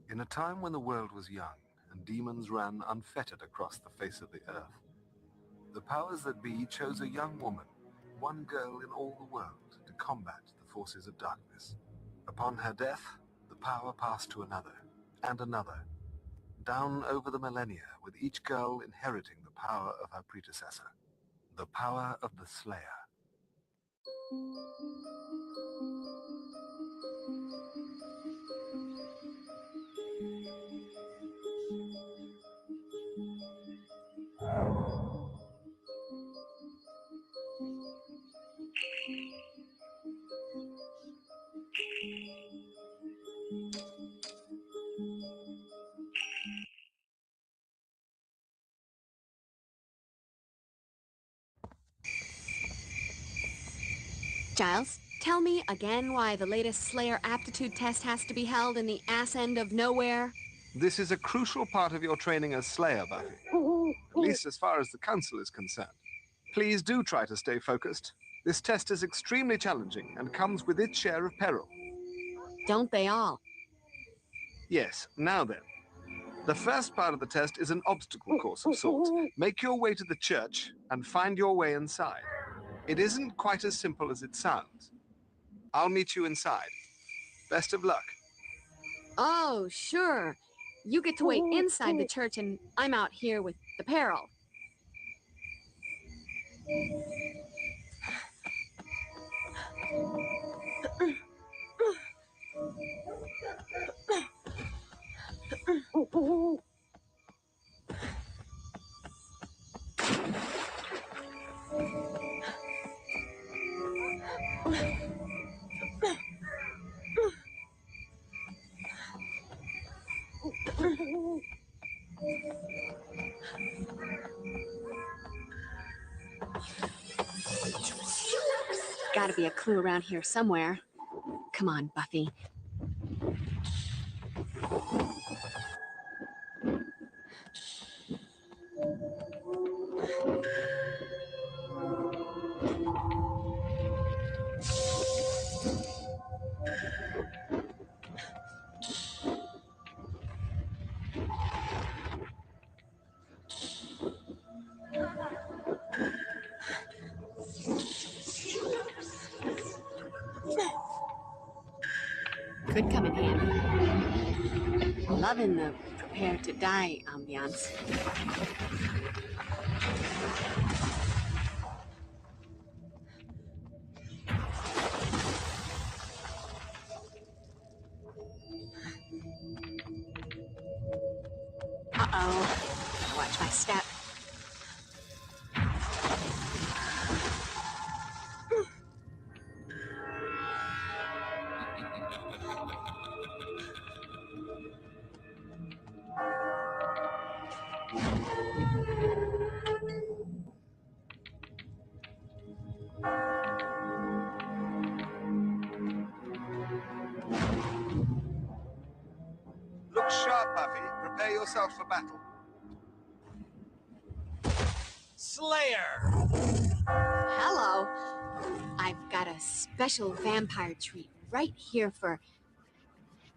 In a time when the world was young and demons ran unfettered across the face of the earth, the powers that be chose a young woman, one girl in all the world, to combat the forces of darkness. Upon her death, the power passed to another, and another, down over the millennia, with each girl inheriting the power of her predecessor, the power of the Slayer. Giles, tell me again why the latest Slayer aptitude test has to be held in the ass end of nowhere? This is a crucial part of your training as Slayer, Buffy. At least as far as the Council is concerned. Please do try to stay focused. This test is extremely challenging and comes with its share of peril. Don't they all? Yes, now then. The first part of the test is an obstacle course of sorts. Make your way to the church and find your way inside. It isn't quite as simple as it sounds. I'll meet you inside. Best of luck. Oh, sure. You get to wait inside the church and I'm out here with the peril. Gotta be a clue around here somewhere. Come on, Buffy. Could come in handy. Loving the prepare to die ambiance. Uh-oh. Watch my step. Look sharp, Buffy. Prepare yourself for battle. Slayer! Hello. I've got a special vampire treat right here for...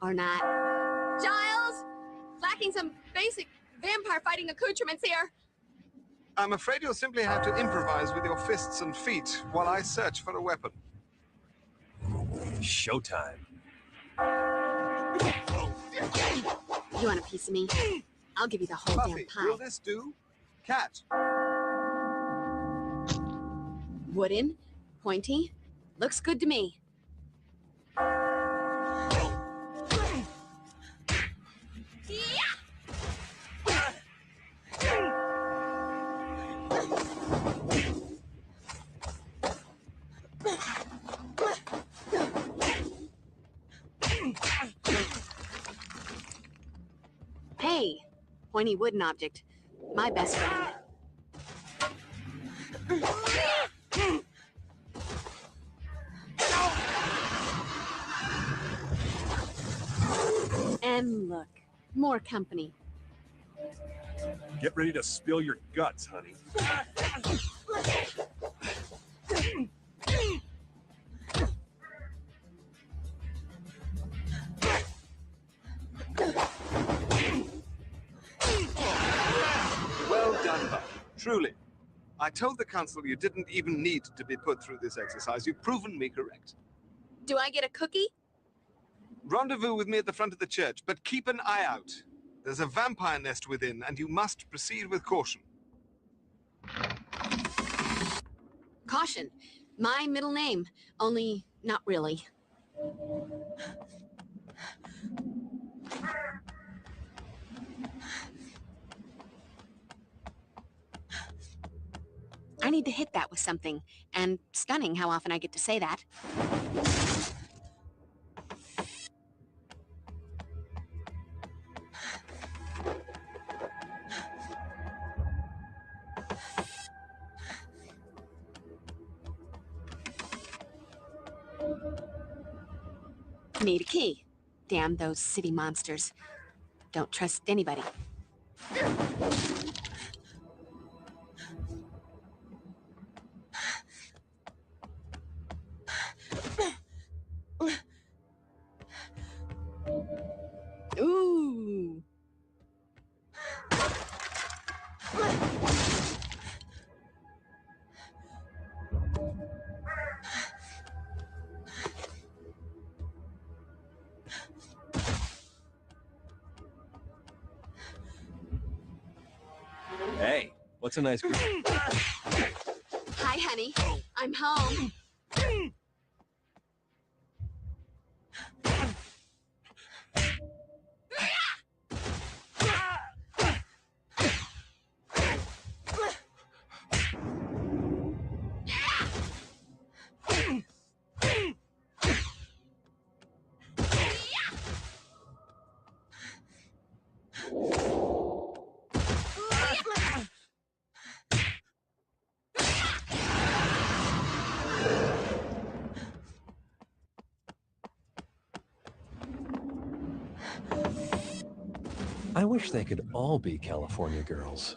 or not. Giles! Lacking some basic vampire fighting accoutrements here. I'm afraid you'll simply have to improvise with your fists and feet while I search for a weapon. Showtime. You want a piece of me? I'll give you the whole damn Buffy, pie. will this do? Cat. Wooden, pointy, looks good to me. Hey, pointy wooden object. My best friend. And look, more company. Get ready to spill your guts, honey. Truly. I told the council you didn't even need to be put through this exercise. You've proven me correct. Do I get a cookie? Rendezvous with me at the front of the church, but keep an eye out. There's a vampire nest within, and you must proceed with caution. Caution. My middle name. Only not really. I need to hit that with something. And stunning how often I get to say that. Need a key. Damn those city monsters. Don't trust anybody. Ooh. Hey, what's a nice group? Hi, honey. I'm home. I wish they could all be California girls.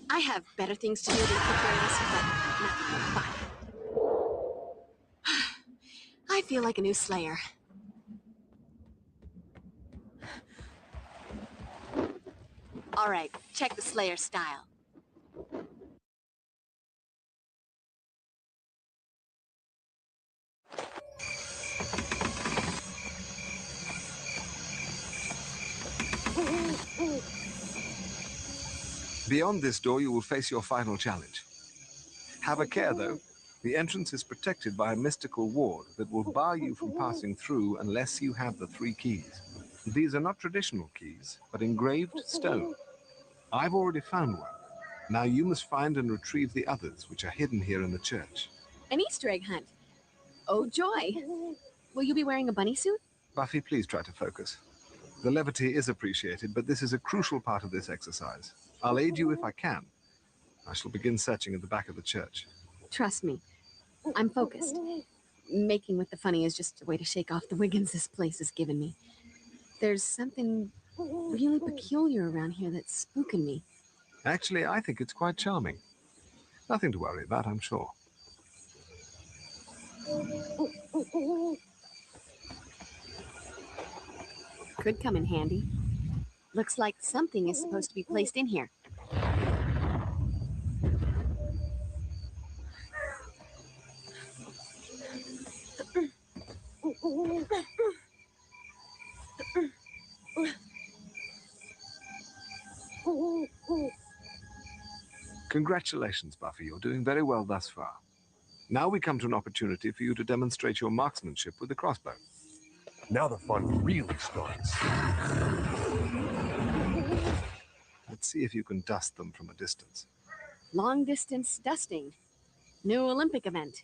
I have better things to do than take care of this, but not for fun. I feel like a new Slayer. All right, check the Slayer style. Beyond this door, you will face your final challenge. Have a care, though. The entrance is protected by a mystical ward that will bar you from passing through unless you have the 3 keys. These are not traditional keys, but engraved stone. I've already found one. Now you must find and retrieve the others, which are hidden here in the church. An Easter egg hunt. Oh, joy. Will you be wearing a bunny suit? Buffy, please try to focus. The levity is appreciated, but this is a crucial part of this exercise. I'll aid you if I can. I shall begin searching at the back of the church. Trust me. I'm focused. Making with the funny is just a way to shake off the Wiggins this place has given me. There's something really peculiar around here that's spooking me. Actually, I think it's quite charming. Nothing to worry about, I'm sure. Could come in handy. Looks like something is supposed to be placed in here. Congratulations, Buffy. You're doing very well thus far. Now we come to an opportunity for you to demonstrate your marksmanship with the crossbow. Now the fun really starts. Let's see if you can dust them from a distance. Long distance dusting. New Olympic event.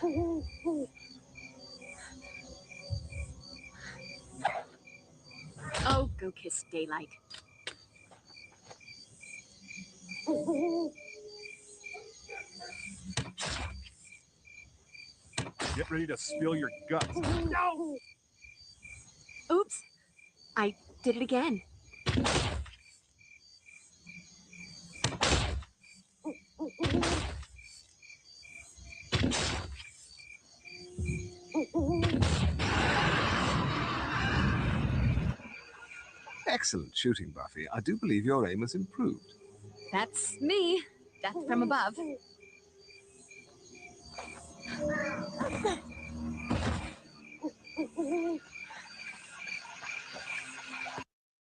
Oh, go kiss daylight. Get ready to spill your guts. No! Oops. I did it again. Excellent shooting, Buffy. I do believe your aim has improved. That's me. Death from above.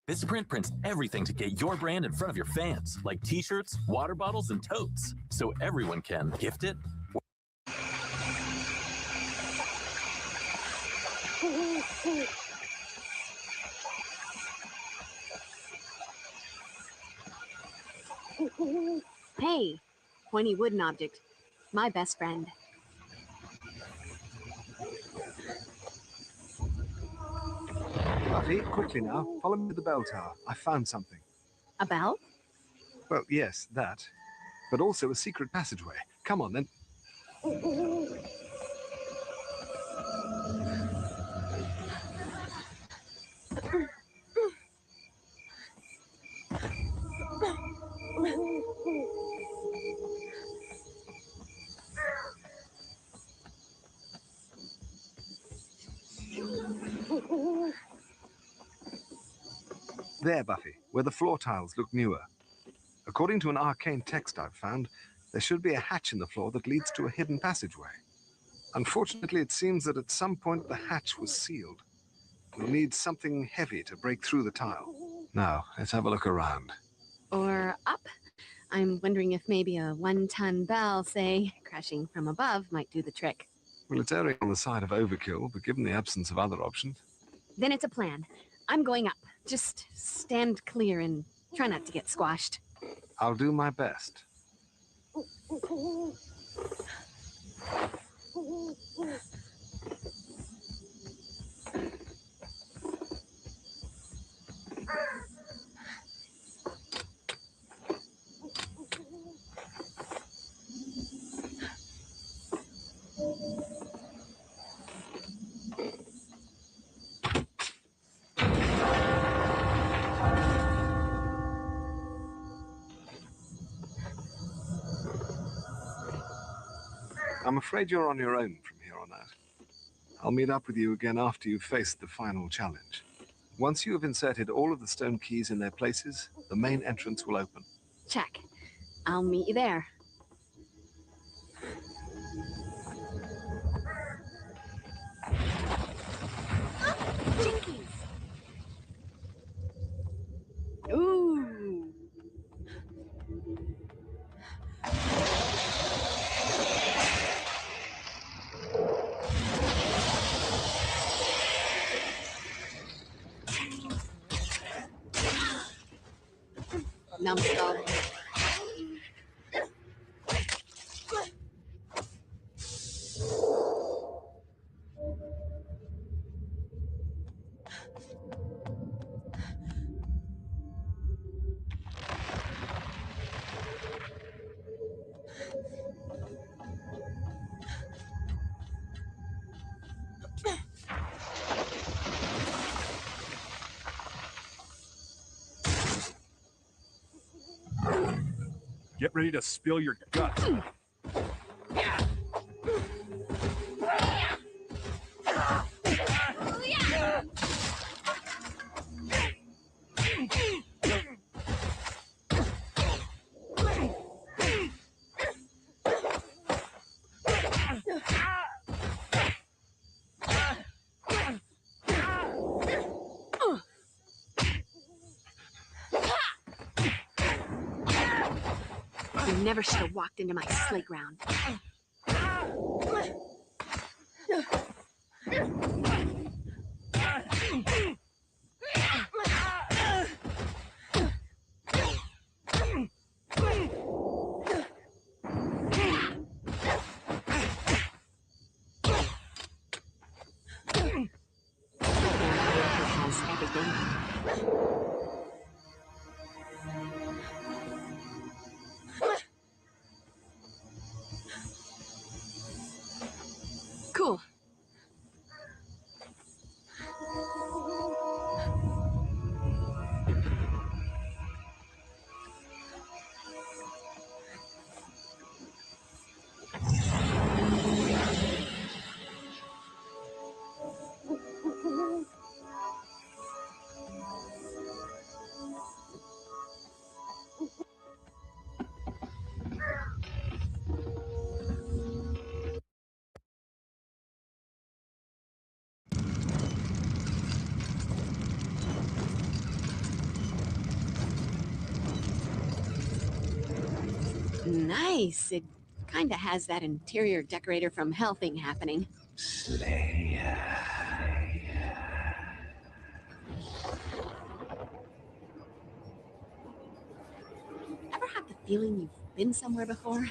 Vistaprint prints everything to get your brand in front of your fans, like t-shirts, water bottles, and totes, so everyone can gift it. Hey, pointy wooden object. My best friend. Buffy, quickly now. Follow me to the bell tower. I found something. A bell? Well, yes, that. But also a secret passageway. Come on, then. There, Buffy, where the floor tiles look newer. According to an arcane text I've found, there should be a hatch in the floor that leads to a hidden passageway. Unfortunately, it seems that at some point the hatch was sealed. We'll need something heavy to break through the tile. Now, let's have a look around. Or up? I'm wondering if maybe a 1-ton bell, say, crashing from above might do the trick. Well, it's erring on the side of overkill, but given the absence of other options... Then it's a plan. I'm going up. Just stand clear and try not to get squashed. I'll do my best. I'm afraid you're on your own from here on out. I'll meet up with you again after you've faced the final challenge. Once you have inserted all of the stone keys in their places, the main entrance will open. Check. I'll meet you there. Jinkies! Ooh! Numbskull. Get ready to spill your guts. You never should have walked into my slate ground. anything. Cool. Nice. It kinda has that interior decorator from Hell thing happening. Ever have the feeling you've been somewhere before?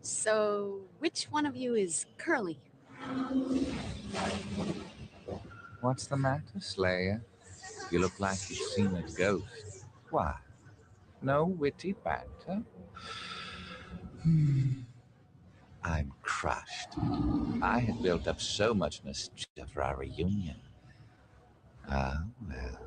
So, which one of you is Curly? What's the matter, Slayer? You look like you've seen a ghost. Why? No witty banter? I'm crushed. I had built up so much nostalgia for our reunion. Ah, well.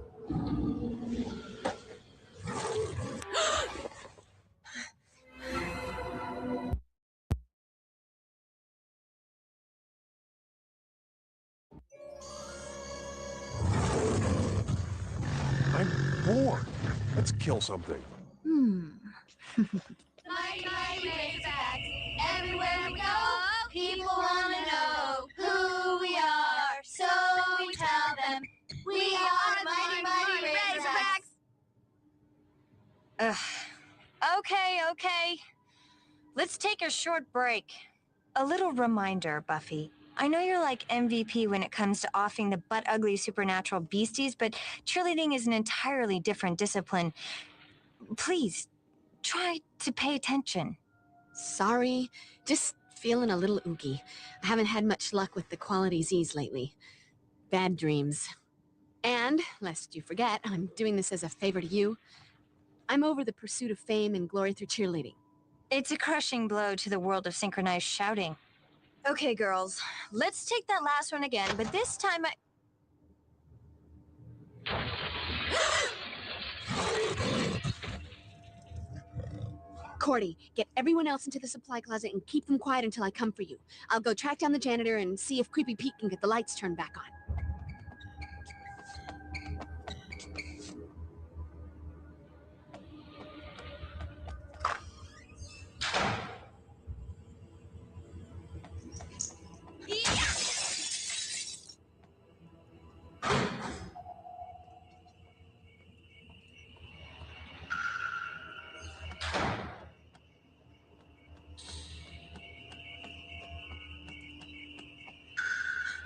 I'm bored. Let's kill something. Mighty, mighty Razorbacks. Everywhere we go, people want to know who we are. So we tell them, we are the mighty, mighty Razorbacks. Okay. Let's take a short break. A little reminder, Buffy. I know you're like MVP when it comes to offing the butt-ugly supernatural beasties, but cheerleading is an entirely different discipline. Please, try to pay attention. Sorry, just feeling a little ooky. I haven't had much luck with the quality Z's lately. Bad dreams. And, lest you forget, I'm doing this as a favor to you. I'm over the pursuit of fame and glory through cheerleading. It's a crushing blow to the world of synchronized shouting. Okay, girls, let's take that last one again, but this time Cordy, get everyone else into the supply closet and keep them quiet until I come for you. I'll go track down the janitor and see if Creepy Pete can get the lights turned back on.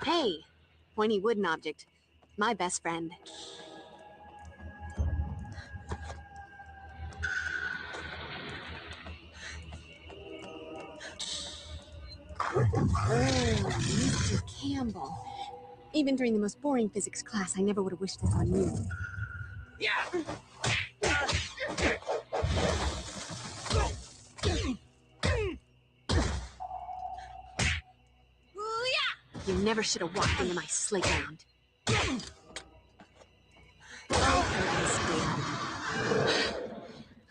Hey, pointy wooden object. My best friend. Oh, Mr. Campbell. Even during the most boring physics class, I never would have wished this on you. You never should have walked into my sleigh ground.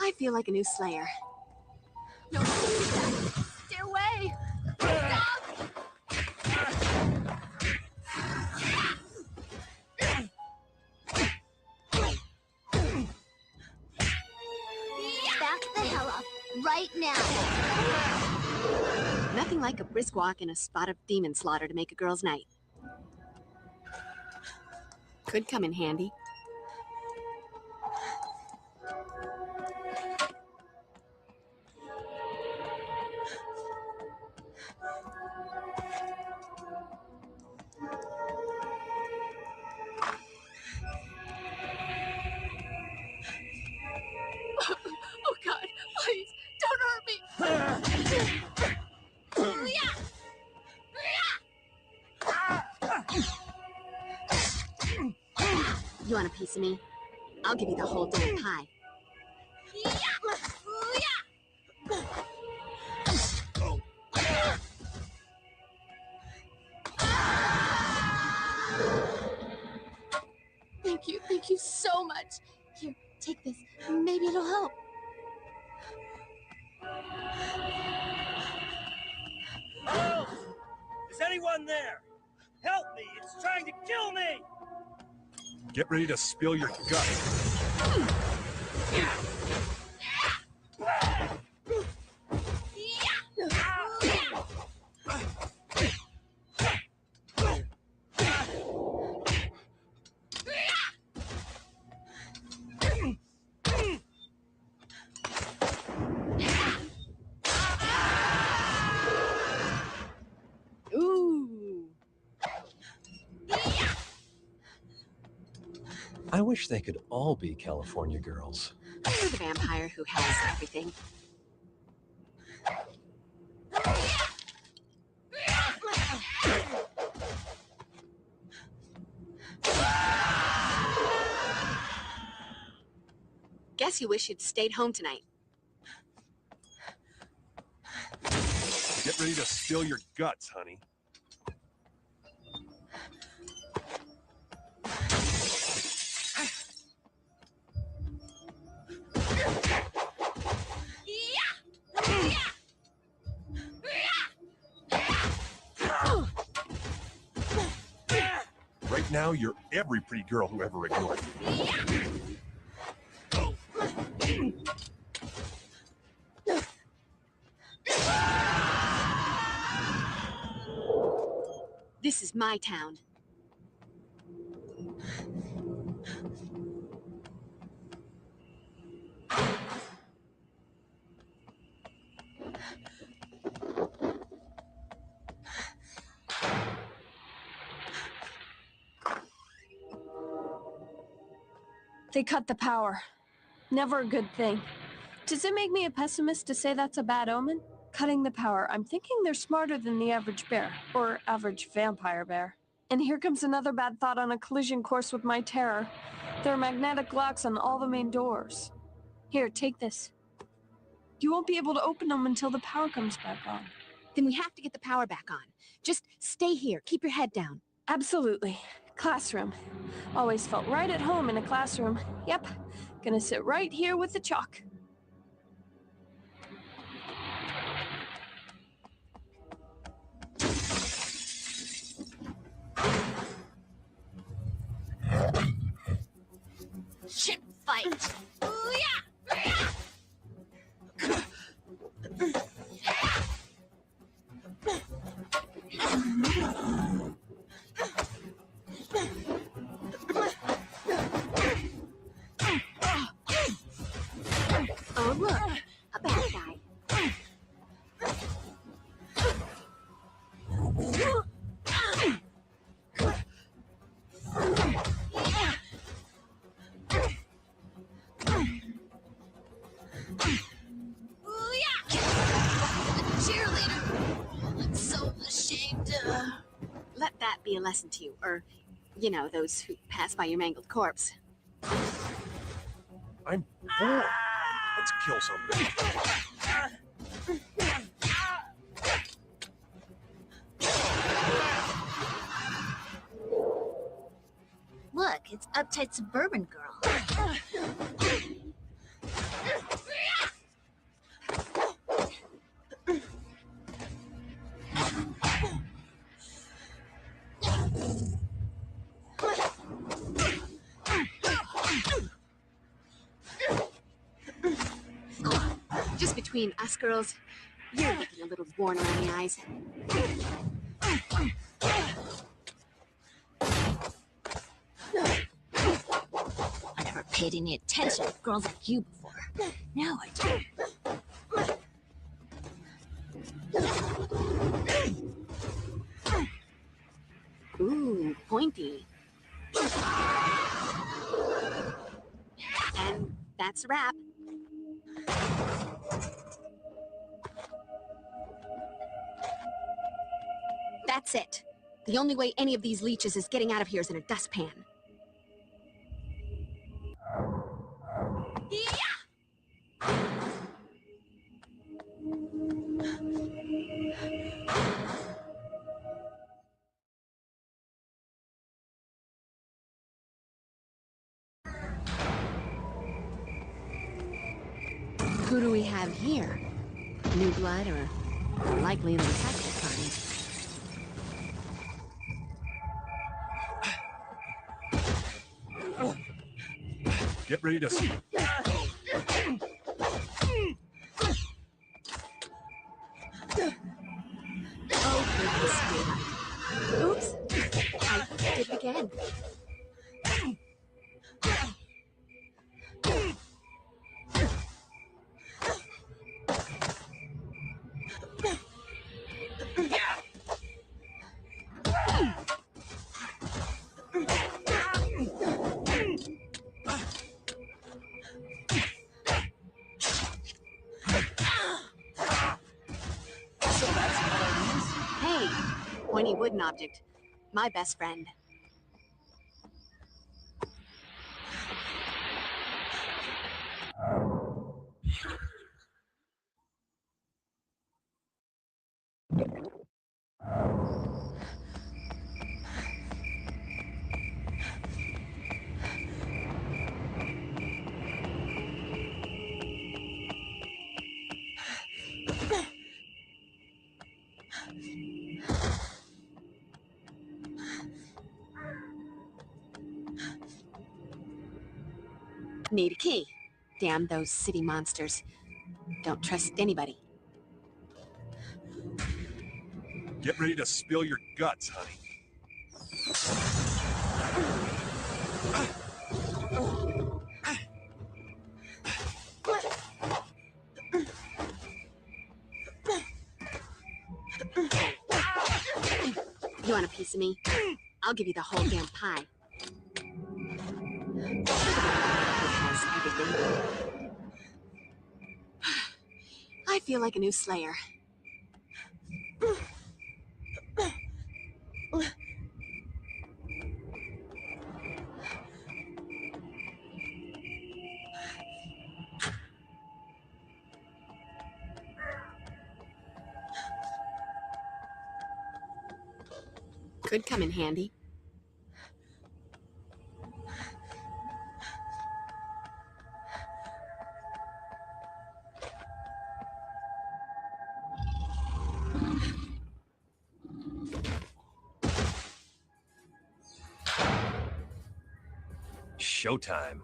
I feel like a new Slayer. No, stay away! Stop! Back the hell up, right now. Nothing like a brisk walk and a spot of demon slaughter to make a girl's night. Could come in handy. You want a piece of me? I'll give you the whole damn pie. Thank you so much. Here, take this. Maybe it'll help. Help! Is anyone there? Help me! It's trying to kill me! Get ready to spill your guts. Ooh. I wish they could all be California girls. You're the vampire who has everything. Guess you wish you'd stayed home tonight. Get ready to spill your guts, honey. Right now, you're every pretty girl who ever ignored me. This is my town. They cut the power. Never a good thing. Does it make me a pessimist to say that's a bad omen? Cutting the power. I'm thinking they're smarter than the average bear. Or average vampire bear. And here comes another bad thought on a collision course with my terror. There are magnetic locks on all the main doors. Here, take this. You won't be able to open them until the power comes back on. Then we have to get the power back on. Just stay here. Keep your head down. Absolutely. Classroom. Always felt right at home in a classroom. Yep. Gonna sit right here with the chalk. Shit fight. Oh, look. A bad guy. I'm so ashamed. Let that be a lesson to you, or, you know, those who pass by your mangled corpse. I'm bored. Let's kill something. Look, it's uptight suburban girl. Just between us girls, you're looking a little worn around the eyes. I never paid any attention to girls like you before. Now I do. Ooh, pointy. And that's a wrap. That's it. The only way any of these leeches is getting out of here is in a dustpan. Who do we have here? New blood or likely the recycled kind? Get ready to... Oh, goodness me. Oops. I did it again. Hey, pointy wooden object. My best friend. Need a key. Damn those city monsters. Don't trust anybody. Get ready to spill your guts, honey. You want a piece of me? I'll give you the whole damn pie. This has everything. I feel like a new Slayer. Could come in handy. Showtime.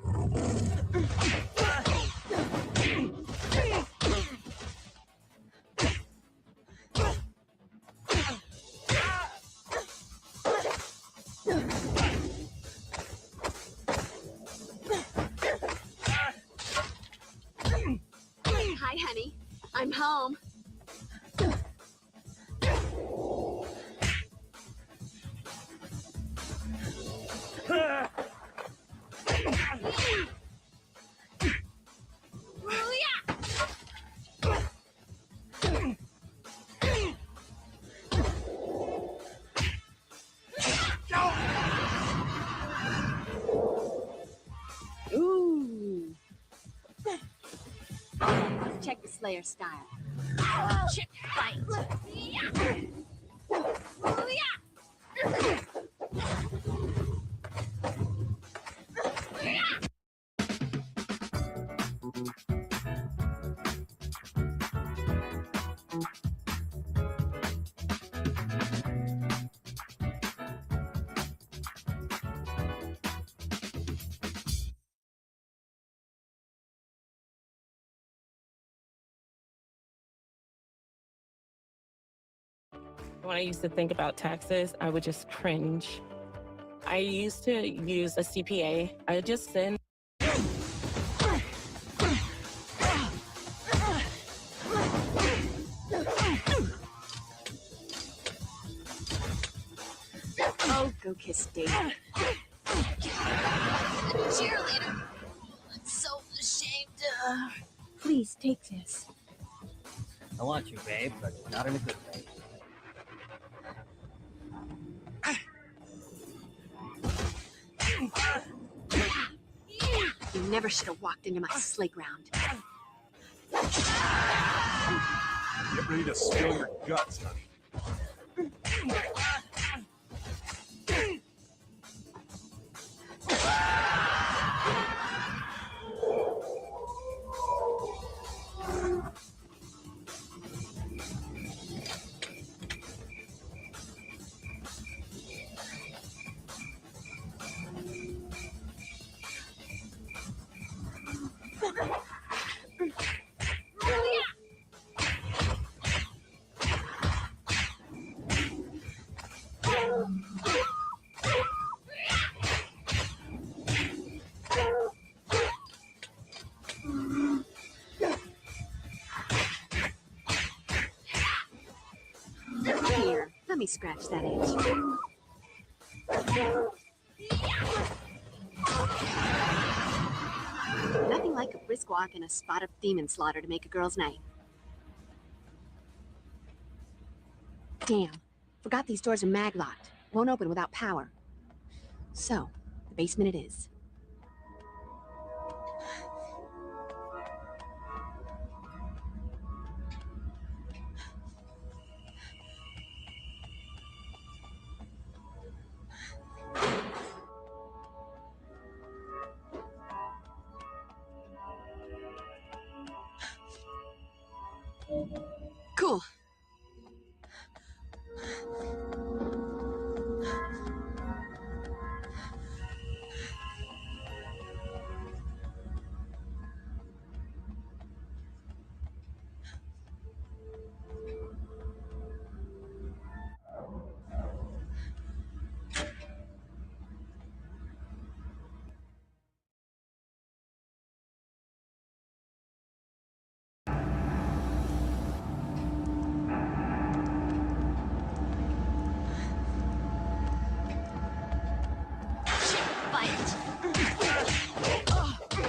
Hi, honey. I'm home. Ooh. Let's check the Slayer style. Chick fight. When I used to think about taxes, I would just cringe. I used to use a CPA. I just send. Oh, go kiss Dave. Cheerleader. I'm so ashamed. Please take this. I want you, babe, but not in a good way. You never should have walked into my sleigh ground. Get ready to spill your guts, honey. Here, let me scratch that itch. Nothing like a brisk walk and a spot of demon slaughter to make a girl's night. Damn, forgot these doors are mag-locked. Won't open without power. So, the basement it is. Cool.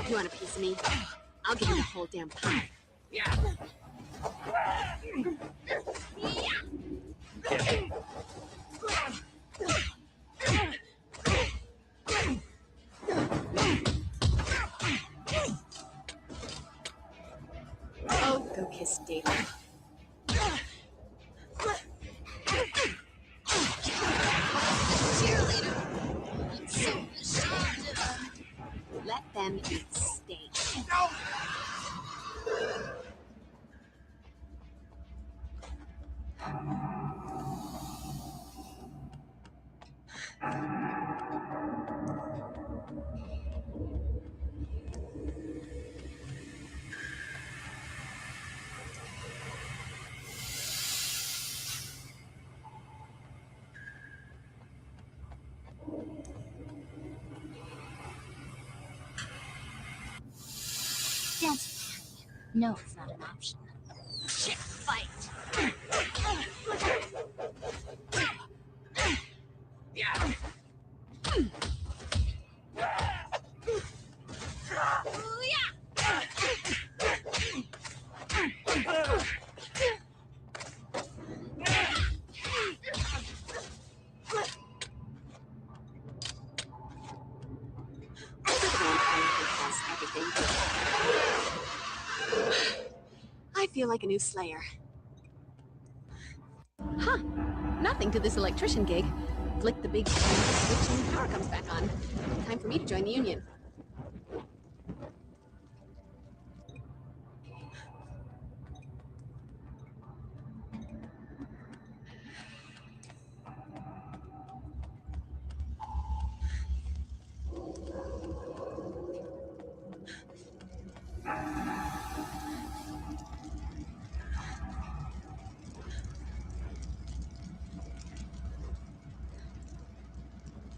You want a piece of me? I'll give you the whole damn pie. Oh, go kiss Daylight. Cheerleader. Let them eat steak. Dance. No, it's not an option. Shit, fight. I feel like a new Slayer. Huh. Nothing to this electrician gig. Flick the big switch and the power comes back on. Time for me to join the union.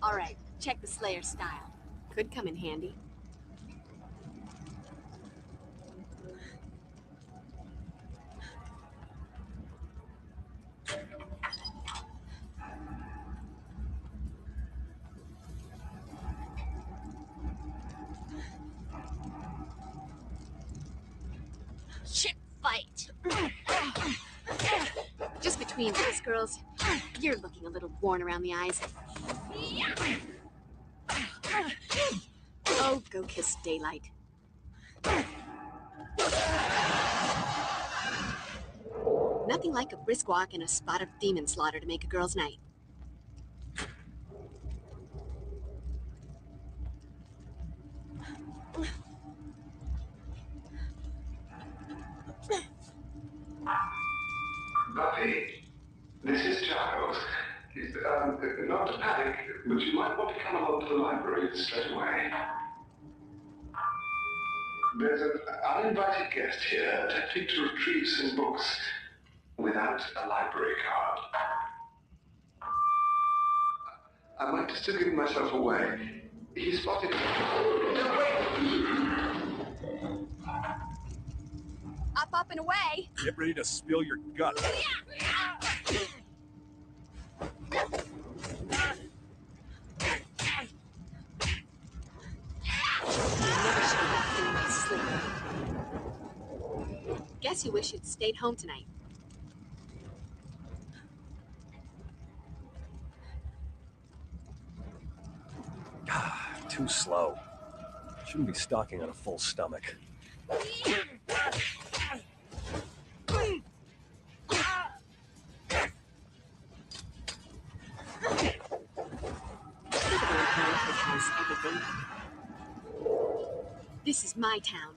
All right, check the Slayer style. Could come in handy. Shit, fight. Just between us, girls, you're looking a little worn around the eyes. Oh, go kiss Daylight. Nothing like a brisk walk and a spot of demon slaughter to make a girl's night. Buffy, this is Giles. Not to panic, but you might want to come along to the library straight away. There's an uninvited guest here attempting to retrieve some books without a library card. still giving myself away. He spotted me. No, wait! Up and away. Get ready to spill your guts. Guess you wish you'd stayed home tonight. Too slow. Shouldn't be stalking on a full stomach. This is my town.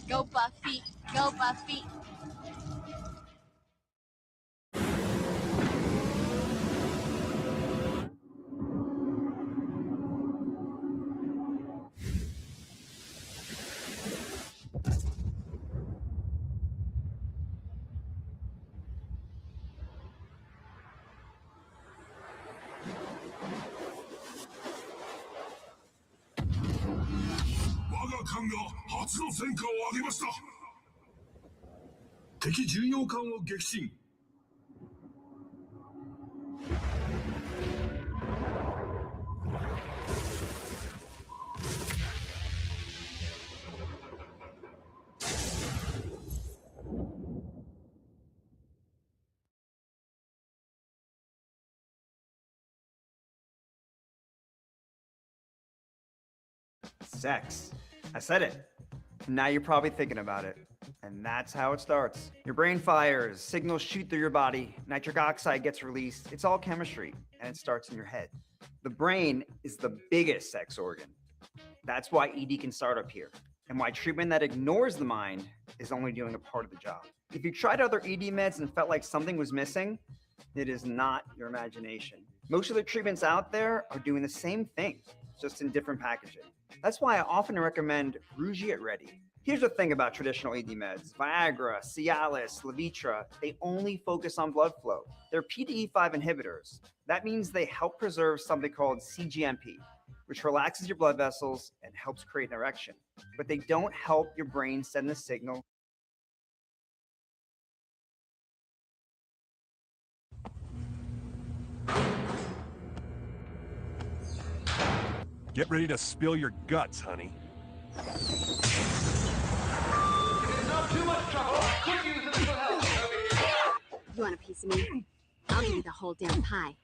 Go Buffy, go Buffy. Sex. I said it. Now you're probably thinking about it. And that's how it starts. Your brain fires, signals shoot through your body, nitric oxide gets released. It's all chemistry, and it starts in your head. The brain is the biggest sex organ. That's why ED can start up here, and why treatment that ignores the mind is only doing a part of the job. If you tried other ED meds and felt like something was missing, it is not your imagination. Most of the treatments out there are doing the same thing, just in different packaging. That's why I often recommend Rougi at Ready. Here's the thing about traditional ED meds. Viagra, Cialis, Levitra, they only focus on blood flow. They're PDE5 inhibitors. That means they help preserve something called cGMP, which relaxes your blood vessels and helps create an erection. But they don't help your brain send the signal. Get ready to spill your guts, honey. Not too much trouble. Could use a little help. You want a piece of me? I'll give you the whole damn pie.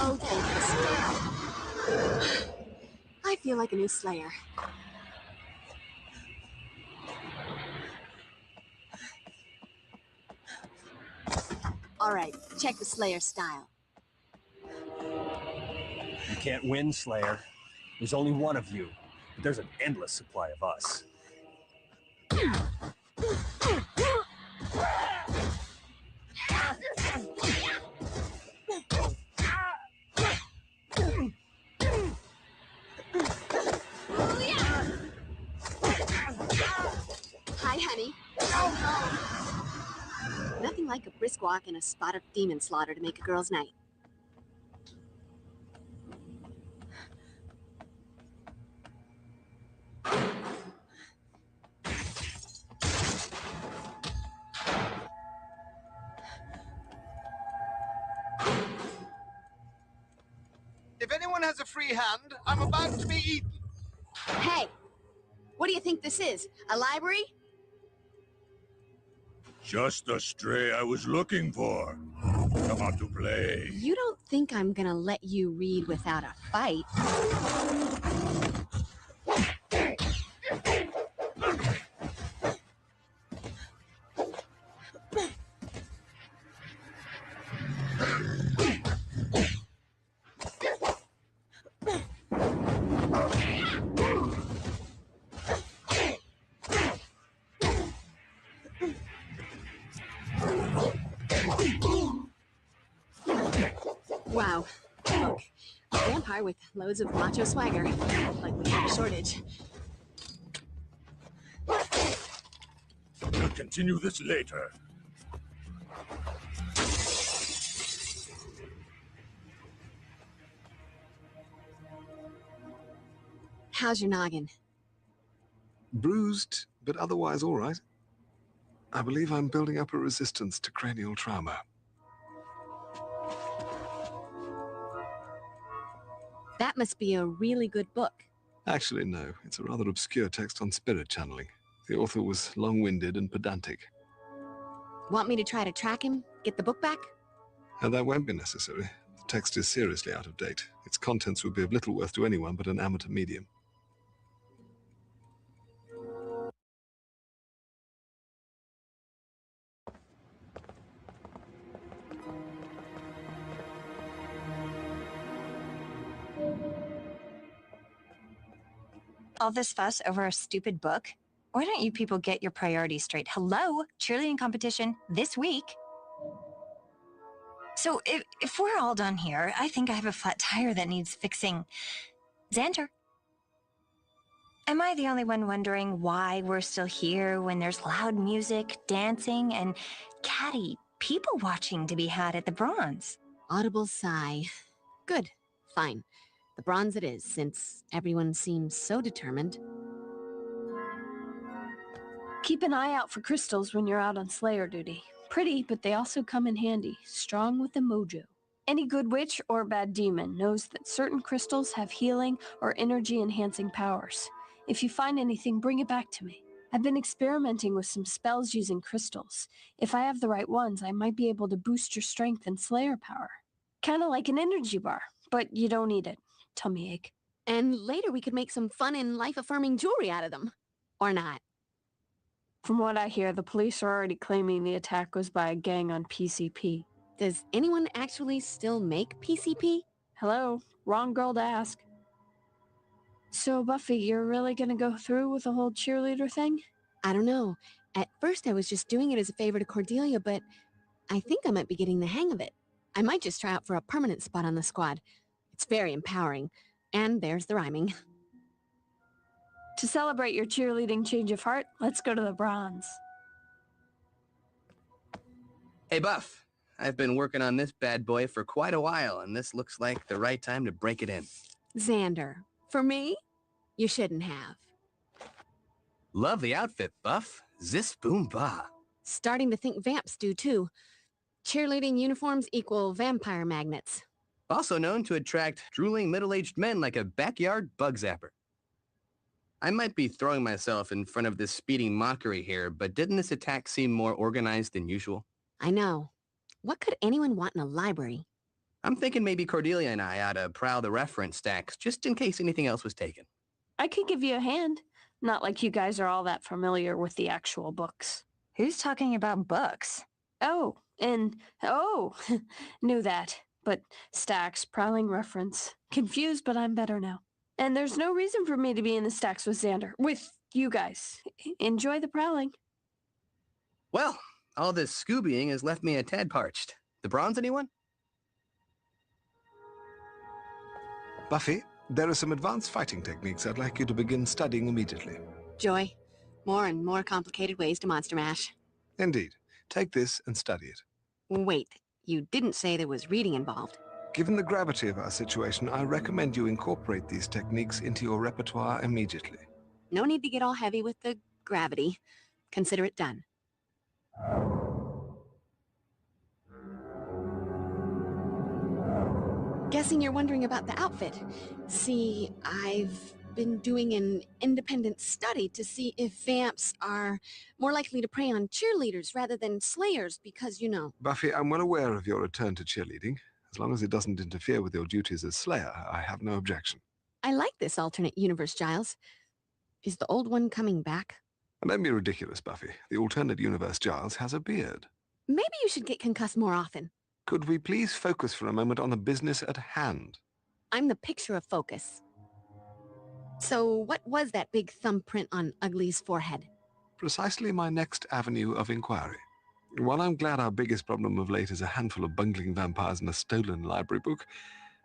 Oh, thank you. I feel like a new Slayer. All right, check the Slayer style. You can't win, Slayer. There's only one of you, but there's an endless supply of us. Hi, honey. Nothing like a brisk walk and a spot of demon slaughter to make a girl's night. If anyone has a free hand, I'm about to be eaten. Hey, what do you think this is? A library? Just the stray I was looking for. Come out to play. You don't think I'm gonna let you read without a fight? know. Look, a vampire with loads of macho swagger. Like we have a shortage. We'll continue this later. How's your noggin? Bruised, but otherwise all right. I believe I'm building up a resistance to cranial trauma. That must be a really good book. Actually, no. It's a rather obscure text on spirit channeling. The author was long-winded and pedantic. Want me to try to track him? Get the book back? And that won't be necessary. The text is seriously out of date. Its contents would be of little worth to anyone but an amateur medium. All this fuss over a stupid book? Why don't you people get your priorities straight? Hello, cheerleading competition this week. So if we're all done here, I think I have a flat tire that needs fixing. Xander, am I the only one wondering why we're still here when there's loud music, dancing, and catty people watching to be had at the Bronze? Audible sigh. Good. Fine. The Bronze it is, since everyone seems so determined. Keep an eye out for crystals when you're out on Slayer duty. Pretty, but they also come in handy. Strong with the mojo. Any good witch or bad demon knows that certain crystals have healing or energy-enhancing powers. If you find anything, bring it back to me. I've been experimenting with some spells using crystals. If I have the right ones, I might be able to boost your strength and Slayer power. Kinda like an energy bar, but you don't need it. Tummy ache. And later we could make some fun and life-affirming jewelry out of them. Or not. From what I hear, the police are already claiming the attack was by a gang on PCP. Does anyone actually still make PCP? Hello? Wrong girl to ask. So, Buffy, you're really gonna go through with the whole cheerleader thing? I don't know. At first I was just doing it as a favor to Cordelia, but I think I might be getting the hang of it. I might just try out for a permanent spot on the squad. It's very empowering. And there's the rhyming. To celebrate your cheerleading change of heart, let's go to the Bronze. Hey, Buff. I've been working on this bad boy for quite a while, and this looks like the right time to break it in. Xander, for me? You shouldn't have. Love the outfit, Buff. Zis boom ba. Starting to think vamps do too. Cheerleading uniforms equal vampire magnets. Also known to attract drooling middle-aged men like a backyard bug zapper. I might be throwing myself in front of this speeding mockery here, but didn't this attack seem more organized than usual? I know. What could anyone want in a library? I'm thinking maybe Cordelia and I ought to prowl the reference stacks, just in case anything else was taken. I could give you a hand. Not like you guys are all that familiar with the actual books. Who's talking about books? Oh, knew that. But stacks, prowling reference. Confused, but I'm better now. And there's no reason for me to be in the stacks with Xander. With you guys. Enjoy the prowling. Well, all this Scoobying has left me a tad parched. The Bronze, anyone? Buffy, there are some advanced fighting techniques I'd like you to begin studying immediately. Joy. More and more complicated ways to monster mash. Indeed. Take this and study it. Wait, you didn't say there was reading involved. Given the gravity of our situation, I recommend you incorporate these techniques into your repertoire immediately. No need to get all heavy with the gravity. Consider it done. Guessing you're wondering about the outfit. See, I've been doing an independent study to see if vamps are more likely to prey on cheerleaders rather than slayers because, you know... Buffy, I'm well aware of your return to cheerleading. As long as it doesn't interfere with your duties as Slayer, I have no objection. I like this alternate universe, Giles. Is the old one coming back? Don't be ridiculous, Buffy. The alternate universe Giles has a beard. Maybe you should get concussed more often. Could we please focus for a moment on the business at hand? I'm the picture of focus. So what was that big thumbprint on Ugly's forehead? Precisely my next avenue of inquiry. While I'm glad our biggest problem of late is a handful of bungling vampires and a stolen library book,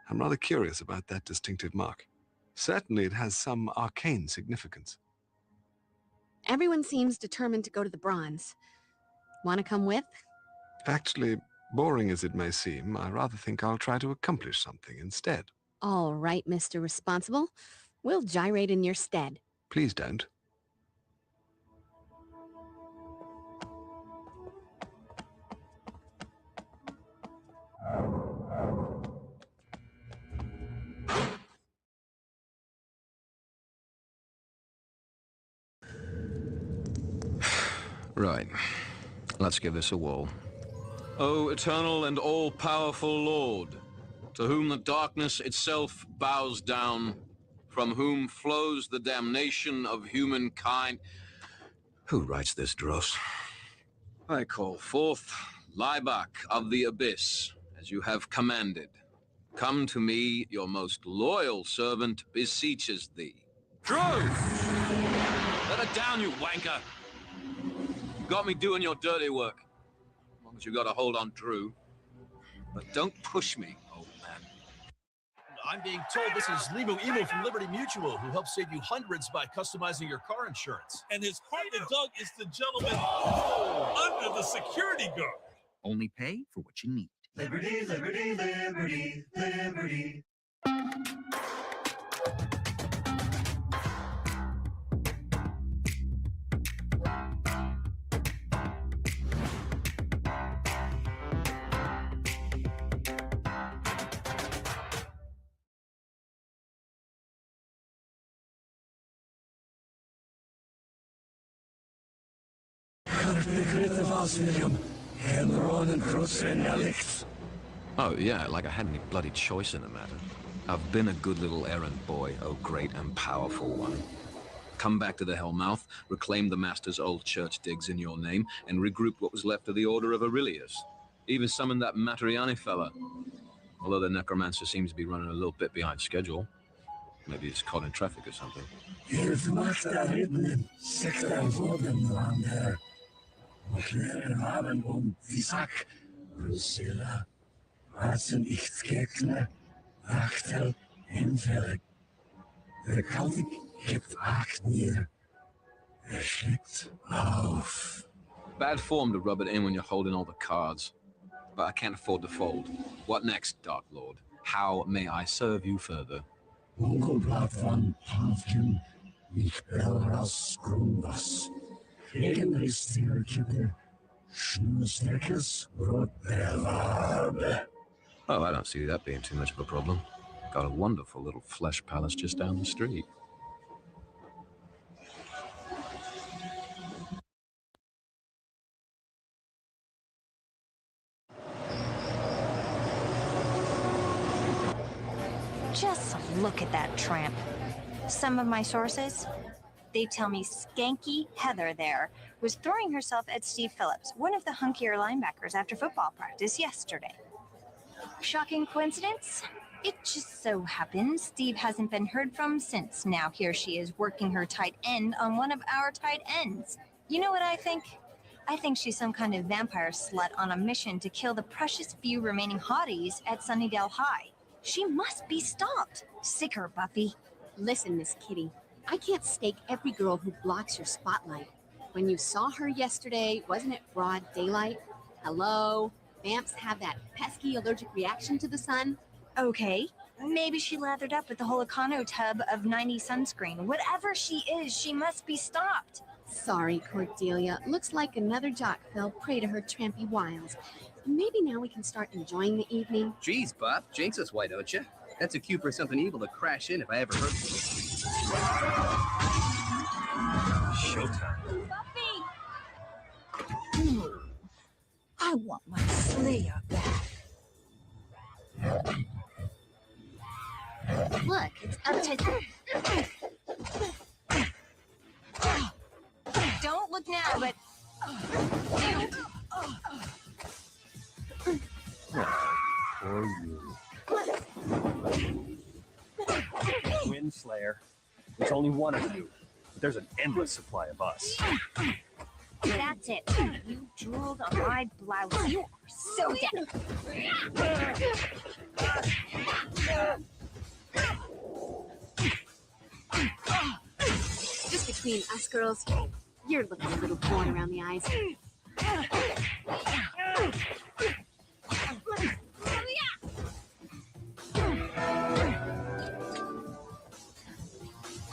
I'm rather curious about that distinctive mark. Certainly it has some arcane significance. Everyone seems determined to go to the bronze. Want to come with? Actually, boring as it may seem, I rather think I'll try to accomplish something instead. All right, Mr. Responsible. We'll gyrate in your stead. Please don't. Right. Let's give this a whirl. O eternal and all-powerful Lord, to whom the darkness itself bows down, from whom flows the damnation of humankind. Who writes this dross? I call forth Liebach of the Abyss, as you have commanded. Come to me, your most loyal servant beseeches thee. Drew! Let it down, you wanker! You got me doing your dirty work. As long as you got a hold on Drew. But don't push me, old man. I'm being told this is Limu Emo from Liberty Mutual, who helps save you hundreds by customizing your car insurance. And his partner, Doug, is the gentleman under the security guard. Only pay for what you need. Liberty, liberty, liberty, liberty. Oh, yeah, like I had any bloody choice in the matter. I've been a good little errand boy, oh great and powerful one. Come back to the Hellmouth, reclaim the Master's old church digs in your name, and regroup what was left of the Order of Aurelius. Even summon that Matriani fella. Although the necromancer seems to be running a little bit behind schedule. Maybe he's caught in traffic or something. Bad form to rub it in when you're holding all the cards. But I can't afford to fold. What next, Dark Lord? How may I serve you further? Oh, I don't see that being too much of a problem. Got a wonderful little flesh palace just down the street. Just look at that tramp. Some of my sources, they tell me Skanky Heather there was throwing herself at Steve Phillips, one of the hunkier linebackers, after football practice yesterday. Shocking coincidence? It just so happens Steve hasn't been heard from since. Now here she is working her tight end on one of our tight ends. You know what I think? I think she's some kind of vampire slut on a mission to kill the precious few remaining hotties at Sunnydale High. She must be stopped. Sick her, Buffy. Listen, Miss Kitty, I can't stake every girl who blocks your spotlight. When you saw her yesterday, wasn't it broad daylight? Hello? Vamps have that pesky allergic reaction to the sun. Okay, maybe she lathered up with the whole Econo tub of 90 sunscreen. Whatever she is, she must be stopped. Sorry, Cordelia. Looks like another jock fell prey to her trampy wiles. Maybe now we can start enjoying the evening. Geez, Buff, jinx us, why don't you? That's a cue for something evil to crash in if I ever heard of it. Showtime. Buffy! I want my Slayer back. Look, it's up to... Don't look now, but... For you. Wind Slayer. There's only one of you, but there's an endless supply of us. That's it. You drooled on my blouse. You are so dead. Just between us girls, you're looking a little torn around the eyes.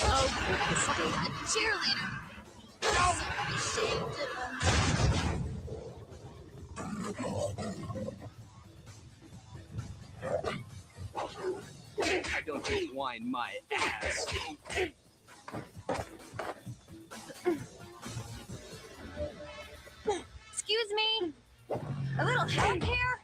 Oh, goodness sake. A cheerleader. So ashamed of I don't just whine my ass. Excuse me? A little help here?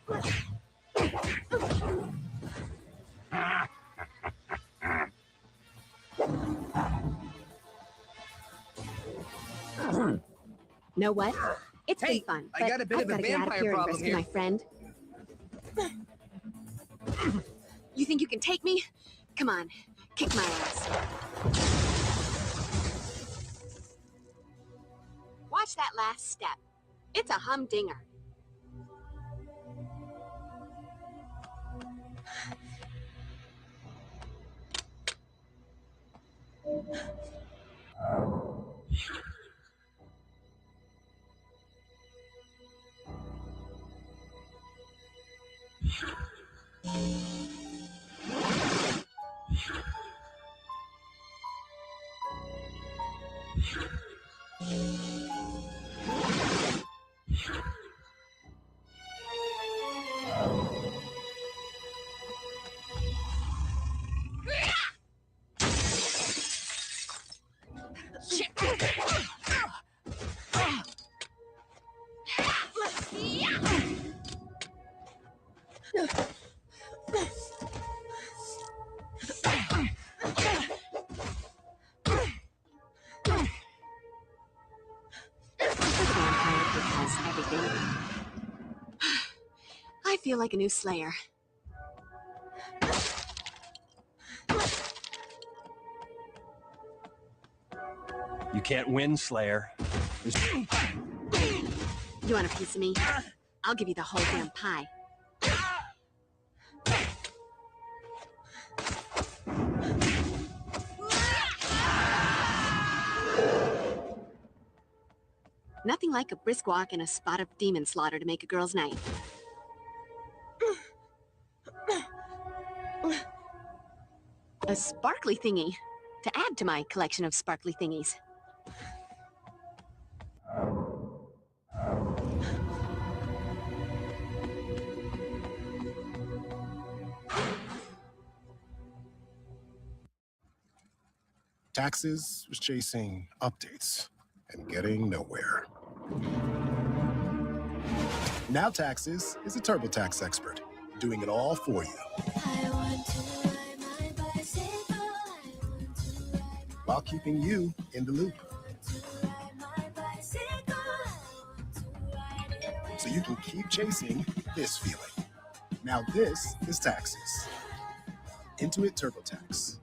Know what? It's Hey, been fun. I got a bit I've of a gotta get out of vampire here and problem rescue here. my friend. You think you can take me? Come on, kick my ass. Watch that last step. It's a humdinger. I feel like a new Slayer. You can't win, Slayer. You want a piece of me? I'll give you the whole damn pie. Nothing like a brisk walk and a spot of demon slaughter to make a girl's night. A sparkly thingy to add to my collection of sparkly thingies. Taxes was chasing updates and getting nowhere. Now Taxes is a TurboTax expert, doing it all for you. While keeping you in the loop. So you can keep chasing this feeling. Now this is Taxes. Intuit TurboTax.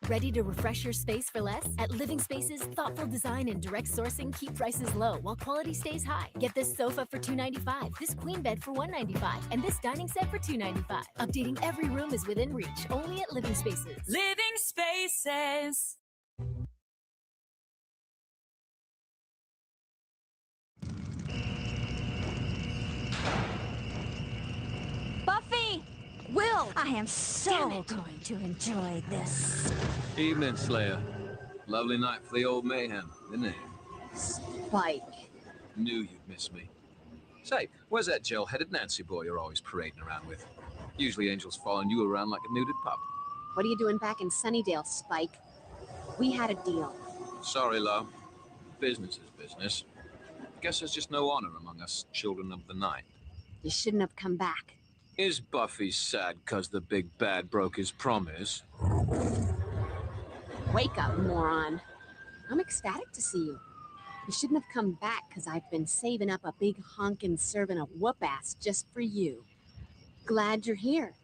Ready to refresh your space for less? At Living Spaces, thoughtful design and direct sourcing keep prices low while quality stays high. Get this sofa for $295, this queen bed for $195, and this dining set for $295. Updating every room is within reach, only at Living Spaces. Living Spaces. Buffy! Will! I am so going to enjoy this. Evening, Slayer. Lovely night for the old mayhem, isn't it? Spike. Knew you'd miss me. Say, where's that gel-headed Nancy boy you're always parading around with? Usually Angel's following you around like a nuded pup. What are you doing back in Sunnydale, Spike? We had a deal. Sorry, love. Business is business. Guess there's just no honor among us children of the night. You shouldn't have come back. Is Buffy sad because the big bad broke his promise? Wake up, moron. I'm ecstatic to see you. You shouldn't have come back because I've been saving up a big honkin' serving of whoop-ass just for you. Glad you're here.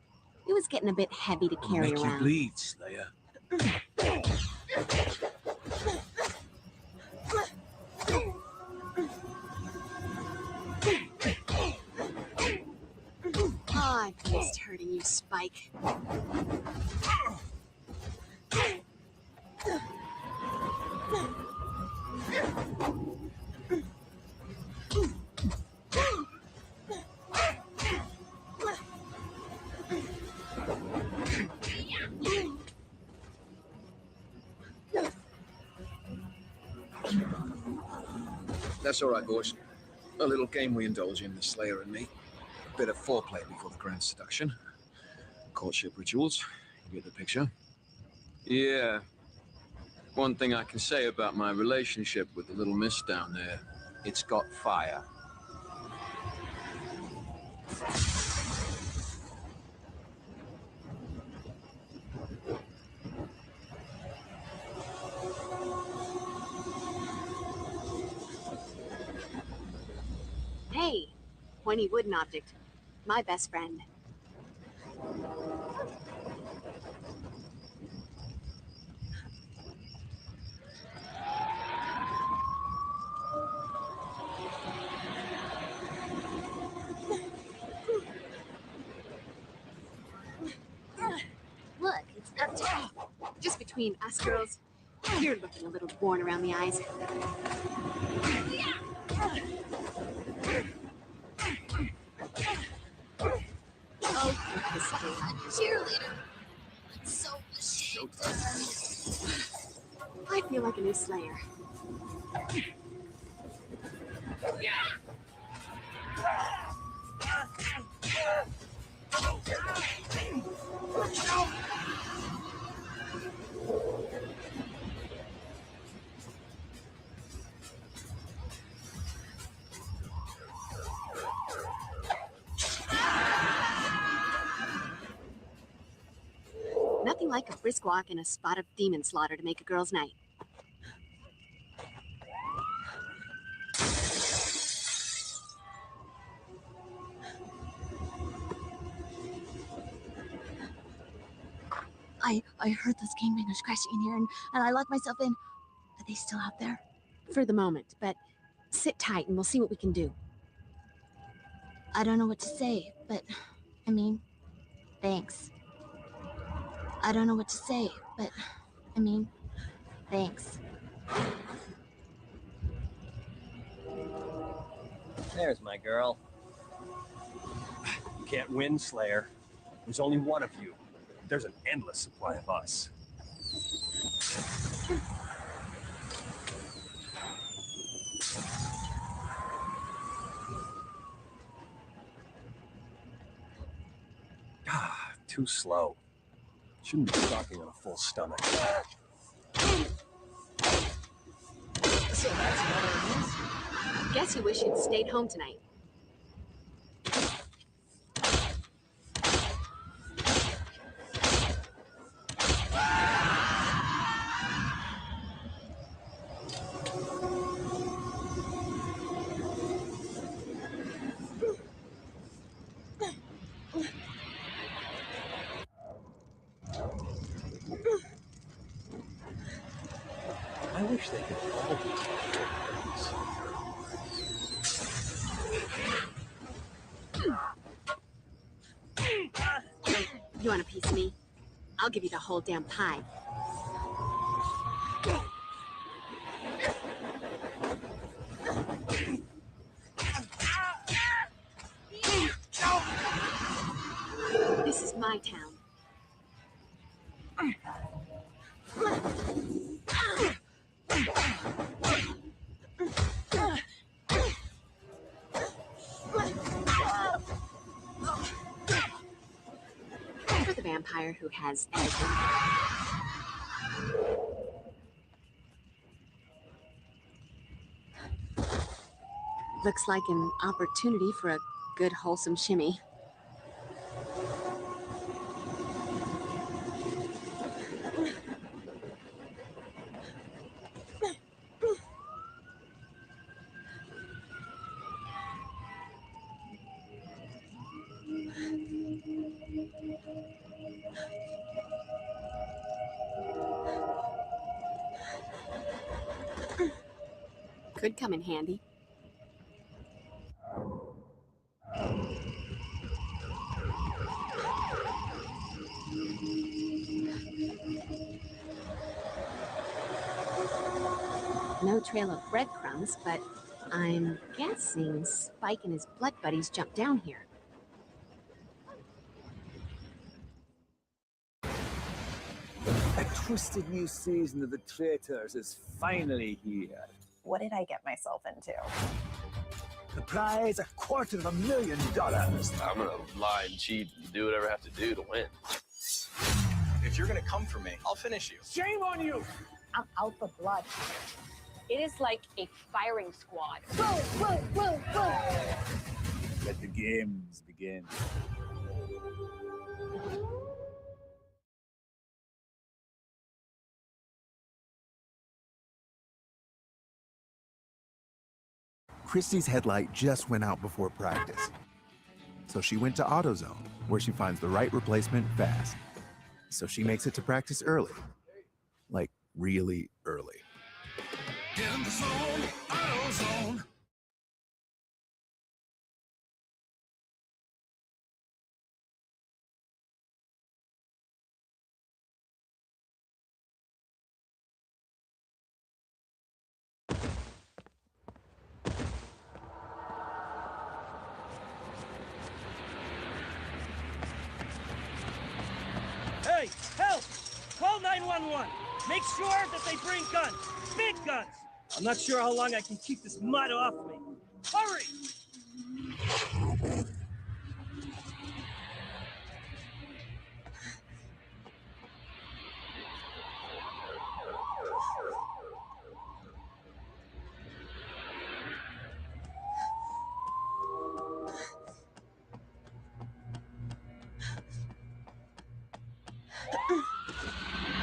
It was getting a bit heavy to carry Make you around. bleed, Slayer. Oh, I've missed hurting you, Spike. That's all right, boys. A little game we indulge in, the Slayer and me. A bit of foreplay before the grand seduction. Courtship rituals. You get the picture? Yeah. One thing I can say about my relationship with the little miss down there, it's got fire. Hey, pointy wooden object. My best friend. Look, it's empty. Just between us girls, you're looking a little worn around the eyes. Oh, cheerleader. I'm so ashamed. I feel like a new Slayer. Nothing like a brisk walk and a spot of demon slaughter to make a girl's night. I heard those gangbangers crashing in here, and I locked myself in. Are they still out there? For the moment, but sit tight and we'll see what we can do. I don't know what to say, but, I mean, thanks. I don't know what to say, but, I mean, thanks. There's my girl. You can't win, Slayer. There's only one of you. There's an endless supply of us. Ah, too slow. Shouldn't be talking on a full stomach. So that's what it is. Guess you wish you'd stayed home tonight. I wish they could all be You want a piece of me? I'll give you the whole damn pie. This is my town. For the vampire who has everything. Looks like an opportunity for a good wholesome shimmy. Could come in handy. No trail of breadcrumbs, but I'm guessing Spike and his blood buddies jumped down here. A twisted new season of The Traitors is finally here. What did I get myself into? The prize, $250,000. I'm gonna lie and cheat and do whatever I have to do to win. If you're gonna come for me, I'll finish you. Shame on you! I'm out for blood. It is like a firing squad. Whoa, whoa, whoa, whoa! Let the games begin. Christy's headlight just went out before practice. So she went to AutoZone, where she finds the right replacement fast. So she makes it to practice early. Like, really early. In the zone, AutoZone. Hey, help! Call 911. Make sure that they bring guns. Big guns. I'm not sure how long I can keep this mud off me. Hurry!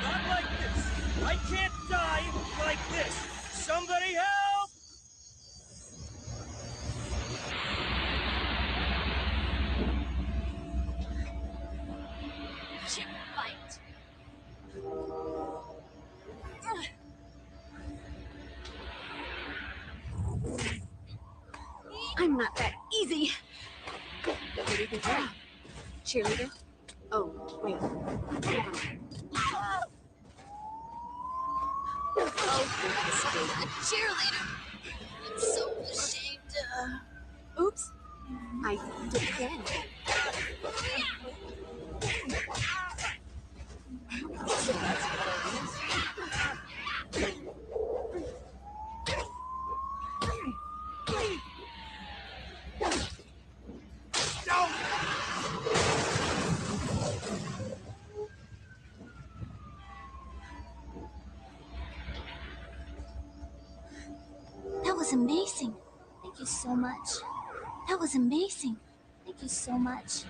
Not like this. I can't die like this. Somebody help! Shit, fight. I'm not that easy. What do you think? Cheerleader? Oh, wait. Never mind. Oh, goodness, a cheerleader. I'm so ashamed. Oops. I did it again. That was amazing. Thank you so much. That was amazing. Thank you so much.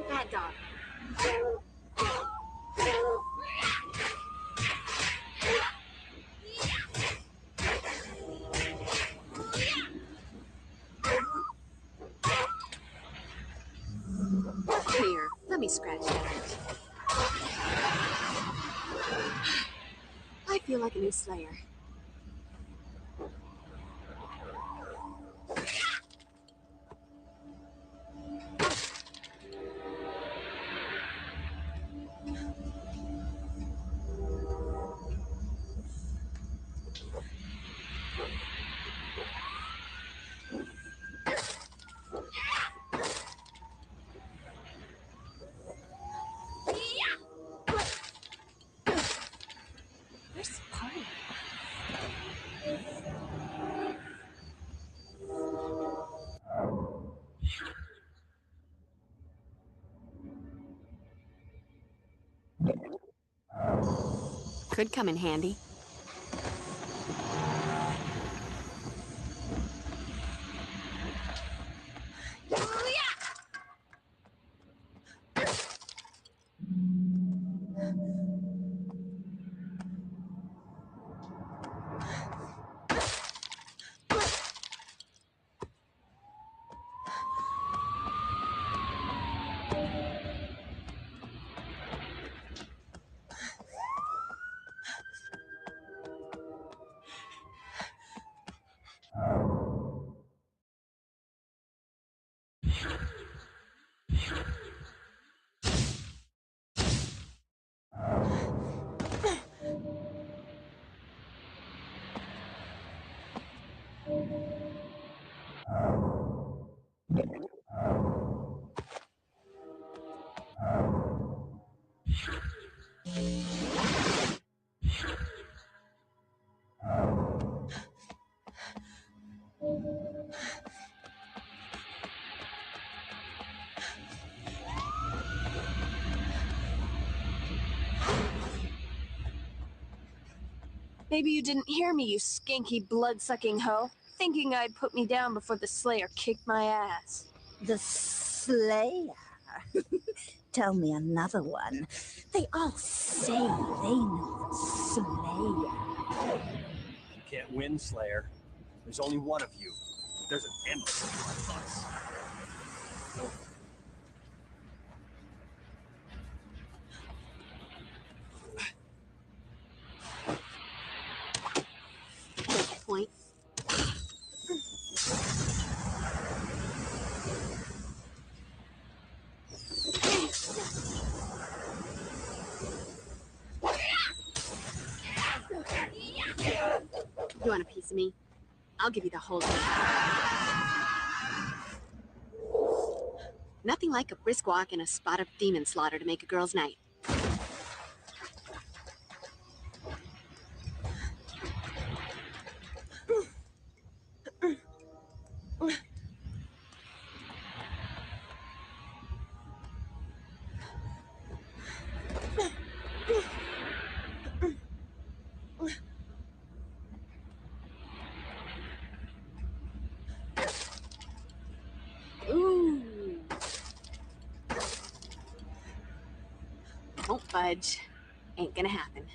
Bad dog. Here, let me scratch that. I feel like a new Slayer. Where's the party? Could come in handy. Maybe you didn't hear me, you skanky blood-sucking hoe. Thinking I'd put me down before the Slayer kicked my ass. The Slayer? Tell me another one. They all say they know the Slayer. You can't win, Slayer. There's only one of you. There's an endless supply of us. Point. You want a piece of me? I'll give you the whole thing. Nothing like a brisk walk and a spot of demon slaughter to make a girl's night. Ooh. Don't budge. Ain't gonna happen.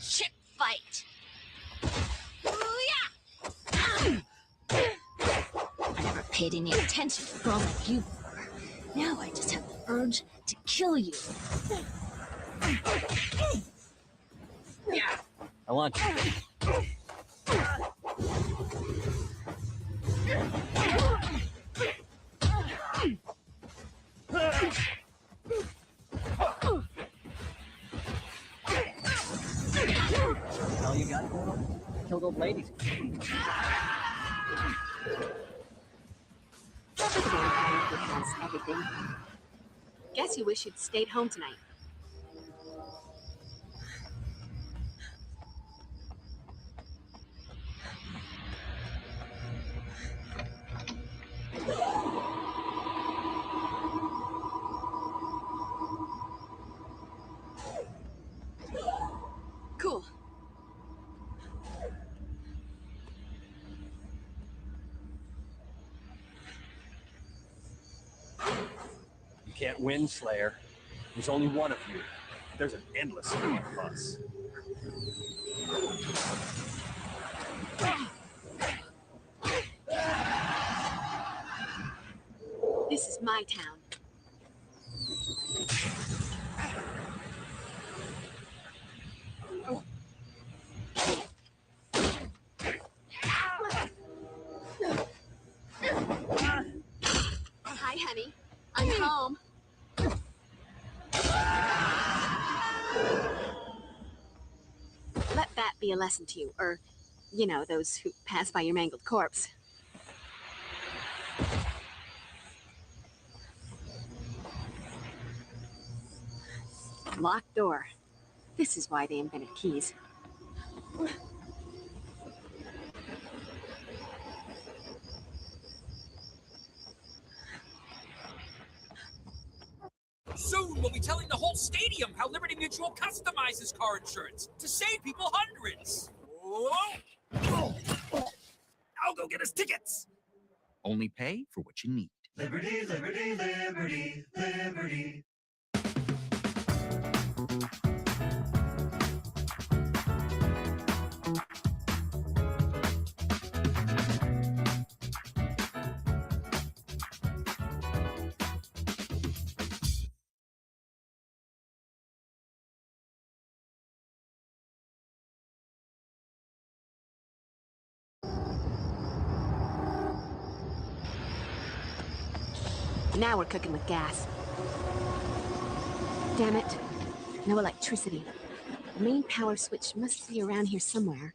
Shit fight! I never paid any attention to a girl like you before. Now I just have the urge to kill you. I want you. All you got going on? Kill those ladies. The vampire who has everything. Guess you wish you'd stayed home tonight. Cool. You can't win, Slayer. There's only one of you. There's an endless supply of us. This is my town. Hi, honey. I'm home. Let that be a lesson to you, or, you know, those who pass by your mangled corpse. Locked door. This is why they invented keys. will be telling the whole stadium how Liberty Mutual customizes car insurance to save people hundreds. Whoa. I'll go get us tickets. Only pay for what you need. Liberty, liberty, liberty, liberty. Now we're cooking with gas. Damn it. No electricity. The main power switch must be around here somewhere.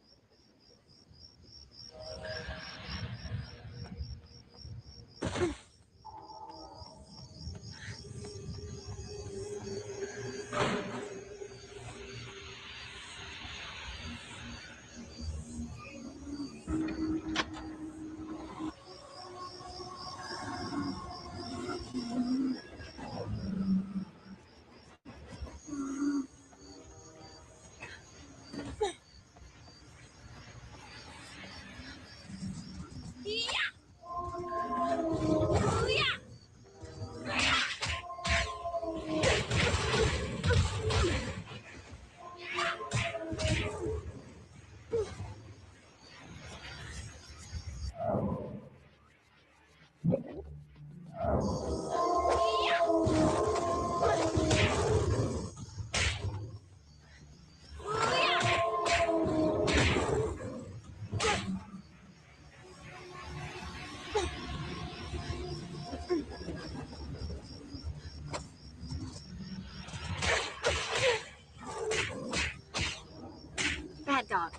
Bad dog.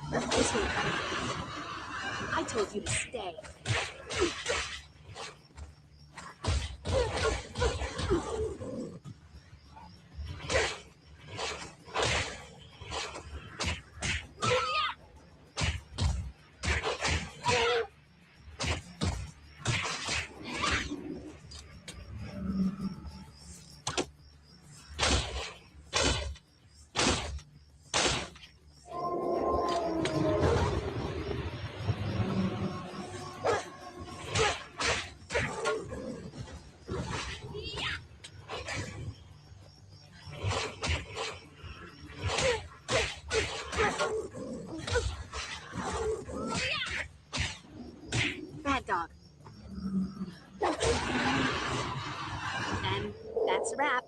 This way. I told you to stay. Bad dog. And that's a wrap.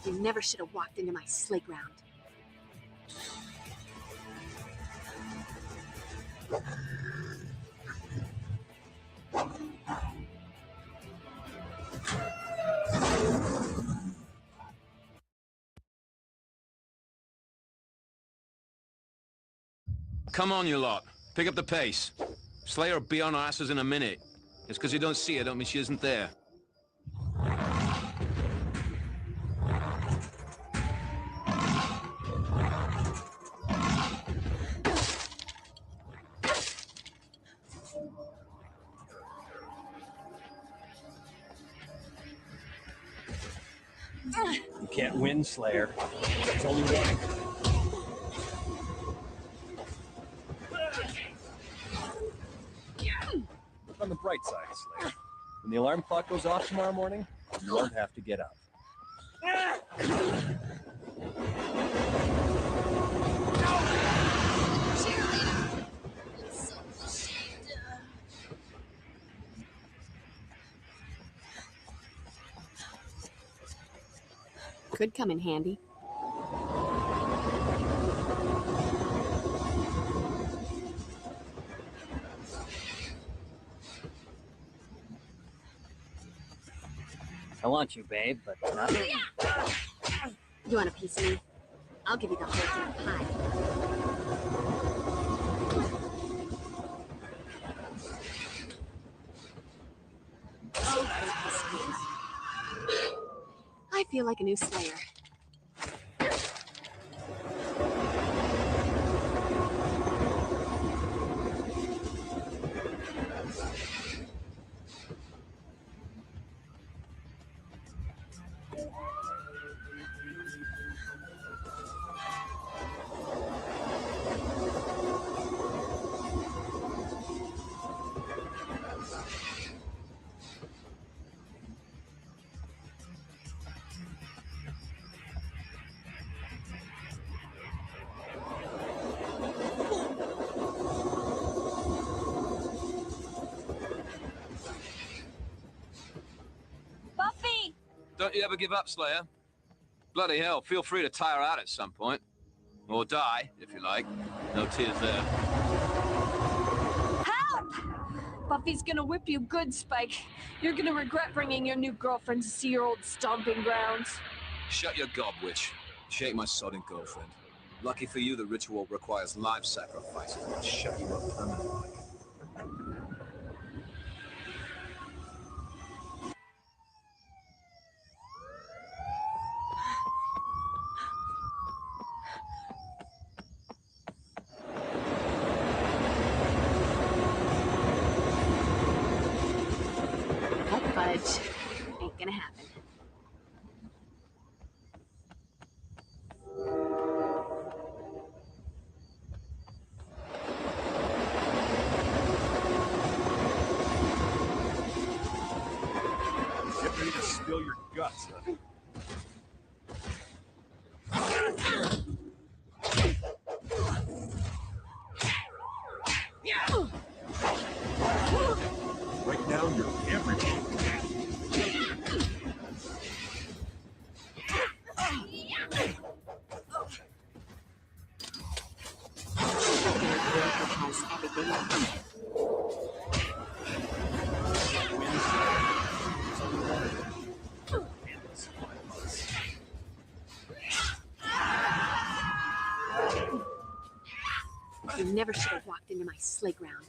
You never should have walked into my sleigh ground. Come on, you lot. Pick up the pace. Slayer will be on our asses in a minute. Just because you don't see her don't mean she isn't there. You can't win, Slayer. There's only one. Look on the bright side, Slayer. When the alarm clock goes off tomorrow morning, you won't have to get up. Could come in handy. I want you, babe, but nothing. You want a piece of me? I'll give you the whole damn pie. I feel like a new Slayer. Buffy! Don't you ever give up, Slayer. Bloody hell, feel free to tire out at some point. Or die, if you like. No tears there. Help! Buffy's gonna whip you good, Spike. You're gonna regret bringing your new girlfriend to see your old stomping grounds. Shut your gob, witch. She ain't my sodding girlfriend. Lucky for you, the ritual requires live sacrifice. It'll shut you up permanently. Fudge. Ain't gonna happen. Get ready to spill your guts, honey. Right now, you're everywhere. You never should have walked into my sleigh ground.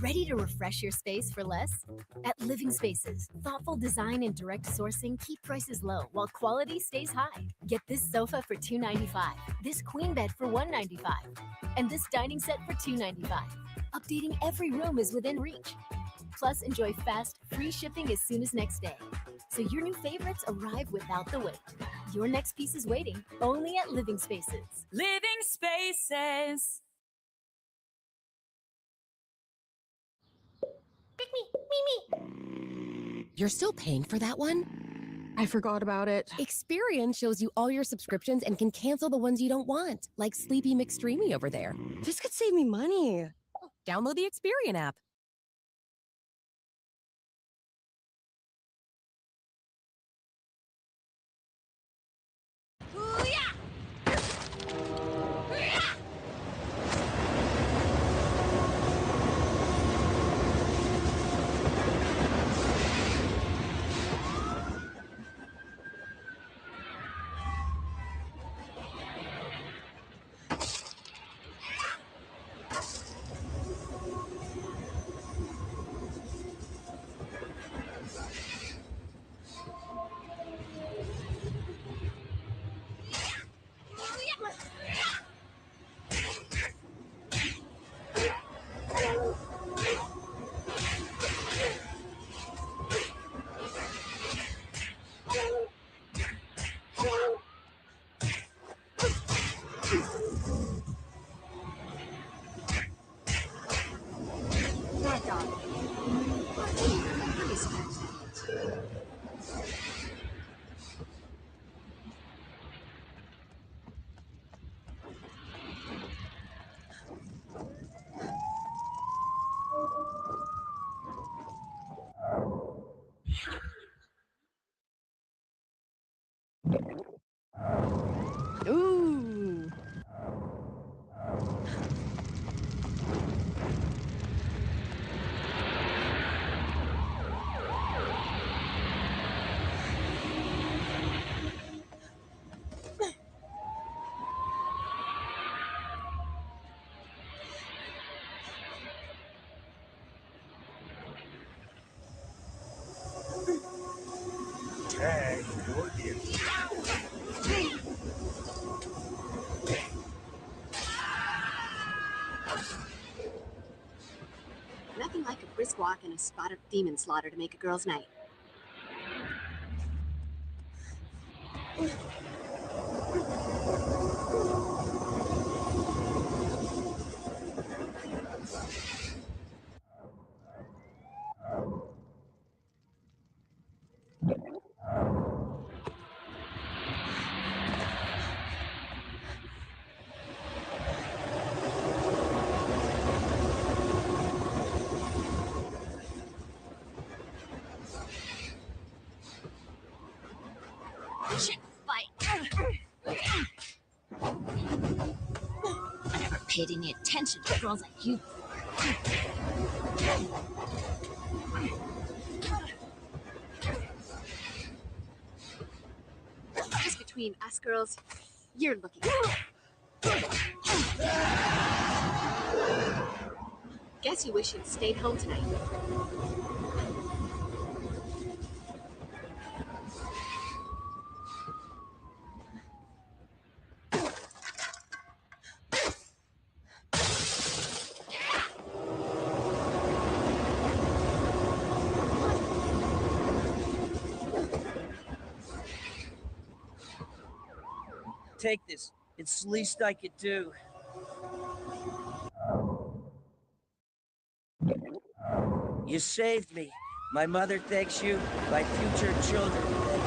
Ready to refresh your space for less? At Living Spaces, thoughtful design and direct sourcing keep prices low while quality stays high. Get this sofa for $295, this queen bed for $195, and this dining set for $295. Updating every room is within reach. Plus, enjoy fast, free shipping as soon as next day. So your new favorites arrive without the wait. Your next piece is waiting only at Living Spaces. Living Spaces. You're still paying for that one? I forgot about it. Experian shows you all your subscriptions and can cancel the ones you don't want, like Sleepy McStreamy over there. This could save me money. Download the Experian app. That dog. Pretty scratch that itch. Ooh. Hey, you're the Nothing like a brisk walk and a spot of demon slaughter to make a girl's night. Shit, fight. I never paid any attention to girls like you. Just between us girls, you're looking. Guess you wish you'd stayed home tonight. Take this. It's the least I could do. You saved me. My mother thanks you. My future children thank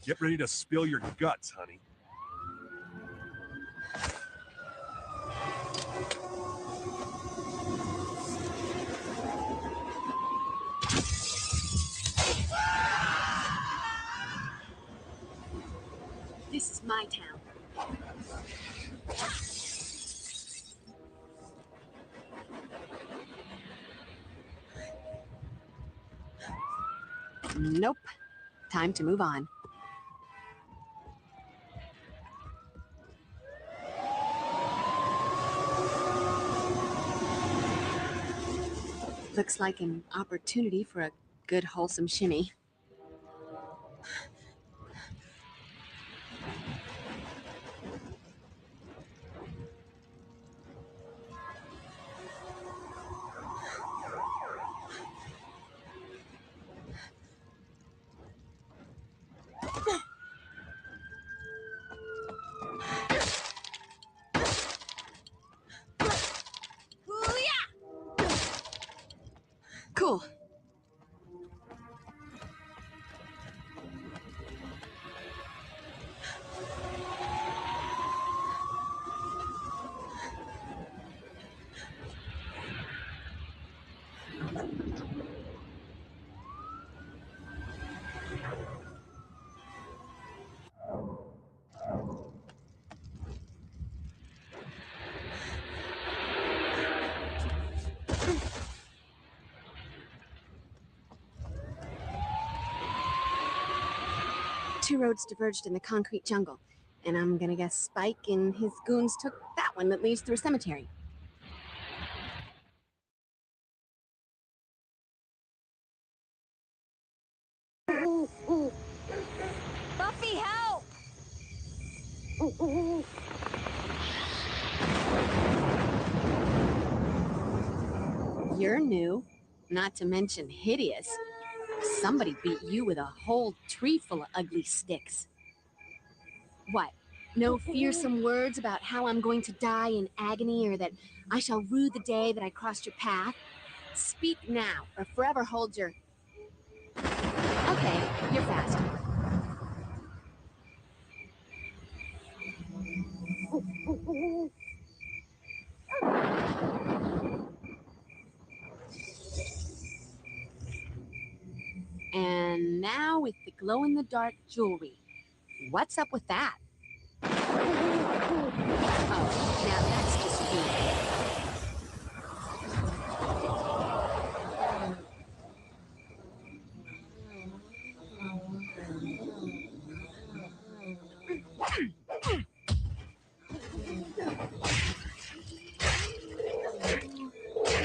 Get ready to spill your guts, honey. This is my town. Nope. Time to move on. Looks like an opportunity for a good wholesome shimmy. Cool. Two roads diverged in the concrete jungle, and I'm gonna guess Spike and his goons took that one that leads through a cemetery. Buffy, help! You're new, not to mention hideous. Somebody beat you with a whole tree full of ugly sticks. What? No fearsome words about how I'm going to die in agony or that I shall rue the day that I crossed your path? Speak now or forever hold your... Okay, you're fast. And now with the glow-in-the-dark jewelry. What's up with that? Oh, now that's just weird.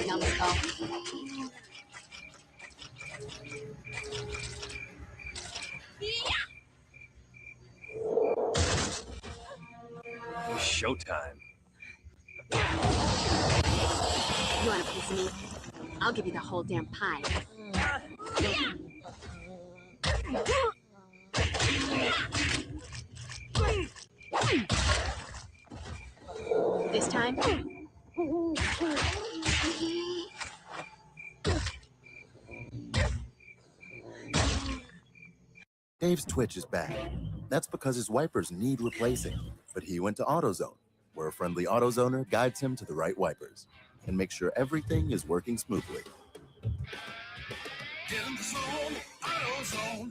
Numbskull. Showtime. You want a piece of me? I'll give you the whole damn pie. This time? Dave's Twitch is back. That's because his wipers need replacing. But he went to AutoZone, where a friendly AutoZoner guides him to the right wipers and makes sure everything is working smoothly. In the zone, AutoZone.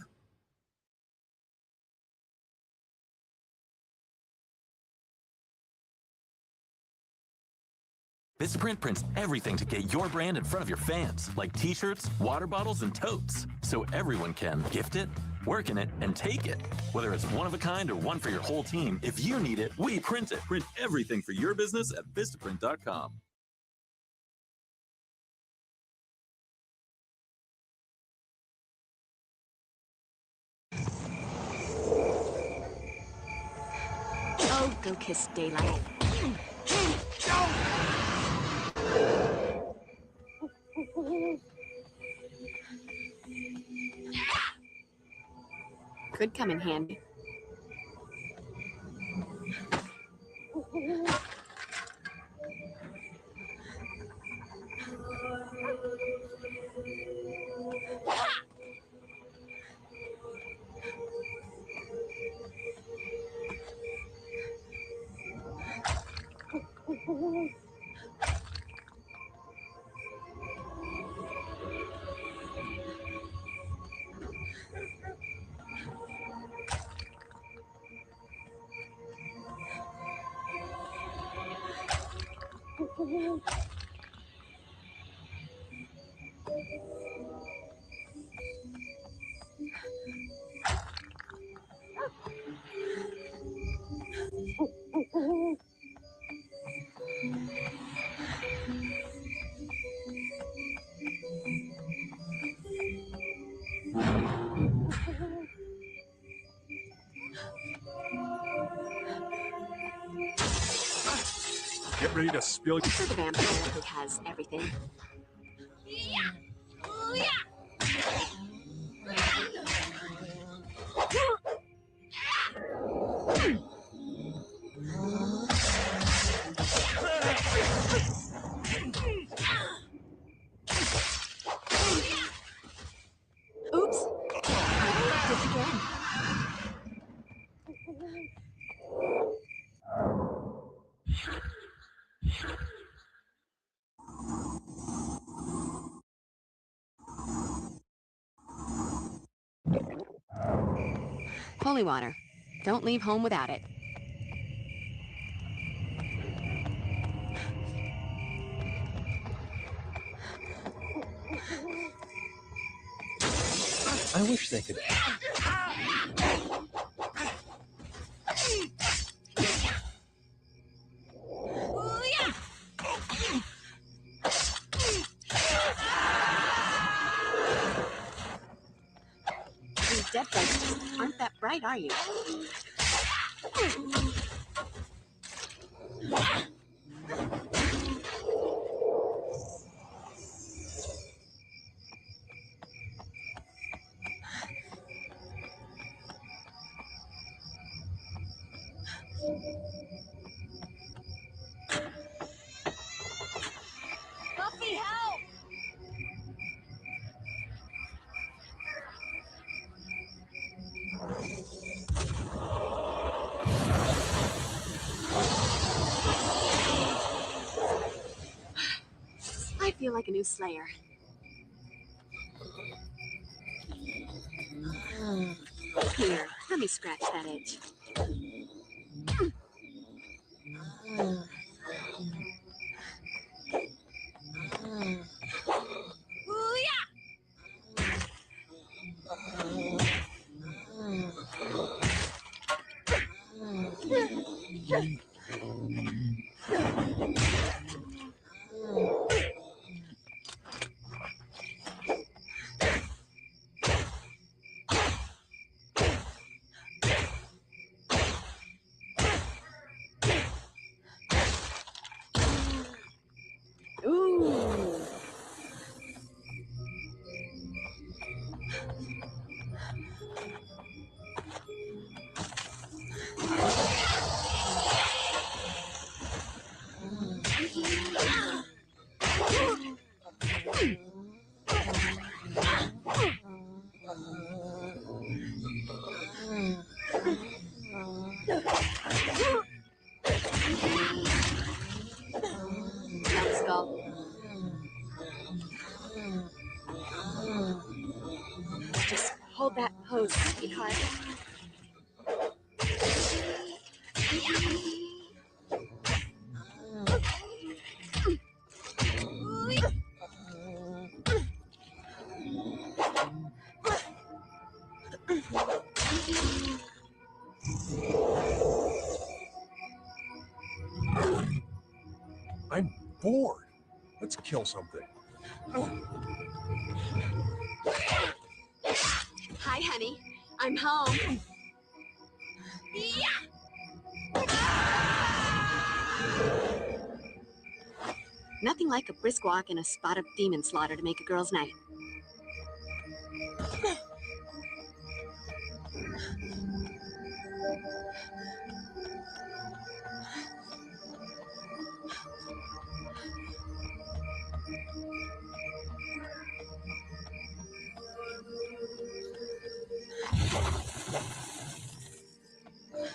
Vistaprint prints everything to get your brand in front of your fans, like t-shirts, water bottles, and totes, so everyone can gift it, work in it, and take it. Whether it's one of a kind or one for your whole team, if you need it, we print it. Print everything for your business at Vistaprint.com. Oh, go kiss daylight. Could come in handy. Get ready to spill. For the vampire who has everything. Oops. Just again. Holy water. Don't leave home without it. I wish they could. dead lights aren't that bright, are you? Buffy, help! I feel like a new Slayer. Here, let me scratch that itch. Ooh. Let's go. Just hold that pose, sweetheart. I'm bored. Let's kill something. Hi, honey. I'm home. Nothing like a brisk walk and a spot of demon slaughter to make a girl's night.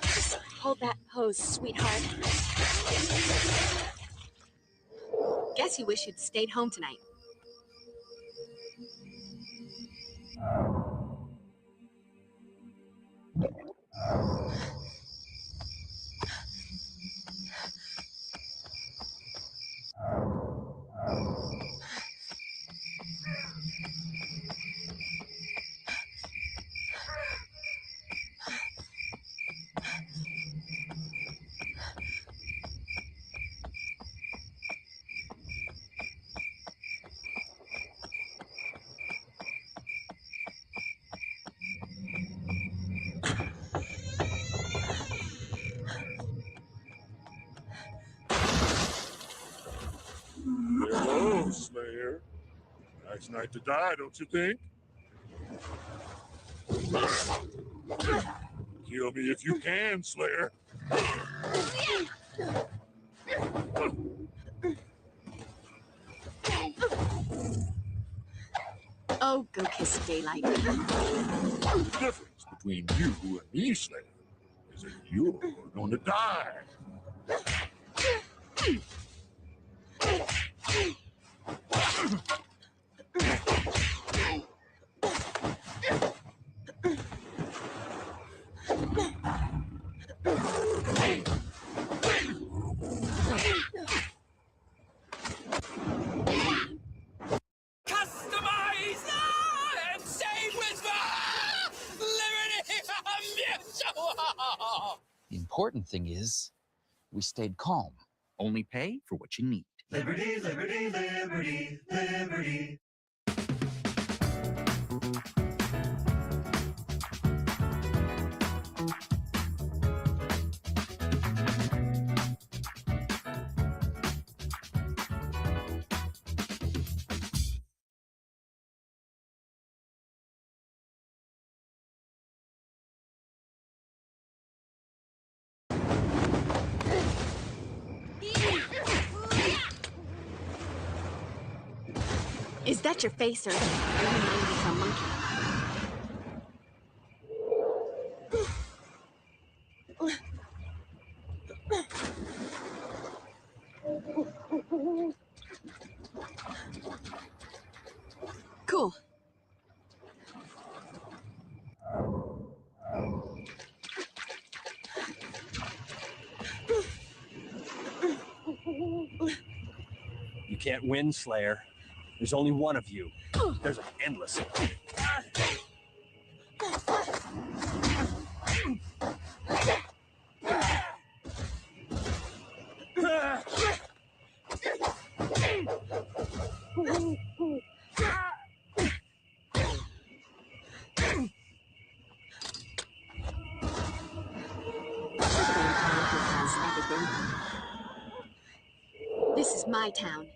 Just hold that pose, sweetheart. Guess you wish you'd stayed home tonight. Hello, Slayer. Nice night to die, don't you think? Kill me if you can, Slayer. Oh, go kiss daylight. The difference between you and me, Slayer, is that you're going to die. Customize and save with Liberty Mutual! The important thing is, we stayed calm. Only pay for what you need. Liberty, liberty, liberty, liberty. Is that your face, or are you minding some monkey? Cool. You can't win, Slayer. There's only one of you. There's an endless. This is my town.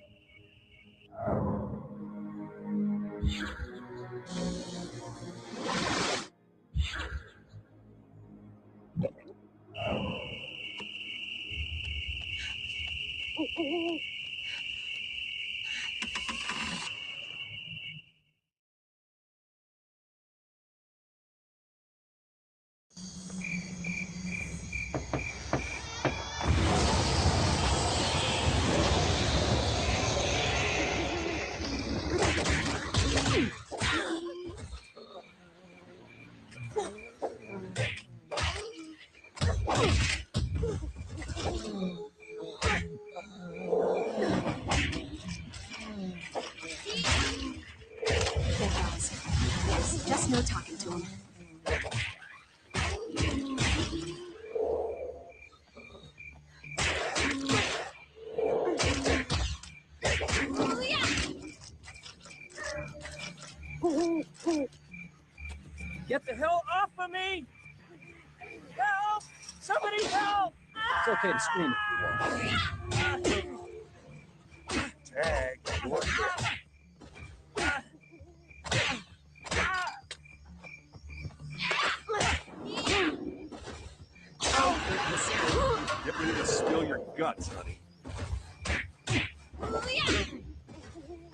Yes, just no talking to him. Get the hell off of me! Help! Somebody help! It's okay to scream if you want. Tag. Get ready to spill your guts, honey.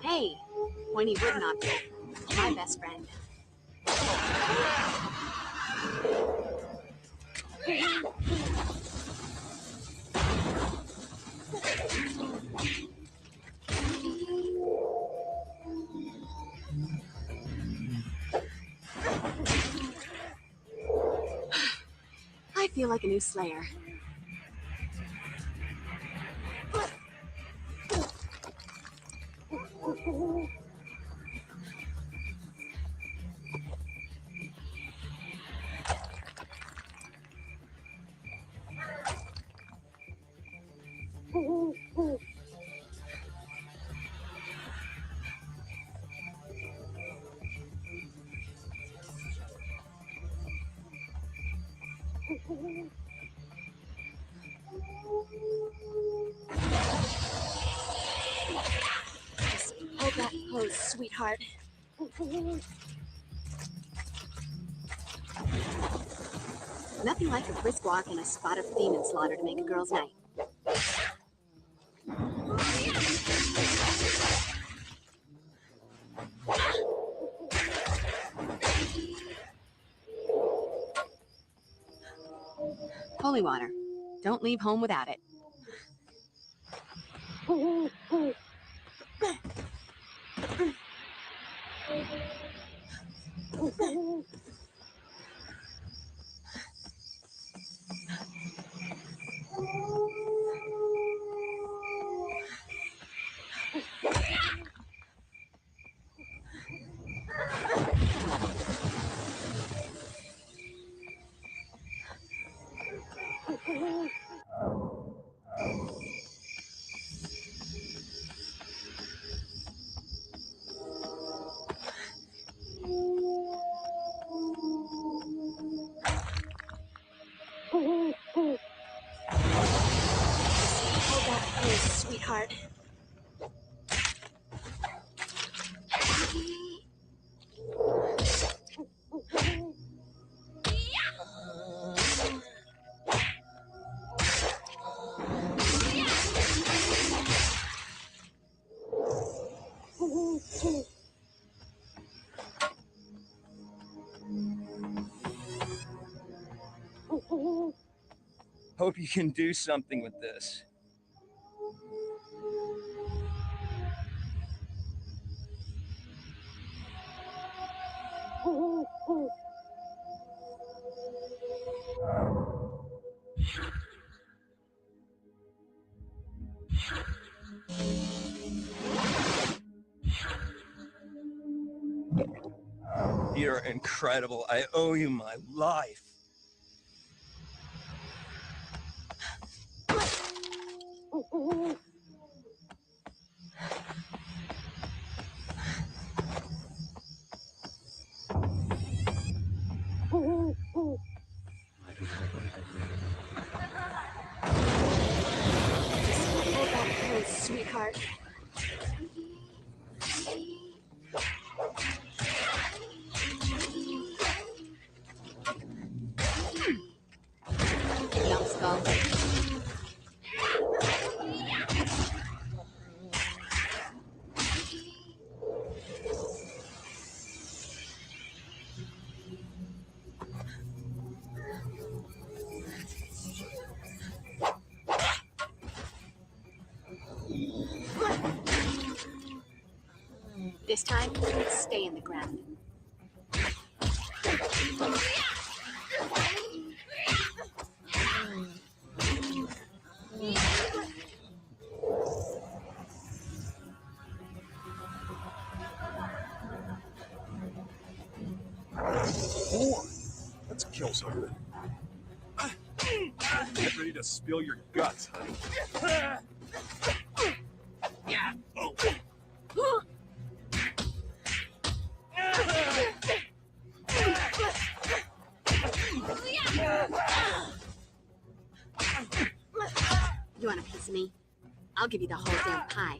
Hey, when he would not be. My best friend. I feel like a new Slayer. Just hold that pose, sweetheart. Nothing like a brisk walk and a spot of demon slaughter to make a girl's night. Holy water. Don't leave home without it. Hold that pose, sweetheart. Hope you can do something with this. You're incredible. I owe you my life. Hold that close, sweetheart. Numbskull. This time, stay in the ground. Let's kill something. Get ready to spill your guts, honey. You want a piece of me? I'll give you the whole damn pie.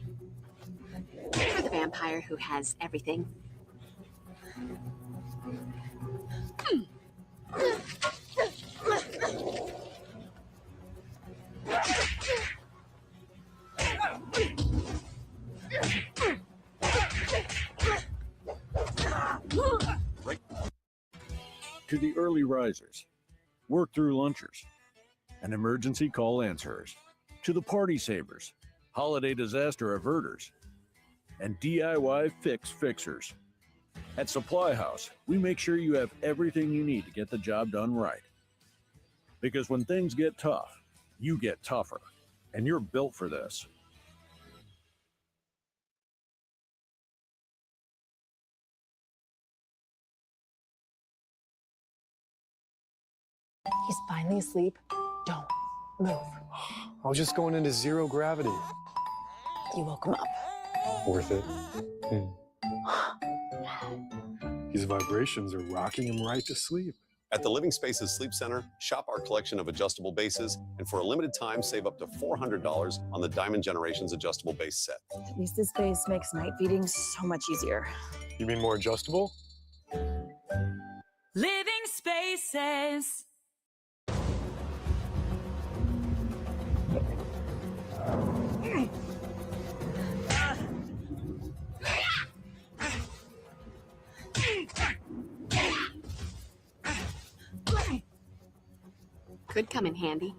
For the vampire who has everything. To the early risers, work through lunchers, and emergency call answerers. To the party savers, holiday disaster averters, and DIY fix fixers. At Supply House, we make sure you have everything you need to get the job done right. Because when things get tough, you get tougher, and you're built for this. He's finally asleep. Don't move. I was just going into zero gravity. You woke him up. Worth it. These vibrations are rocking him right to sleep. At the Living Spaces Sleep Center, shop our collection of adjustable bases, and for a limited time, save up to $400 on the Diamond Generations adjustable base set. At least this base makes night feeding so much easier. You mean more adjustable? Living Spaces. Could come in handy.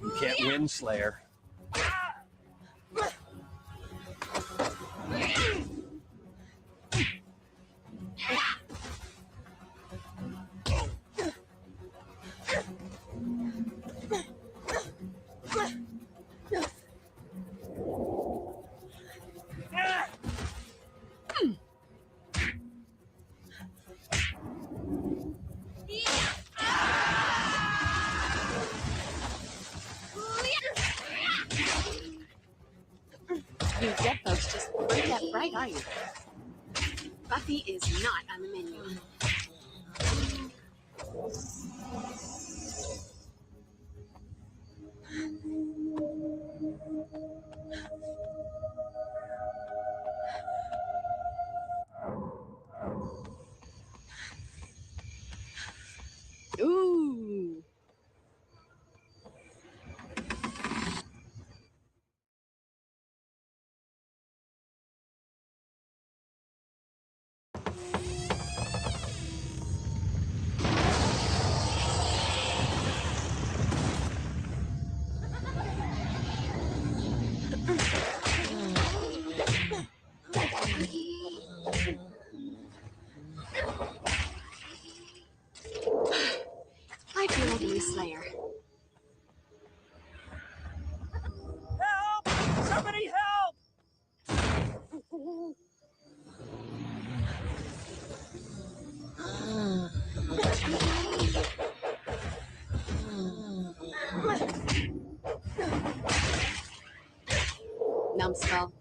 You can't win, Slayer. You dead folks just aren't that bright, are you? Buffy is not on the menu. Ooh. Party Slayer. Help! Somebody help! Numbskull.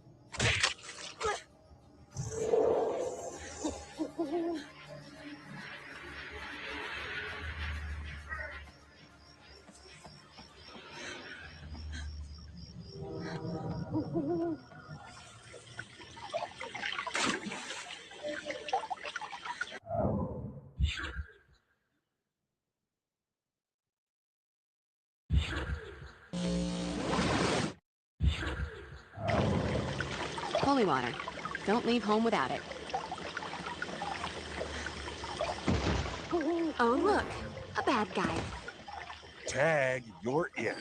Holy water. Don't leave home without it. Oh, look. A bad guy. Tag, you're it.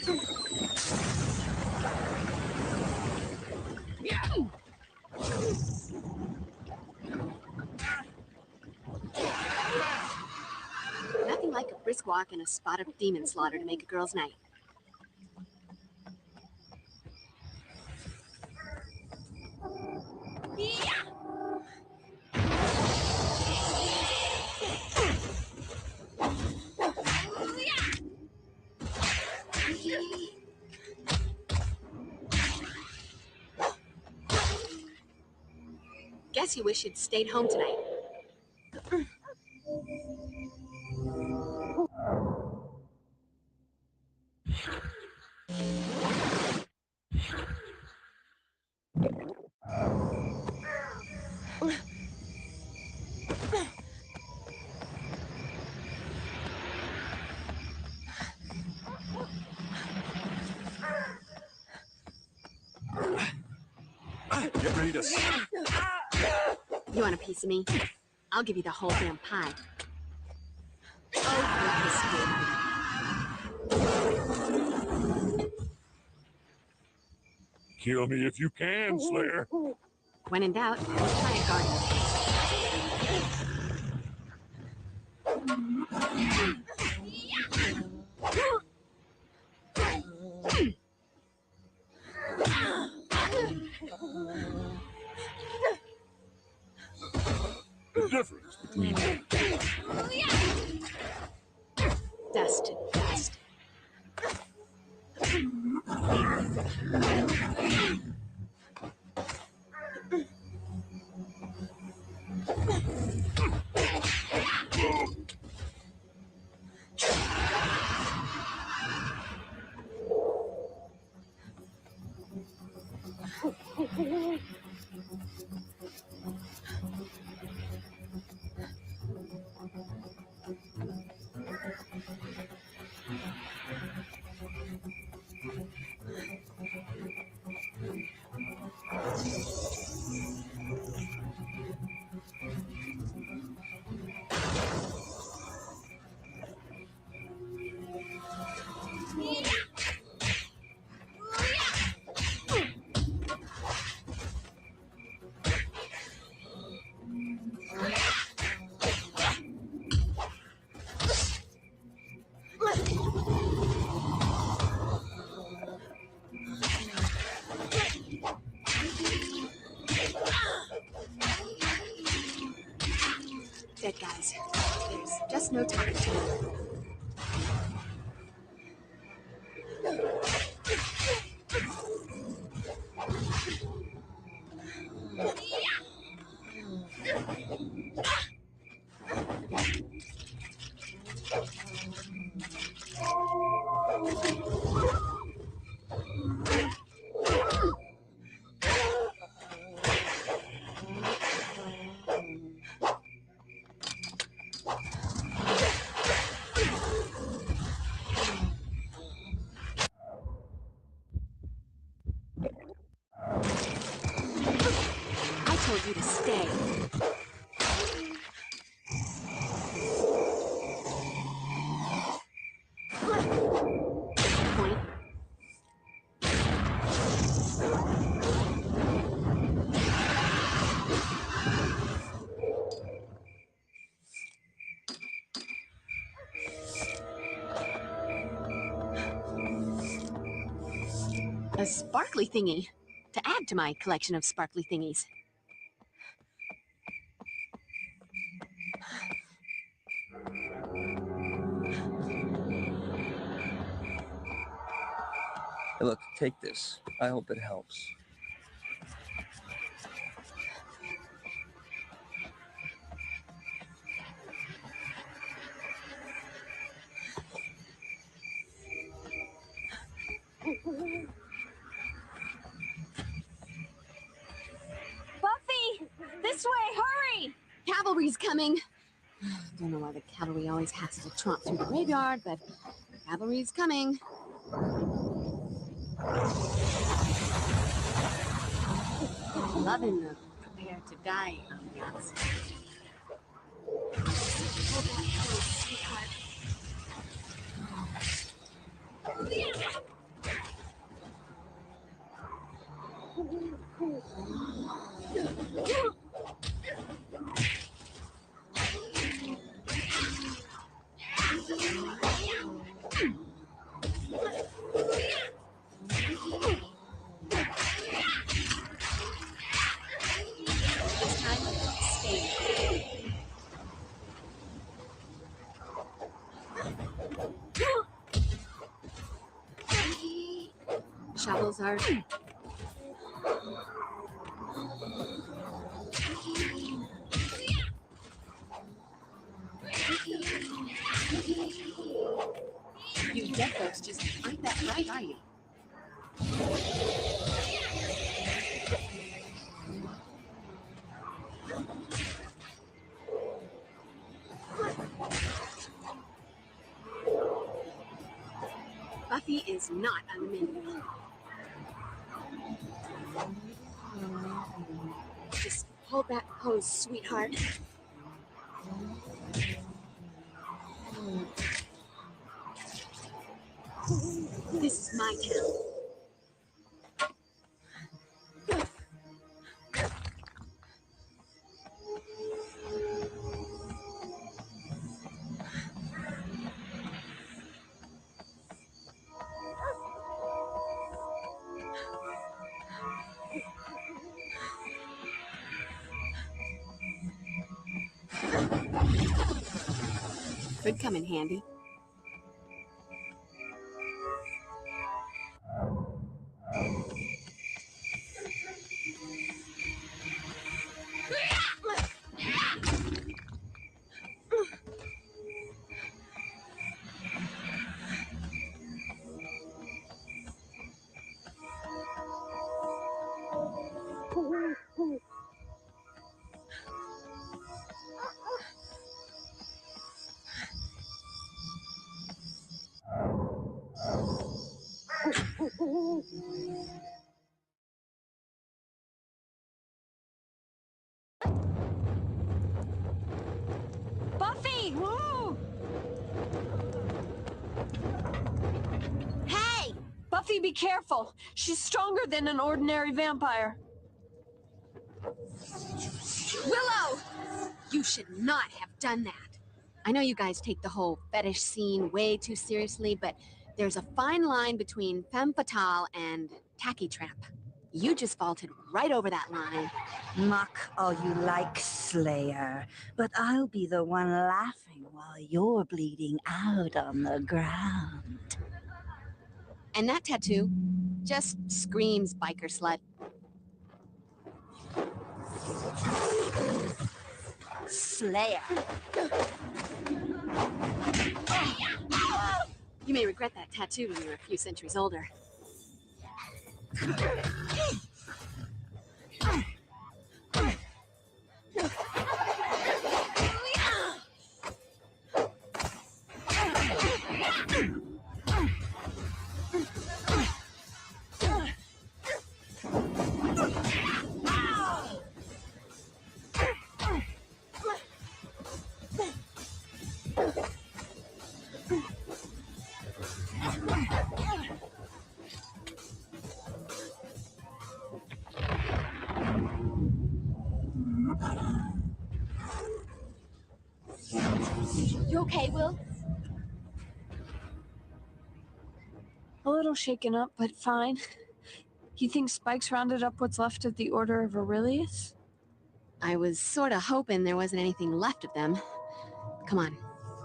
Nothing like a brisk walk and a spot of demon slaughter to make a girl's night. Guess you wish you'd stayed home tonight. Get ready to... You want a piece of me? I'll give you the whole damn pie. Oh, Kill me if you can, Slayer. when in doubt, try a garden. The difference between... Dust, dust. Dead guys. There's just no time to move. A sparkly thingy to add to my collection of sparkly thingies. Hey, look, take this. I hope it helps. Buffy! This way, hurry! Cavalry's coming. Don't know why the cavalry always has to tromp through the graveyard, but cavalry's coming. Loving the prepare to die ambiance. Hold that pose, sweetheart. This time, stay. Shovels are. You dead folks just aren't that bright, are you? Buffy is not on the menu. Just hold that pose, sweetheart. This is my town. Could come in handy. Buffy! Woo! Hey! Buffy, be careful. She's stronger than an ordinary vampire. Willow! You should not have done that. I know you guys take the whole fetish scene way too seriously, but there's a fine line between femme fatale and tacky tramp. You just vaulted right over that line. Mock all you like, Slayer, but I'll be the one laughing while you're bleeding out on the ground. And that tattoo just screams biker slut. Slayer. You may regret that tattoo when you're a few centuries older. You okay, Will? A little shaken up, but fine. You think Spike's rounded up what's left of the Order of Aurelius? I was sort of hoping there wasn't anything left of them. Come on,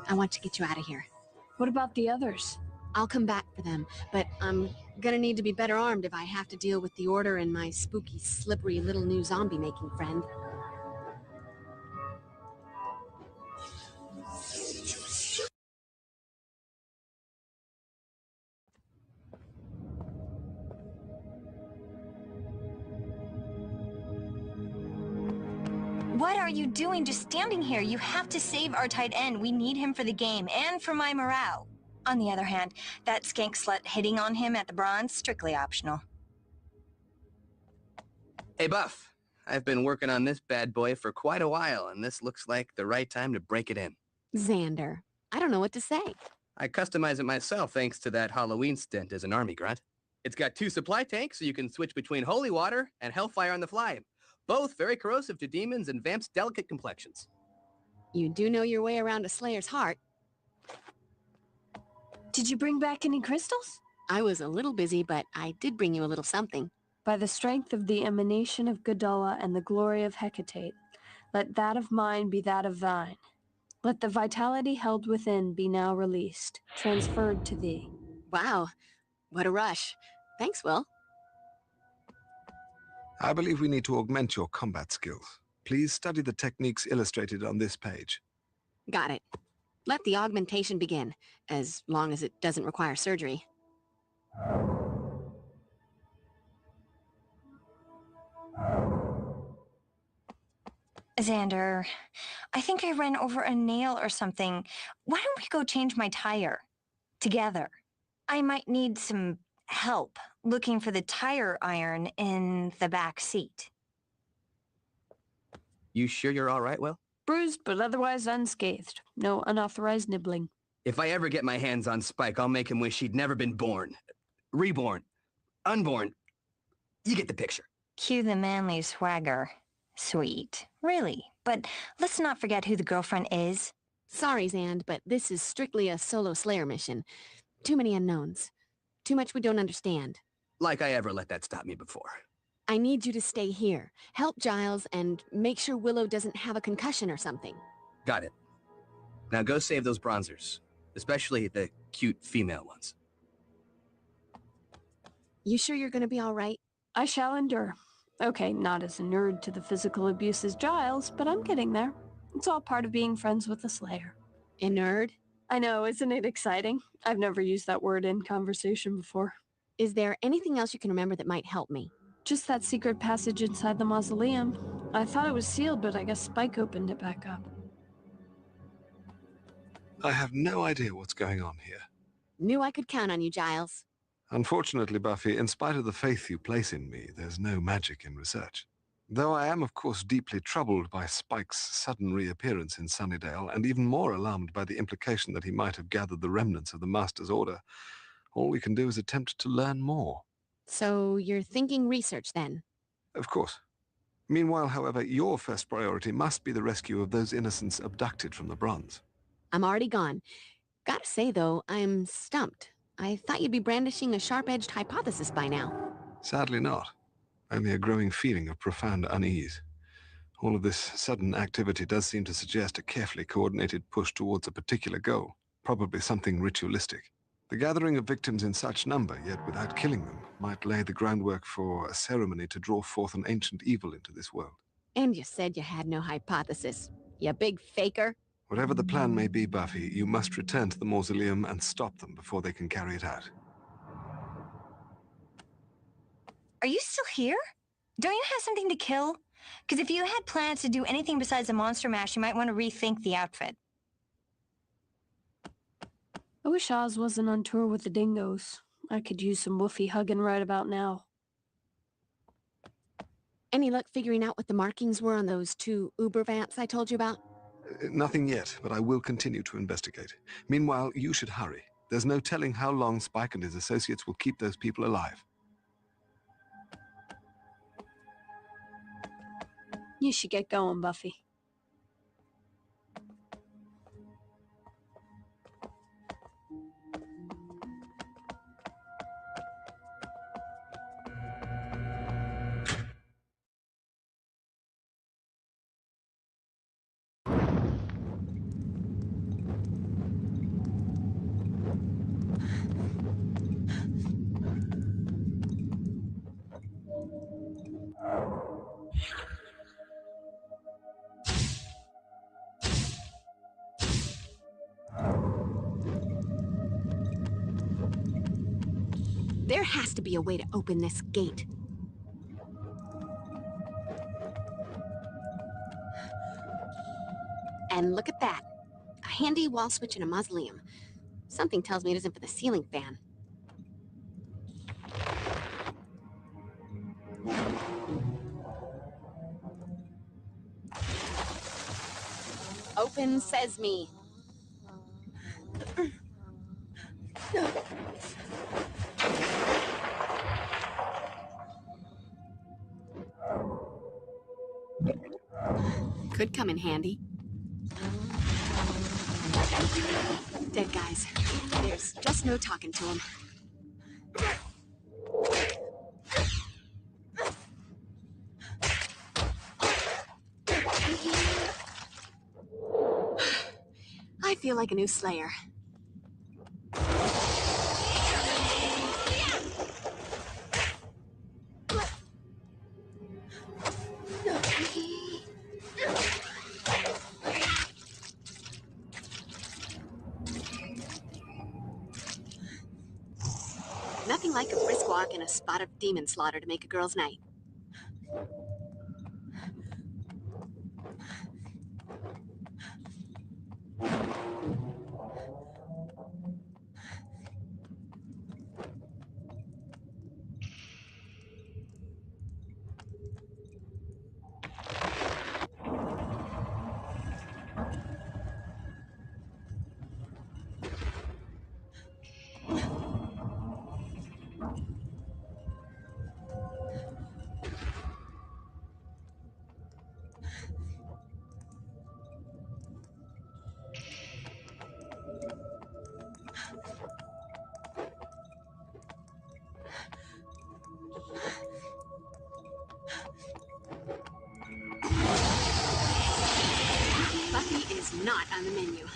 I want to get you out of here. What about the others? I'll come back for them, but I'm gonna need to be better armed if I have to deal with the Order and my spooky, slippery little new zombie-making friend. What are you doing just standing here? You have to save our tight end. We need him for the game and for my morale. On the other hand, that skank slut hitting on him at the bronze, strictly optional. Hey, Buff. I've been working on this bad boy for quite a while, and this looks like the right time to break it in. Xander, I don't know what to say. I customize it myself thanks to that Halloween stint as an army grunt. It's got 2 supply tanks, so you can switch between holy water and hellfire on the fly. Both very corrosive to demons and vamps' delicate complexions. You do know your way around a Slayer's heart. Did you bring back any crystals? I was a little busy, but I did bring you a little something. By the strength of the emanation of Gadala and the glory of Hecate, let that of mine be that of thine. Let the vitality held within be now released, transferred to thee. Wow, what a rush. Thanks, Will. I believe we need to augment your combat skills. Please study the techniques illustrated on this page. Got it. Let the augmentation begin, as long as it doesn't require surgery. Xander, I think I ran over a nail or something. Why don't we go change my tire? Together. I might need some help looking for the tire iron in the back seat. You sure you're all right, Will? Bruised, but otherwise unscathed. No unauthorized nibbling. If I ever get my hands on Spike, I'll make him wish he'd never been born. Reborn. Unborn. You get the picture. Cue the manly swagger. Sweet. Really. But let's not forget who the girlfriend is. Sorry, Xand, but this is strictly a solo Slayer mission. Too many unknowns. Too much we don't understand. Like I ever let that stop me before. I need you to stay here. Help Giles and make sure Willow doesn't have a concussion or something. Got it. Now go save those bronzers. Especially the cute female ones. You sure you're gonna be all right? I shall endure. Okay, not as a nerd to the physical abuse as Giles, but I'm getting there. It's all part of being friends with the Slayer. A nerd? I know, isn't it exciting? I've never used that word in conversation before. Is there anything else you can remember that might help me? Just that secret passage inside the mausoleum. I thought it was sealed, but I guess Spike opened it back up. I have no idea what's going on here. Knew I could count on you, Giles. Unfortunately, Buffy, in spite of the faith you place in me, there's no magic in research. Though I am, of course, deeply troubled by Spike's sudden reappearance in Sunnydale, and even more alarmed by the implication that he might have gathered the remnants of the Master's Order, all we can do is attempt to learn more. So you're thinking research, then? Of course. Meanwhile, however, your first priority must be the rescue of those innocents abducted from the Bronze. I'm already gone. Gotta say, though, I'm stumped. I thought you'd be brandishing a sharp-edged hypothesis by now. Sadly not. Only a growing feeling of profound unease. All of this sudden activity does seem to suggest a carefully coordinated push towards a particular goal, probably something ritualistic. The gathering of victims in such number, yet without killing them, might lay the groundwork for a ceremony to draw forth an ancient evil into this world. And you said you had no hypothesis. You big faker. Whatever the plan may be, Buffy, you must return to the mausoleum and stop them before they can carry it out. Are you still here? Don't you have something to kill? Because if you had plans to do anything besides a monster mash, you might want to rethink the outfit. I wish Oz wasn't on tour with the dingoes. I could use some woofy hugging right about now. Any luck figuring out what the markings were on those 2 Uber vamps I told you about? Nothing yet, but I will continue to investigate. Meanwhile, you should hurry. There's no telling how long Spike and his associates will keep those people alive. You should get going, Buffy. There has to be a way to open this gate. And look at that. A handy wall switch in a mausoleum. Something tells me it isn't for the ceiling fan. Open sesame. Could come in handy. Dead guys. There's just no talking to them. I feel like a new Slayer. Nothing like a brisk walk and a spot of demon slaughter to make a girl's night. Buffy is not on the menu.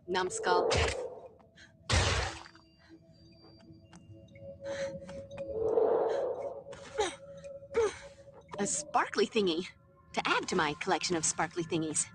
Numbskull. A sparkly thingy to add to my collection of sparkly thingies.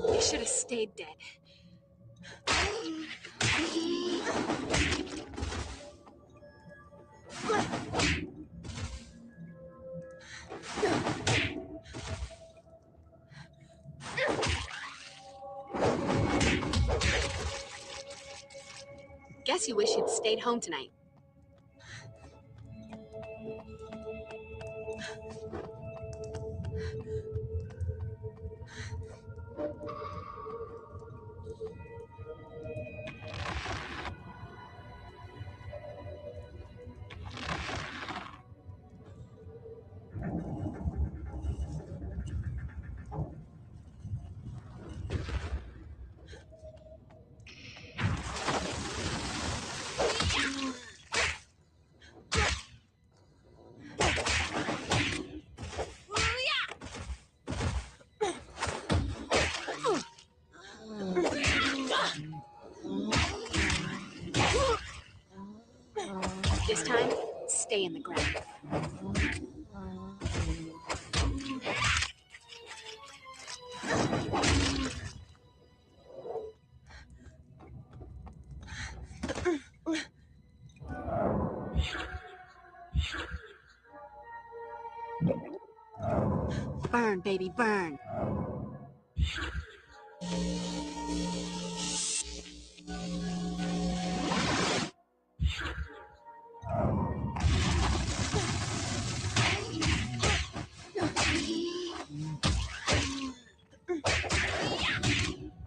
You should have stayed dead. Guess you wish you'd stayed home tonight. This time, stay in the ground. Burn, baby, burn.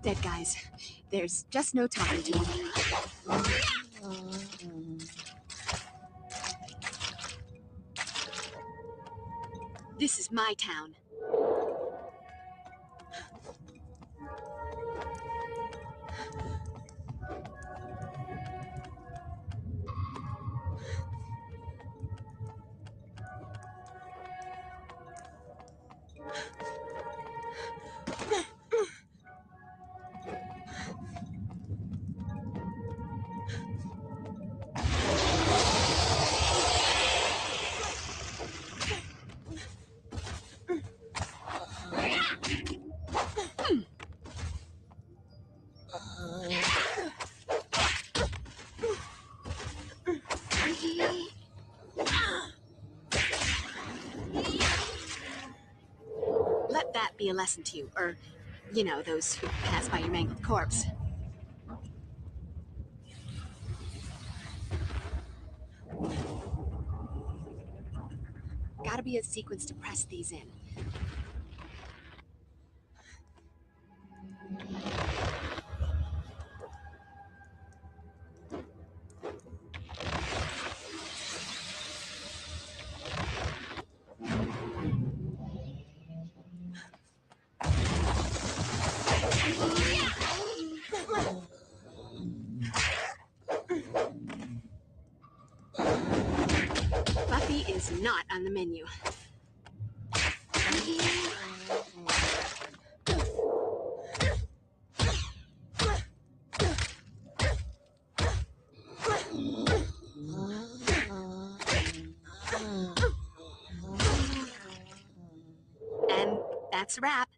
dead guys. There's just no talking to them. This is my town. Let that be a lesson to you, or, you know, those who pass by your mangled corpse. Gotta be a sequence to press these in. Buffy is not on the menu. And that's a wrap.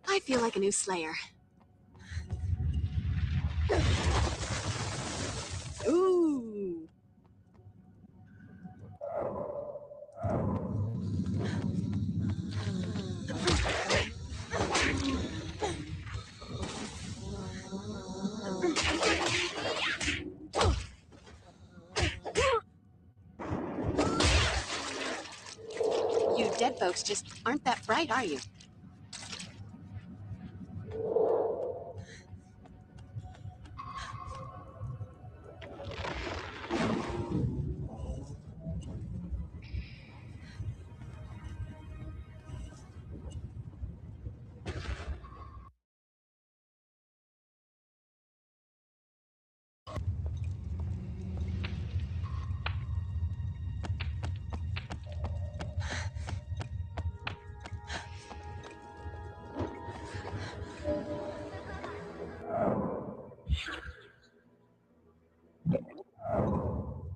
I feel like a new Slayer. Ooh. You dead folks just aren't that bright, are you?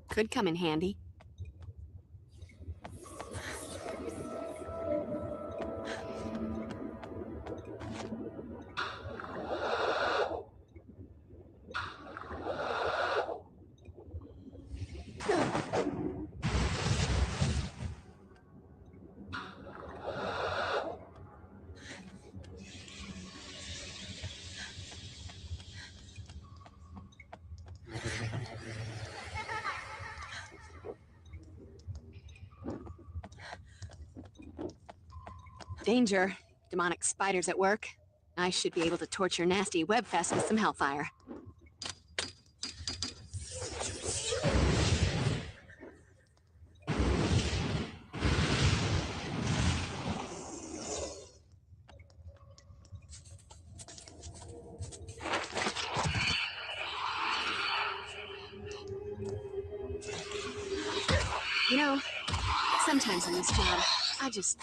Could come in handy. Danger. Demonic spiders at work. I should be able to torch your nasty webfest with some hellfire. You know, sometimes on this job, I just...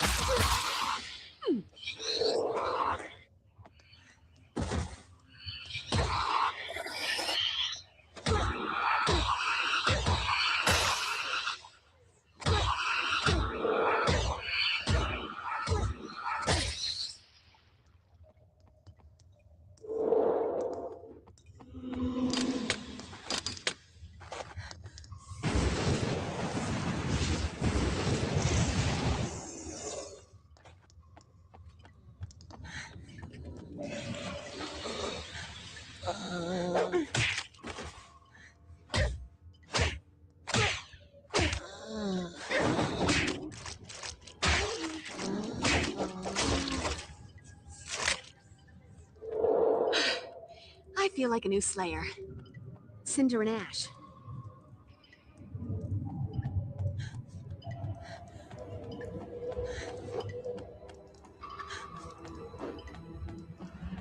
I feel like a new Slayer. Cinder and Ash.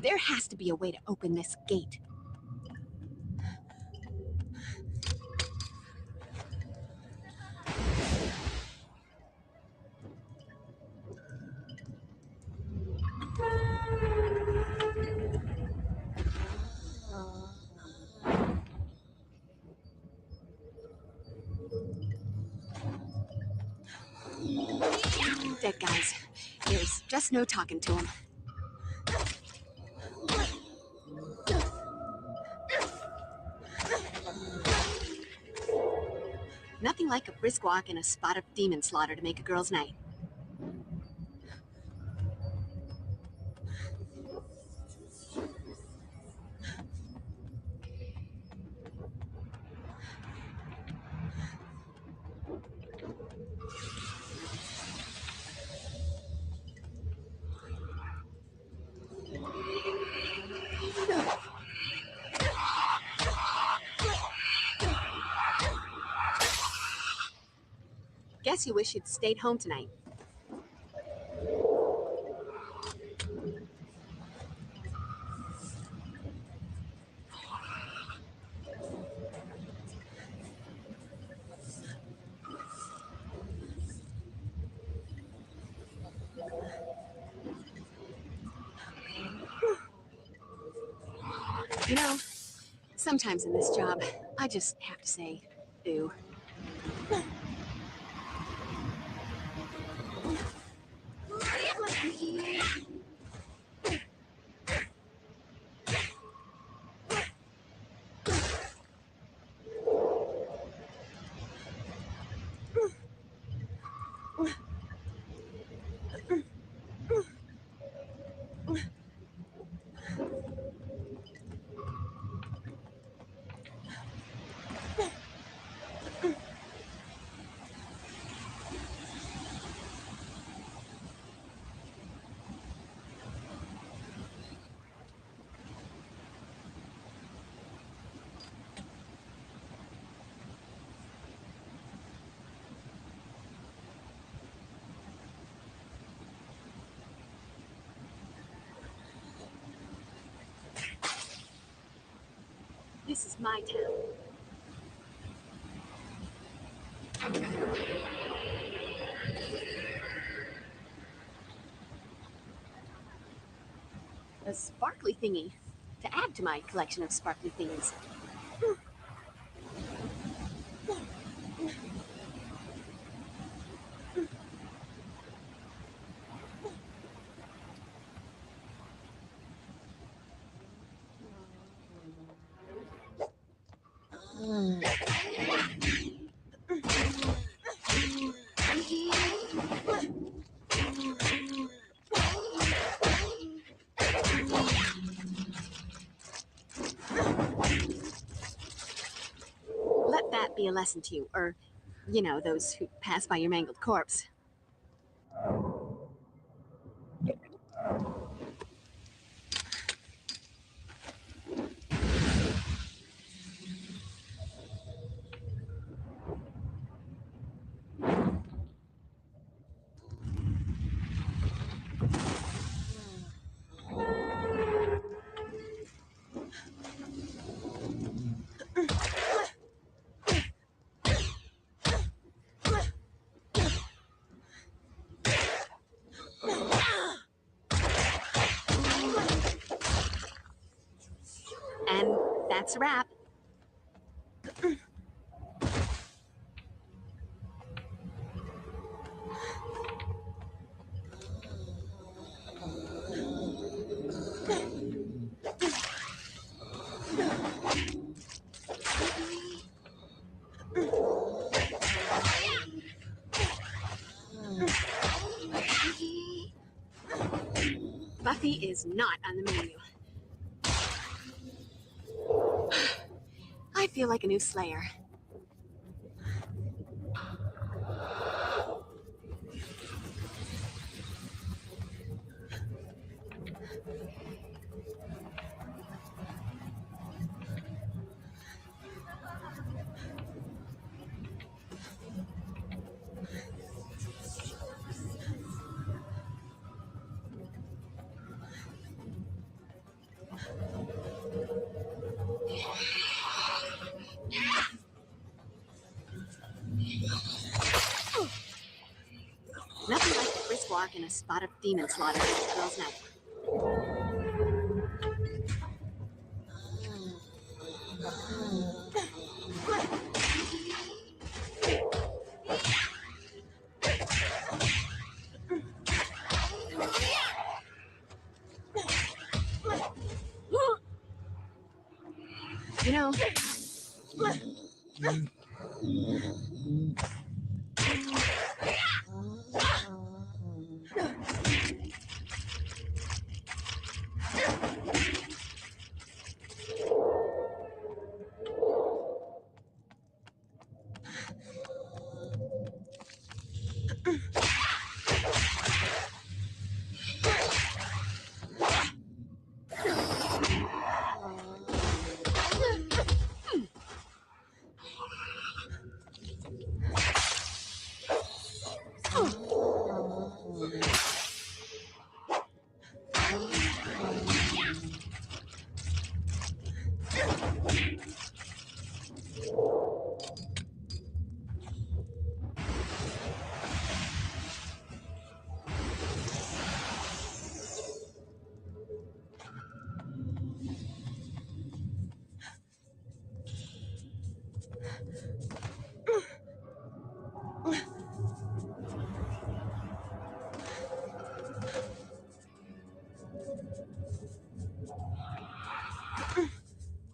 There has to be a way to open this gate. Dead guys. There's just no talking to them. Nothing like a brisk walk and a spot of demon slaughter to make a girl's night. Guess you wish you'd stayed home tonight. You know, sometimes in this job, I just have to say, ooh. This is my town. A sparkly thingy to add to my collection of sparkly things. Let that be a lesson to you, or, you know, those who pass by your mangled corpse. And that's a wrap. Buffy is not on the menu. feel like a new Slayer. Nothing like the brisk walk and a spot of demon slaughter at the girl's night. You know,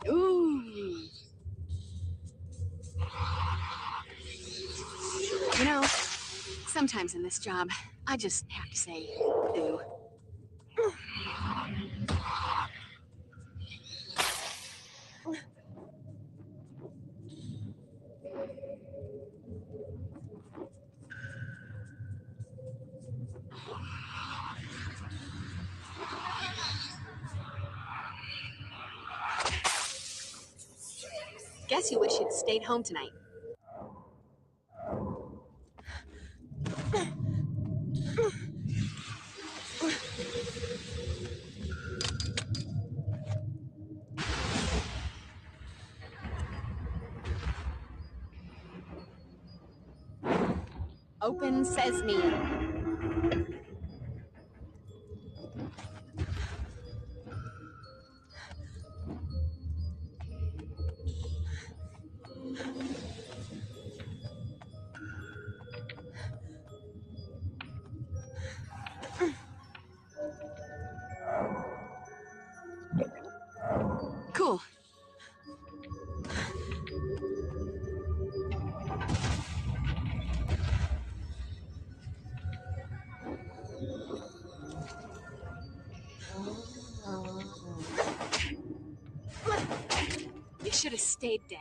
ooh. You know, sometimes in this job, I just have to say, ooh. Guess you wish you'd stayed home tonight. Open sesame. Cool. You should have stayed dead.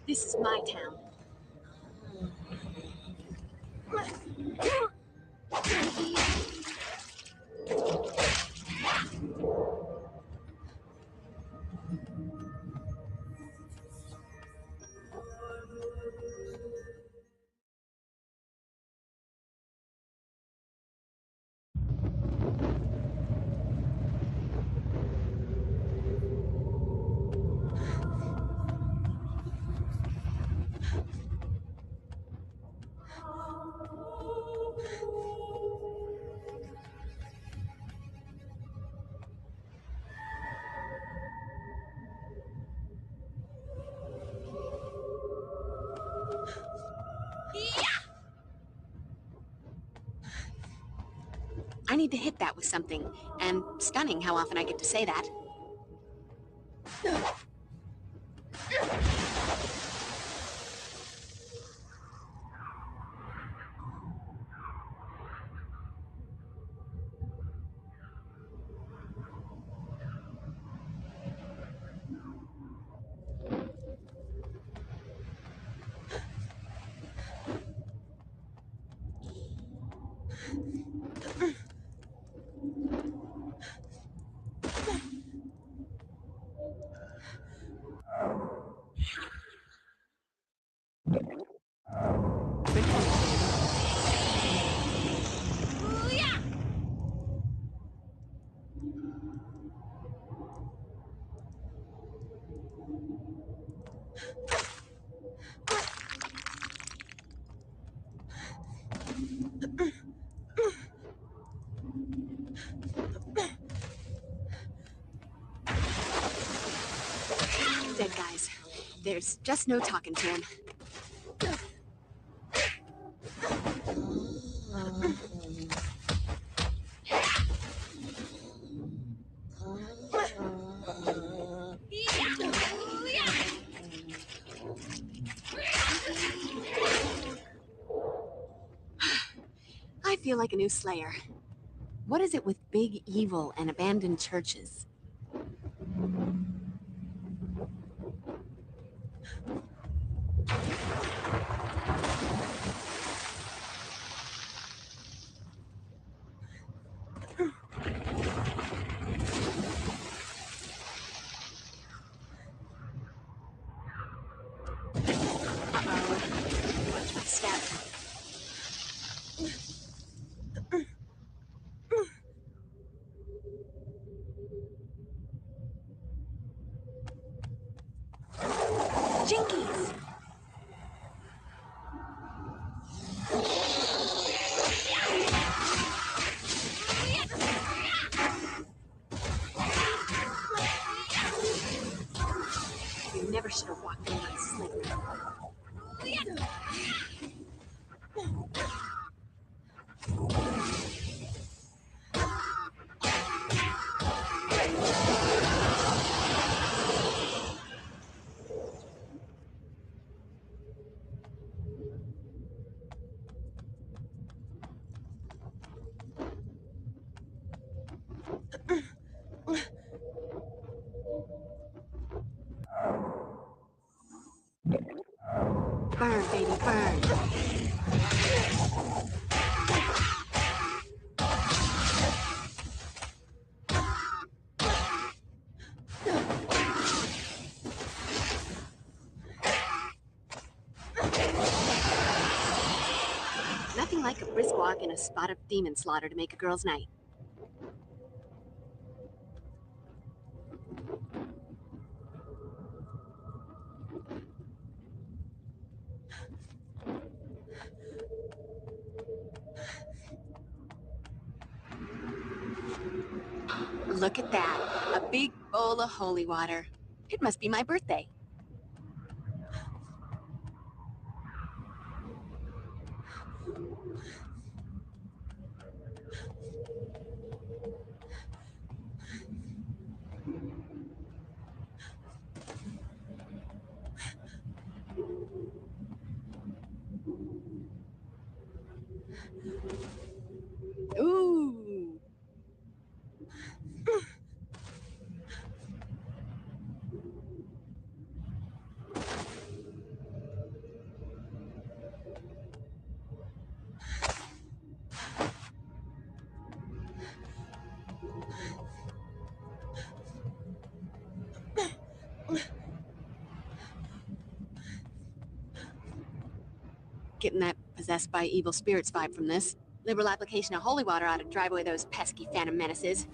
This is my town. I need to hit that with something. And stunning how often I get to say that. Dead guys. There's just no talking to him. I feel like a new Slayer. What is it with big evil and abandoned churches? Watch my step. Jinkies! You never should have walked in that slinger. Burn, baby, burn. Nothing like a brisk walk in a spot of demon slaughter to make a girl's night. Look at that. A big bowl of holy water. It must be my birthday. Ooh. Getting that possessed by evil spirits vibe from this. Liberal application of holy water ought to drive away those pesky phantom menaces.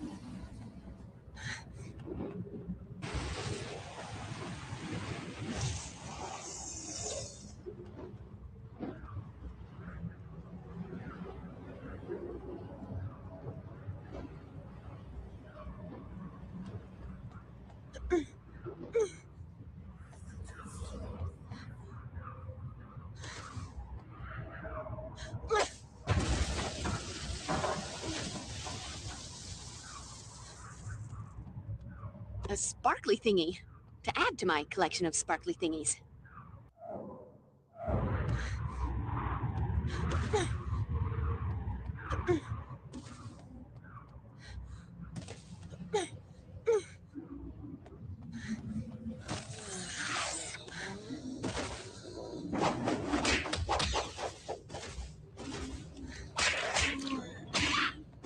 a sparkly thingy to add to my collection of sparkly thingies.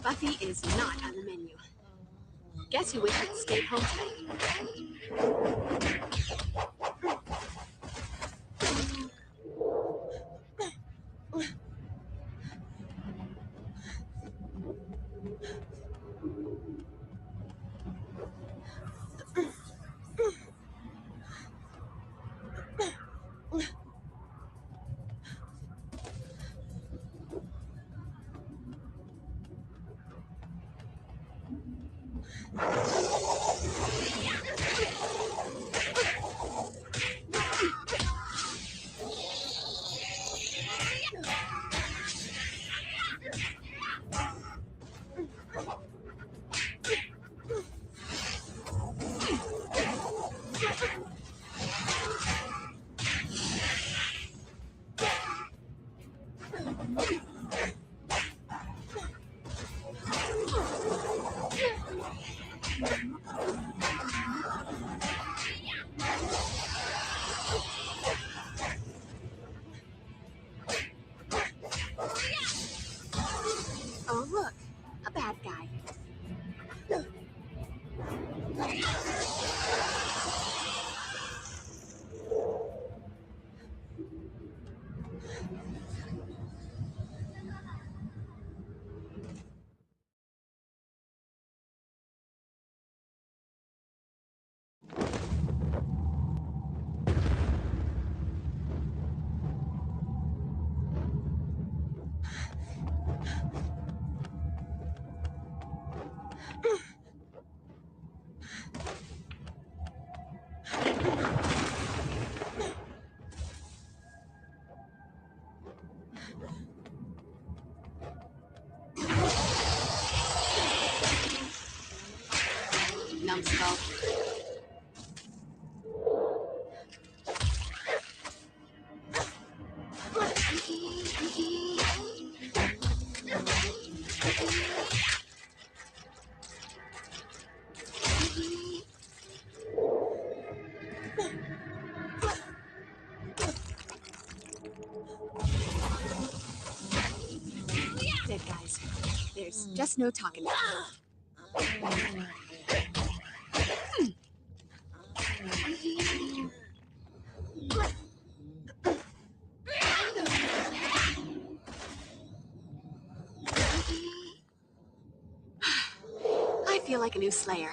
Buffy is not on the menu. Guess you wish you'd stayed home tonight. Oh, look, a bad guy. Numbskull. Dead guys. There's just no talking about it. I feel like a new Slayer.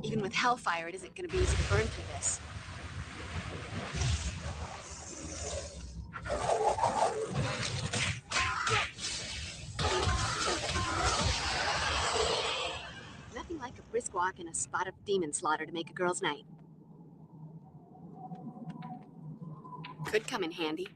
Even with hellfire, it isn't going to be easy to burn through this. Nothing like a brisk walk and a spot of demon slaughter to make a girl's night. Could come in handy.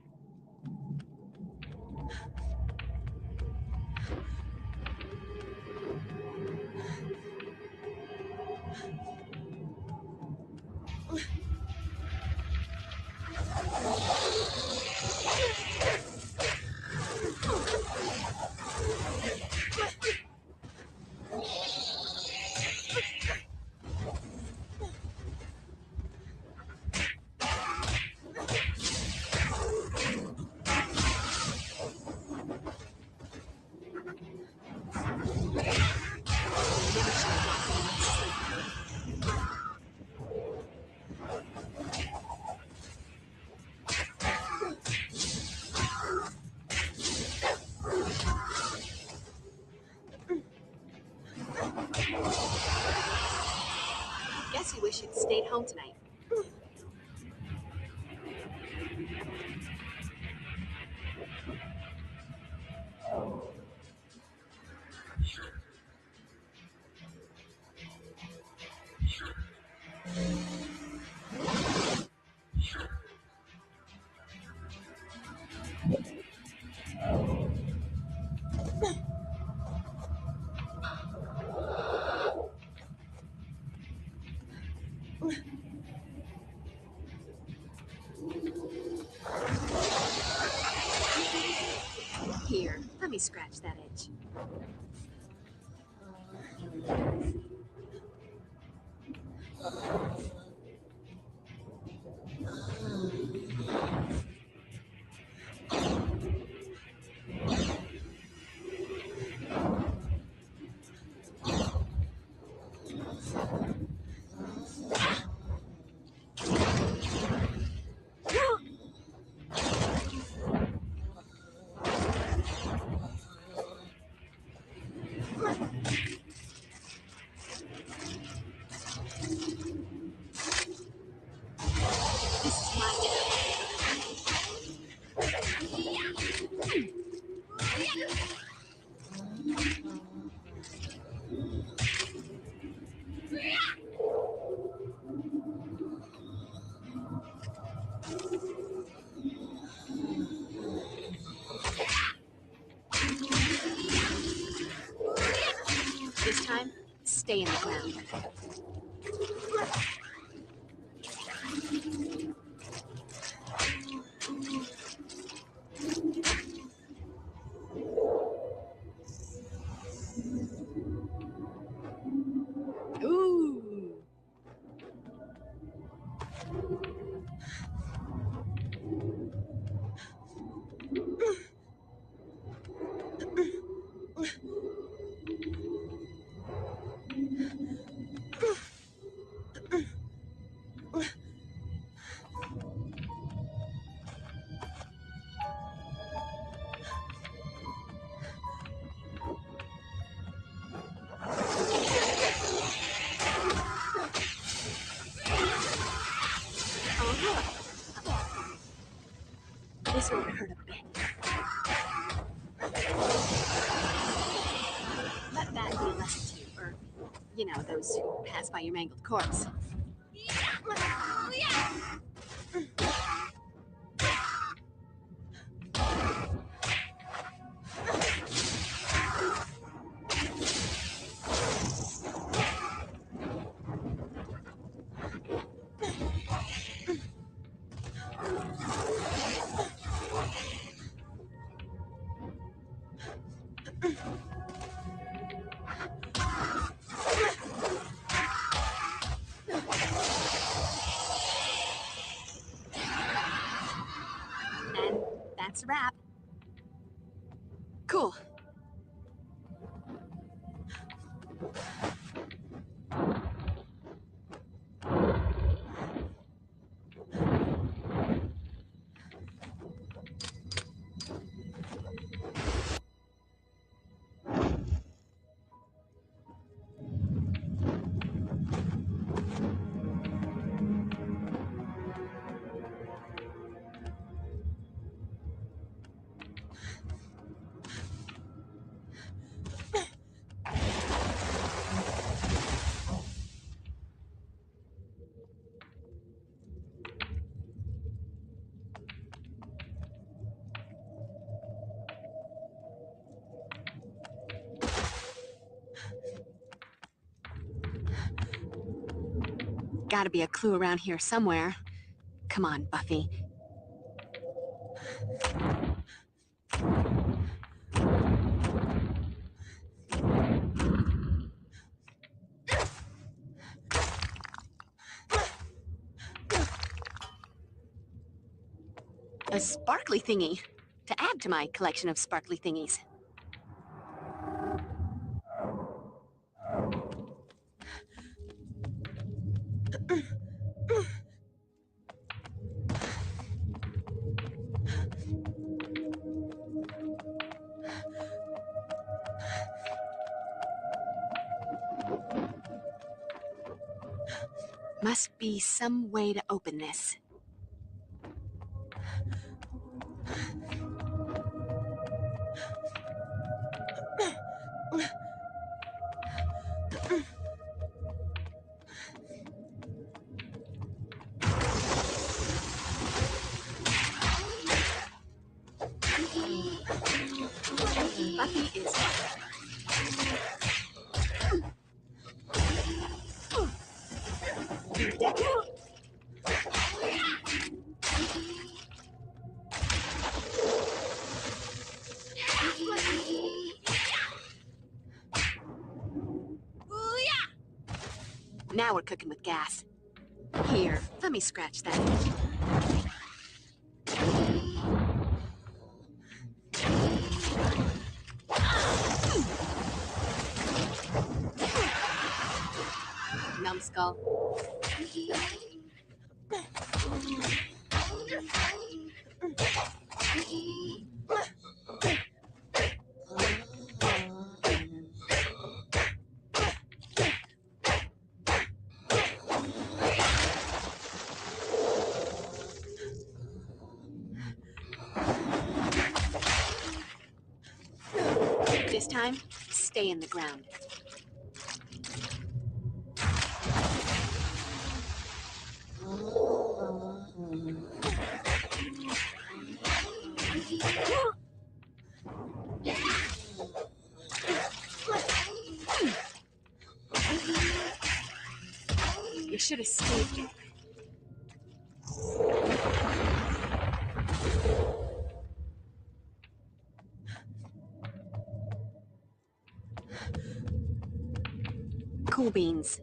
Guess you wish you'd stayed home tonight. Here, let me scratch that itch. This time, stay in the ground. Ooh. This won't hurt a bit. Let that be a lesson to you, or, you know, those who pass by your mangled corpse. And that's a wrap. Cool. Gotta be a clue around here somewhere. Come on, Buffy. A sparkly thingy to add to my collection of sparkly thingies. Must be some way to open this. Buffy is now we're cooking with gas. Here, let me scratch that. Numbskull. This time, stay in the ground. You should have stayed there. Cool beans.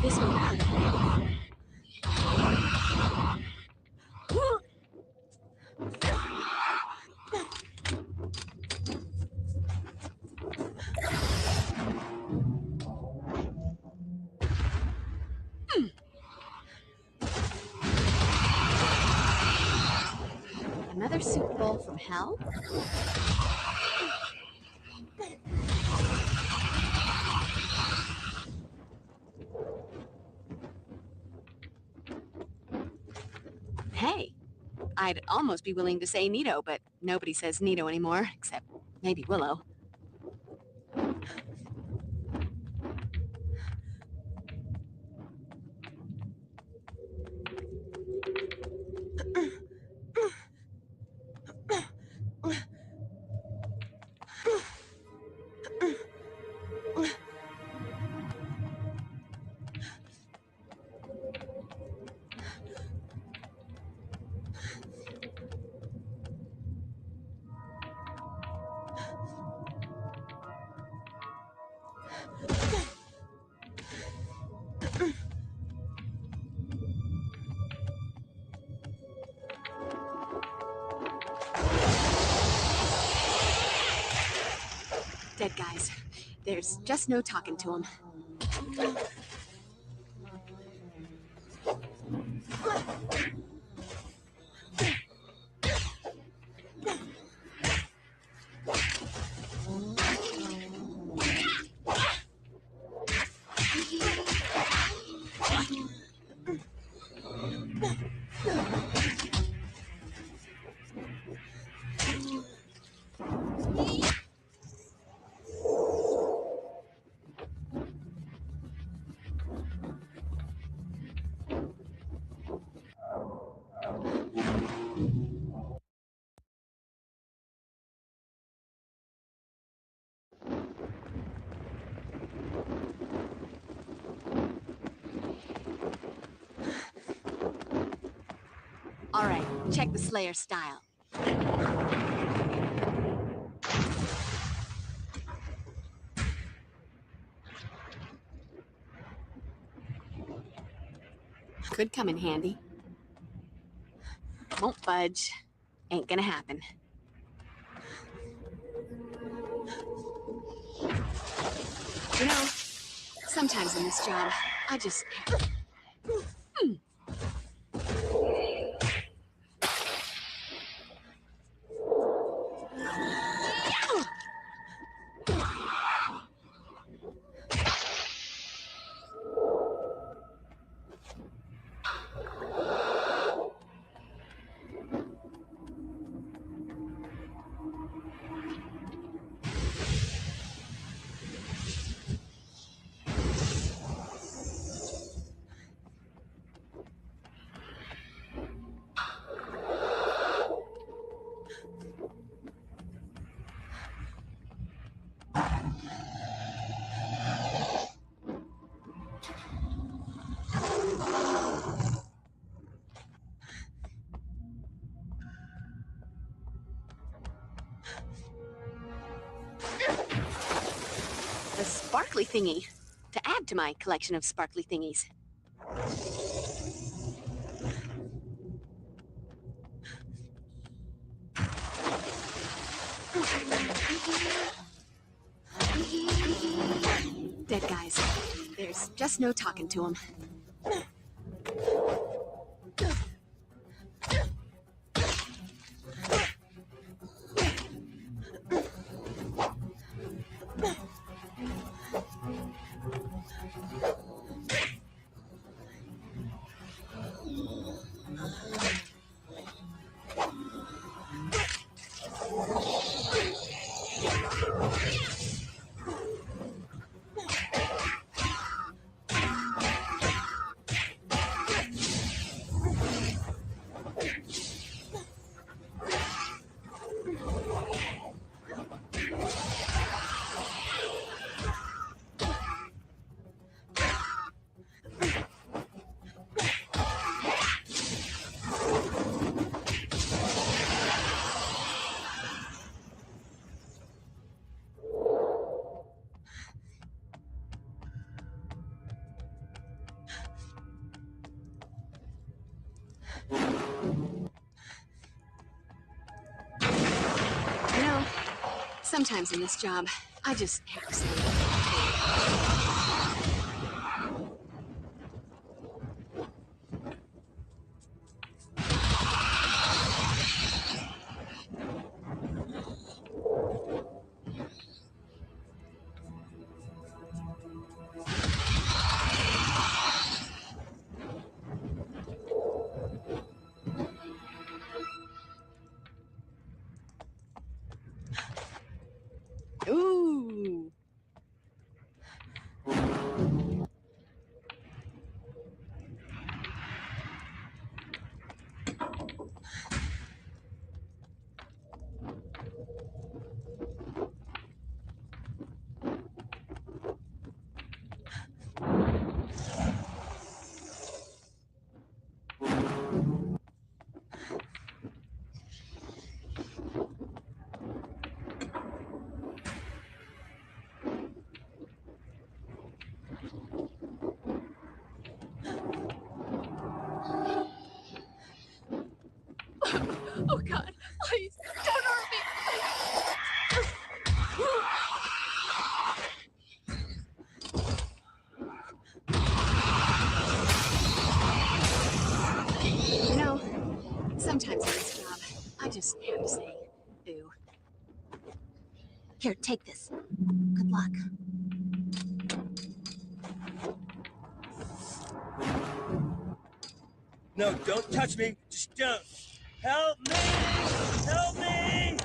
This one hurt. Another soup bowl from hell? Hey, I'd almost be willing to say Nito, but nobody says Nito anymore, except maybe Willow. Dead guys. There's just no talking to them. All right, check the Slayer style. Could come in handy. Don't budge. Ain't gonna happen. You know, sometimes in this job, I just... A sparkly thingy. To add to my collection of sparkly thingies. Dead guys. There's just no talking to them. You know, sometimes in this job, I just have to say... Ooh. Oh God, please, don't hurt me. You know, sometimes in this job, I just have to say, ooh. Here, take this. Good luck. No, don't touch me. Just don't. Help me! Help me!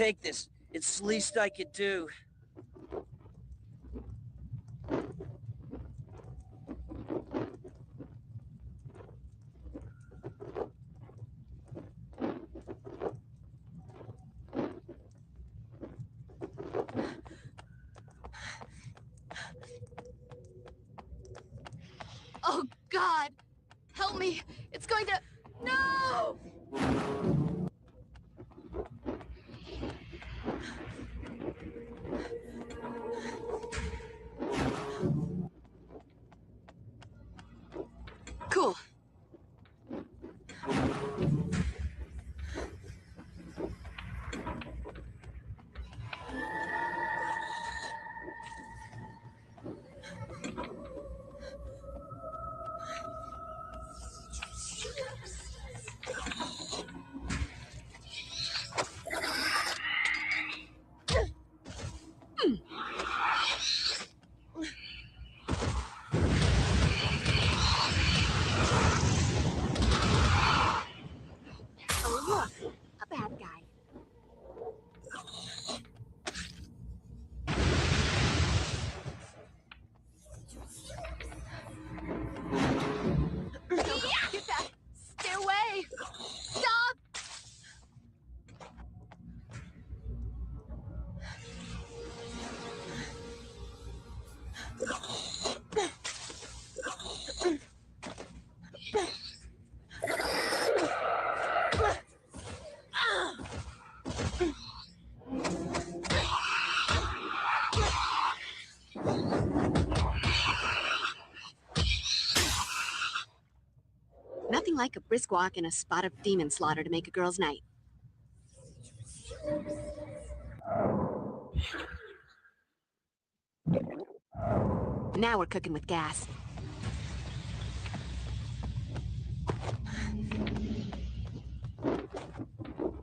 take this. It's the least I could do. Oh, God! Help me! It's going to... No! Cool. Oh, look. A bad guy. Get that! Stay away! Stop! Nothing like a brisk walk and a spot of demon slaughter to make a girl's night. Now we're cooking with gas.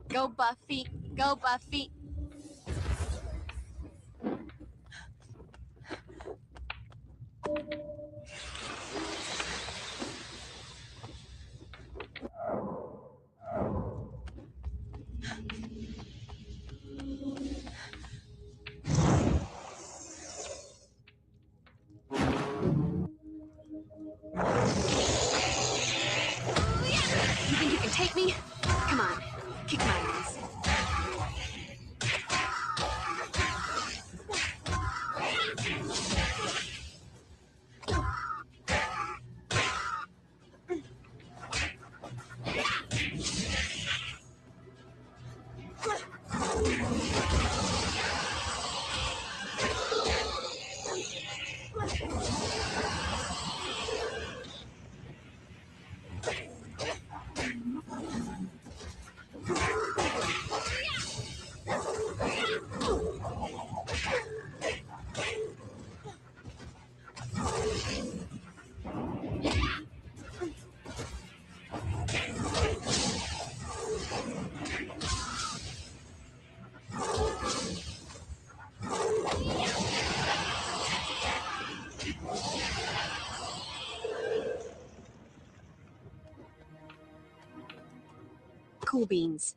Go, Buffy! Go, Buffy! You think you can take me? Come on, kick my ass. Cool beans.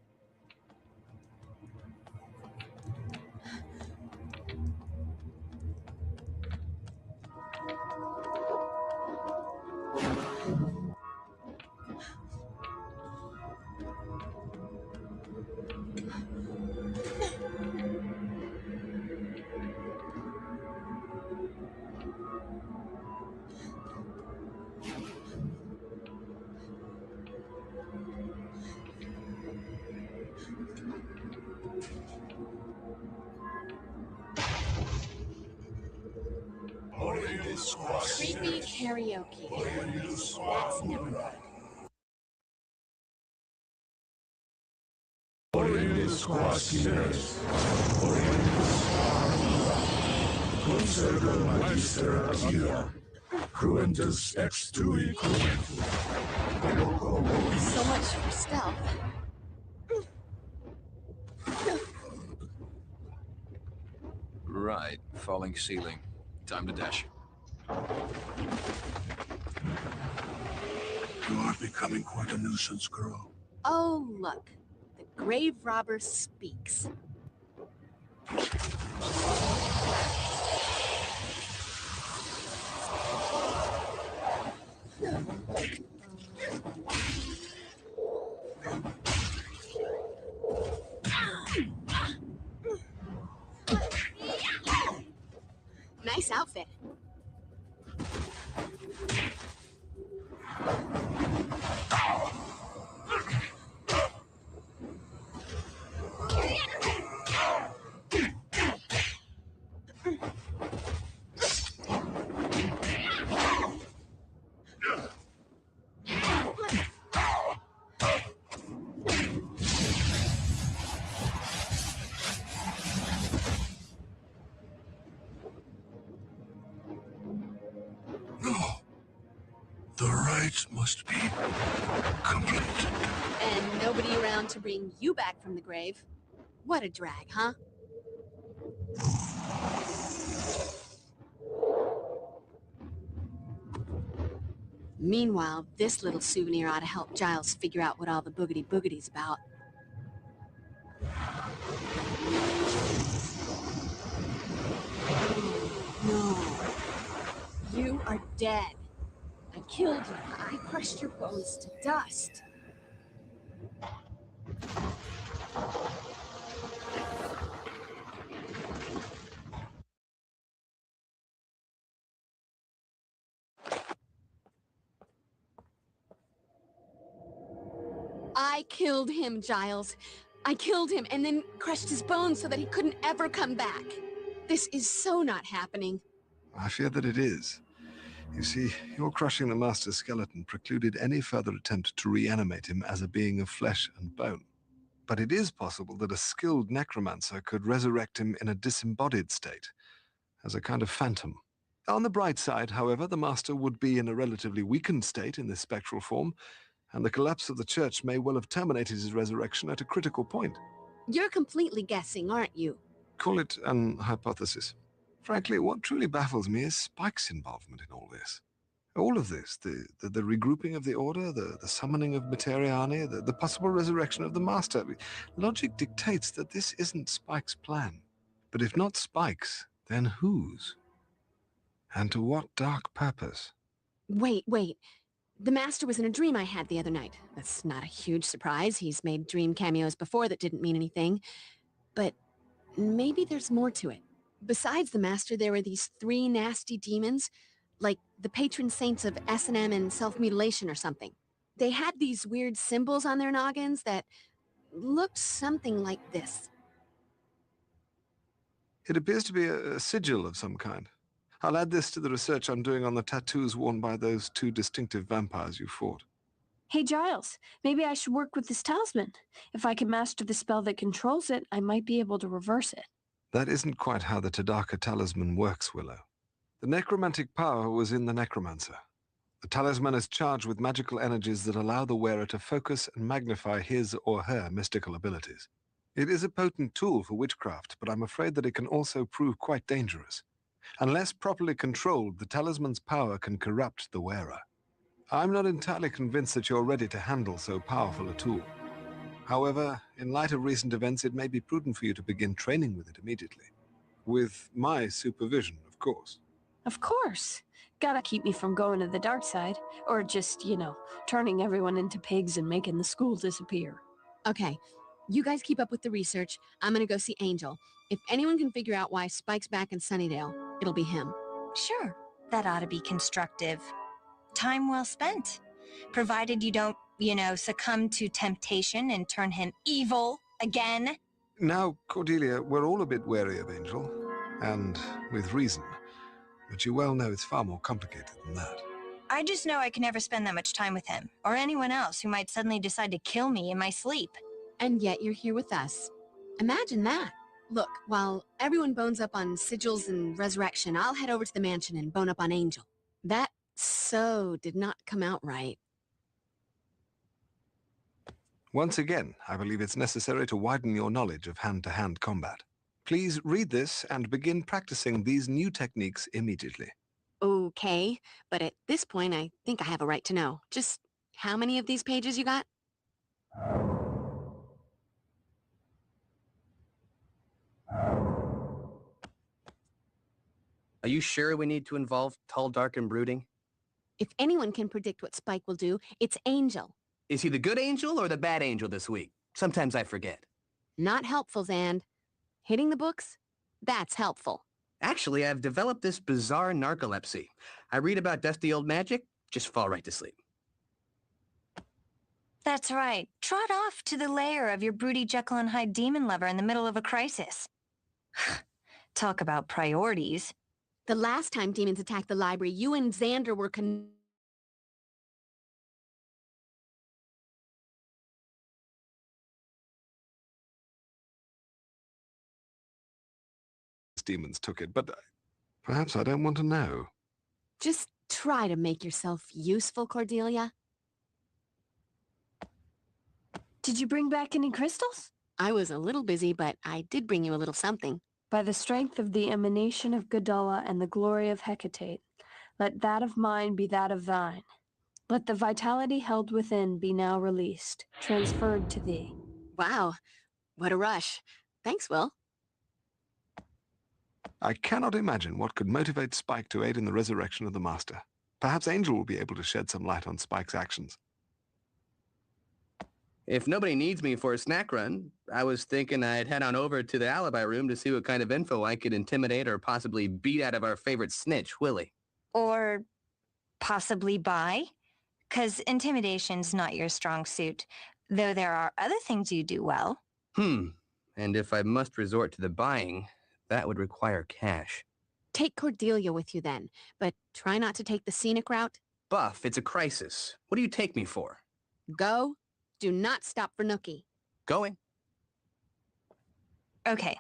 Creepy karaoke. That's never good. Consergo Magister Agia, Cruentus ex tui So much for stealth. Right, falling ceiling. Time to dash. You are becoming quite a nuisance, girl. Oh, look. The grave robber speaks. Nice outfit. No. The rites must be complete. And nobody around to bring you back from the grave. What a drag, huh? Meanwhile, this little souvenir ought to help Giles figure out what all the boogity-boogety's about. No. You are dead. I killed you. I crushed your bones to dust. I killed him, Giles. I killed him and then crushed his bones so that he couldn't ever come back. This is so not happening. I fear that it is. You see, your crushing the Master's skeleton precluded any further attempt to reanimate him as a being of flesh and bone. But it is possible that a skilled necromancer could resurrect him in a disembodied state, as a kind of phantom. On the bright side, however, the Master would be in a relatively weakened state in this spectral form, and the collapse of the Church may well have terminated his resurrection at a critical point. You're completely guessing, aren't you? Call it an hypothesis. Frankly, what truly baffles me is Spike's involvement in all this. All of this, the regrouping of the Order, the summoning of Materiani, the possible resurrection of the Master. Logic dictates that this isn't Spike's plan. But if not Spike's, then whose? And to what dark purpose? Wait. The Master was in a dream I had the other night. That's not a huge surprise. He's made dream cameos before that didn't mean anything. But maybe there's more to it. Besides the Master, there were these 3 nasty demons, like the patron saints of S&M and self-mutilation or something. They had these weird symbols on their noggins that looked something like this. It appears to be a sigil of some kind. I'll add this to the research I'm doing on the tattoos worn by those 2 distinctive vampires you fought. Hey, Giles, maybe I should work with this talisman. If I can master the spell that controls it, I might be able to reverse it. That isn't quite how the Tadaka talisman works, Willow. The necromantic power was in the necromancer. The talisman is charged with magical energies that allow the wearer to focus and magnify his or her mystical abilities. It is a potent tool for witchcraft, but I'm afraid that it can also prove quite dangerous. Unless properly controlled, the talisman's power can corrupt the wearer. I'm not entirely convinced that you're ready to handle so powerful a tool. However, in light of recent events, it may be prudent for you to begin training with it immediately. With my supervision, of course. Of course. Gotta keep me from going to the dark side. Or just, turning everyone into pigs and making the school disappear. Okay, you guys keep up with the research. I'm gonna go see Angel. If anyone can figure out why Spike's back in Sunnydale, it'll be him. Sure, that ought to be constructive. Time well spent. Provided you don't, succumb to temptation and turn him evil again. Now, Cordelia, we're all a bit wary of Angel, and with reason. But you well know it's far more complicated than that. I just know I can never spend that much time with him, or anyone else who might suddenly decide to kill me in my sleep. And yet you're here with us. Imagine that. Look, while everyone bones up on sigils and resurrection, I'll head over to the mansion and bone up on Angel. That so did not come out right. Once again, I believe it's necessary to widen your knowledge of hand-to-hand combat. Please read this and begin practicing these new techniques immediately. Okay, but at this point, I think I have a right to know. Just how many of these pages you got? Are you sure we need to involve Tall, Dark, and Brooding? If anyone can predict what Spike will do, it's Angel. Is he the good angel or the bad angel this week? Sometimes I forget. Not helpful, Zand. Hitting the books? That's helpful. Actually, I've developed this bizarre narcolepsy. I read about dusty old magic, just fall right to sleep. That's right. Trot off to the lair of your broody Jekyll and Hyde demon lover in the middle of a crisis. Talk about priorities. The last time demons attacked the library, you and Xander were Demons took it, but perhaps I don't want to know. Just try to make yourself useful, Cordelia. Did you bring back any crystals? I was a little busy, but I did bring you a little something. By the strength of the emanation of Gadala and the glory of Hecate, let that of mine be that of thine. Let the vitality held within be now released, transferred to thee. Wow, what a rush. Thanks, Will. I cannot imagine what could motivate Spike to aid in the resurrection of the Master. Perhaps Angel will be able to shed some light on Spike's actions. If nobody needs me for a snack run, I was thinking I'd head on over to the alibi room to see what kind of info I could intimidate or possibly beat out of our favorite snitch, Willie. Or possibly buy? 'Cause intimidation's not your strong suit, though there are other things you do well. And if I must resort to the buying, that would require cash. Take Cordelia with you then, but try not to take the scenic route. Buff, it's a crisis. What do you take me for? Go. Do not stop for Nookie. Going. Okay.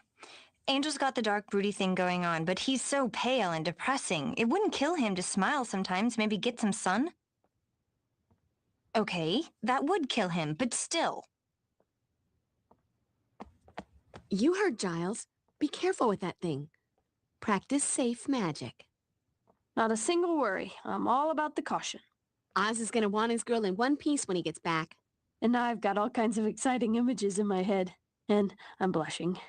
Angel's got the dark broody thing going on, but he's so pale and depressing. It wouldn't kill him to smile sometimes, maybe get some sun? Okay, that would kill him, but still. You heard Giles. Be careful with that thing. Practice safe magic. Not a single worry. I'm all about the caution. Oz is going to want his girl in one piece when he gets back. And now I've got all kinds of exciting images in my head. And I'm blushing.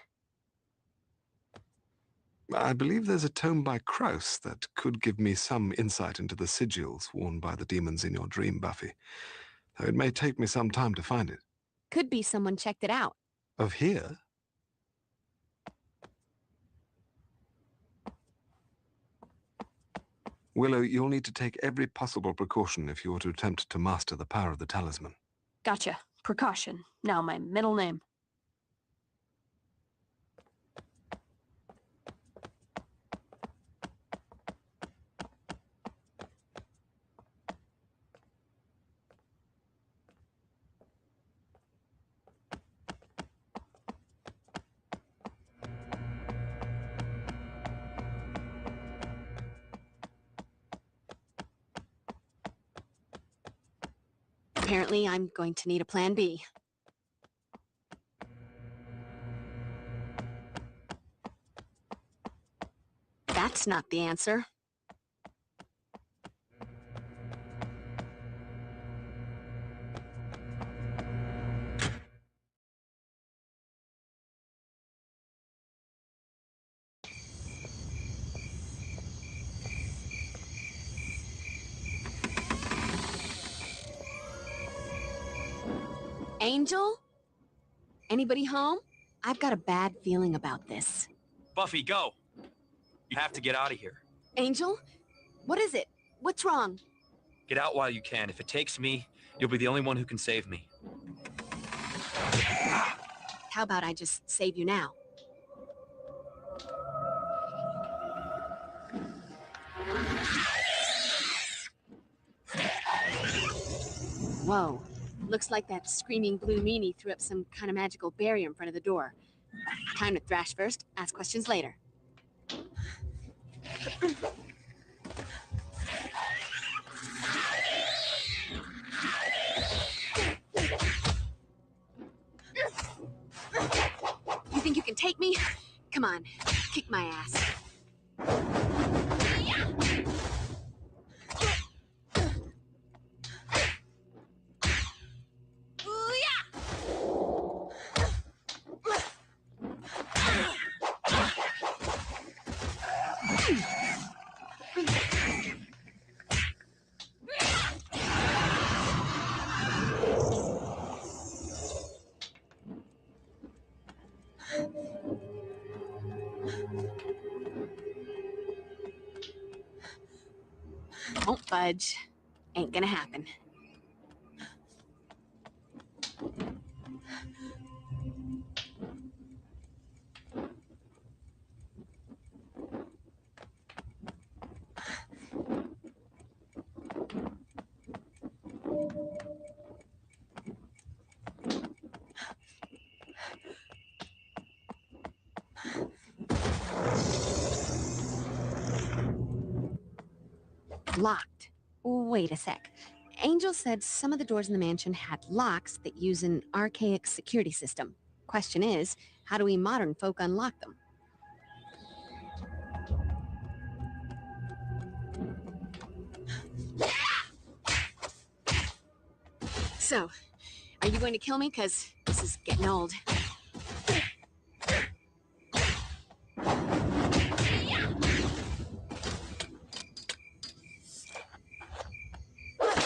I believe there's a tome by Kraus that could give me some insight into the sigils worn by the demons in your dream, Buffy. Though it may take me some time to find it. Could be someone checked it out. Of here? Willow, you'll need to take every possible precaution if you are to attempt to master the power of the talisman. Gotcha. Precaution. Now my middle name. Apparently, I'm going to need a plan B. That's not the answer. Angel? Anybody home? I've got a bad feeling about this. Buffy, go! You have to get out of here. Angel? What is it? What's wrong? Get out while you can. If it takes me, you'll be the only one who can save me. How about I just save you now? Whoa. Looks like that screaming blue meanie threw up some kind of magical barrier in front of the door. Time to thrash first, ask questions later. You think you can take me? Come on, kick my ass. fudge. Ain't gonna happen. Locked. Wait a sec. Angel said some of the doors in the mansion had locks that use an archaic security system. Question is, how do we modern folk unlock them? So, are you going to kill me? 'Cause this is getting old.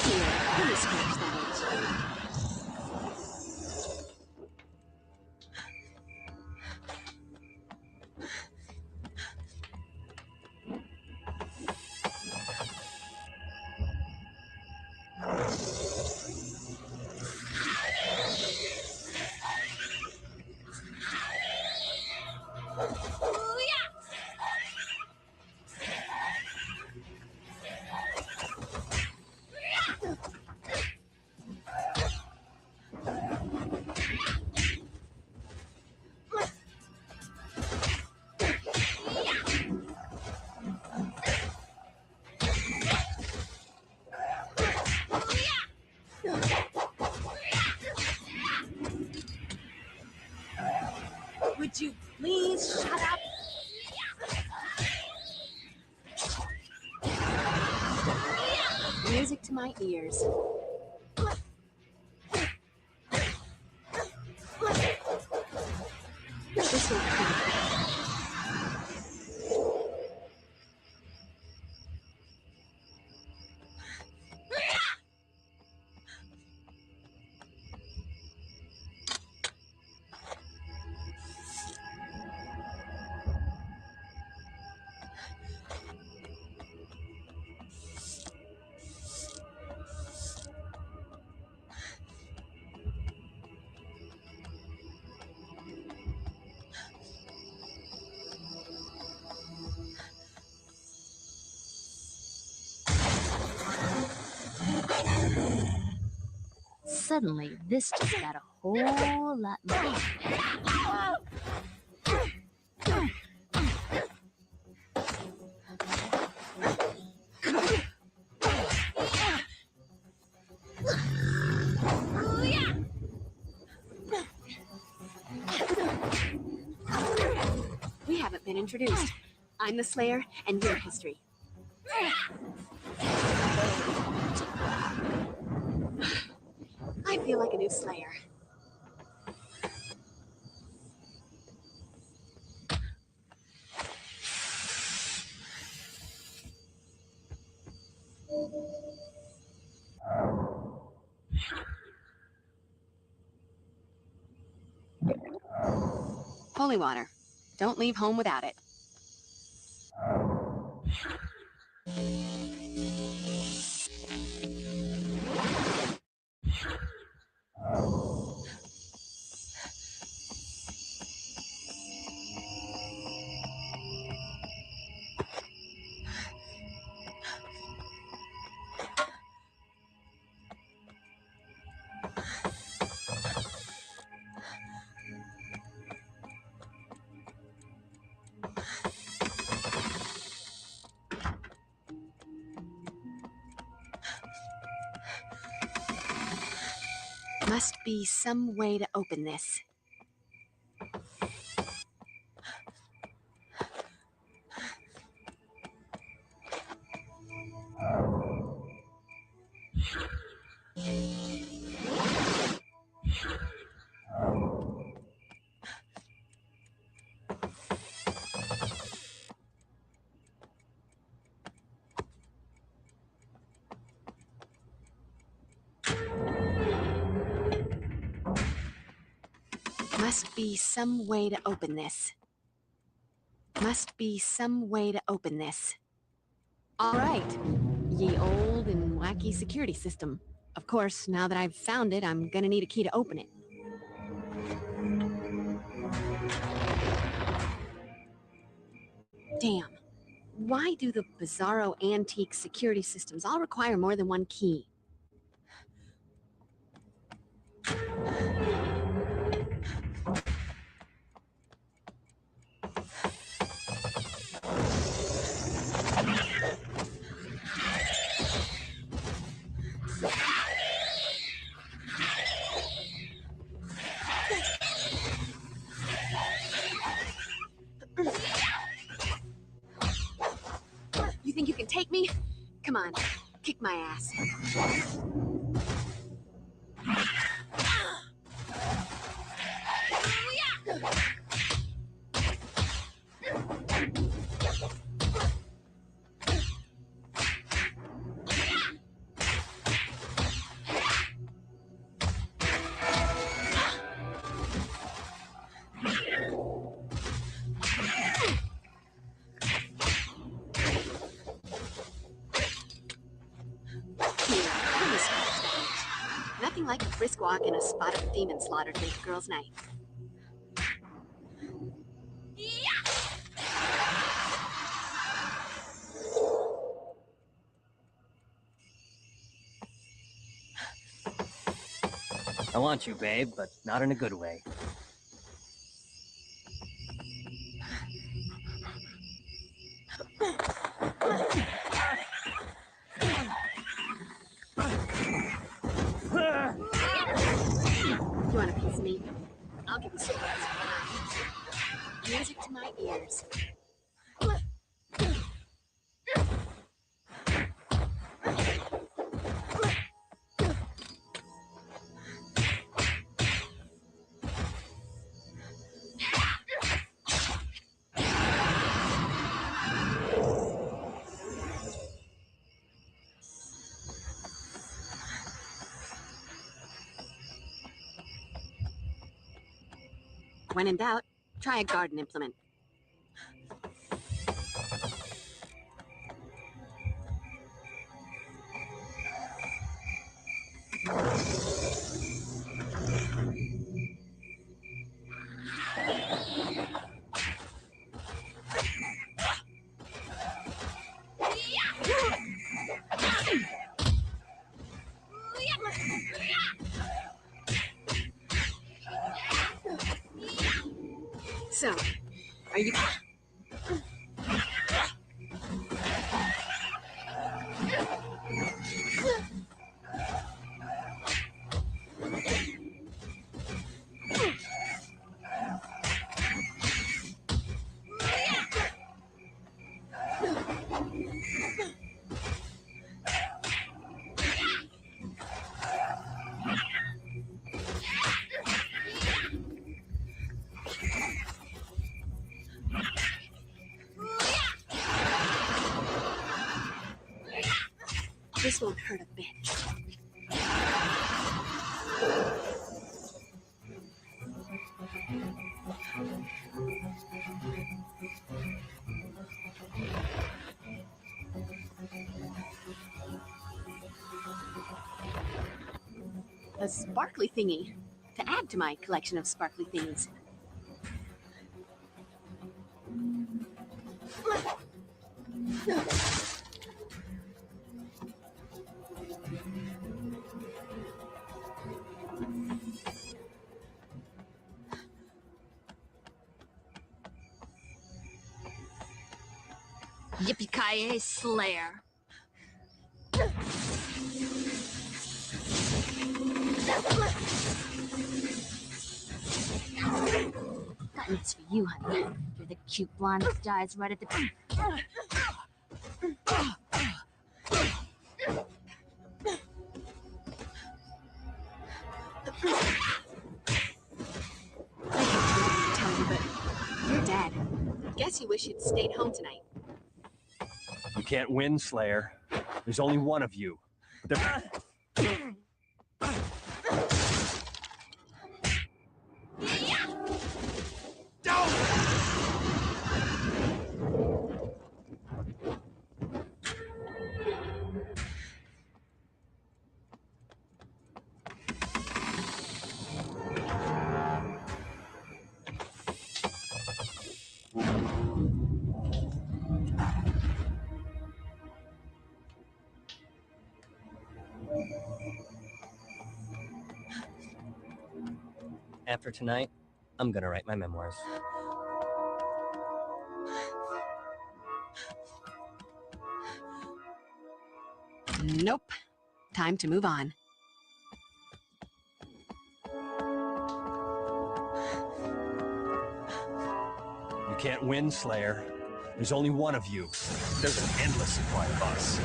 Here, let me scratch that itch. Would you please shut up? Music to my ears. This will be Suddenly, this just got a whole lot more. We haven't been introduced. I'm the Slayer, and you're history. I feel like a new Slayer. Holy water. Don't leave home without it. Must be some way to open this. Must be some way to open this. Must be some way to open this. All right. Ye old and wacky security system. Of course, now that I've found it, I'm gonna need a key to open it. Damn. Why do the bizarro antique security systems all require more than one key? You think you can take me? Come on, kick my ass. Nothing like a brisk walk and a spot of demon slaughter to make a girl's night. I want you, babe, but not in a good way. You want a piece of me? I'll give you some music to my ears. When in doubt, try a garden implement. So, are you... This won't hurt a bit. A sparkly thingy to add to my collection of sparkly things. Yippee-ki-yay, Slayer. That one's for you, honey. You're the cute blonde that dies right at the... You're dead. Guess you wish you'd stayed home tonight. You can't win, Slayer. There's only one of you. After tonight, I'm gonna write my memoirs. Nope. Time to move on. You can't win, Slayer. There's only one of you. There's an endless supply of us.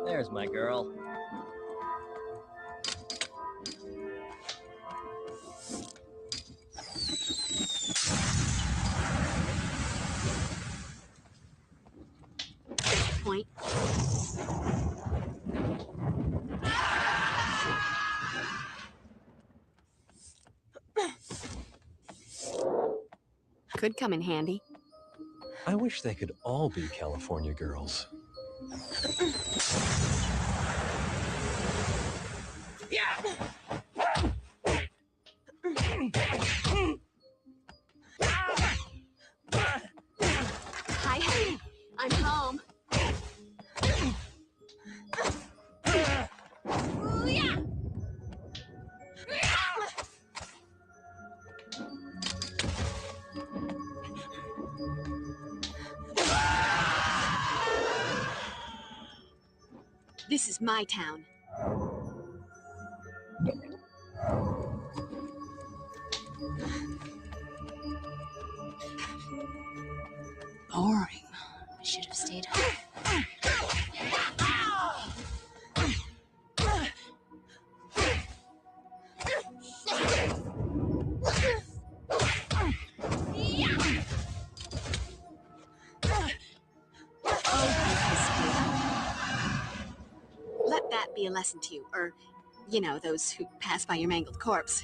There's my girl. Point. Could come in handy. I wish they could all be California girls. Hi, honey. I'm home. This is my town. Boring. I should have stayed home. Let that be a lesson to you, or, you know, those who pass by your mangled corpse.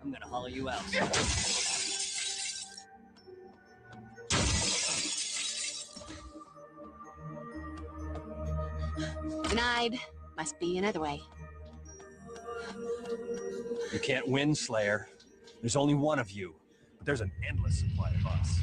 I'm gonna hollow you out. Denied. Must be another way. You can't win, Slayer. There's only one of you. But there's an endless supply of us.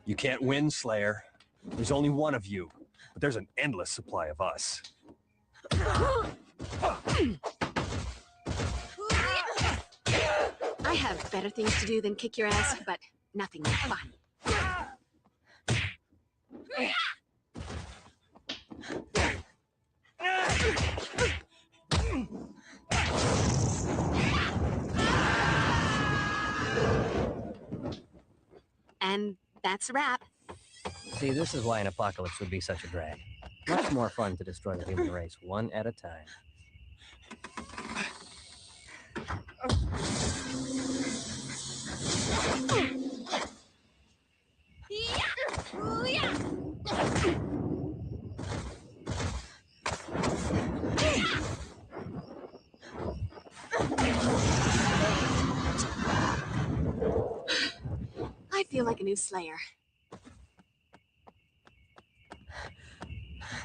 You can't win, Slayer. There's only one of you. But there's an endless supply of us. I have better things to do than kick your ass, but nothing more fun. And that's a wrap. See, this is why an apocalypse would be such a drag. Much more fun to destroy the human race one at a time. I feel like a new Slayer.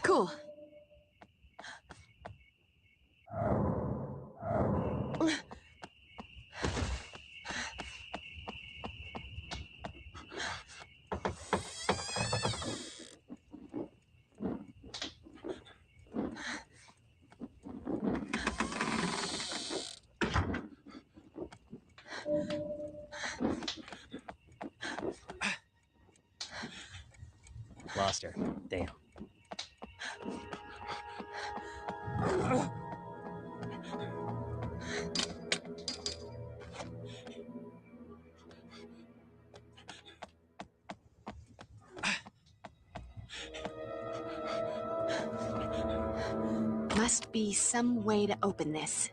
Cool. Lost her. Damn. Must be some way to open this.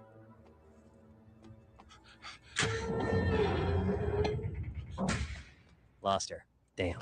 Lost her. Damn.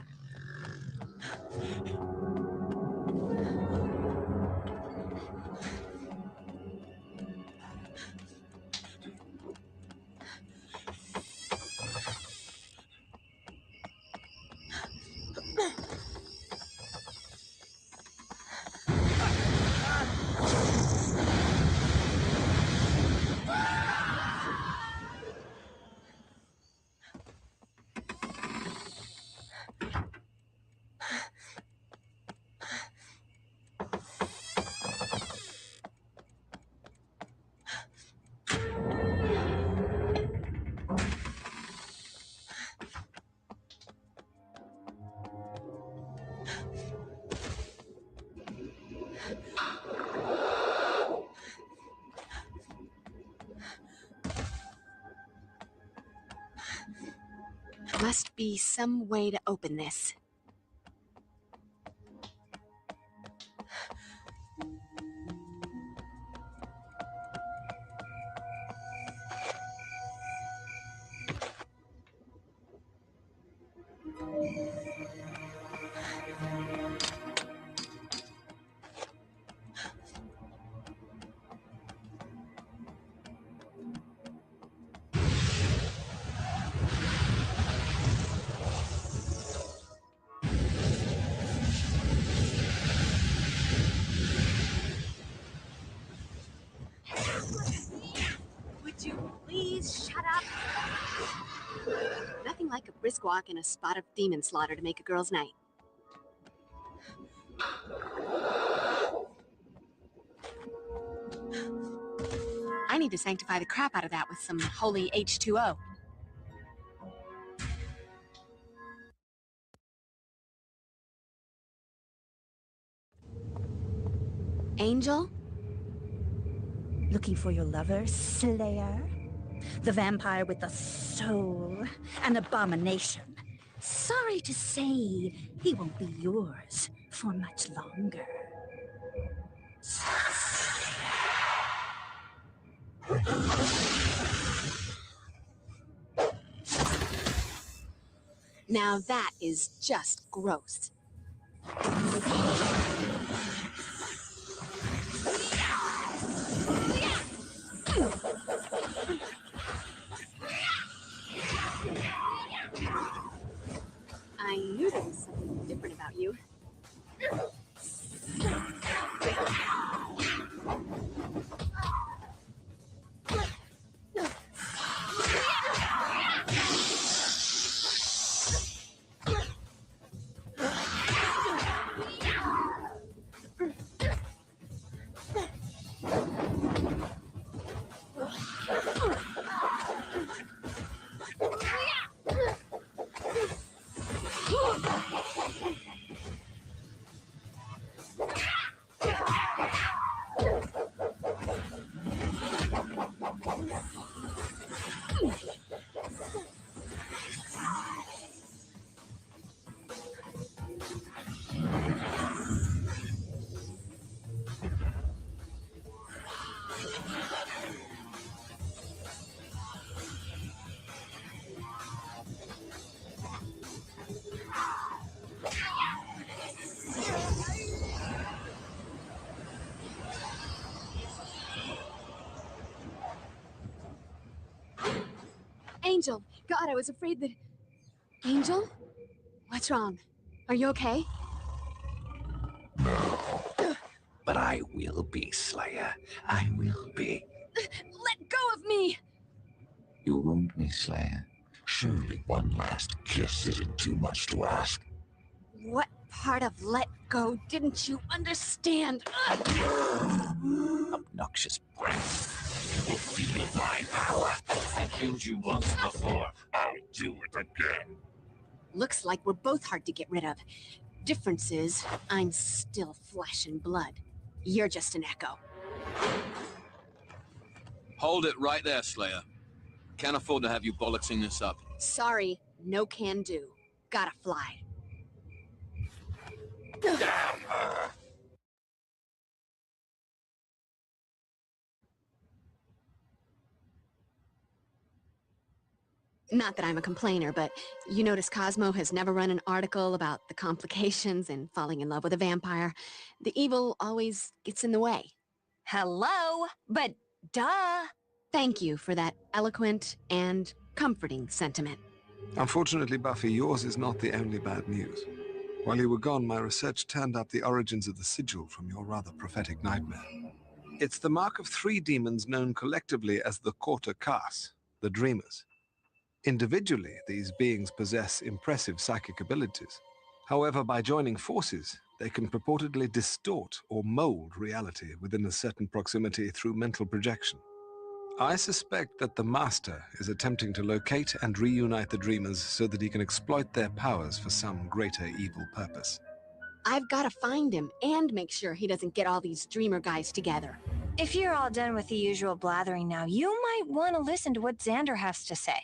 Must be some way to open this. Would you please shut up? Nothing like a brisk walk and a spot of demon slaughter to make a girl's night. I need to sanctify the crap out of that with some holy H2O. Angel? Looking for your lover, Slayer? The vampire with the soul, an abomination. Sorry to say, he won't be yours for much longer. Now that is just gross. I knew there was something different about you. Angel! God, I was afraid that... Angel? What's wrong? Are you okay? But I will be, Slayer. I will be. Let go of me! You wound me, Slayer. Surely one last kiss isn't too much to ask. What part of let go didn't you understand? Obnoxious breath. You will feel my power. I killed you once before. I'll do it again. Looks like we're both hard to get rid of. difference is, I'm still flesh and blood. You're just an echo. Hold it right there, Slayer. Can't afford to have you bollocksing this up. Sorry, no can do. Gotta fly. Not that I'm a complainer, but you notice Cosmo has never run an article about the complications in falling in love with a vampire. The evil always gets in the way. Hello? But duh. Thank you for that eloquent and comforting sentiment. Unfortunately, Buffy, yours is not the only bad news. While you were gone, my research turned up the origins of the sigil from your rather prophetic nightmare. It's the mark of 3 demons known collectively as the Quarter Kas, the Dreamers. Individually, these beings possess impressive psychic abilities. However, by joining forces, they can purportedly distort or mold reality within a certain proximity through mental projection. I suspect that the Master is attempting to locate and reunite the Dreamers so that he can exploit their powers for some greater evil purpose. I've got to find him and make sure he doesn't get all these dreamer guys together. If you're all done with the usual blathering now, you might want to listen to what Xander has to say.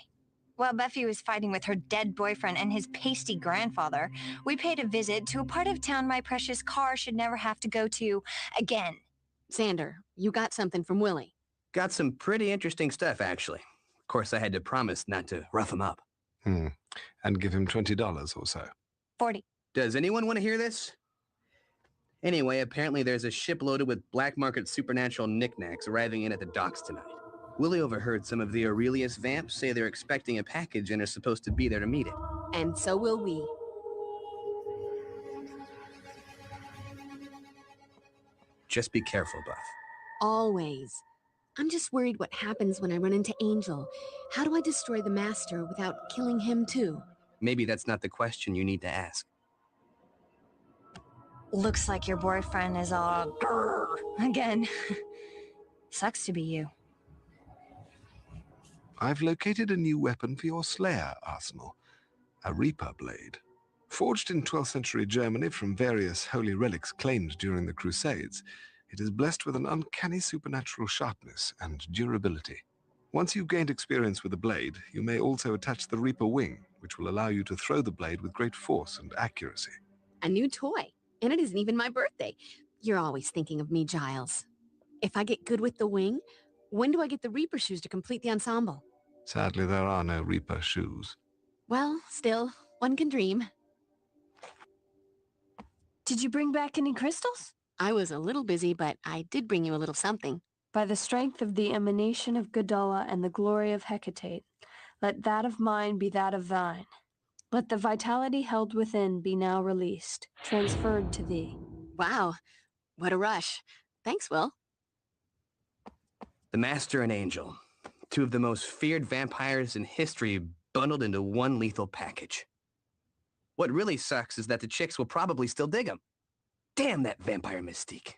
While Buffy was fighting with her dead boyfriend and his pasty grandfather, we paid a visit to a part of town my precious car should never have to go to again. Xander, you got something from Willie. Got some pretty interesting stuff, actually. Of course, I had to promise not to rough him up. And give him $20 or so. 40. Does anyone want to hear this? Anyway, apparently there's a ship loaded with black market supernatural knickknacks arriving in at the docks tonight. Willie overheard some of the Aurelius vamps say they're expecting a package and are supposed to be there to meet it. And so will we. Just be careful, Buff. Always. I'm just worried what happens when I run into Angel. How do I destroy the Master without killing him too? Maybe that's not the question you need to ask. Looks like your boyfriend is all grrr again. Sucks to be you. I've located a new weapon for your Slayer arsenal, a Reaper blade. Forged in 12th century Germany from various holy relics claimed during the Crusades, it is blessed with an uncanny supernatural sharpness and durability. Once you've gained experience with the blade, you may also attach the Reaper wing, which will allow you to throw the blade with great force and accuracy. A new toy. And it isn't even my birthday. You're always thinking of me, Giles. If I get good with the wing, when do I get the Reaper shoes to complete the ensemble? Sadly, there are no Reaper shoes. Well, still, one can dream. Did you bring back any crystals? I was a little busy, but I did bring you a little something. By the strength of the emanation of Gadala and the glory of Hecate, let that of mine be that of thine. Let the vitality held within be now released, transferred to thee. Wow, what a rush. Thanks, Will. The Master and Angel, 2 of the most feared vampires in history bundled into one lethal package. What really sucks is that the chicks will probably still dig him. Damn that vampire mystique.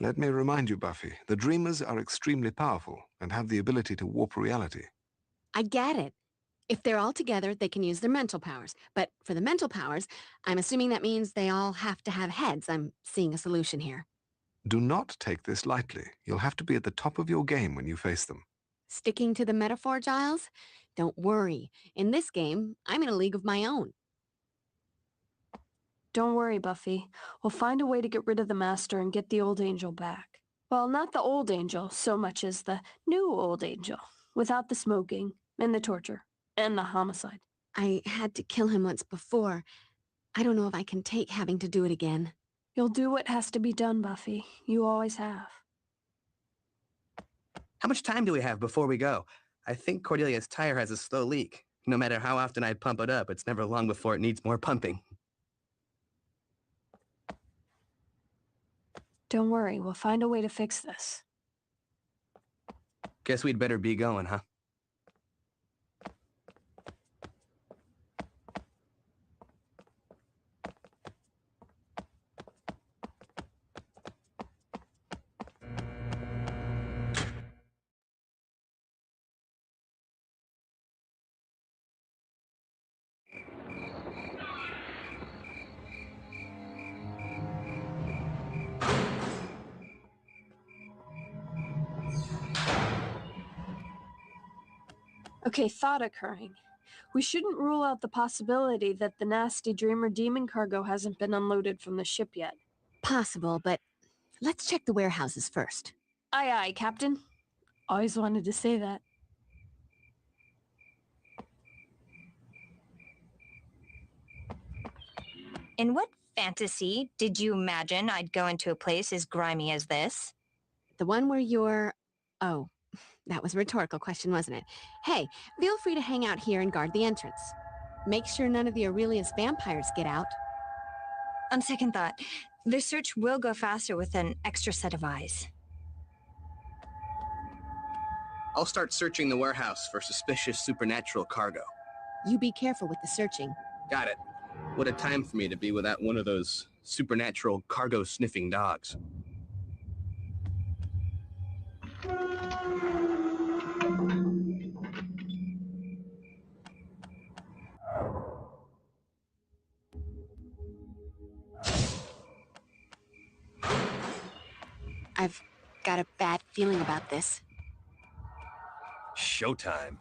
Let me remind you, Buffy, the Dreamers are extremely powerful and have the ability to warp reality. I get it. If they're all together, they can use their mental powers. But for the mental powers, I'm assuming that means they all have to have heads. I'm seeing a solution here. Do not take this lightly. You'll have to be at the top of your game when you face them. Sticking to the metaphor, Giles? Don't worry. In this game, I'm in a league of my own. Don't worry, Buffy. We'll find a way to get rid of the Master and get the old Angel back. Well, not the old Angel so much as the new old Angel, without the smoking and the torture and the homicide. I had to kill him once before. I don't know if I can take having to do it again. You'll do what has to be done, Buffy. You always have. How much time do we have before we go? I think Cordelia's tire has a slow leak. No matter how often I pump it up, it's never long before it needs more pumping. Don't worry, we'll find a way to fix this. Guess we'd better be going, huh? Okay, thought occurring. We shouldn't rule out the possibility that the nasty Dreamer Demon cargo hasn't been unloaded from the ship yet. Possible, but let's check the warehouses first. Aye, aye, Captain. Always wanted to say that. In what fantasy did you imagine I'd go into a place as grimy as this? The one where you're... Oh, that was a rhetorical question, wasn't it? Hey, feel free to hang out here and guard the entrance. Make sure none of the Aurelius vampires get out. On second thought, the search will go faster with an extra set of eyes. I'll start searching the warehouse for suspicious supernatural cargo. You be careful with the searching. Got it. What a time for me to be without one of those supernatural cargo-sniffing dogs. I've got a bad feeling about this. Showtime.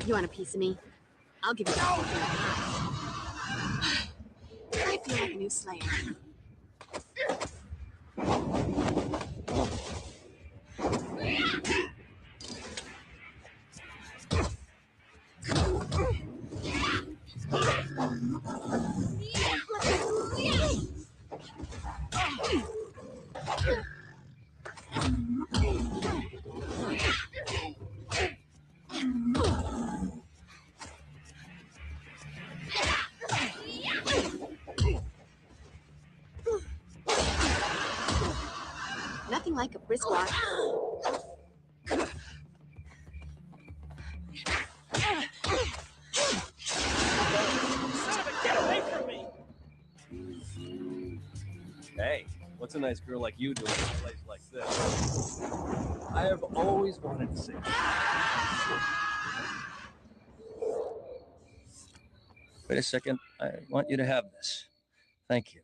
You want a piece of me? I'll give you that. I feel like a new Slayer. Nothing like a brisk walk. Get away from me! Hey, what's a nice girl like you doing in a place like this? I have always wanted to see. Wait a second. I want you to have this. Thank you.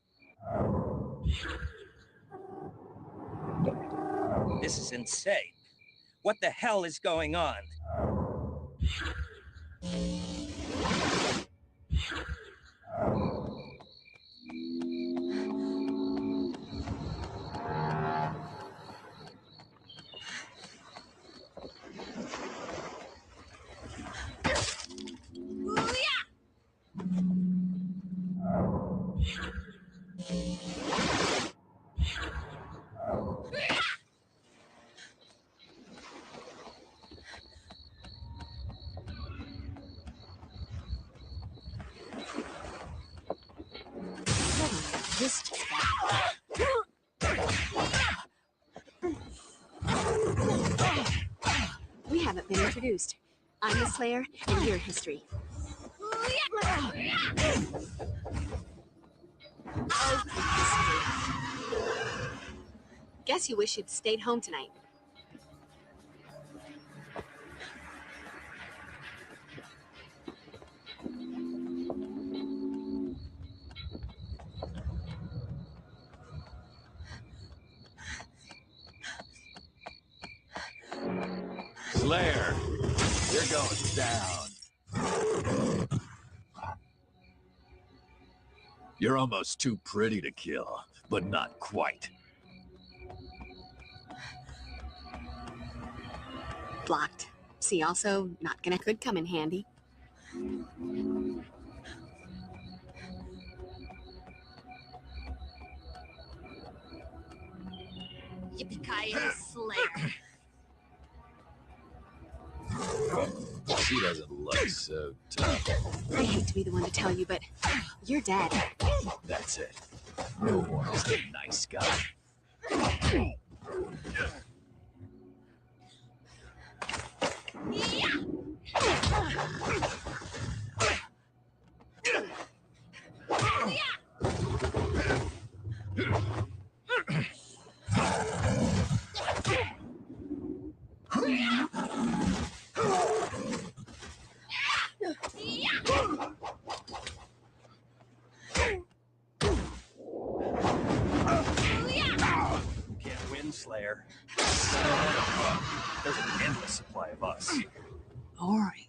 This is insane. What the hell is going on? This just We haven't been introduced. I'm the Slayer, and you're history. Guess you wish you'd stayed home tonight. Slayer, you're going down. You're almost too pretty to kill, but not quite. Blocked. See, also, not gonna could come in handy. Yippee-ki-yay, Slayer. She doesn't look so tough. I hate to be the one to tell you, but you're dead. That's it. No one is the nice guy. Slayer. There's an endless supply of us. Boring.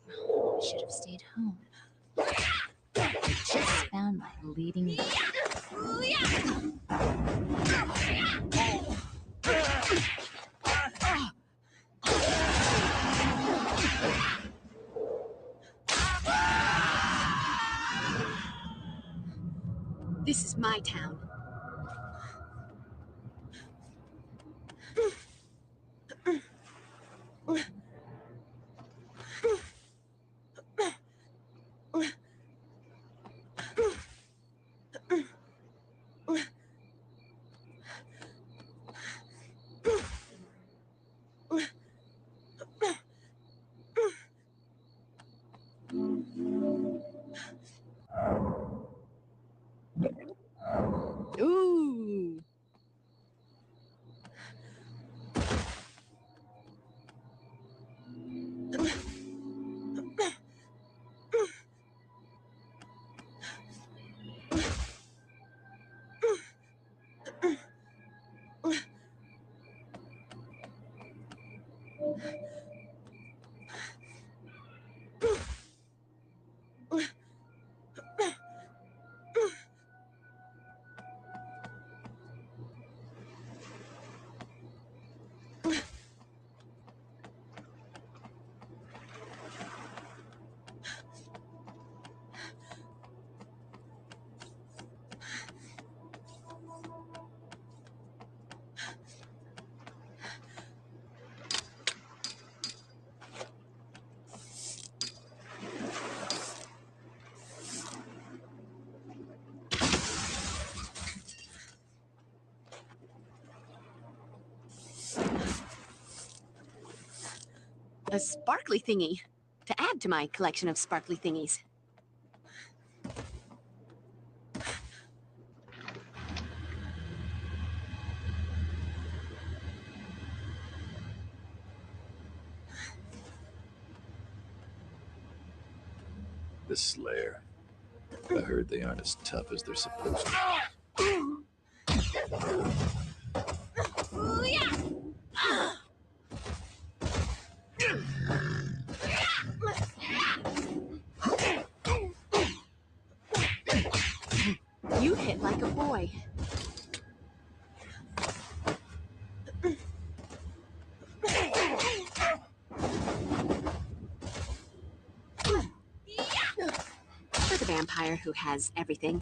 Should have stayed home. I just found my leading lady. This is my town. Ooh. A sparkly thingy to add to my collection of sparkly thingies. The Slayer. I heard they aren't as tough as they're supposed to. You hit like a boy. For the vampire who has everything.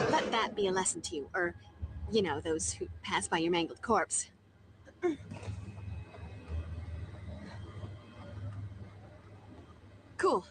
Let that be a lesson to you, or, you know, those who pass by your mangled corpse. Cool.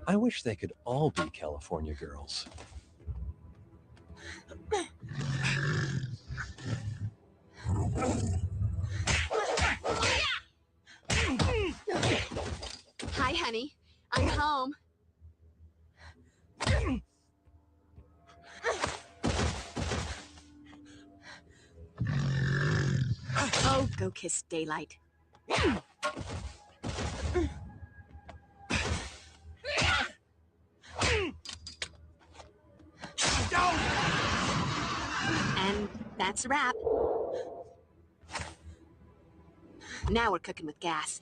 I wish they could all be California girls. Hi, honey. I'm home. Oh, go kiss daylight. And that's a wrap. Now we're cooking with gas.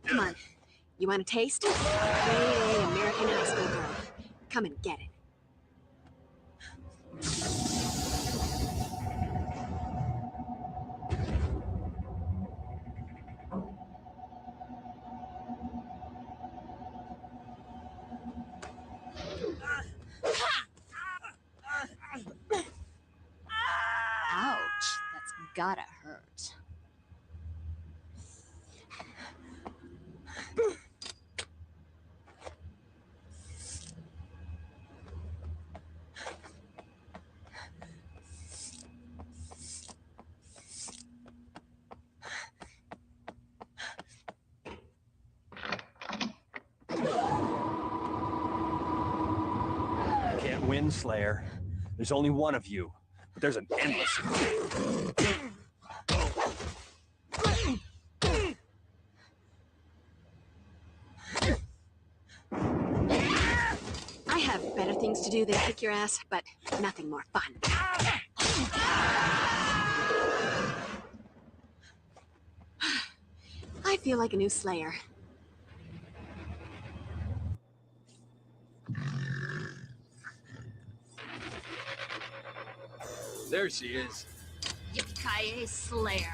Come on. You want a taste? Grade A American high school girl. Come and get it. Ouch, that's gotta hurt. You can't win, Slayer. There's only one of you, but there's an endless. I have better things to do than kick your ass, but nothing more fun. I feel like a new Slayer. There she is. Yippee-ki-yay, Slayer.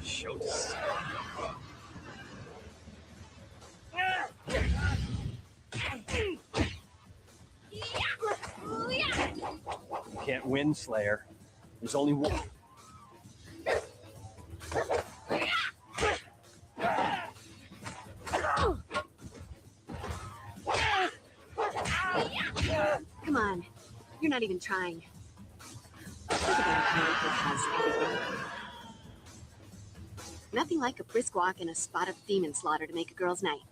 Showtime. You can't win, Slayer. There's only one. Come on. You're not even trying. Look at that character has everything. Nothing like a brisk walk and a spot of demon slaughter to make a girl's night.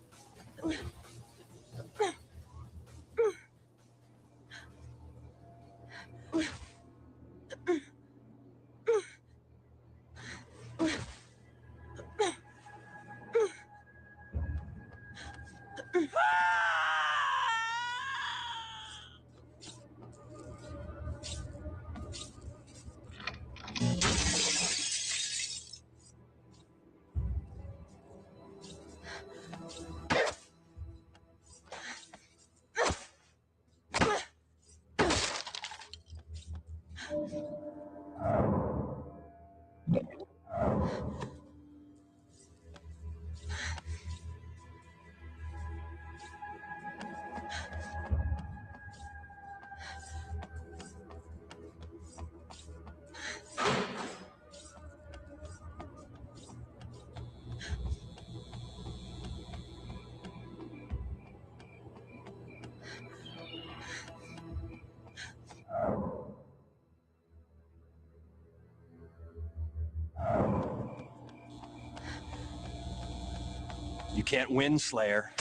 You can't win, Slayer.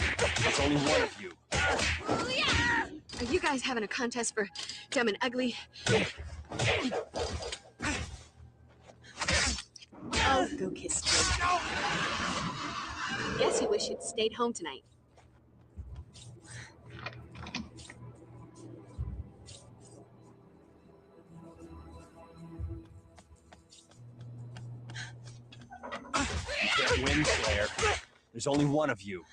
There's only one of you. Are you guys having a contest for dumb and ugly? Oh, go kiss me. Guess you wish you'd stayed home tonight. You can't win, Slayer. There's only one of you.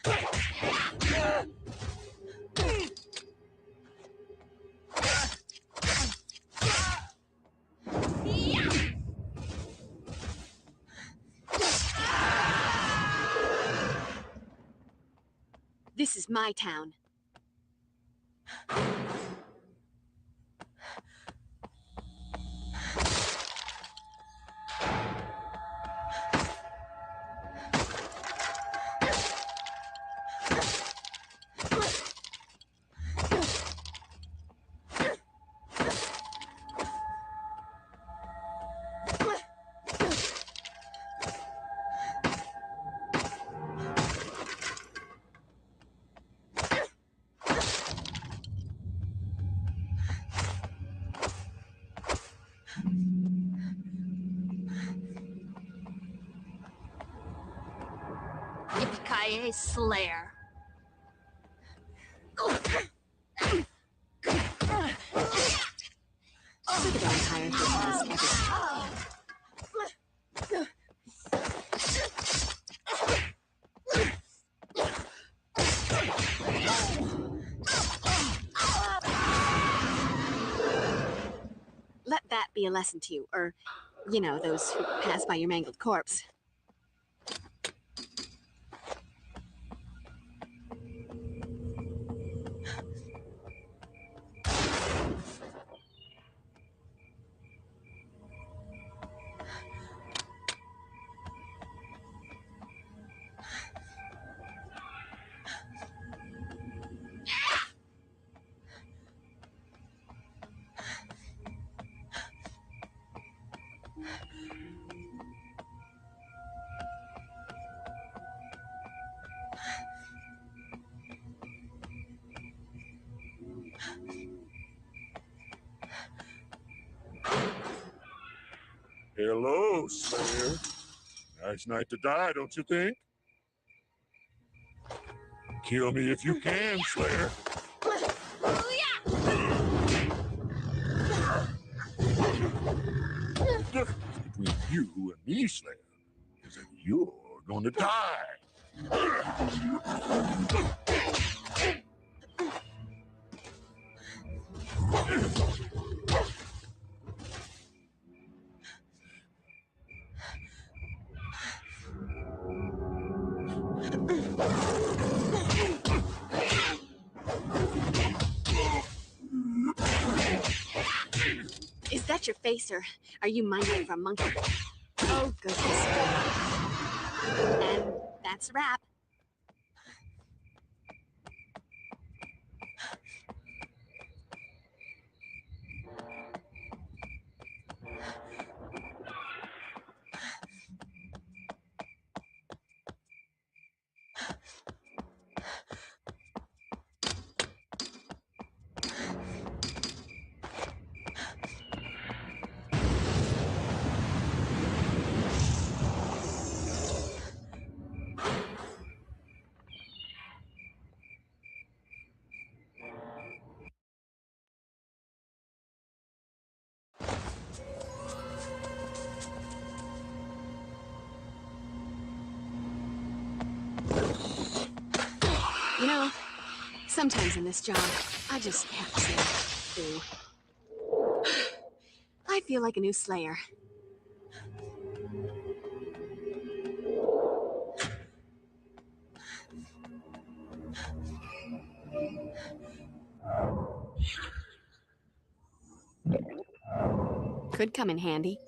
This is my town. CIA Slayer. So the vampire has everything. Let that be a lesson to you, or, you know, those who pass by your mangled corpse. Hello, Slayer. Nice night to die, don't you think? Kill me if you can, Slayer. The difference between you and me, Slayer, is that you're gonna die. Is that your face, or are you minding for a monkey? Oh, goodness. And that's a wrap. You know, sometimes in this job, I just have to say, ooh. I feel like a new Slayer. Could come in handy.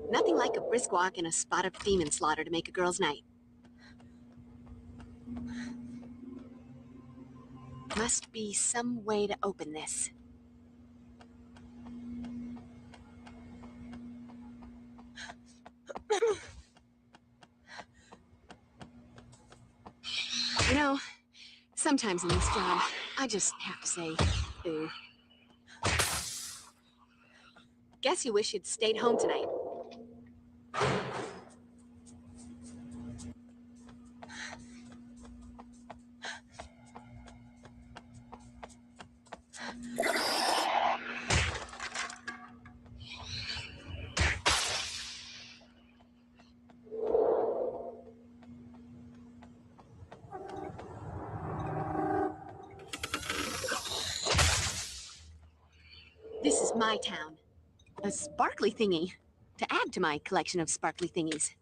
Nothing like a brisk walk and a spot of demon slaughter to make a girl's night. Must be some way to open this. You know, sometimes in this job, I just have to say, ooh. Guess you wish you'd stayed home tonight. This is my town. A sparkly thingy. To add to my collection of sparkly thingies.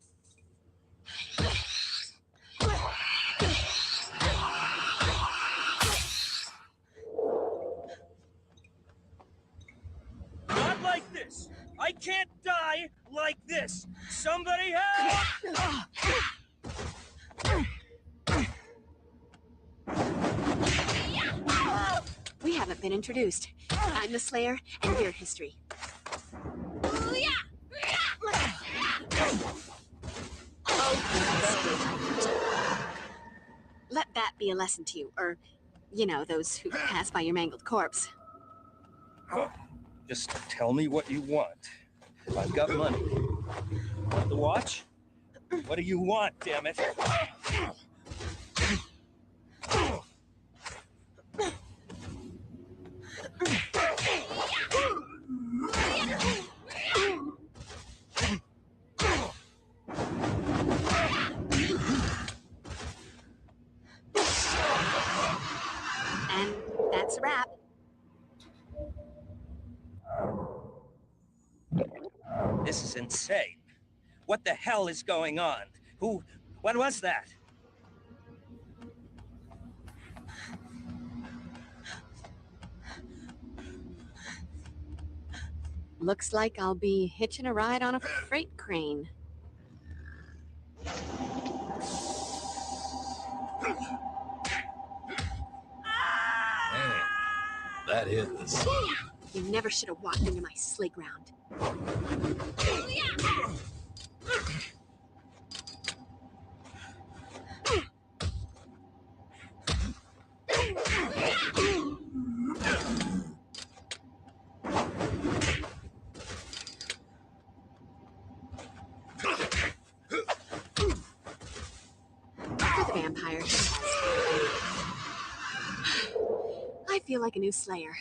Not like this. I can't die like this. Somebody help! We haven't been introduced. I'm the Slayer, and your history. Let that be a lesson to you, or, you know, those who pass by your mangled corpse. Just tell me what you want. I've got money. Want the watch? What do you want, damn it? And that's a wrap. This is insane. What the hell is going on? What was that? Looks like I'll be hitching a ride on a freight crane. Man, that hit the sun. You never should have walked into my sleigh ground. For the vampires. I feel like a new Slayer.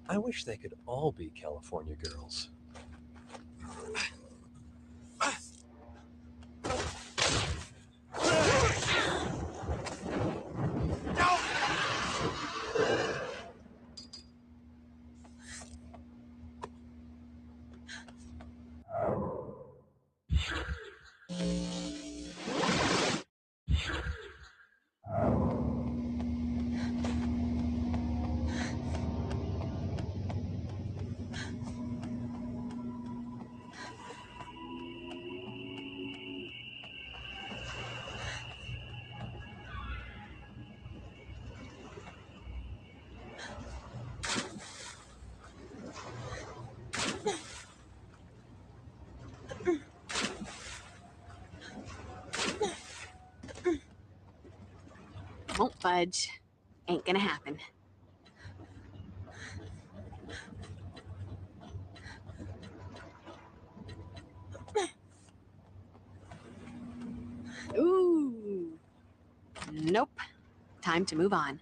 I wish they could all be California girls. Won't budge. Ain't gonna happen. Ooh. Nope. Time to move on.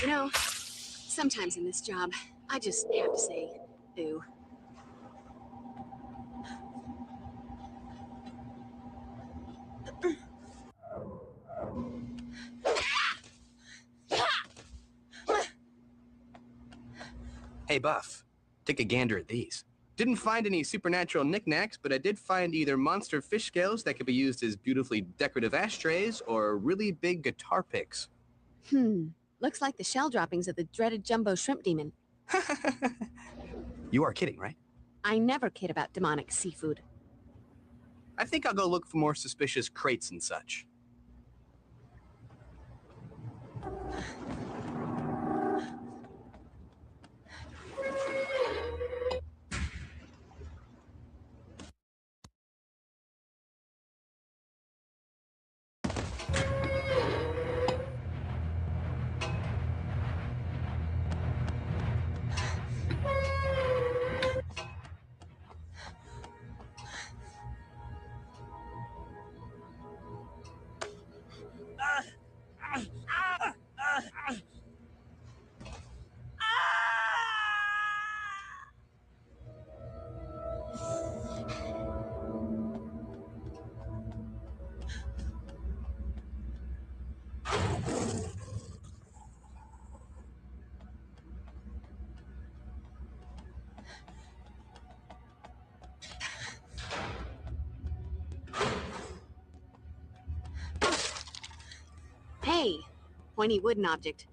You know, sometimes in this job, I just have to say, ooh. Hey, Buff, take a gander at these. Didn't find any supernatural knickknacks, but I did find either monster fish scales that could be used as beautifully decorative ashtrays or really big guitar picks. Looks like the shell droppings of the dreaded jumbo shrimp demon. You are kidding, right? I never kid about demonic seafood. I think I'll go look for more suspicious crates and such. pointy wooden object.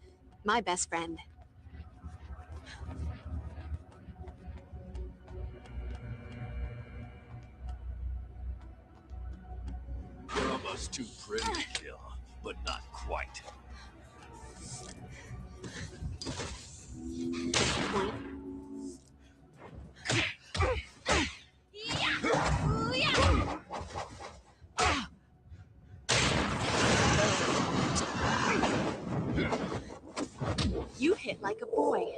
My best friend. You're almost too pretty to kill, but not quite. You hit like a boy.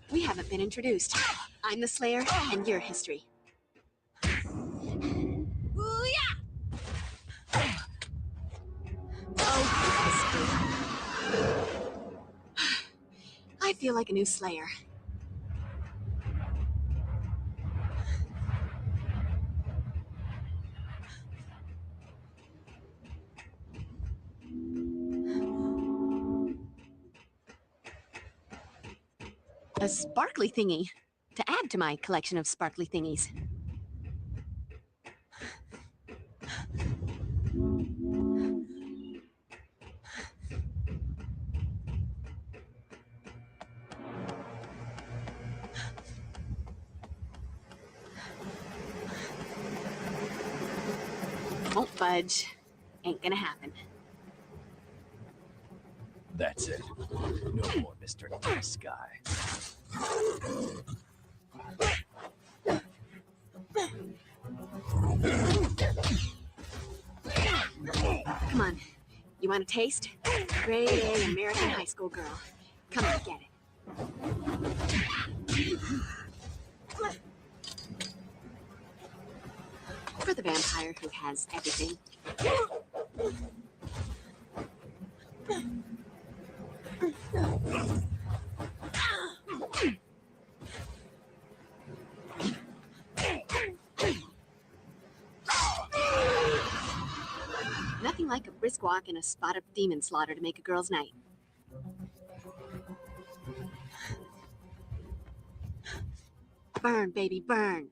We haven't been introduced. I'm the Slayer, and your history. I feel like a new Slayer. A sparkly thingy to add to my collection of sparkly thingies. Won't budge. Ain't gonna happen. That's it. No more Mr. Nice Guy. Come on. You want a taste? Grade A American high school girl. Come on, get it. For the vampire who has everything. Nothing like a brisk walk and a spot of demon slaughter to make a girl's night. Burn, baby, burn.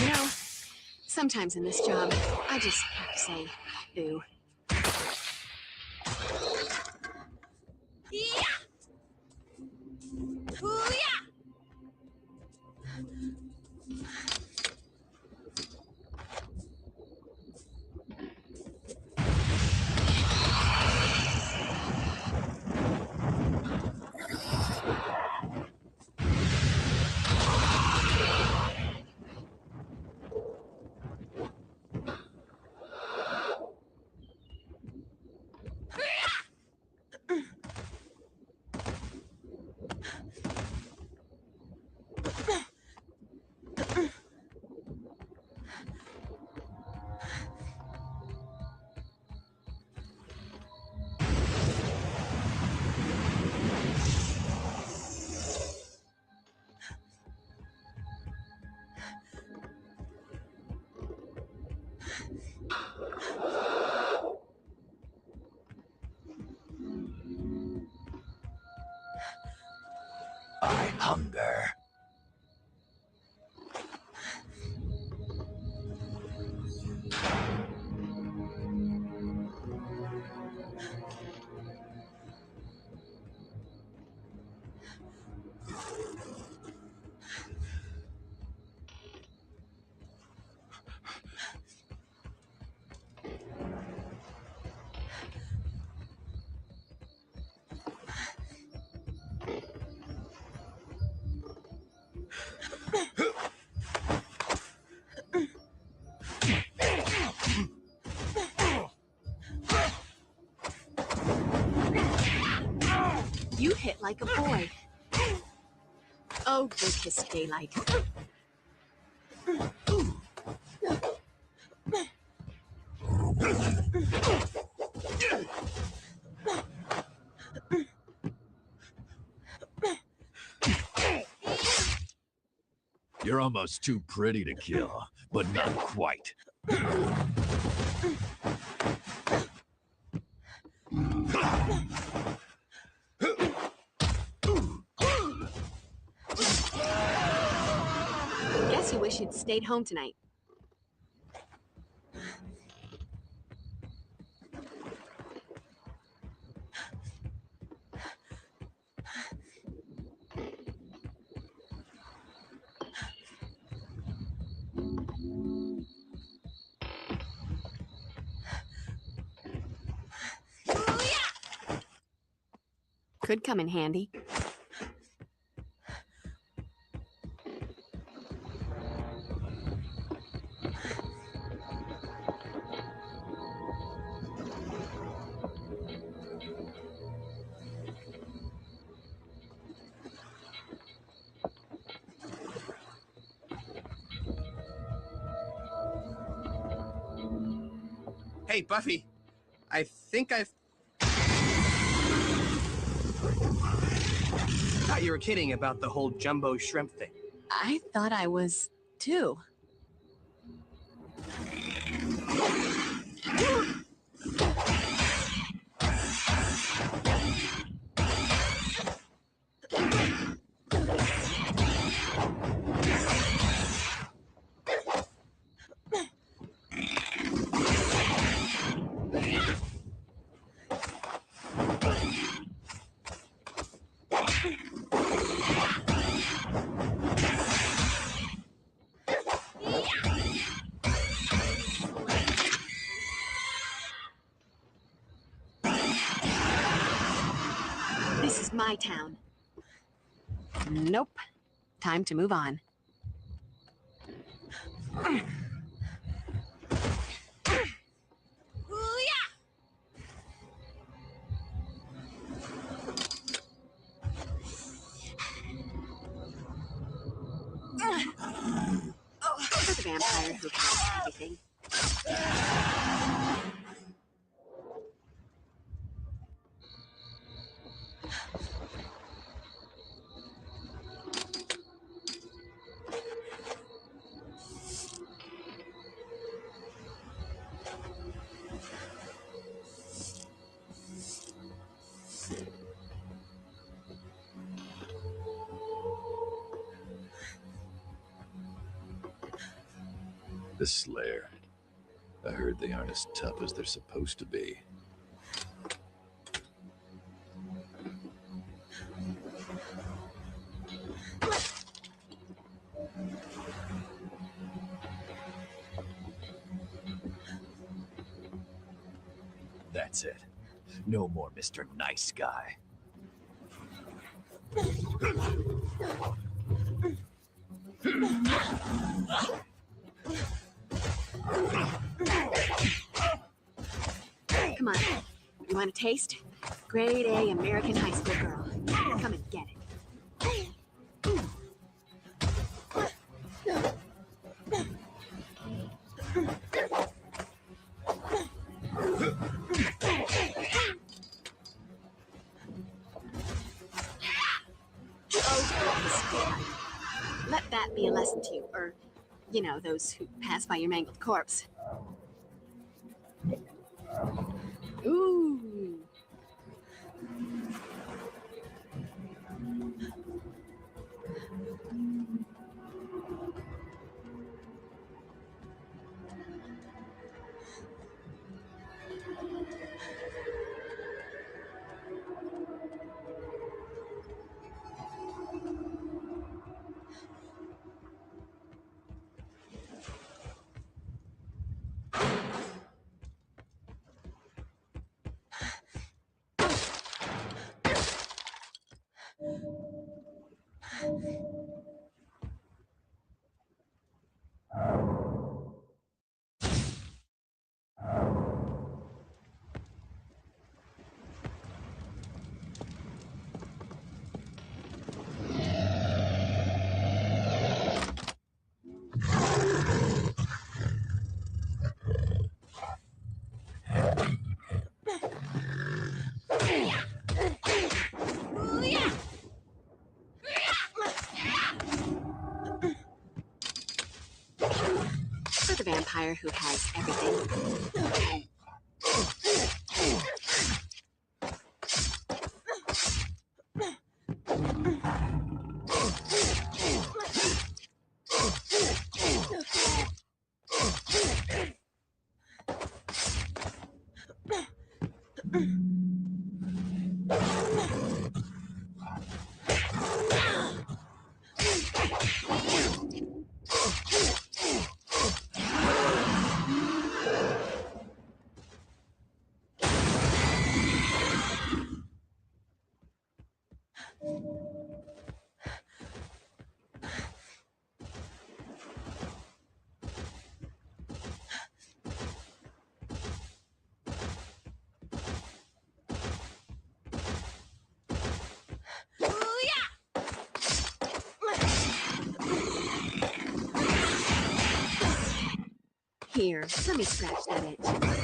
You know, sometimes in this job, I just have to say, boo. You hit like a boy. Oh, go kiss daylight. You're almost too pretty to kill, but not quite. Guess you wish you'd stayed home tonight. Could come in handy. Hey, Buffy. I think I've... thought you were kidding about the whole jumbo shrimp thing. I thought I was, too. This is my town. Nope. Time to move on. The vampire who has everything. The Slayer. I heard they aren't as tough as they're supposed to be. That's it. No more Mr. Nice Guy. Come on. You want a taste? Grade A American high school girl. Come and get it. Let that be a lesson to you, or, you know, those who pass by your mangled corpse. Ooh. the vampire who has everything. Here, let me scratch that itch.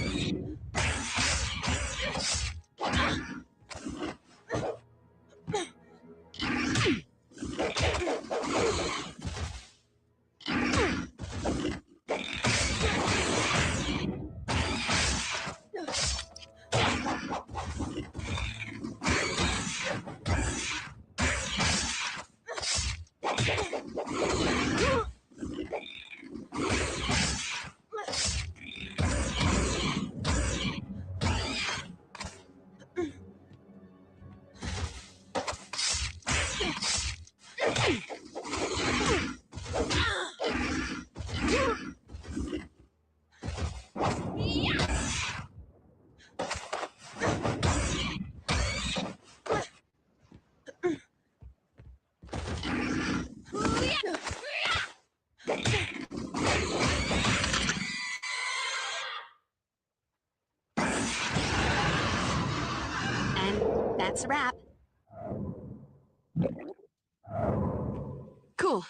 And that's a wrap. Cool.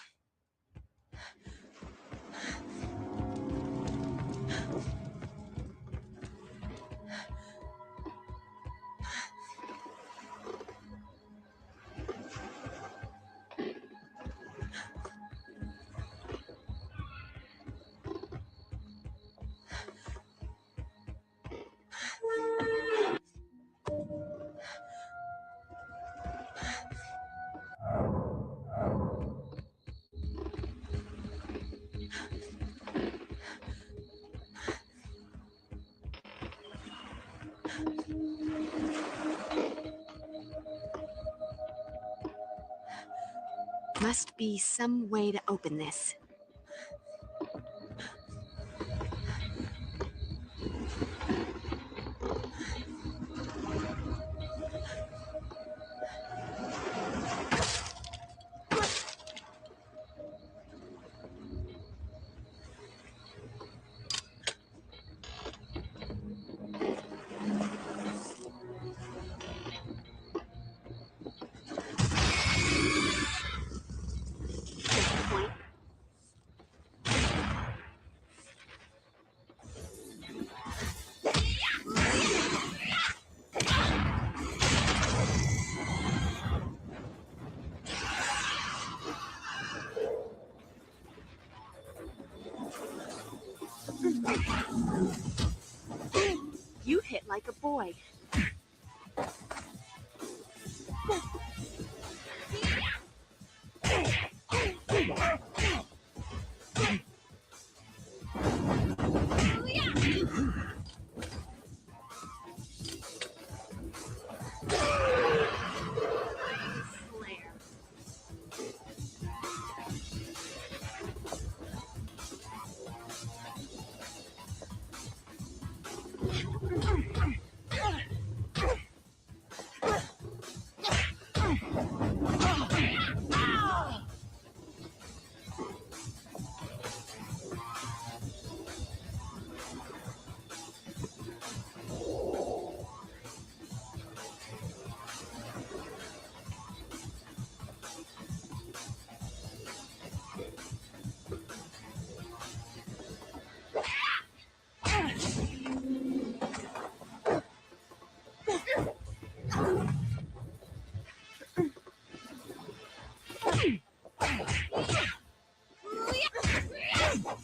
Must be some way to open this. You hit like a boy.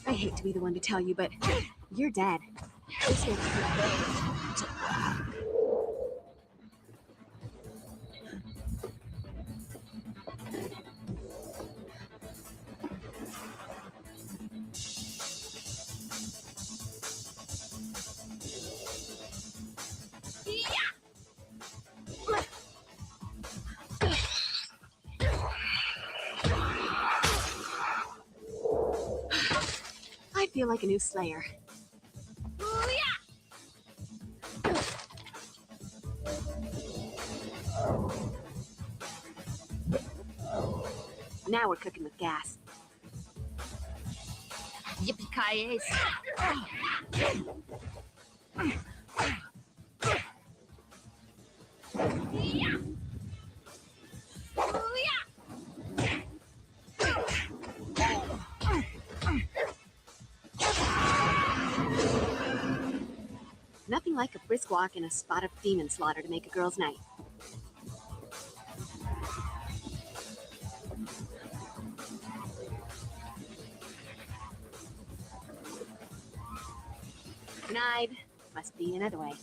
I hate to be the one to tell you, but you're dead. This makes me I feel like a new Slayer. Now we're cooking with gas. Yippee-ki-yay. Nothing like a brisk walk and a spot of demon slaughter to make a girl's night. Denied. Must be another way.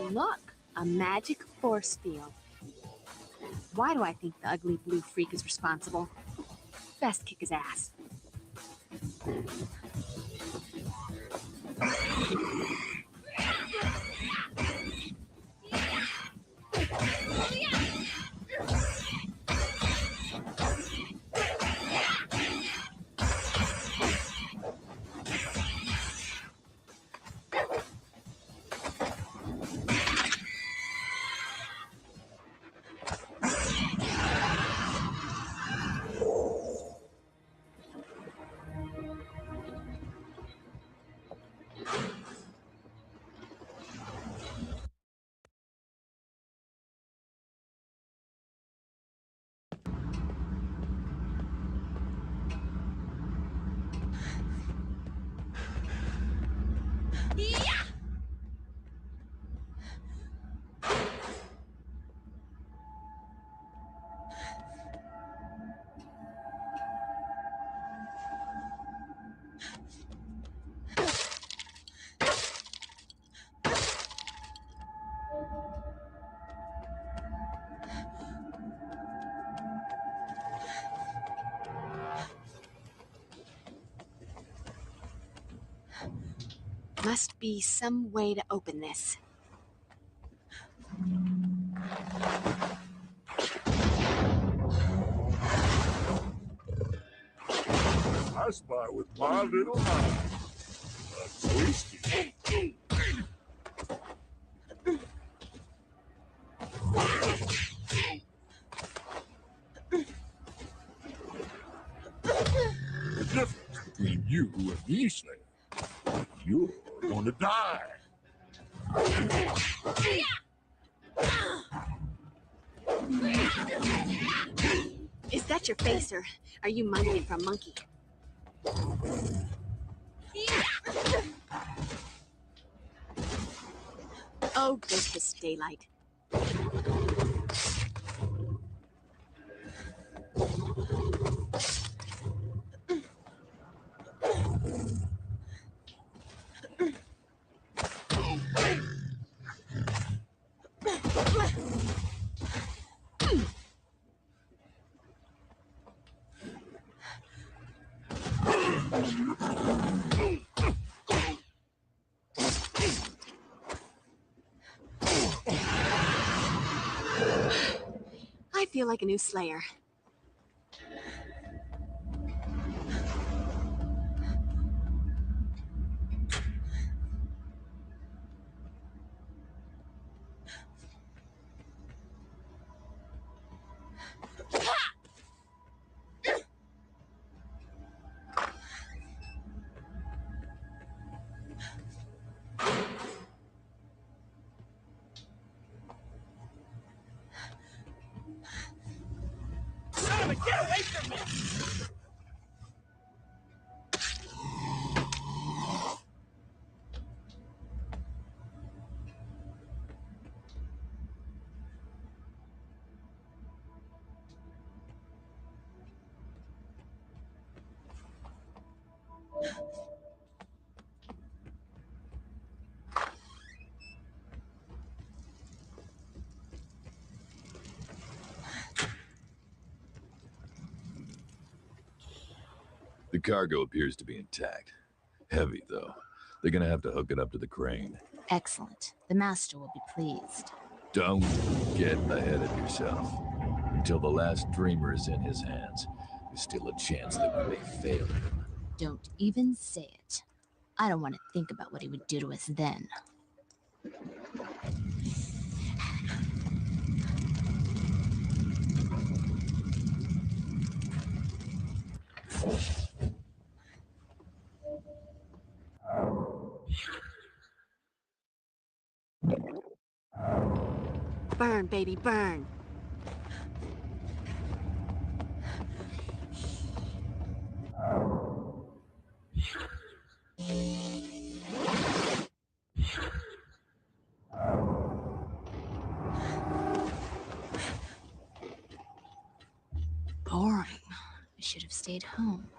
Look, a magic force field. Why do I think the ugly blue freak is responsible? Best kick his ass. Must be some way to open this. I spy with my little eye. A tasty. The difference between you and me, Slayer, you're gonna die. Is that your face, or are you miming from Monkey? Oh, there's this daylight. I feel like a new Slayer. Get away from me! The cargo appears to be intact. Heavy, though. They're gonna have to hook it up to the crane. Excellent. The master will be pleased. Don't get ahead of yourself. Until the last dreamer is in his hands, there's still a chance that we may fail him. Don't even say it. I don't want to think about what he would do to us then. Burn, baby, burn. Boring. I should have stayed home.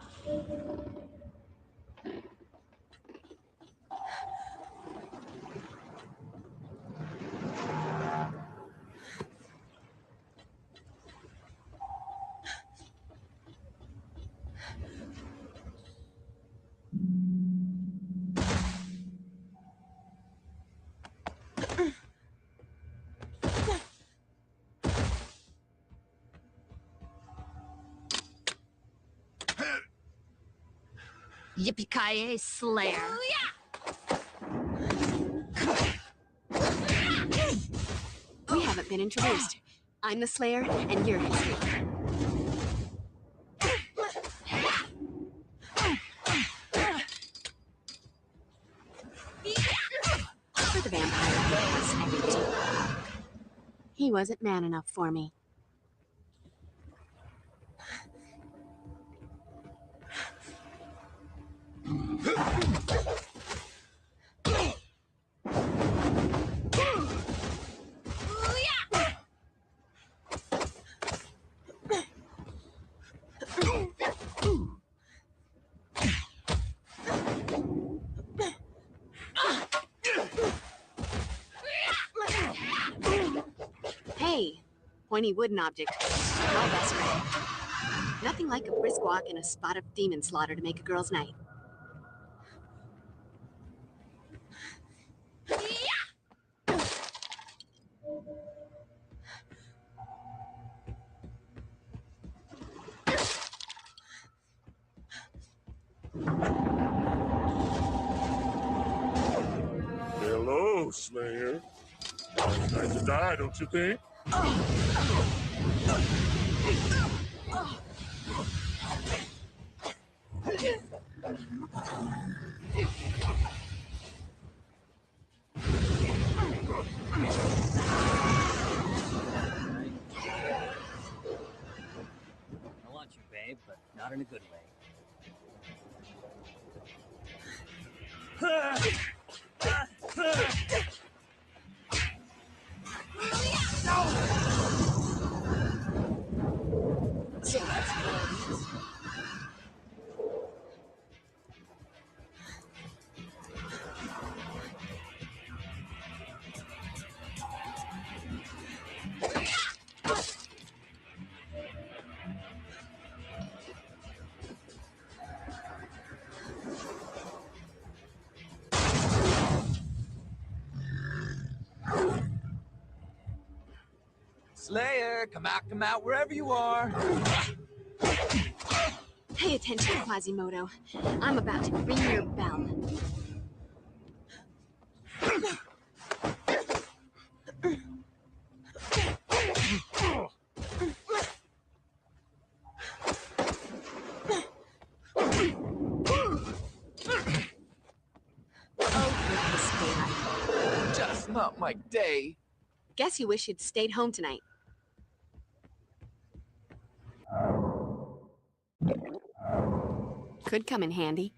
Yippee-ki-yay, Slayer. We haven't been introduced. I'm the Slayer, and you're history. For the vampire, he wasn't man enough for me. Hey, pointy wooden object. My best friend. Nothing like a brisk walk and a spot of demon slaughter to make a girl's night. Hello, Slayer. It's nice to die, don't you think? I want you, babe, but not in a good way. Slayer, come out, wherever you are. Pay attention, Quasimodo. I'm about to ring your bell. Just not my day. Guess you wish you'd stayed home tonight. Could come in handy.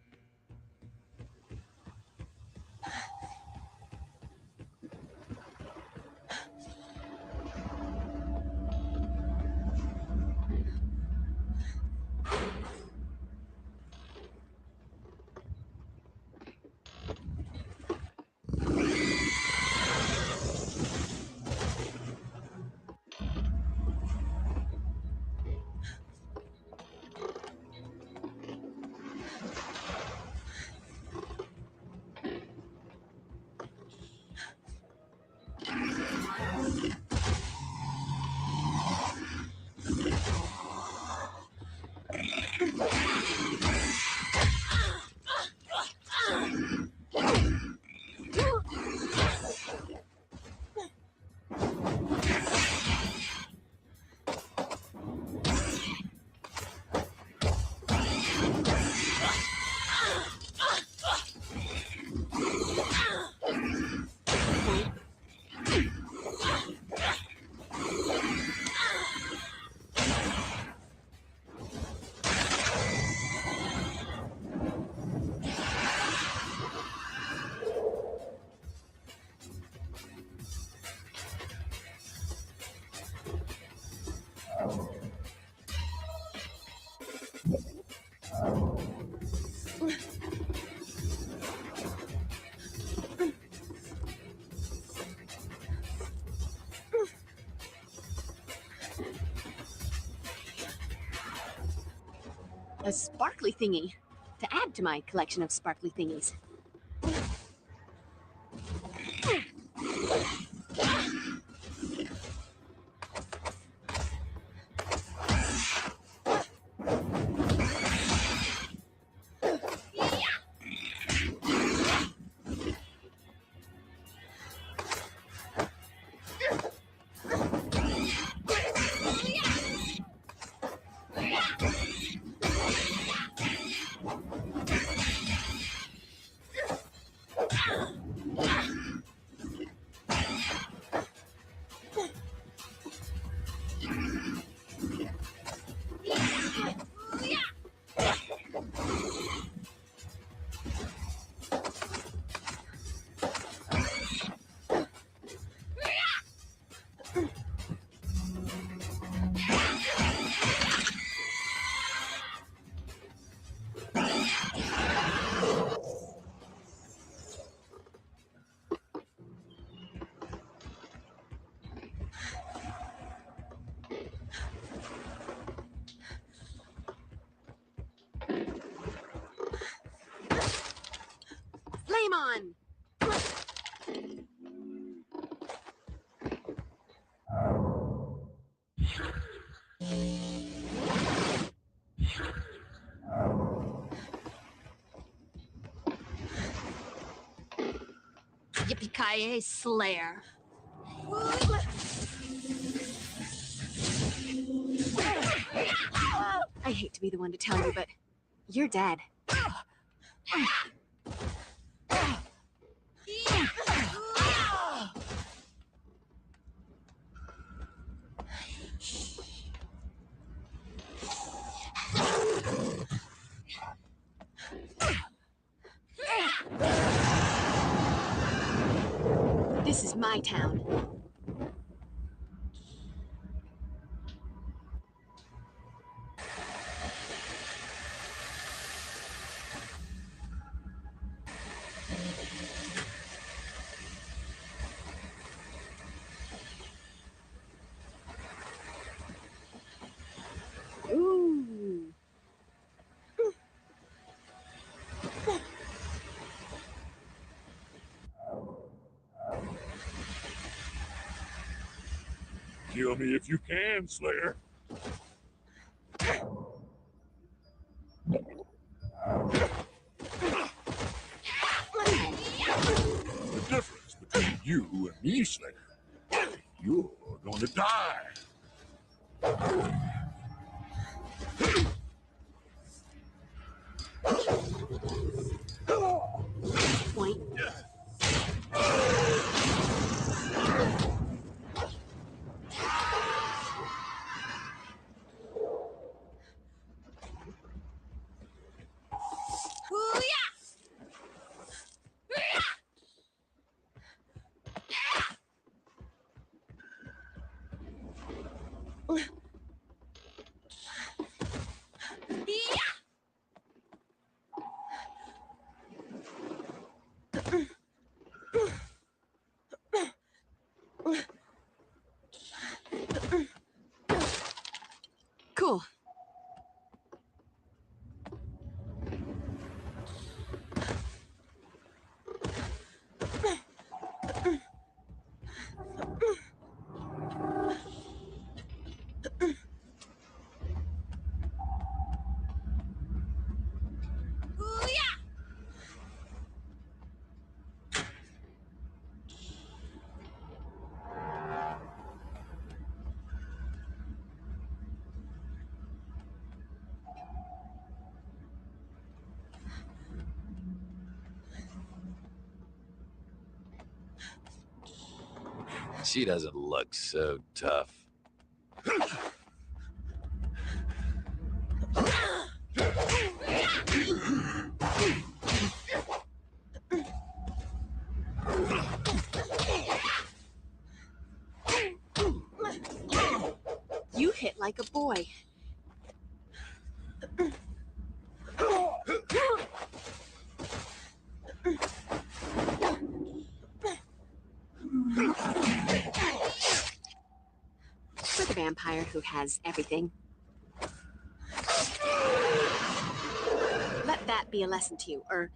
A sparkly thingy to add to my collection of sparkly thingies. Flame on! Yippee-ki-yay, Slayer. I hate to be the one to tell you, but you're dead. This is my town. Ooh. Kill me if you can, Slayer. The difference between you and me, Slayer, you're gonna die. Point. She doesn't look so tough. You hit like a boy. For the vampire who has everything. Let that be a lesson to you, or,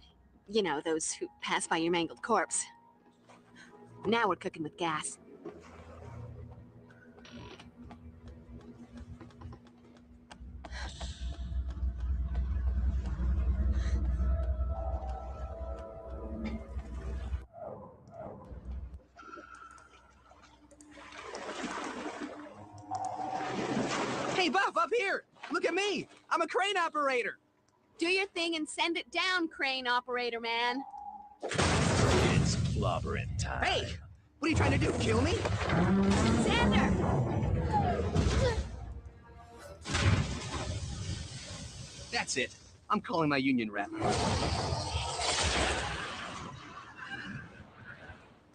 you know, those who pass by your mangled corpse. Now we're cooking with gas. Hey, Buff, up here! Look at me! I'm a crane operator! Do your thing and send it down, crane operator man. It's clobbering time. Hey! What are you trying to do, kill me? Xander! That's it. I'm calling my union rep.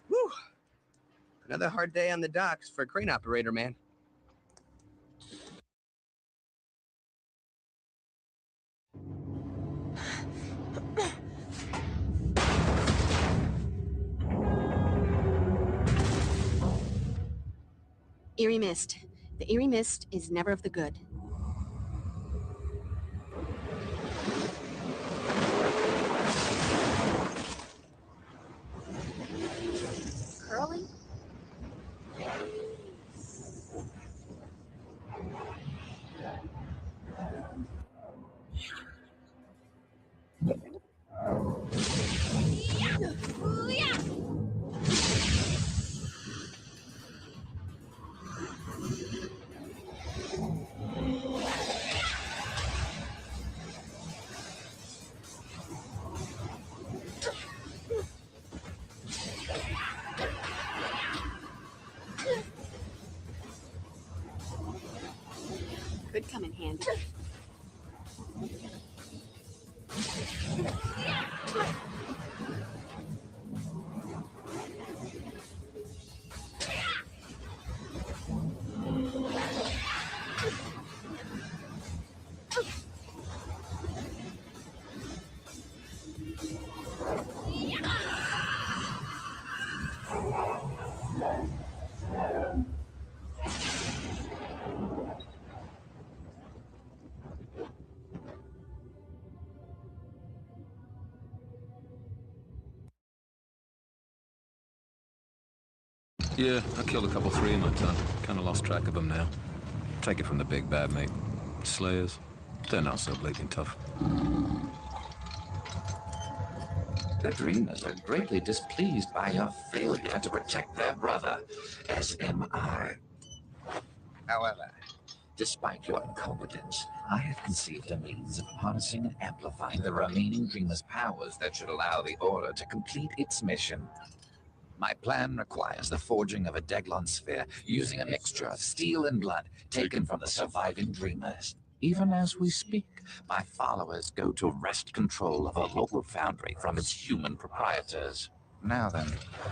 Whew. Another hard day on the docks for a crane operator, man. Eerie mist. The eerie mist is never of the good. Curling? Could come in handy. Yeah, I killed a couple, 3 in my time. Kind of lost track of them now. Take it from the big bad, mate. Slayers, they're not so bleeding tough. The Dreamers are greatly displeased by your failure to protect their brother, as am I. However, despite your incompetence, I have conceived a means of harnessing and amplifying the remaining Dreamers' powers that should allow the Order to complete its mission. My plan requires the forging of a Deglon sphere using a mixture of steel and blood taken from the surviving Dreamers. Even as we speak, my followers go to wrest control of a local foundry from its human proprietors. Now then,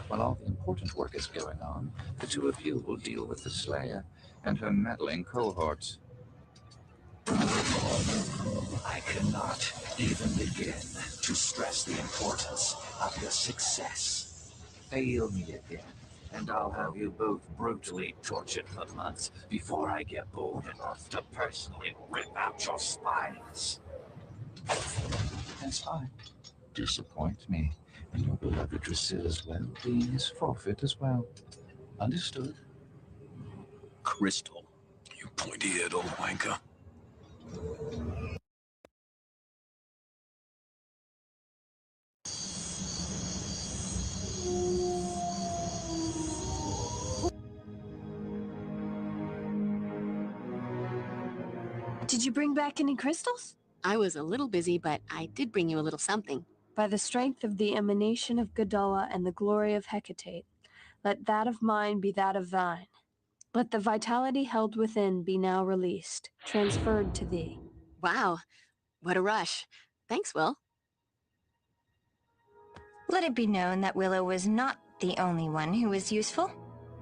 while all the important work is going on, the two of you will deal with the Slayer and her meddling cohorts. I cannot even begin to stress the importance of your success. Fail me again, and I'll have you both brutally tortured for months before I get bold enough to personally rip out your spines. That's fine. Disappoint me, and your beloved Drusilla's well-being is forfeit as well. Understood? Crystal, you pointy-eared old wanker. Did you bring back any crystals? I was a little busy, but I did bring you a little something. By the strength of the emanation of Gadala and the glory of Hecate, Let that of mine be that of thine. Let the vitality held within be now released, transferred to thee. Wow, what a rush. Thanks, Will. Let it be known that Willow was not the only one who was useful.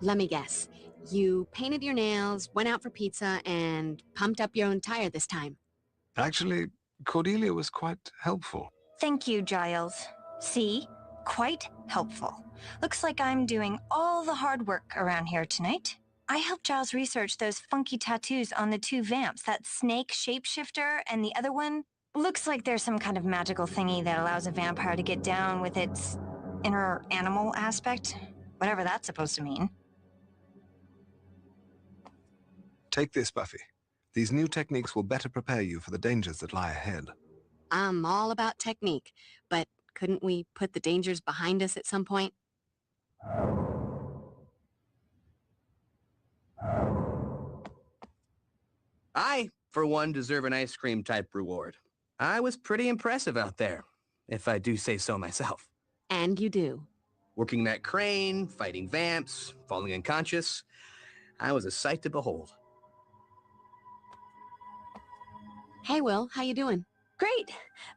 Let me guess. You painted your nails, went out for pizza, and pumped up your own tire this time. Actually, Cordelia was quite helpful. Thank you, Giles. See? Quite helpful. Looks like I'm doing all the hard work around here tonight. I helped Giles research those funky tattoos on the two vamps, that snake shapeshifter and the other one. Looks like there's some kind of magical thingy that allows a vampire to get down with its inner animal aspect. Whatever that's supposed to mean. Take this, Buffy. These new techniques will better prepare you for the dangers that lie ahead. I'm all about technique, but couldn't we put the dangers behind us at some point? I, for one, deserve an ice cream type reward. I was pretty impressive out there, if I do say so myself. And you do. Working that crane, fighting vamps, falling unconscious. I was a sight to behold. Hey, Will, how you doing? Great.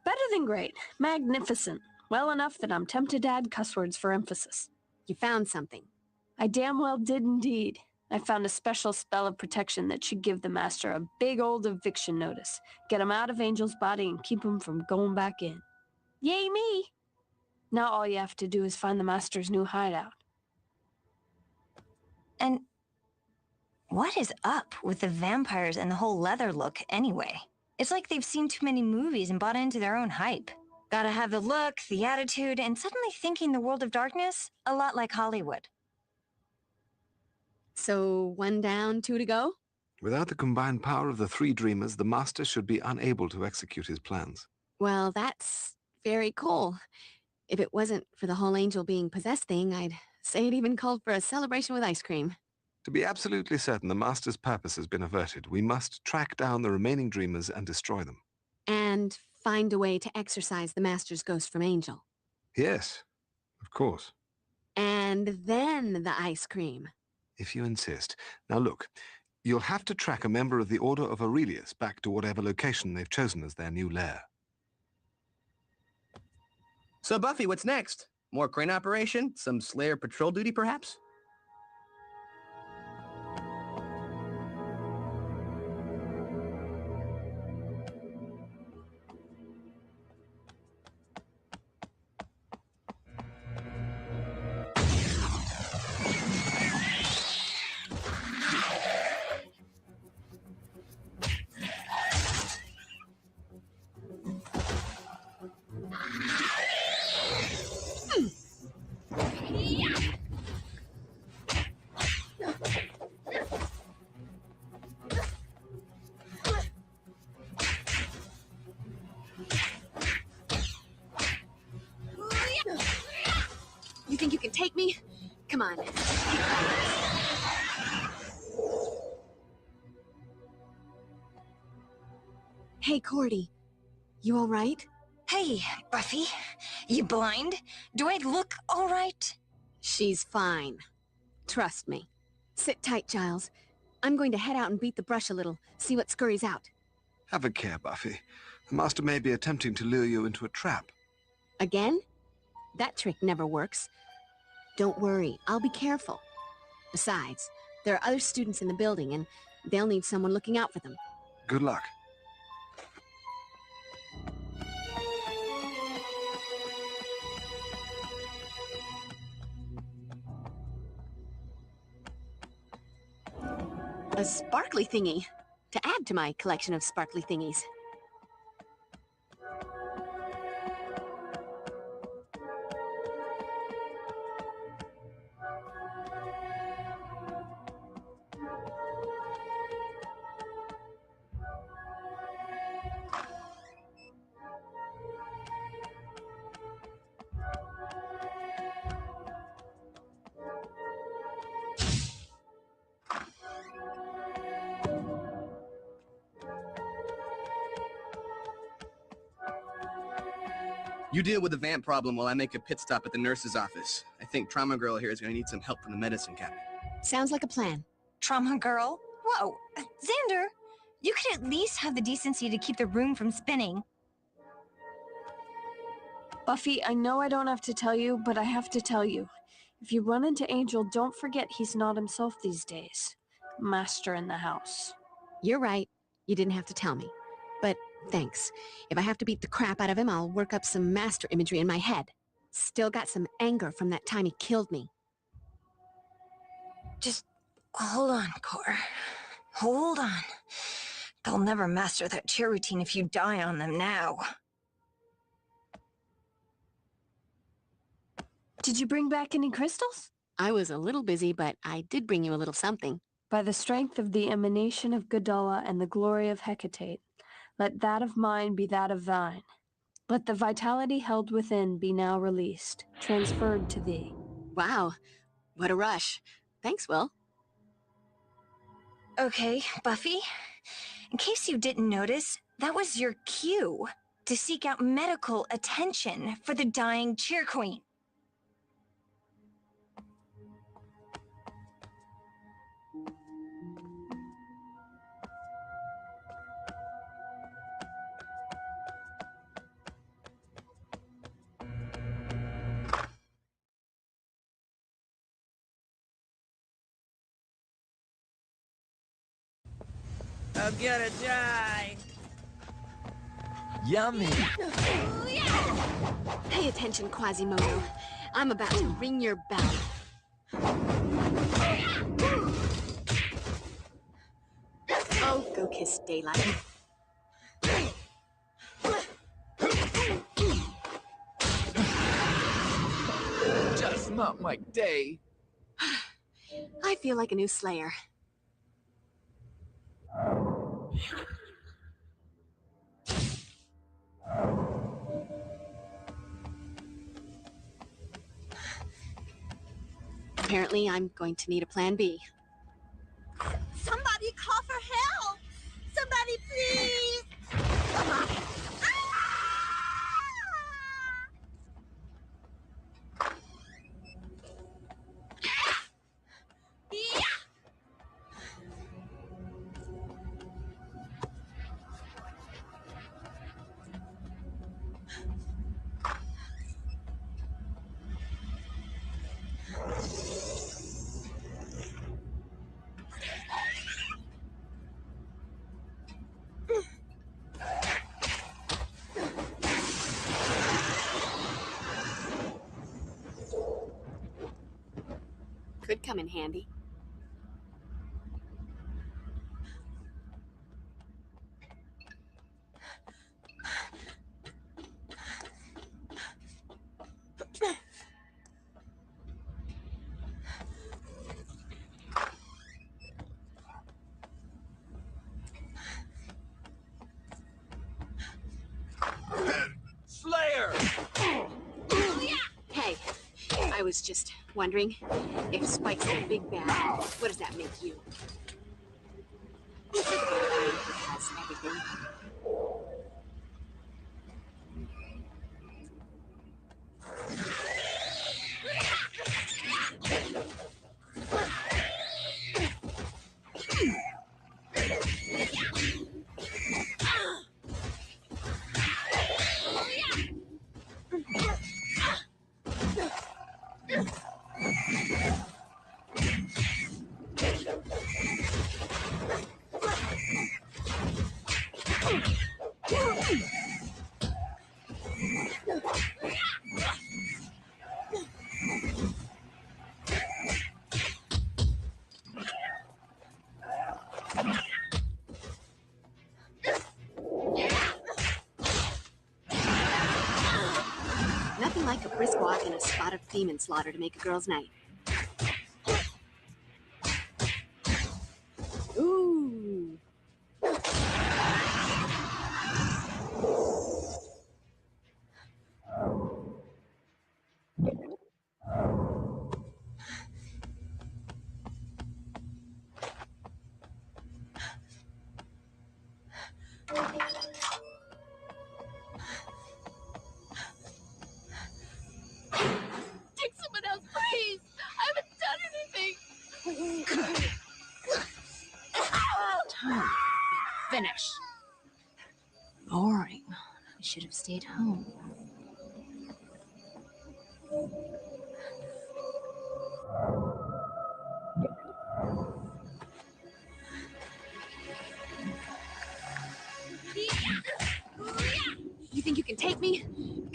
Better than great. Magnificent. Well enough that I'm tempted to add cuss words for emphasis. You found something. I damn well did indeed. I found a special spell of protection that should give the Master a big old eviction notice, get him out of Angel's body and keep him from going back in. Yay me! Now all you have to do is find the Master's new hideout. And what is up with the vampires and the whole leather look anyway? It's like they've seen too many movies and bought into their own hype. Gotta have the look, the attitude, and suddenly thinking the world of darkness a lot like Hollywood. So 1 down, 2 to go? Without the combined power of the three dreamers, the Master should be unable to execute his plans. Well, that's very cool. If it wasn't for the whole angel being possessed thing, I'd say it even called for a celebration with ice cream. To be absolutely certain the Master's purpose has been averted, we must track down the remaining dreamers and destroy them. And find a way to exorcise the Master's ghost from Angel. Yes, of course. And then the ice cream. If you insist. Now look, you'll have to track a member of the Order of Aurelius back to whatever location they've chosen as their new lair. So, Buffy, what's next? More crane operation? Some Slayer patrol duty, perhaps? You think you can take me? Come on. Hey, Cordy. You all right? Hey, Buffy. You blind? Do I look all right? She's fine. Trust me. Sit tight, Giles. I'm going to head out and beat the brush a little, see what scurries out. Have a care, Buffy. The Master may be attempting to lure you into a trap. Again? That trick never works. Don't worry, I'll be careful. Besides, there are other students in the building, and they'll need someone looking out for them. Good luck. A sparkly thingy, to add to my collection of sparkly thingies. You deal with the vamp problem while I make a pit stop at the nurse's office. I think Trauma Girl here is going to need some help from the medicine cabinet. Sounds like a plan. Trauma Girl? Whoa, Xander, you could at least have the decency to keep the room from spinning. Buffy, I know I don't have to tell you, but I have to tell you. If you run into Angel, don't forget he's not himself these days. Master in the house. You're right. You didn't have to tell me. But thanks. If I have to beat the crap out of him, I'll work up some master imagery in my head. Still got some anger from that time he killed me. Just hold on, Core. Hold on. They'll never master that cheer routine if you die on them now. Did you bring back any crystals? I was a little busy, but I did bring you a little something. By the strength of the emanation of Gadala and the glory of Hecate, let that of mine be that of thine. Let the vitality held within be now released, transferred to thee. Wow, what a rush. Thanks, Will. Okay, Buffy. In case you didn't notice, that was your cue to seek out medical attention for the dying cheer queen. I'm gonna die. Yummy. Pay attention, Quasimodo. I'm about to ring your bell. Oh, go kiss daylight. Just not my day. I feel like a new Slayer. Apparently, I'm going to need a plan B. Somebody call for help! Somebody please! Could come in handy. Slayer! Hey, I was just wondering if Spike's the big bad, what does that make you? Has everything. Nothing like a brisk walk and a spot of demon slaughter to make a girl's night. Ooh. finish. Boring. We should have stayed home. You think you can take me?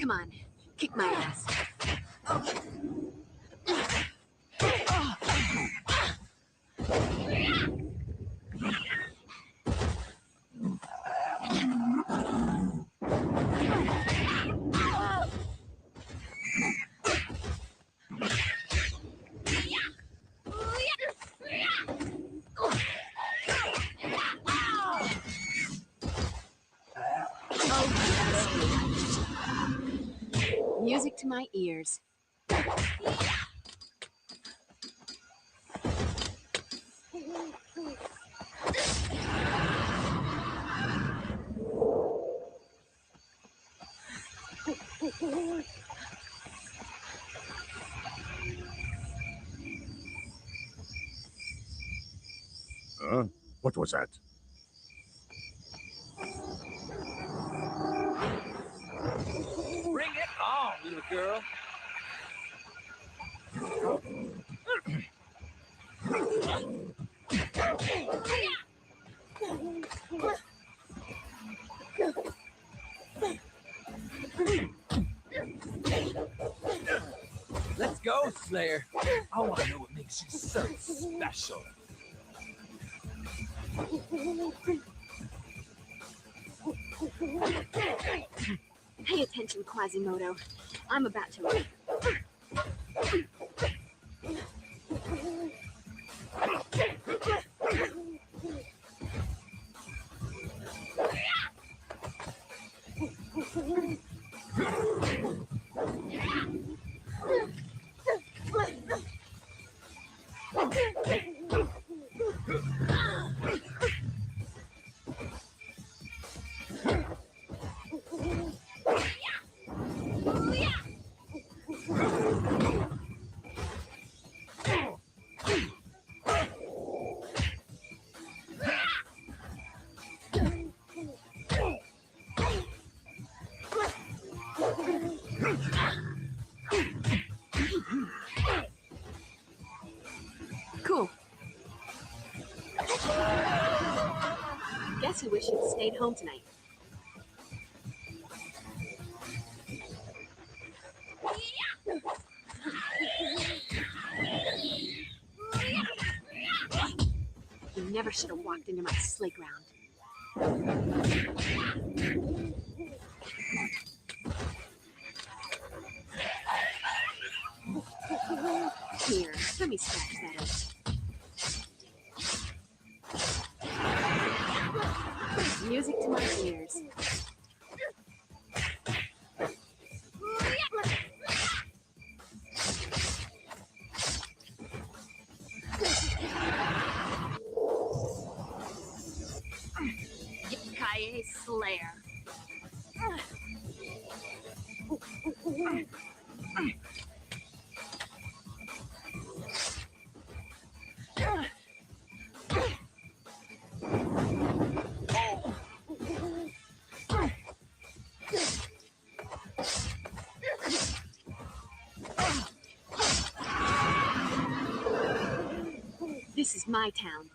Come on, kick my ass. Music to my ears. What was that? Bring it on, little girl. Let's go, Slayer. I want to know what makes you so special. Pay attention, Quasimodo. I'm about to... Cool. Guess who wished he'd stayed home tonight? You never should have walked into my sleigh ground. Here, let me scratch that up. Music to my ears. Yippee Slayer. This is my town.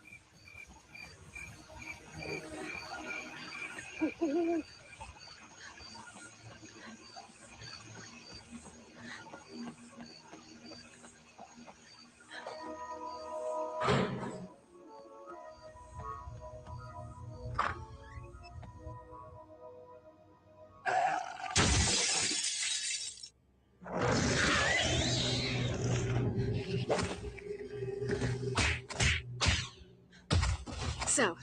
So,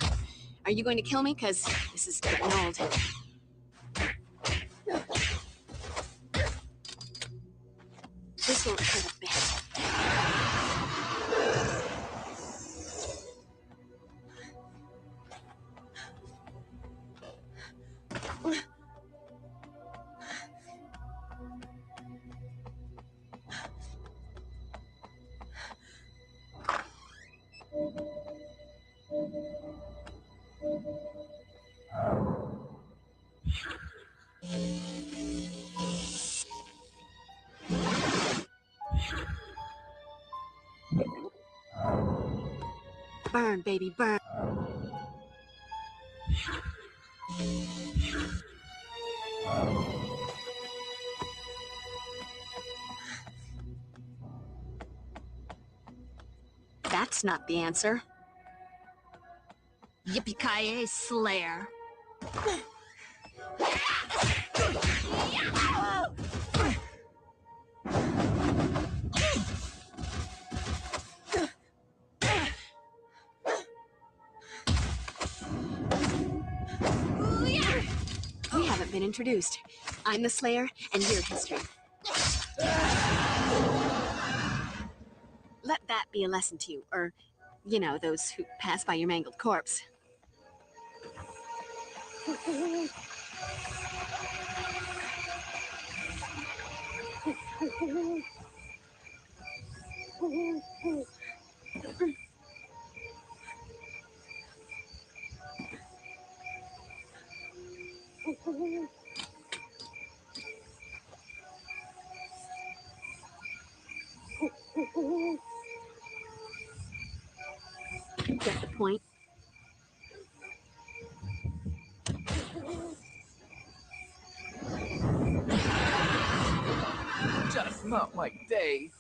are you going to kill me? Because this is getting old. This won't hurt a bit. Burn, baby, burn. That's not the answer. Yippee-ki-yay, Slayer. We haven't been introduced. I'm the Slayer, and you're history. Let that be a lesson to you, or, you know, those who pass by your mangled corpse. Get the point? Just not my day.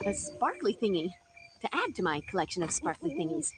A sparkly thingy to add to my collection of sparkly thingies.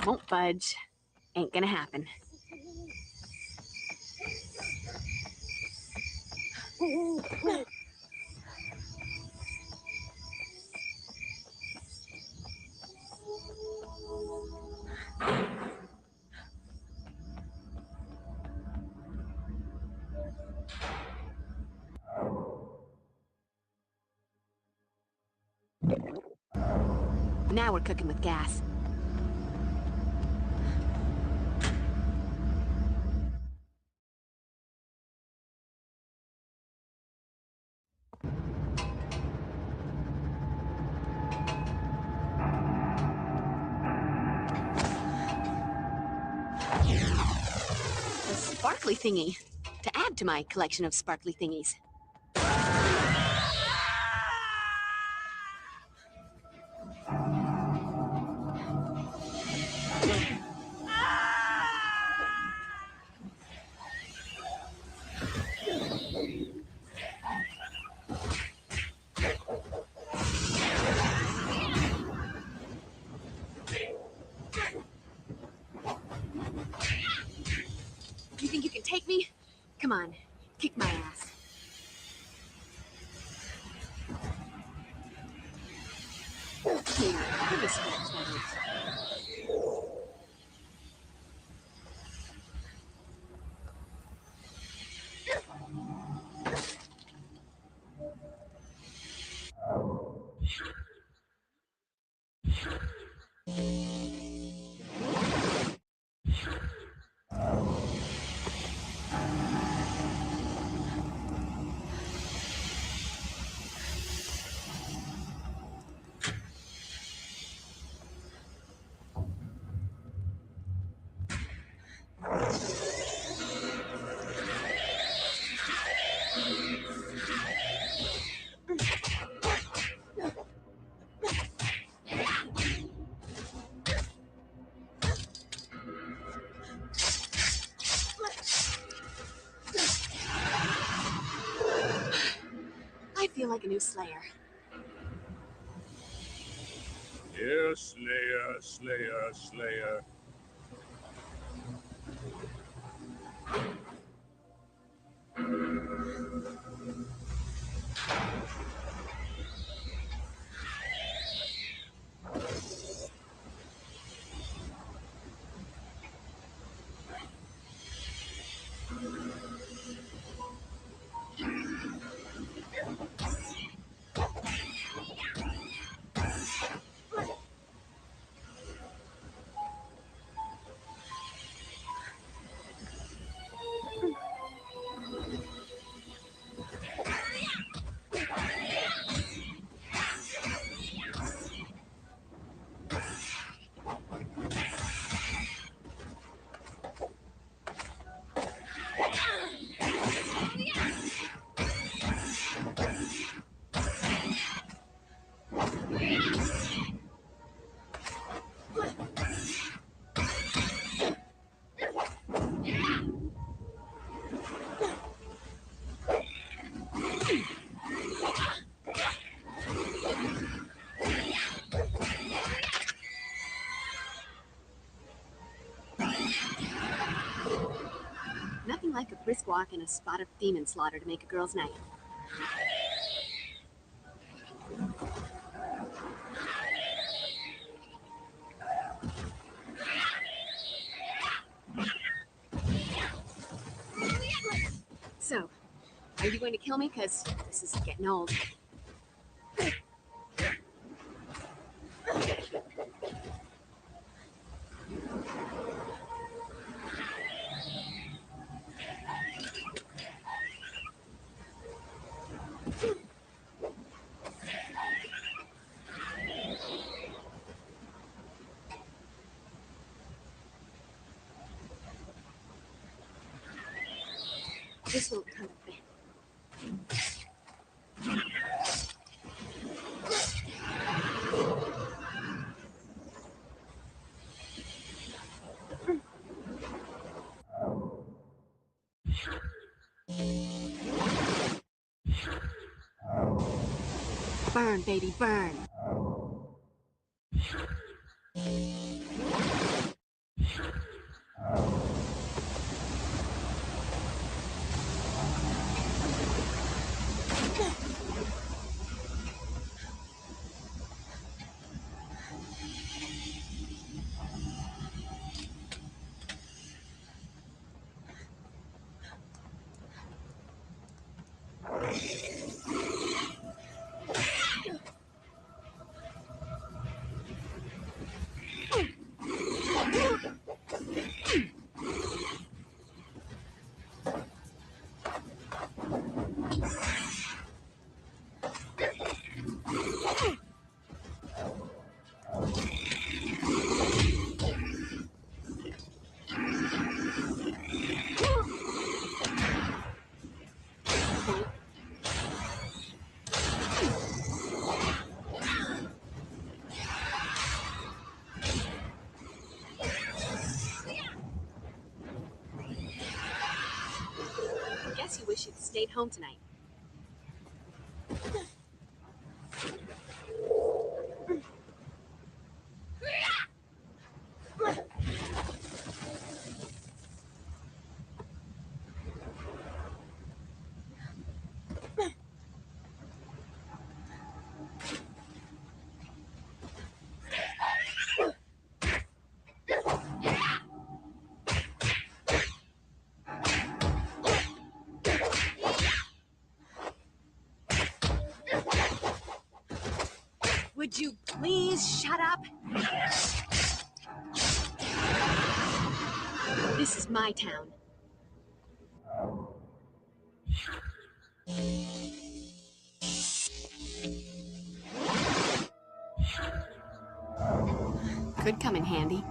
Won't budge. Ain't gonna happen. Now we're cooking with gas. A sparkly thingy to add to my collection of sparkly thingies. You think you can take me? Come on, kick my ass. Here, give me some extra. like a new Slayer. Yeah, Slayer, Slayer, Slayer. Nothing like a brisk walk and a spot of demon slaughter to make a girl's night. So, are you going to kill me? Because this is getting old. This will kind of bend. Burn, baby, burn. Guess you wish you'd stayed home tonight. Would you please shut up? This is my town. Could come in handy.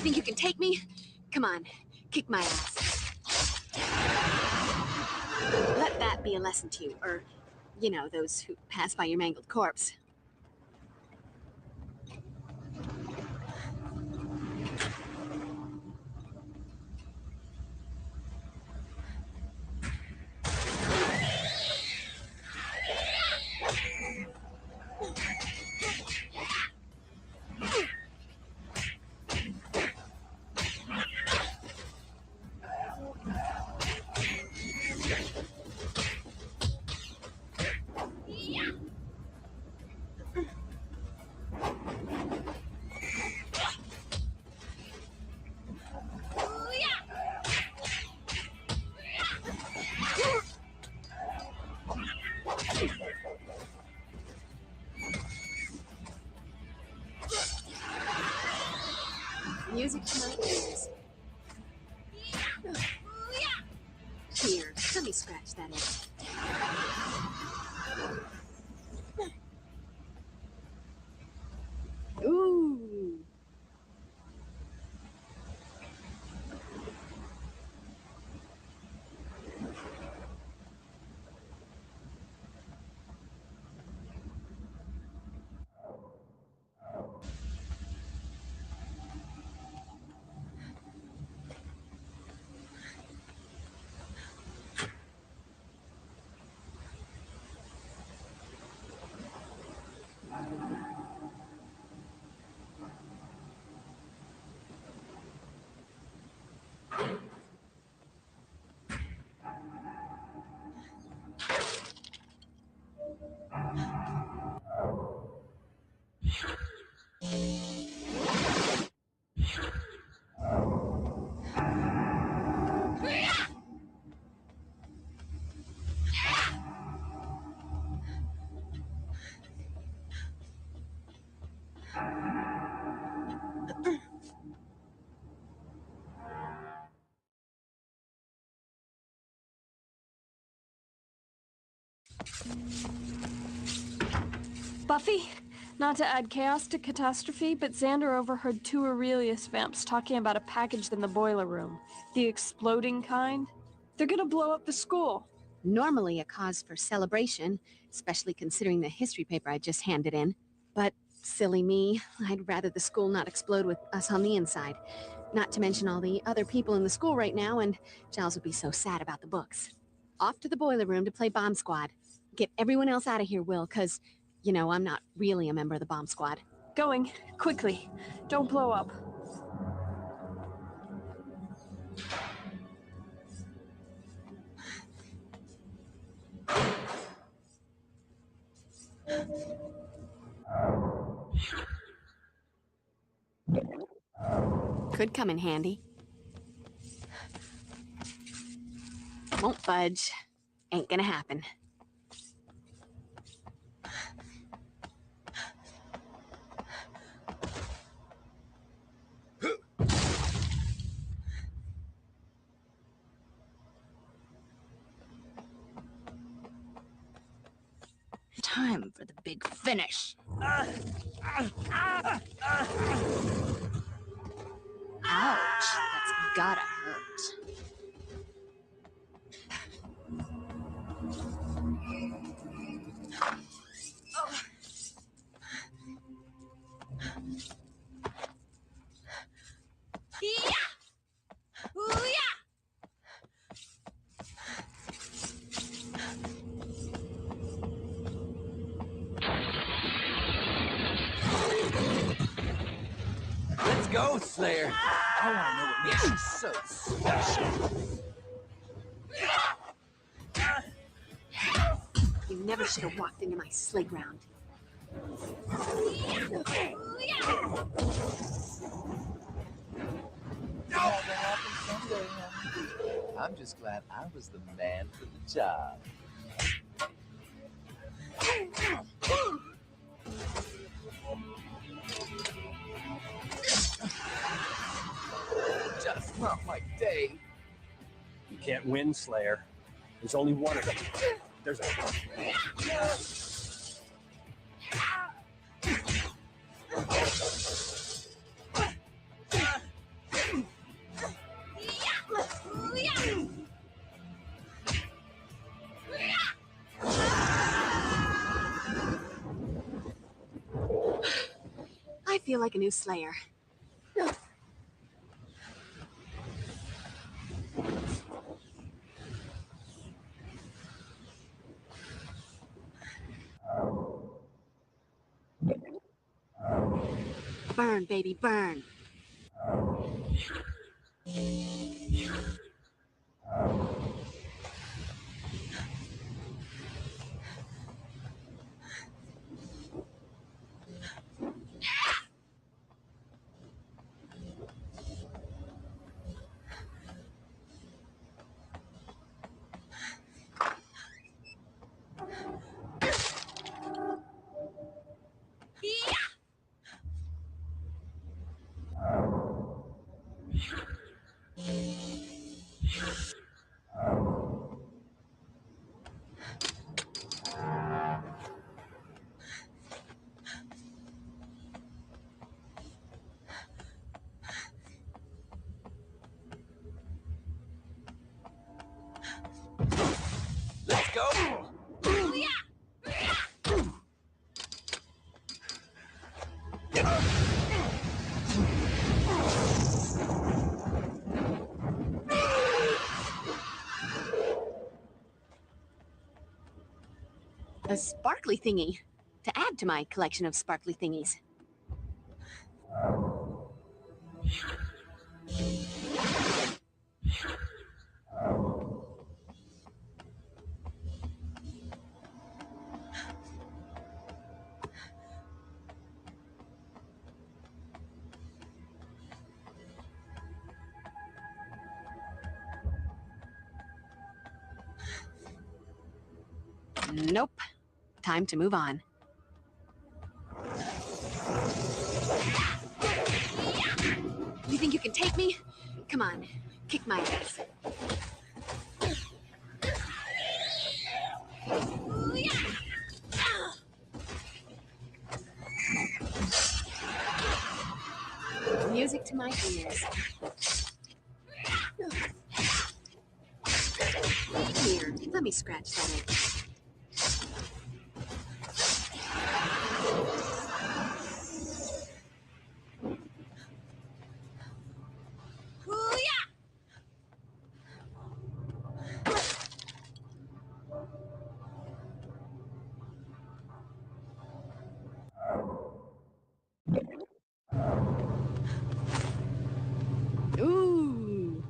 think you can take me? Come on, kick my ass. Let that be a lesson to you, or, you know, those who pass by your mangled corpse. Music to my ears. Here, let me scratch that itch. Ooh. Buffy? Not to add chaos to catastrophe, but Xander overheard 2 Aurelius vamps talking about a package in the boiler room. The exploding kind. They're gonna blow up the school. Normally a cause for celebration, especially considering the history paper I just handed in. But silly me, I'd rather the school not explode with us on the inside. Not to mention all the other people in the school right now, and Giles would be so sad about the books. Off to the boiler room to play Bomb Squad. Get everyone else out of here, Will, because, you know, I'm not really a member of the Bomb Squad. Going. Quickly. Don't blow up. Could come in handy. Won't budge. Ain't gonna happen. Time for the big finish. Ouch, that's gotta hurt. Let's go, Slayer. I want to know what makes you so special. You never should have walked into my sleigh ground. I'm just glad I was the man for the job. Just not my day. You can't win, Slayer. There's only one of them. There's a... I feel like a new Slayer. Burn, baby, burn. Let's go! A sparkly thingy. To add to my collection of sparkly thingies. Nope. Time to move on. You think you can take me? Come on, kick my ass. Music to my ears. Here, let me scratch that itch. Ooh.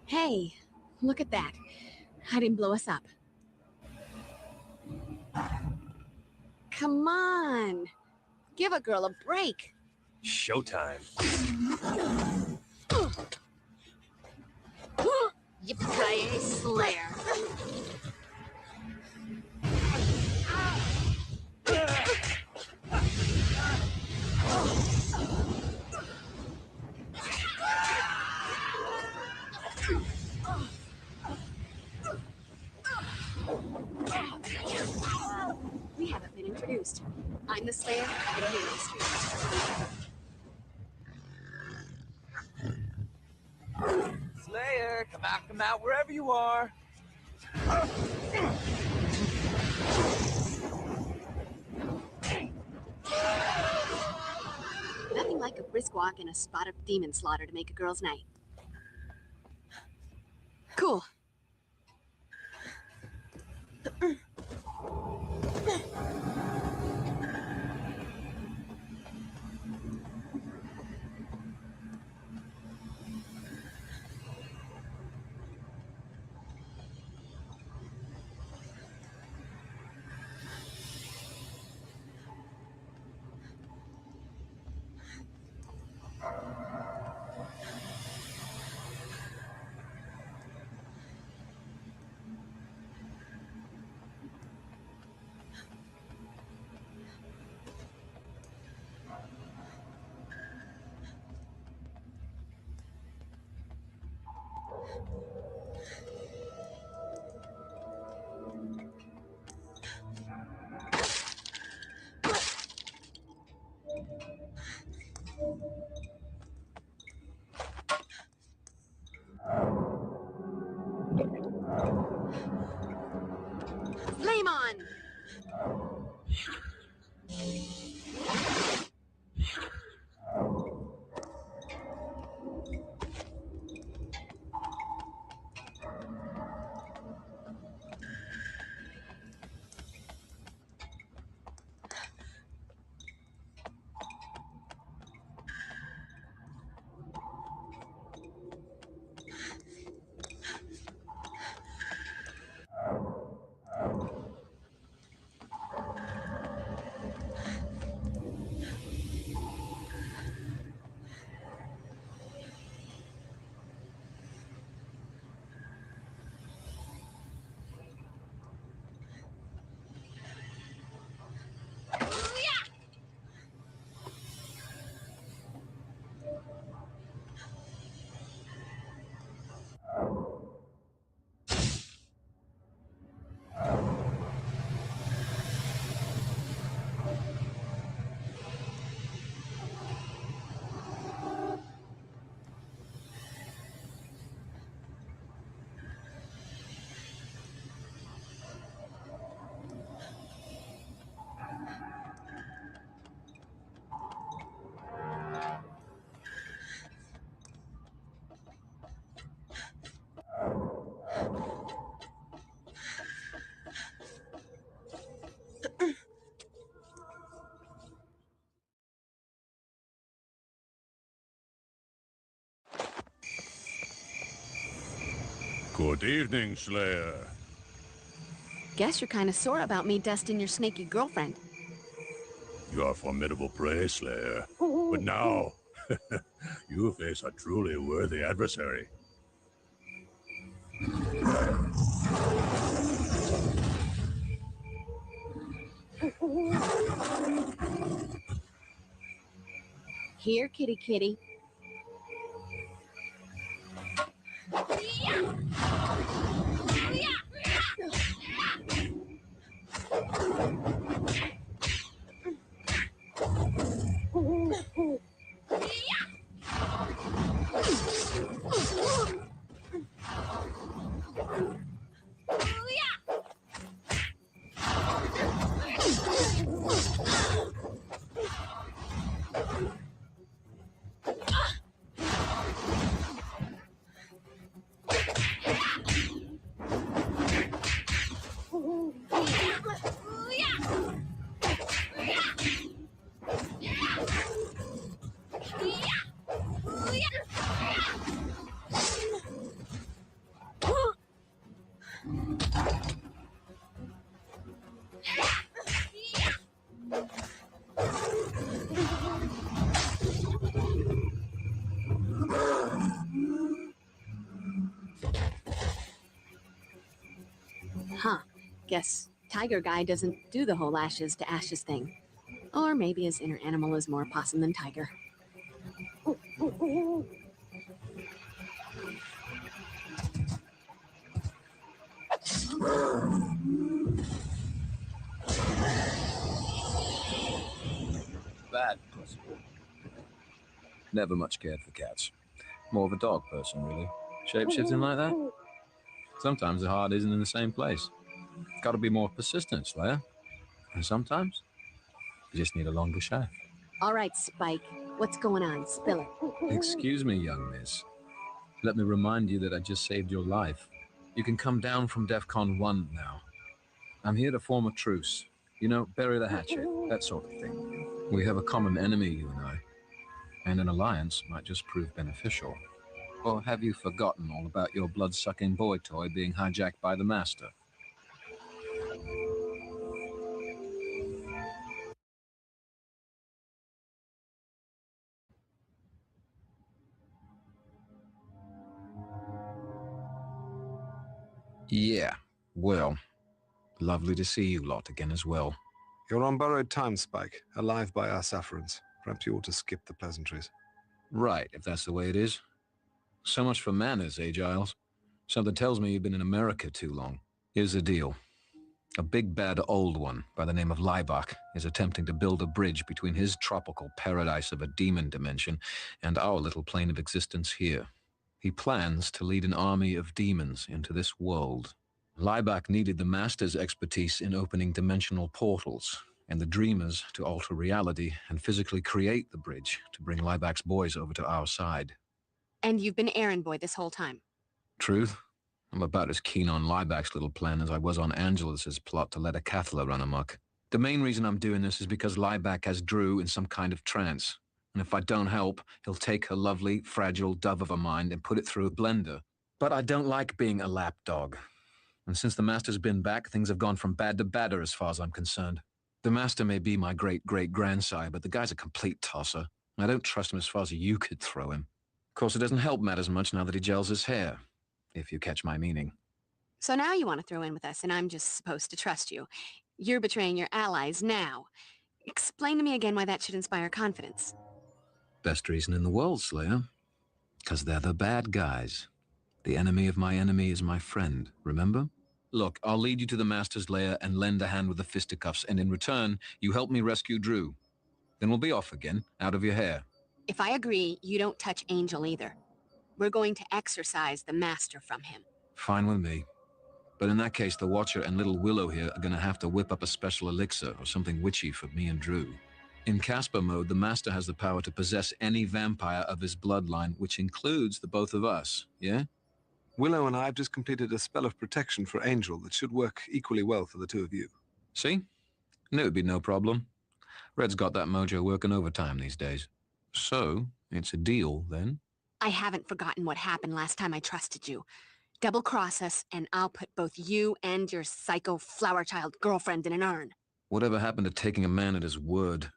Hey, look at that. I didn't blow us up. Come on. Give a girl a break. Showtime. Yippee Slayer. We haven't been introduced. I'm the Slayer, and you're the Street. Slayer, come out, wherever you are. Nothing like a brisk walk and a spot of demon slaughter to make a girl's night. Cool. Good evening, Slayer. Guess you're kind of sore about me dusting your snaky girlfriend. You are formidable prey, Slayer. But now, you face a truly worthy adversary. Here, kitty kitty. Huh. Guess Tiger Guy doesn't do the whole ashes to ashes thing. Or maybe his inner animal is more possum than tiger. Bad pussy. Never much cared for cats. More of a dog person, really. Shape-shifting like that? Sometimes the heart isn't in the same place. Gotta be more persistent, Slayer. And sometimes, you just need a longer shaft. All right, Spike. What's going on? Spill it. Excuse me, young miss. Let me remind you that I just saved your life. You can come down from DEFCON 1 now. I'm here to form a truce. You know, bury the hatchet, that sort of thing. We have a common enemy, you and I. And an alliance might just prove beneficial. Or have you forgotten all about your blood-sucking boy toy being hijacked by the Master? Yeah, well, lovely to see you lot again as well. You're on borrowed time, Spike, alive by our sufferance. Perhaps you ought to skip the pleasantries. Right, if that's the way it is. So much for manners, eh, Giles? Something tells me you've been in America too long. Here's the deal. A big bad old one by the name of Laibach is attempting to build a bridge between his tropical paradise of a demon dimension and our little plane of existence here. He plans to lead an army of demons into this world. Laibach needed the Master's expertise in opening dimensional portals, and the Dreamers to alter reality and physically create the bridge to bring Lieback's boys over to our side. And you've been errand boy this whole time. Truth? I'm about as keen on Lieback's little plan as I was on Angelus's plot to let a Cathla run amok. The main reason I'm doing this is because Lieback has Drew in some kind of trance. And if I don't help, he'll take her lovely, fragile dove of a mind and put it through a blender. But I don't like being a lapdog. And since the Master's been back, things have gone from bad to badder as far as I'm concerned. The Master may be my great-great-grandsire, but the guy's a complete tosser. I don't trust him as far as you could throw him. Of course, it doesn't help matters much now that he gels his hair, if you catch my meaning. So now you want to throw in with us, and I'm just supposed to trust you. You're betraying your allies now. Explain to me again why that should inspire confidence. Best reason in the world, Slayer. 'Cause they're the bad guys. The enemy of my enemy is my friend, remember? Look, I'll lead you to the Master's lair and lend a hand with the fisticuffs, and in return, you help me rescue Drew. Then we'll be off again, out of your hair. If I agree, you don't touch Angel either. We're going to exorcise the Master from him. Fine with me. But in that case, the Watcher and Little Willow here are gonna have to whip up a special elixir or something witchy for me and Drew. In Casper mode, the Master has the power to possess any vampire of his bloodline, which includes the both of us, yeah? Willow and I have just completed a spell of protection for Angel that should work equally well for the two of you. See? Knew it'd be no problem. Red's got that mojo working overtime these days. So, it's a deal, then? I haven't forgotten what happened last time I trusted you. Double-cross us, and I'll put both you and your psycho flower child girlfriend in an urn. Whatever happened to taking a man at his word?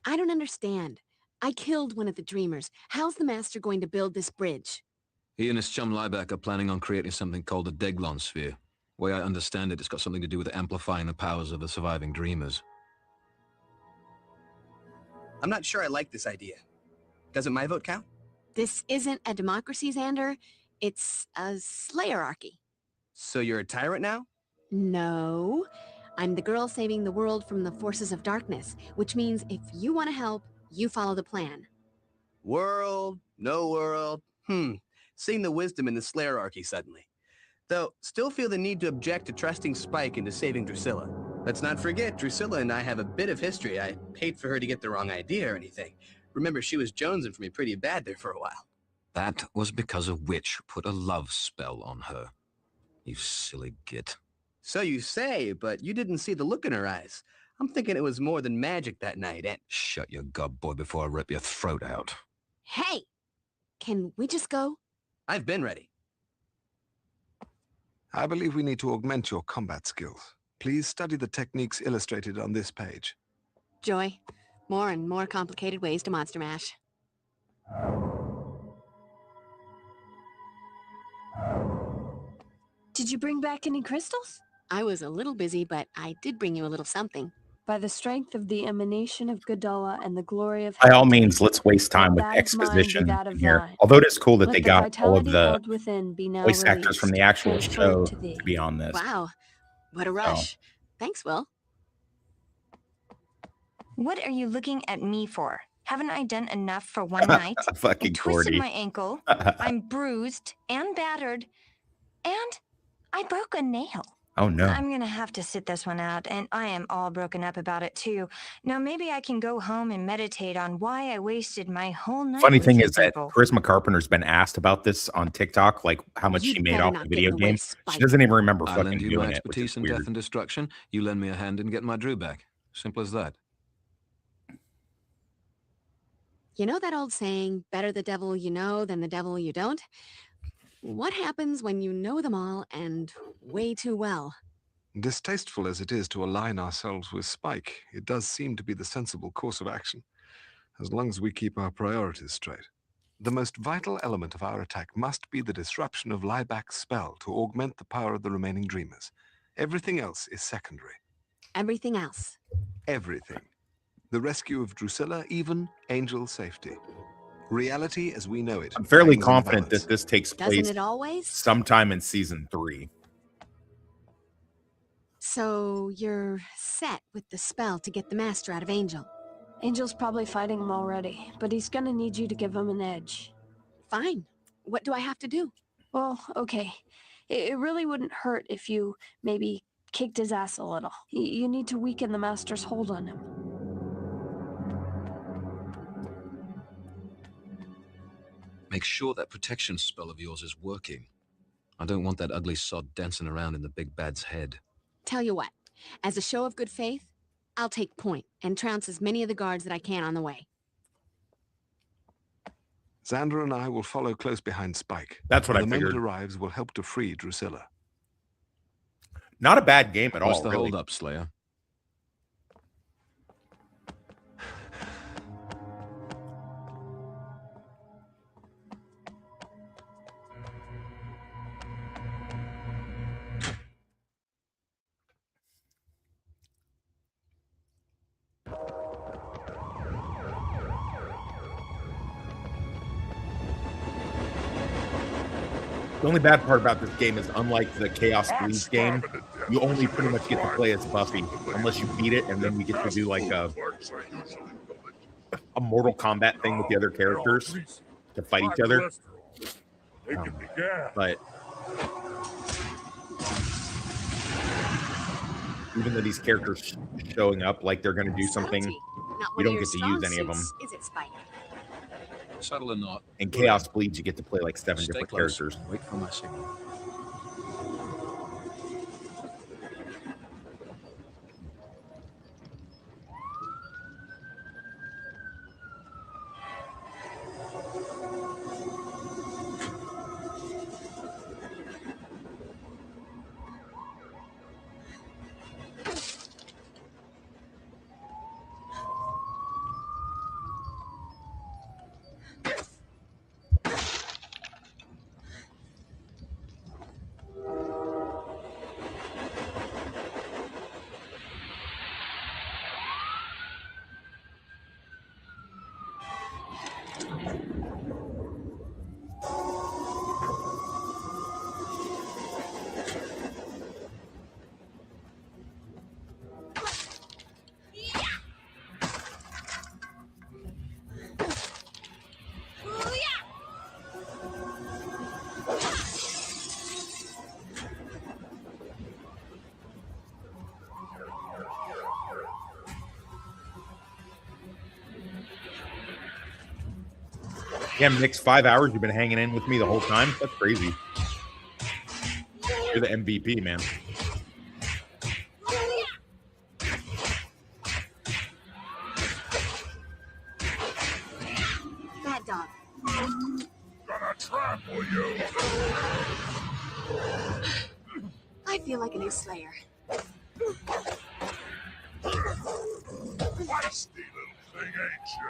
I don't understand. I killed one of the Dreamers. How's the Master going to build this bridge? He and his chum Lieback are planning on creating something called the Deglon Sphere. Way I understand it, it's got something to do with amplifying the powers of the surviving Dreamers. I'm not sure I like this idea. Doesn't my vote count? This isn't a democracy, Xander. It's a Slayerarchy. So you're a tyrant now? No. I'm the girl saving the world from the forces of darkness, which means if you want to help, you follow the plan. World, no world. Seeing the wisdom in the Slayerarchy suddenly. Though, still feel the need to object to trusting Spike into saving Drusilla. Let's not forget, Drusilla and I have a bit of history. I hate for her to get the wrong idea or anything. Remember, she was jonesing for me pretty bad there for a while. That was because a witch put a love spell on her. You silly git. So you say, but you didn't see the look in her eyes. I'm thinking it was more than magic that night, and... Shut your gob, boy, before I rip your throat out. Hey! Can we just go? I've been ready. I believe we need to augment your combat skills. Please study the techniques illustrated on this page. Joy, more and more complicated ways to monster mash. Did you bring back any crystals? I was a little busy, but I did bring you a little something. By the strength of the emanation of Gadala and the glory of... By all means, let's waste time with exposition in here. Although it is cool that they got all of the voice actors from the actual show to be on this. Wow, what a rush. Thanks, Will. What are you looking at me for? Haven't I done enough for one night? Fucking I twisted Cordy. my ankle, I'm bruised and battered, and I broke a nail. Oh no. I'm gonna have to sit this one out, and I am all broken up about it too. Now maybe I can go home and meditate on why I wasted my whole night. Funny thing with is you that people. Charisma Carpenter's been asked about this on TikTok, like how much she made off the video game. She doesn't even remember I fucking lend you my doing it, which is expertise in weird. death and destruction. You lend me a hand in getting my Drew back. Simple as that. You know that old saying, better the devil you know than the devil you don't? What happens when you know them all and way too well? Distasteful as it is to align ourselves with Spike, it does seem to be the sensible course of action, as long as we keep our priorities straight. The most vital element of our attack must be the disruption of Lieback's spell to augment the power of the remaining Dreamers. Everything else is secondary. Everything else. Everything. The rescue of Drusilla, even Angel's safety. Reality as we know it. I'm fairly hangs in the confident balance. that this takes Doesn't place it always? sometime in season 3. So you're set with the spell to get the Master out of Angel. Angel's probably fighting him already, but he's gonna need you to give him an edge. Fine. What do I have to do? Well, okay. It really wouldn't hurt if you maybe kicked his ass a little. You need to weaken the Master's hold on him. Make sure that protection spell of yours is working. I don't want that ugly sod dancing around in the big bad's head. Tell you what, as a show of good faith, I'll take point and trounce as many of the guards that I can on the way. Xander and I will follow close behind Spike. That's what when I the figured. moment arrives, we'll help to free Drusilla. Not a bad game at all. What's the really. hold up, Slayer? The only bad part about this game is, unlike the Chaos Bleeds game, you only pretty much get to play as Buffy, unless you beat it, and then we get to do like a Mortal Kombat thing with the other characters to fight each other. But even though these characters showing up like they're going to do something, you don't get to use any of them. Is it, Spike? Subtle or not. In Chaos Bleeds, you get to play like 7 Stay different close. characters. Wait for my signal. Yeah, Nick's 5 hours. You've been hanging in with me the whole time. That's crazy. You're the MVP, man. Bad dog. Gonna trample you. I feel like a new Slayer. Feisty little thing, ain't you?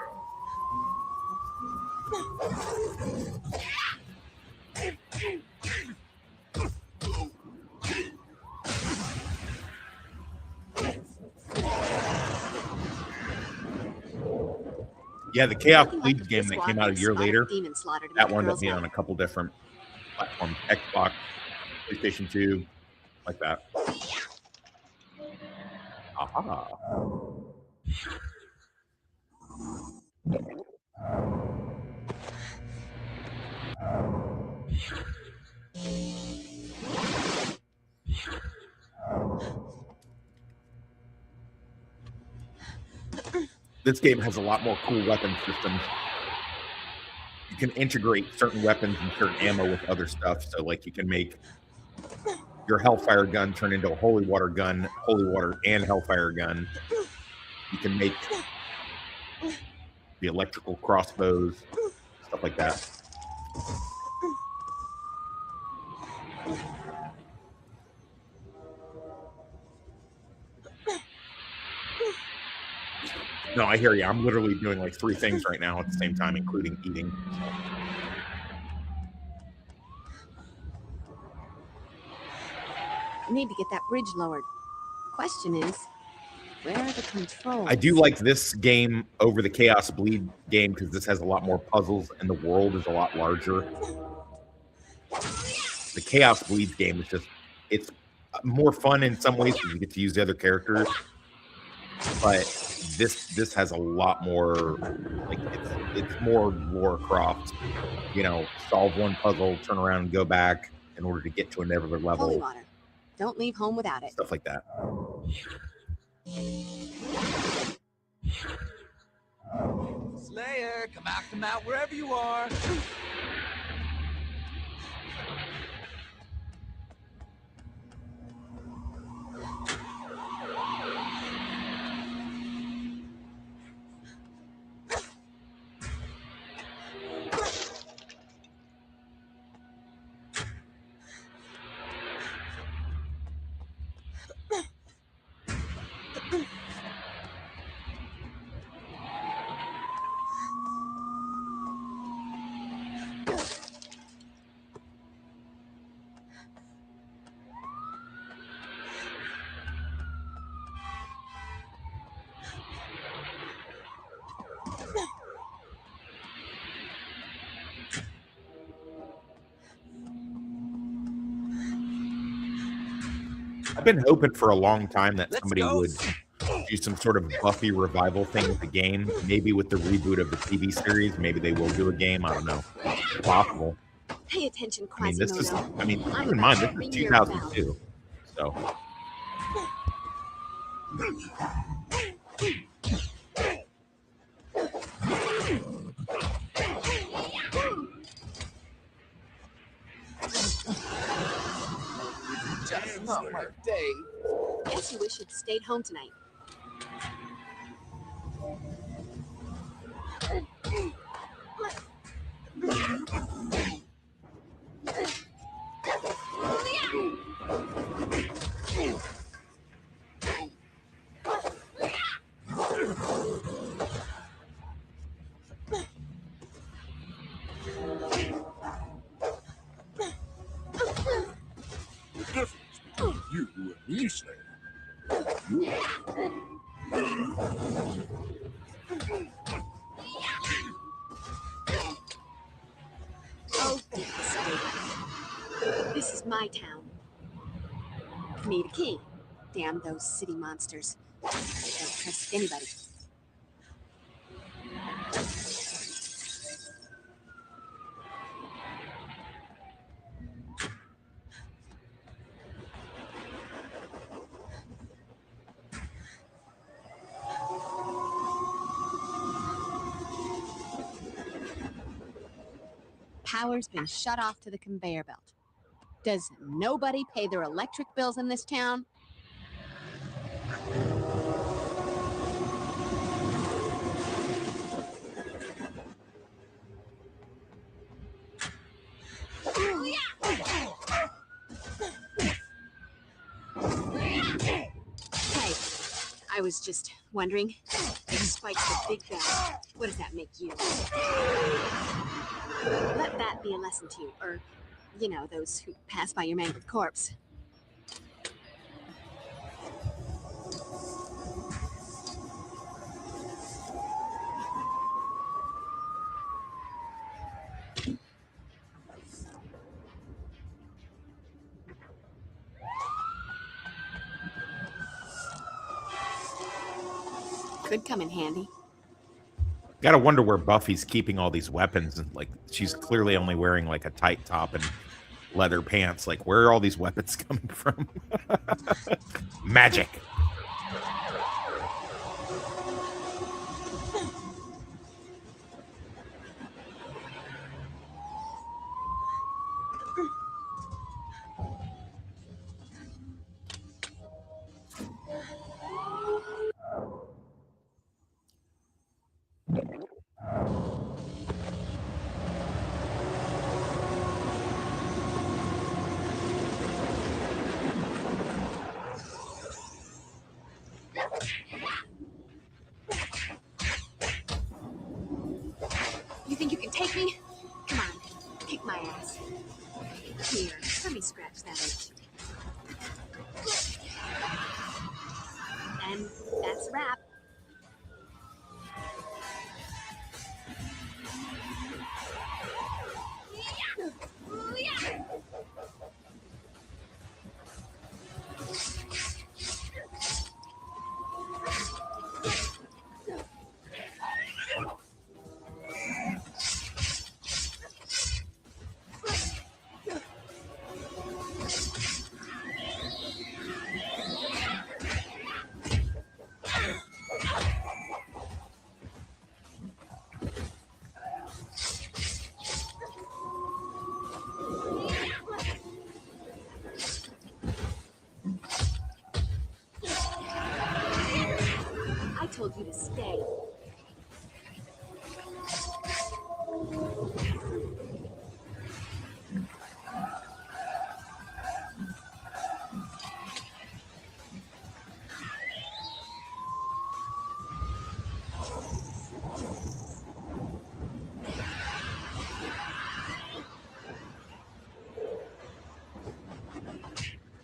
Yeah, the Chaos Bleeds game that came out a year later, Demon slaughter to that make wound up girls being happy. on a couple different platforms. Xbox, PlayStation 2, like that. Aha. This game has a lot more cool weapon systems. You can integrate certain weapons and certain ammo with other stuff. So, like, you can make your Hellfire gun turn into a Holy Water gun, Holy Water and Hellfire gun. You can make the electrical crossbows, stuff like that. No, I hear you. I'm literally doing like 3 things right now at the same time, including eating. Need to get that bridge lowered. Question is, where are the controls? I do like this game over the Chaos Bleed game because this has a lot more puzzles and the world is a lot larger. The Chaos Bleed game is just, it's more fun in some ways because you get to use the other characters. But this has a lot more, like, it's more Lara Croft. You know, solve one puzzle, turn around and go back. in order to get to another Holy level, water. Don't leave home without it. stuff like that. Slayer, come out wherever you are. I've been hoping for a long time that somebody would do some sort of Buffy revival thing with the game. Maybe with the reboot of the TV series, maybe they will do a game. I don't know. It's possible. Pay attention, I mean, this is, Quasimodo. I mean, keep I'm in mind, about to this is ring your bell. 2002. So. Just not my day. Guess you wish you'd stayed home tonight. The difference between you and me, Slayer. You Oh, this is my town. Me the king. Damn those city monsters. Don't trust anybody. Power's been shut off to the conveyor belt. Does nobody pay their electric bills in this town? Hey, I was just wondering, despite the big bell, what does that make you? Let that be a lesson to you, or, you know, those who pass by your mangled corpse. Could come in handy. Gotta wonder where Buffy's keeping all these weapons, and like she's clearly only wearing like a tight top and leather pants. Like, where are all these weapons coming from? Magic. told you to stay.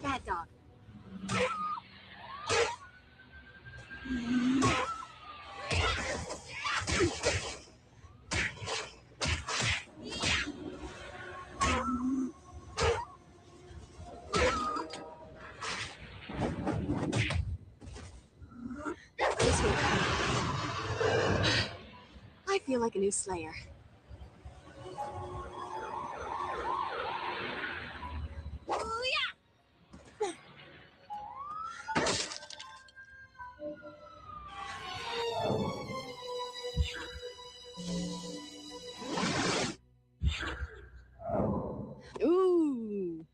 Bad dog. This way. I feel like a new Slayer. Ooh.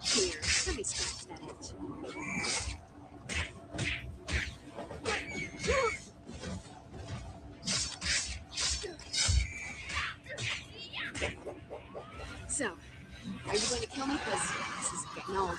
Here, let me scratch that itch. So, are you going to kill me? Because this is getting old.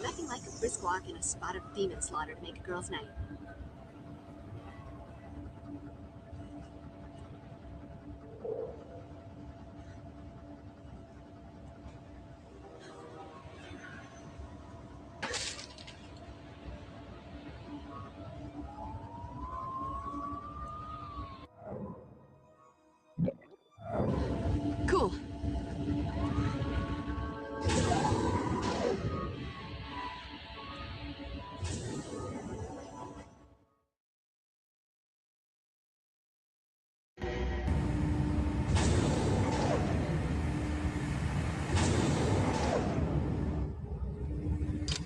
Nothing like a brisk walk and a spot of demon slaughter to make a girl's night. Cool.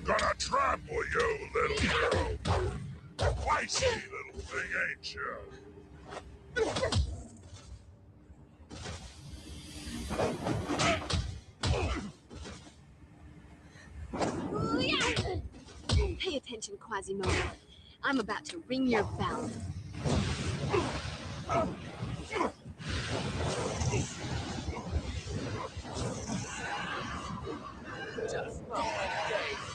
Gonna trample you, little girl. Feisty little thing, ain't you? Pay attention, Quasimodo. I'm about to ring your bell. Just roll like dice.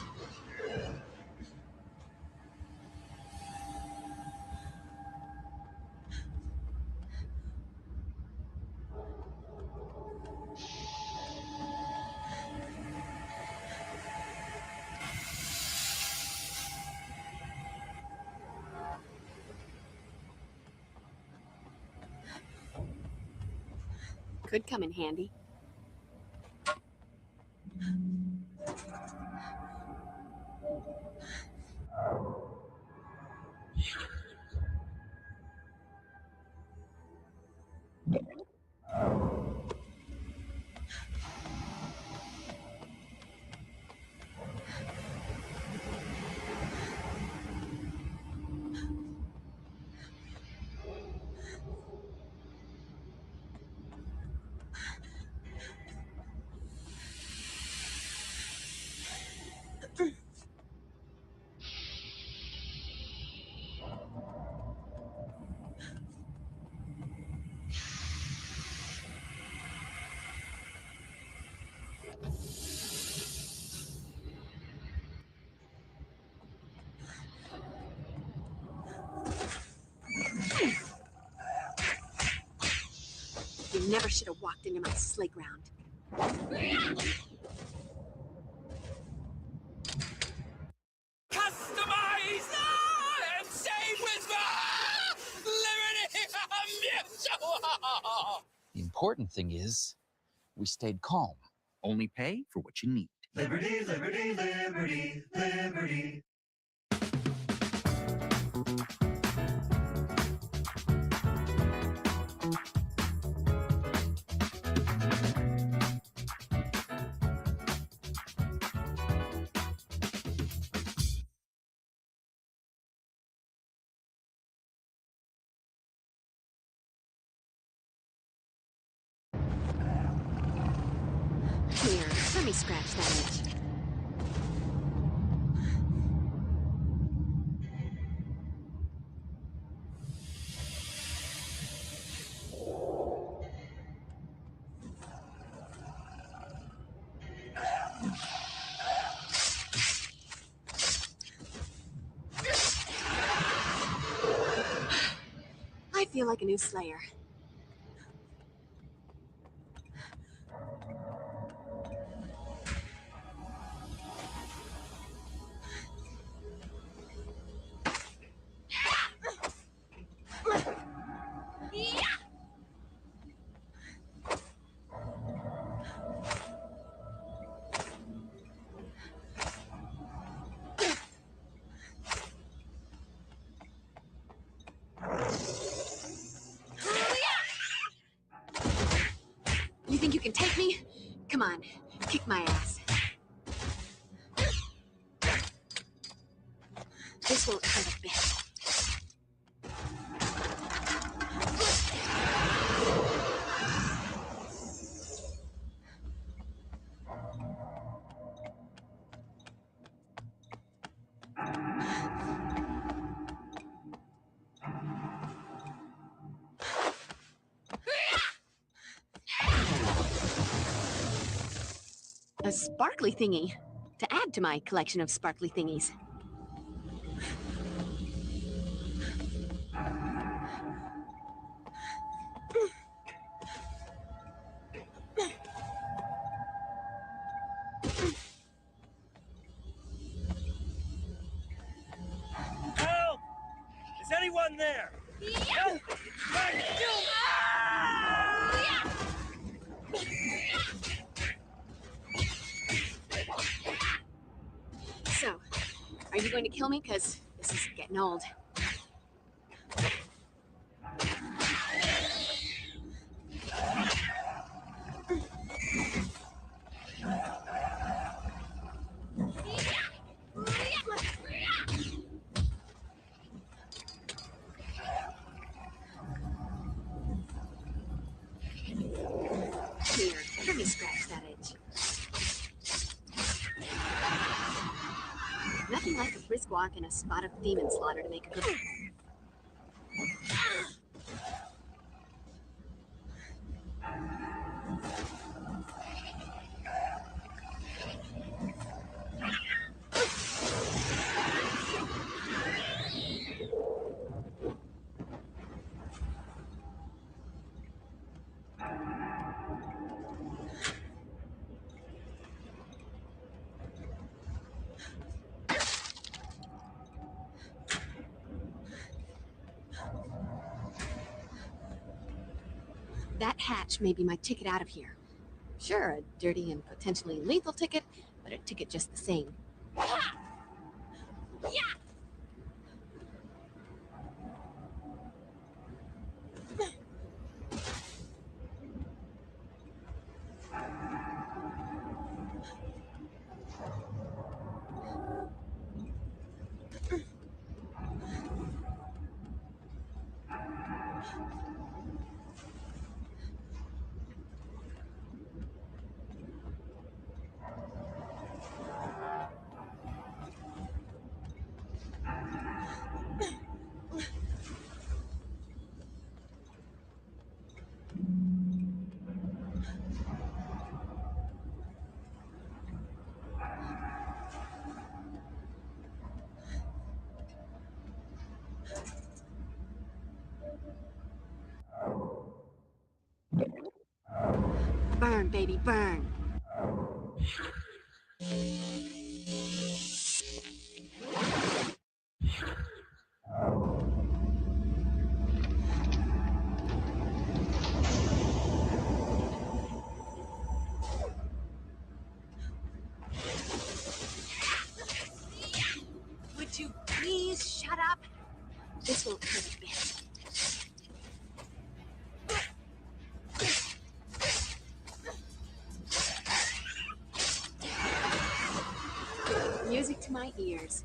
Could come in handy. You never should have walked into my sleigh ground. Customize and save with Liberty Mutual! The important thing is, we stayed calm. Only pay for what you need. Liberty, liberty, liberty, liberty. Here, let me scratch that itch. I feel like a new Slayer. You think you can take me? Come on, kick my ass. This won't hurt a bit. A sparkly thingy to add to my collection of sparkly thingies. Help! Is anyone there? Help! It's trying to kill me! So, are you going to kill me? Because this is getting old. Here, let me scratch that itch. Nothing like a brisk walk and a spot of demon slaughter to make a good... That hatch may be my ticket out of here. Sure, a dirty and potentially lethal ticket, but a ticket just the same. Burn, baby, burn. Would you please shut up? This won't hurt a bit. Music to my ears.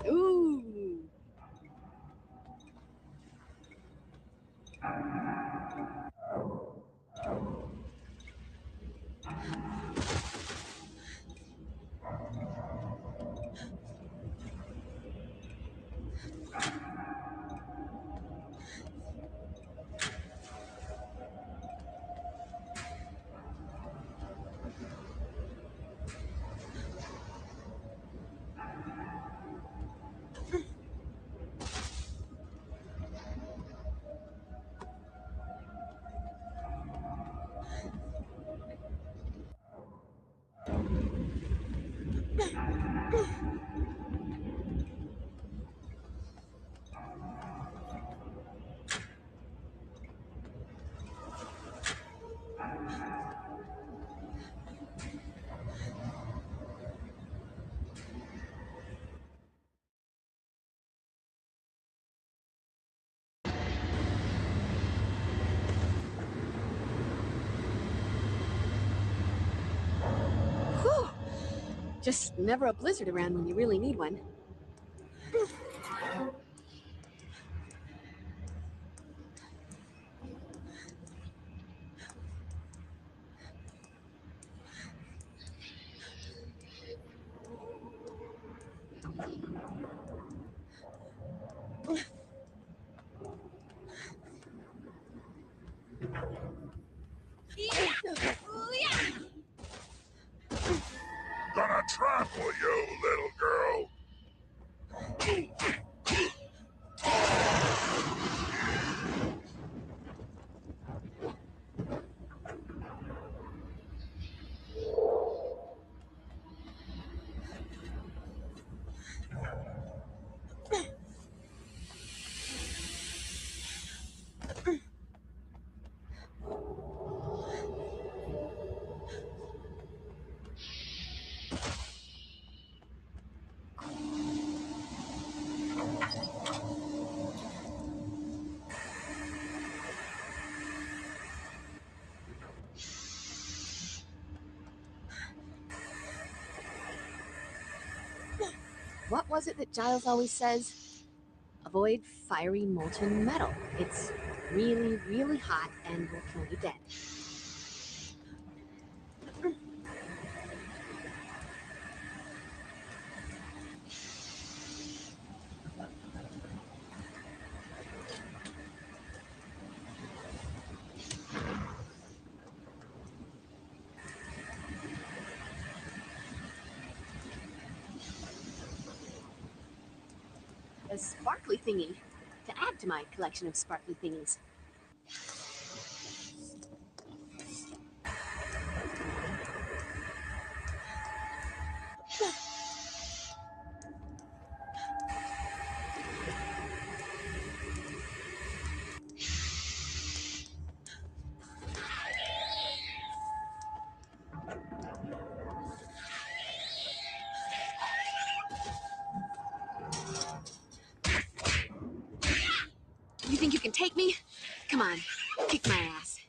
Ooh. Whew. Just never a blizzard around when you really need one. Gonna trample you, little girl. What was it that Giles always says? Avoid fiery molten metal. It's really, really hot and will kill you dead. A sparkly thingy to add to my collection of sparkly thingies. take me? Come on, kick my ass.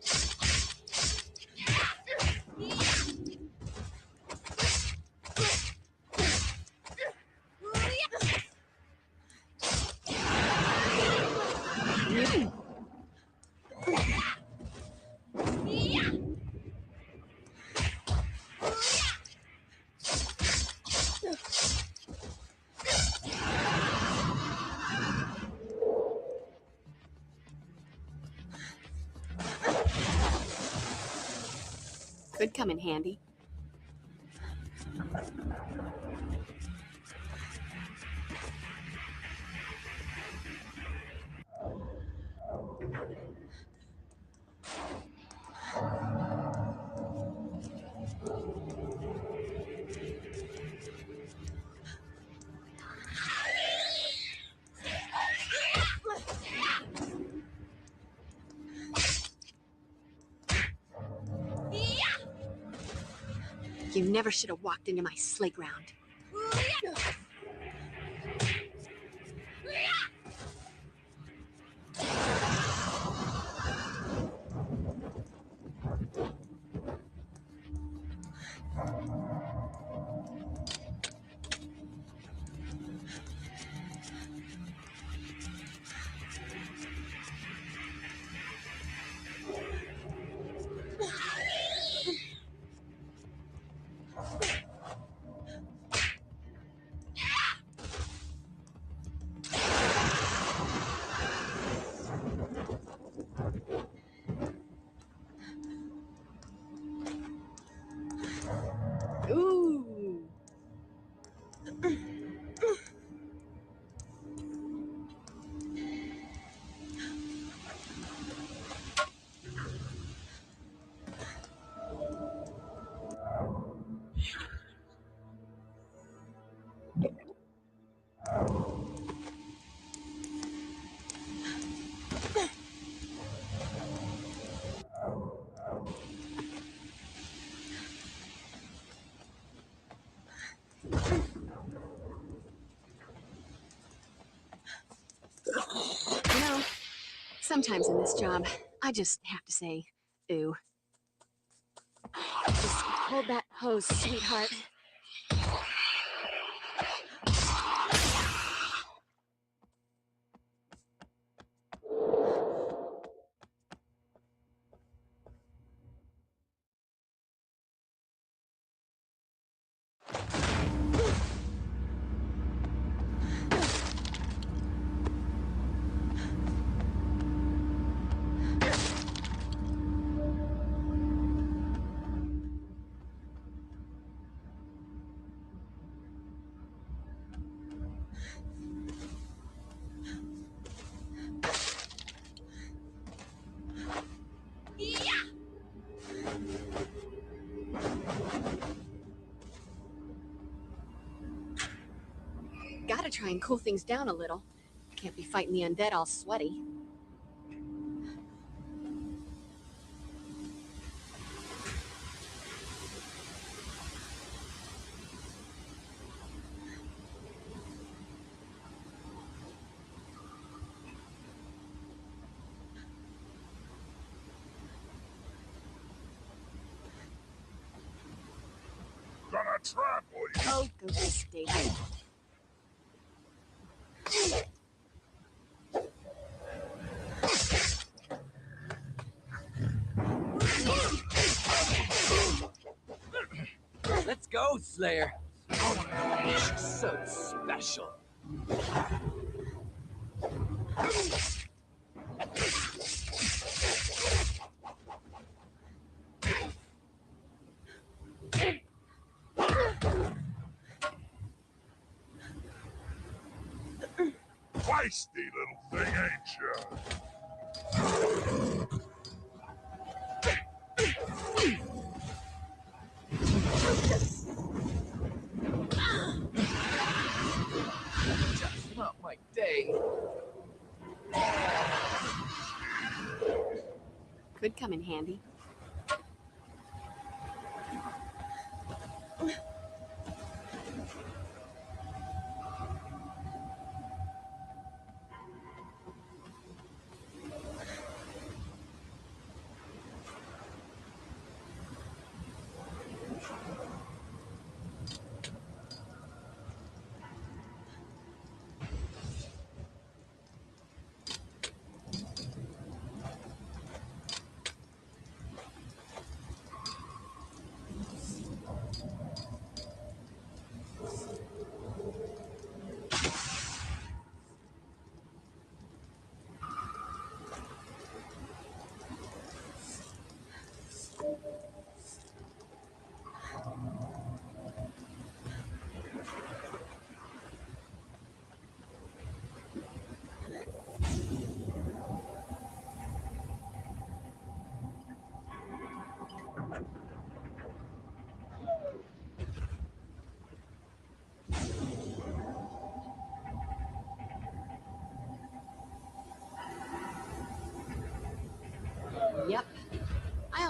Could come in handy. You never should have walked into my sleigh ground. Ooh. You know, sometimes in this job, I just have to say, ooh. Just hold that hose, sweetheart. Gotta try and cool things down a little. Can't be fighting the undead all sweaty. Gonna trample you. Oh, go to David. Let's go, Slayer. Oh, she's so special. Feisty little thing, ain't you? Just not my day. Could come in handy.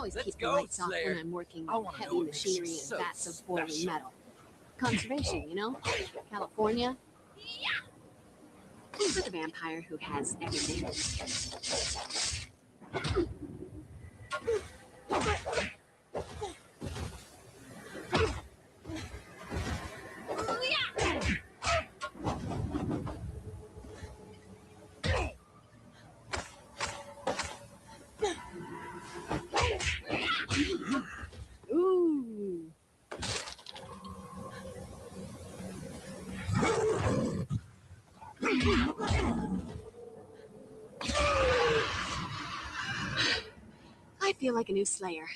always keep the lights off when I'm working with heavy machinery and vats of boiling metal. Conservation, you know? California. For the vampire who has everything. Ooh. I feel like a new Slayer.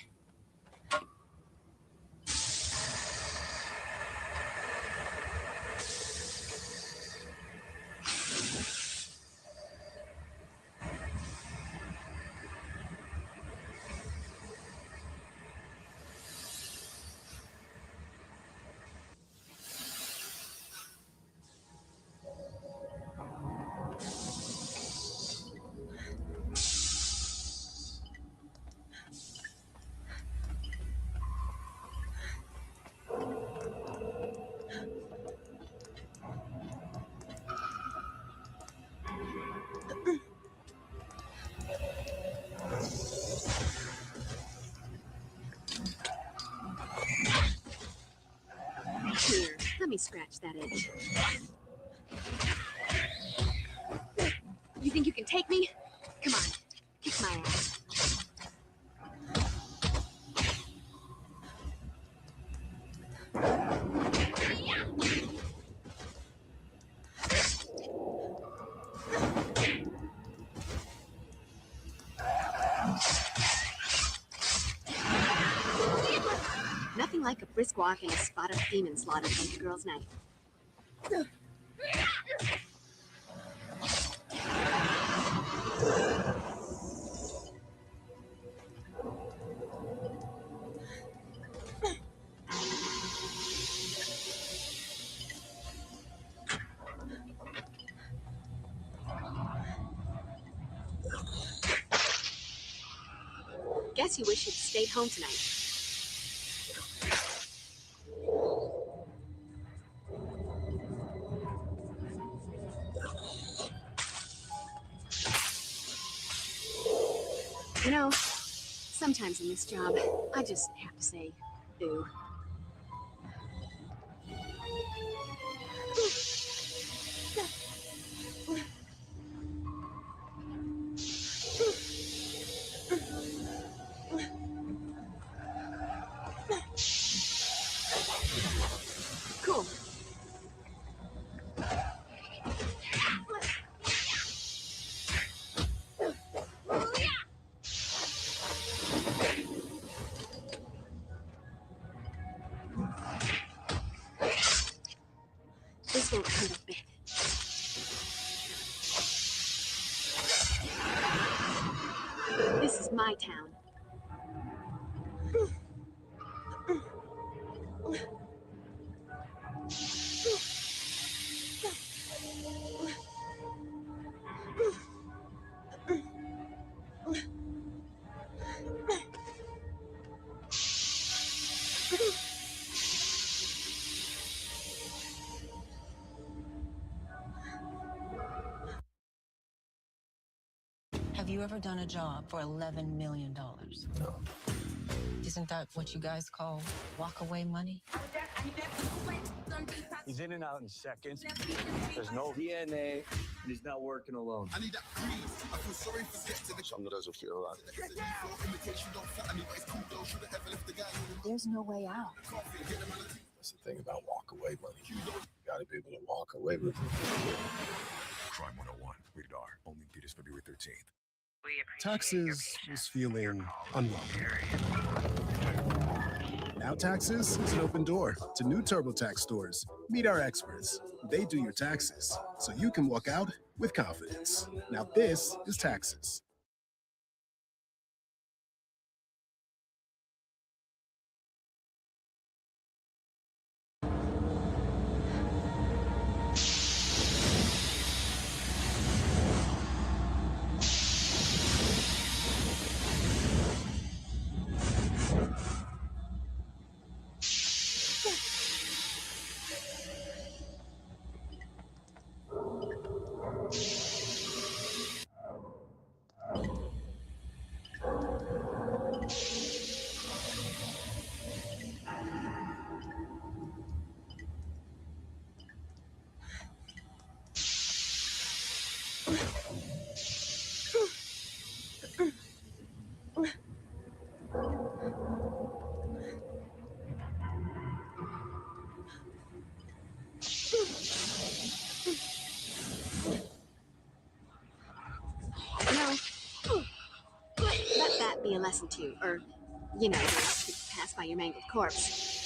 Here, let me scratch that itch. You think you can take me? Come on, kick my ass. Nothing like a brisk walk and a spot of demon slaughter to make a girl's night. Guess you wish you'd stayed home tonight. You know, sometimes in this job, I just have to say, ooh. Cool. This won't hurt a bit. This is my town. Have you ever done a job for $11 million? No. Isn't that what you guys call walk-away money? He's in and out in seconds. There's no DNA, and he's not working alone. Some of those will feel right. There's no way out. That's the thing about walk-away money. You gotta be able to walk away with it. Crime 101, rated R, only in theaters February 13th. Taxes is feeling unwelcome. Now Taxes is an open door to new TurboTax stores. Meet our experts. They do your taxes, so you can walk out with confidence. Now this is Taxes. lesson to, or, you know, to pass by your mangled corpse.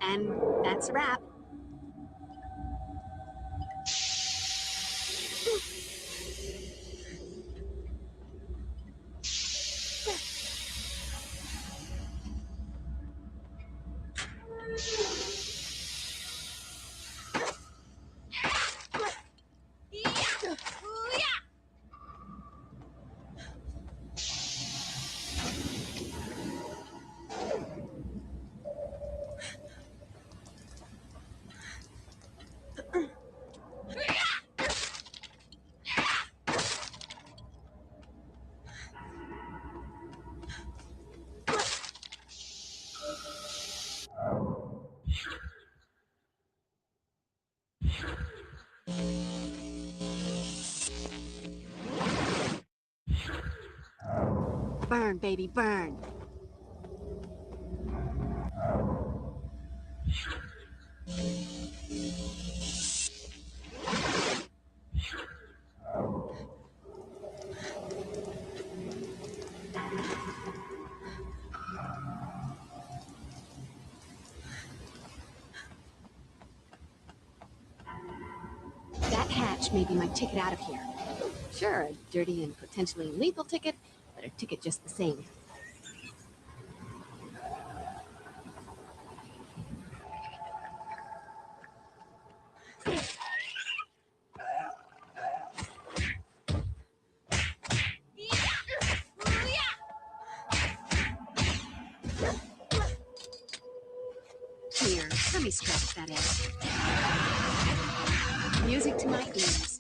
And that's a wrap. Burn, baby, burn. That hatch may be my ticket out of here. Sure, a dirty and potentially lethal ticket, but a ticket just the same. Here, let me scratch that itch. Music to my ears.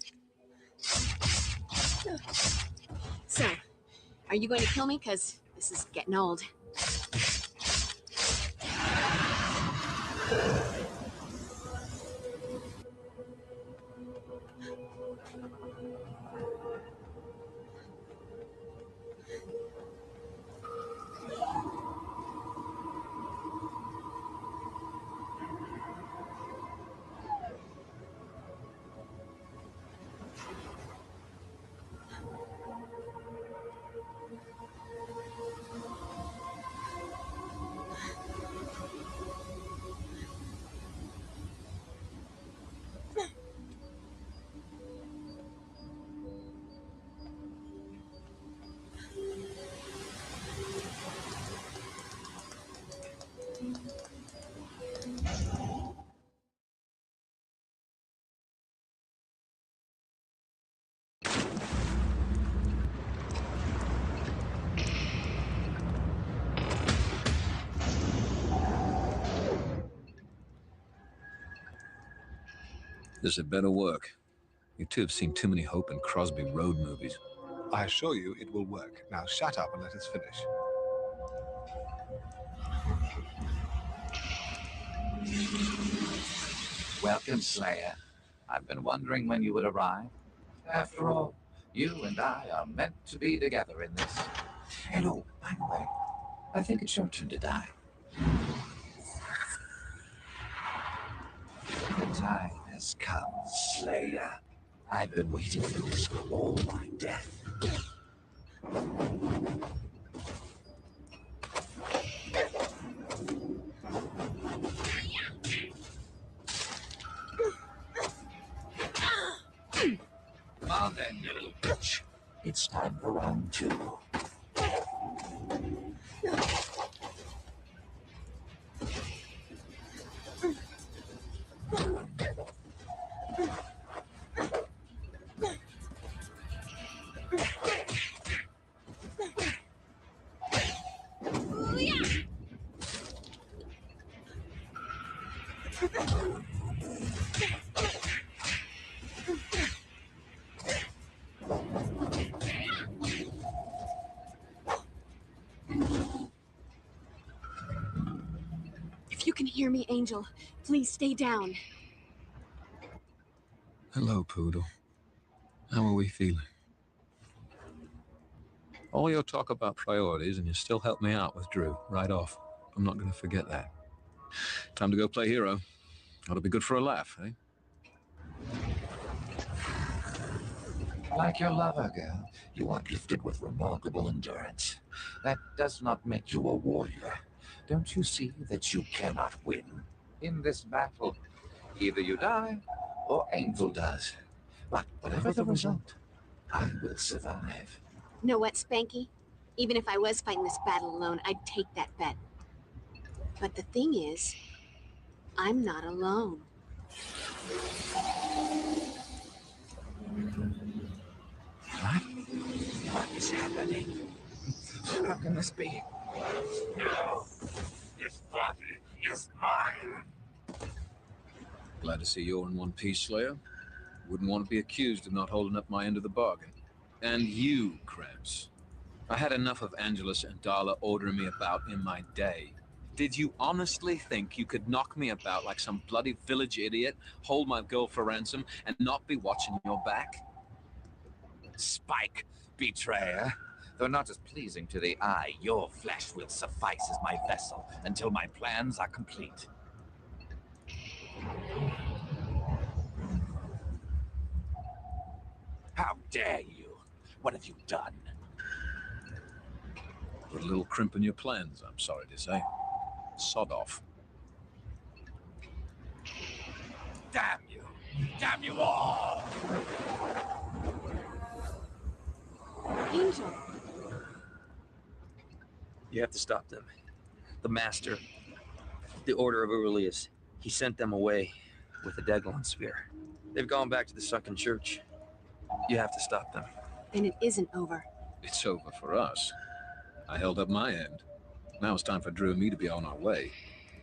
So, are you going to kill me? 'Cause this is getting old. This had better work. You two have seen too many Hope and Crosby road movies. I assure you it will work. Now shut up and let us finish. Welcome, Slayer. I've been wondering when you would arrive. After all, you and I are meant to be together in this. And oh, by the way, I think it's your turn to die. The time has come, Slayer. I've been waiting for this all my death. Come on then, you little bitch. It's time for round 2. If you can hear me, Angel, please stay down. Hello, Poodle. How are we feeling? All your talk about priorities, and you still help me out with Drew right off. I'm not going to forget that. Time to go play hero. Ought to be good for a laugh, eh? Like your lover, girl, you are gifted with remarkable endurance. That does not make you a warrior. Don't you see that you cannot win in this battle? Either you die, or Angel does. But whatever the result, I will survive. Know what, Spanky? Even if I was fighting this battle alone, I'd take that bet. But the thing is, I'm not alone. What is happening? How can this be? No. This body is mine. Glad to see you're in one piece, Slayer. Wouldn't want to be accused of not holding up my end of the bargain. And you, Krebs. I had enough of Angelus and Darla ordering me about in my day. Did you honestly think you could knock me about like some bloody village idiot, hold my girl for ransom, and not be watching your back? Spike, betrayer. Though not as pleasing to the eye, your flesh will suffice as my vessel until my plans are complete. How dare you? What have you done? Put a little crimp in your plans, I'm sorry to say. Sod off. Damn you! Damn you all! Angel. You have to stop them. The Master, the Order of Aurelius, he sent them away with the Dagon Spear. They've gone back to the sunken church. You have to stop them. Then it isn't over. It's over for us. I held up my end. Now it's time for Drew and me to be on our way.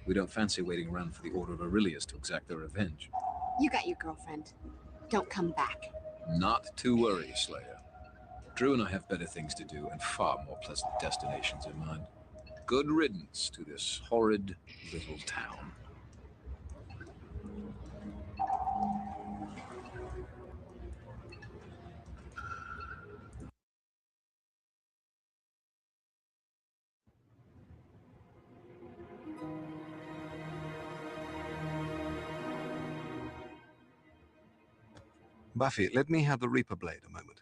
We don't fancy waiting around for the Order of Aurelius to exact their revenge. You got your girlfriend. Don't come back. Not to worry, Slayer. Drew and I have better things to do and far more pleasant destinations in mind. Good riddance to this horrid little town. Buffy, let me have the Reaper blade a moment.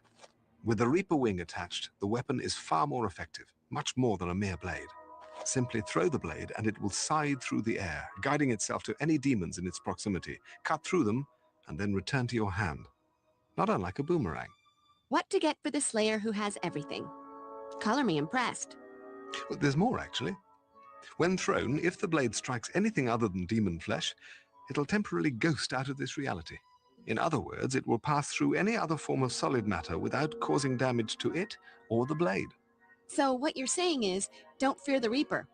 With the Reaper wing attached, the weapon is far more effective, much more than a mere blade. Simply throw the blade and it will scythe through the air, guiding itself to any demons in its proximity, cut through them, and then return to your hand. Not unlike a boomerang. What to get for the Slayer who has everything? Color me impressed. Well, there's more, actually. When thrown, if the blade strikes anything other than demon flesh, it'll temporarily ghost out of this reality. In other words, it will pass through any other form of solid matter without causing damage to it or the blade. So what you're saying is, don't fear the Reaper.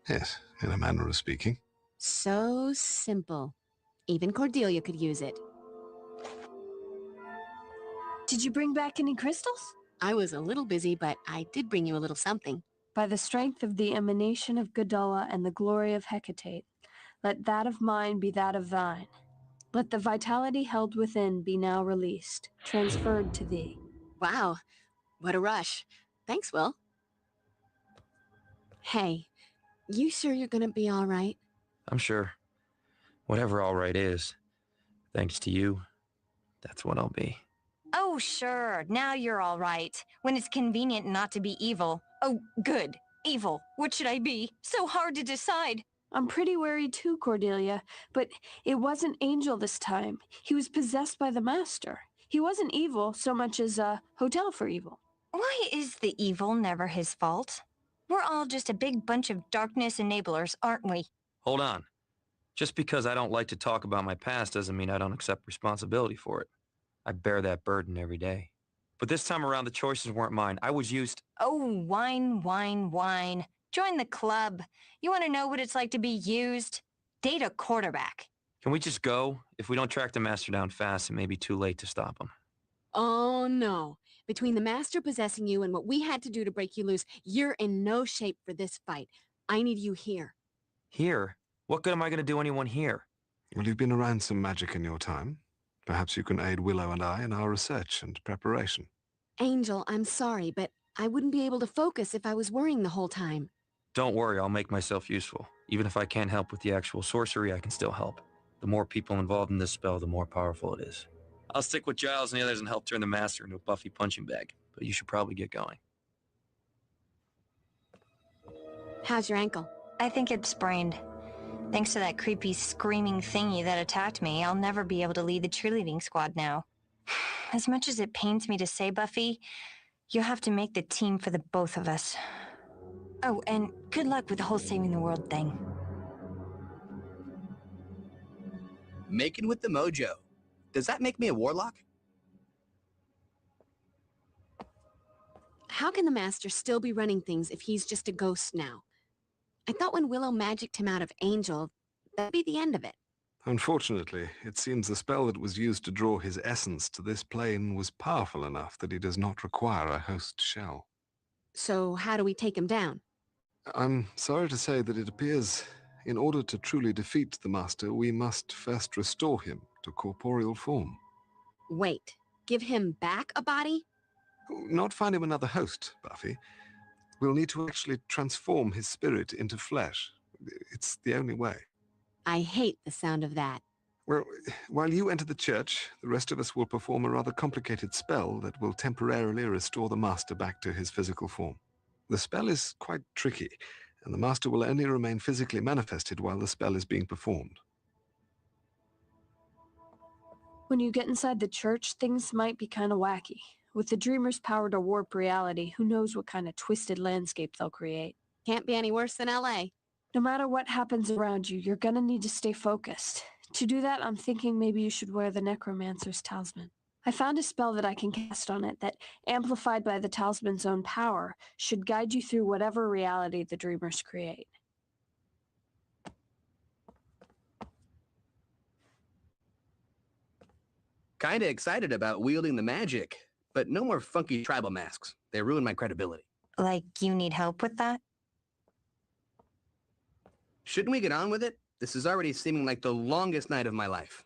Yes, in a manner of speaking. So simple. Even Cordelia could use it. Did you bring back any crystals? I was a little busy, but I did bring you a little something. By the strength of the emanation of Gadala and the glory of Hecate, let that of mine be that of thine. Let the vitality held within be now released, transferred to thee. Wow, what a rush. Thanks, Will. Hey, you sure you're gonna be all right? I'm sure. Whatever all right is, thanks to you, that's what I'll be. Oh, sure. Now you're all right. When it's convenient not to be evil. Oh, good. Evil. What should I be? So hard to decide. I'm pretty worried too, Cordelia, but it wasn't Angel this time. He was possessed by the Master. He wasn't evil so much as a hotel for evil. Why is the evil never his fault? We're all just a big bunch of darkness enablers, aren't we? Hold on. Just because I don't like to talk about my past doesn't mean I don't accept responsibility for it. I bear that burden every day. But this time around, the choices weren't mine. I was used... Oh, wine, wine, wine. Join the club. You want to know what it's like to be used? Date a quarterback. Can we just go? If we don't track the Master down fast, it may be too late to stop him. Oh, no. Between the Master possessing you and what we had to do to break you loose, you're in no shape for this fight. I need you here. Here? What good am I going to do anyone here? Well, you've been around some magic in your time. Perhaps you can aid Willow and I in our research and preparation. Angel, I'm sorry, but I wouldn't be able to focus if I was worrying the whole time. Don't worry, I'll make myself useful. Even if I can't help with the actual sorcery, I can still help. The more people involved in this spell, the more powerful it is. I'll stick with Giles and the others and help turn the Master into a Buffy punching bag, but you should probably get going. How's your ankle? I think it's sprained. Thanks to that creepy screaming thingy that attacked me, I'll never be able to lead the cheerleading squad now. As much as it pains me to say, Buffy, you'll have to make the team for the both of us. Oh, and good luck with the whole saving the world thing. Making with the mojo. Does that make me a warlock? How can the Master still be running things if he's just a ghost now? I thought when Willow magicked him out of Angel, that'd be the end of it. Unfortunately, it seems the spell that was used to draw his essence to this plane was powerful enough that he does not require a host shell. So how do we take him down? I'm sorry to say that it appears, in order to truly defeat the Master, we must first restore him to corporeal form. Wait, give him back a body? Not find him another host, Buffy. We'll need to actually transform his spirit into flesh. It's the only way. I hate the sound of that. Well, while you enter the church, the rest of us will perform a rather complicated spell that will temporarily restore the Master back to his physical form. The spell is quite tricky, and the Master will only remain physically manifested while the spell is being performed. When you get inside the church, things might be kind of wacky. With the Dreamer's power to warp reality, who knows what kind of twisted landscape they'll create. Can't be any worse than LA. No matter what happens around you, you're gonna need to stay focused. To do that, I'm thinking maybe you should wear the Necromancer's Talisman. I found a spell that I can cast on it that, amplified by the talisman's own power, should guide you through whatever reality the Dreamers create. Kinda excited about wielding the magic, but no more funky tribal masks. They ruin my credibility. Like, you need help with that? Shouldn't we get on with it? This is already seeming like the longest night of my life.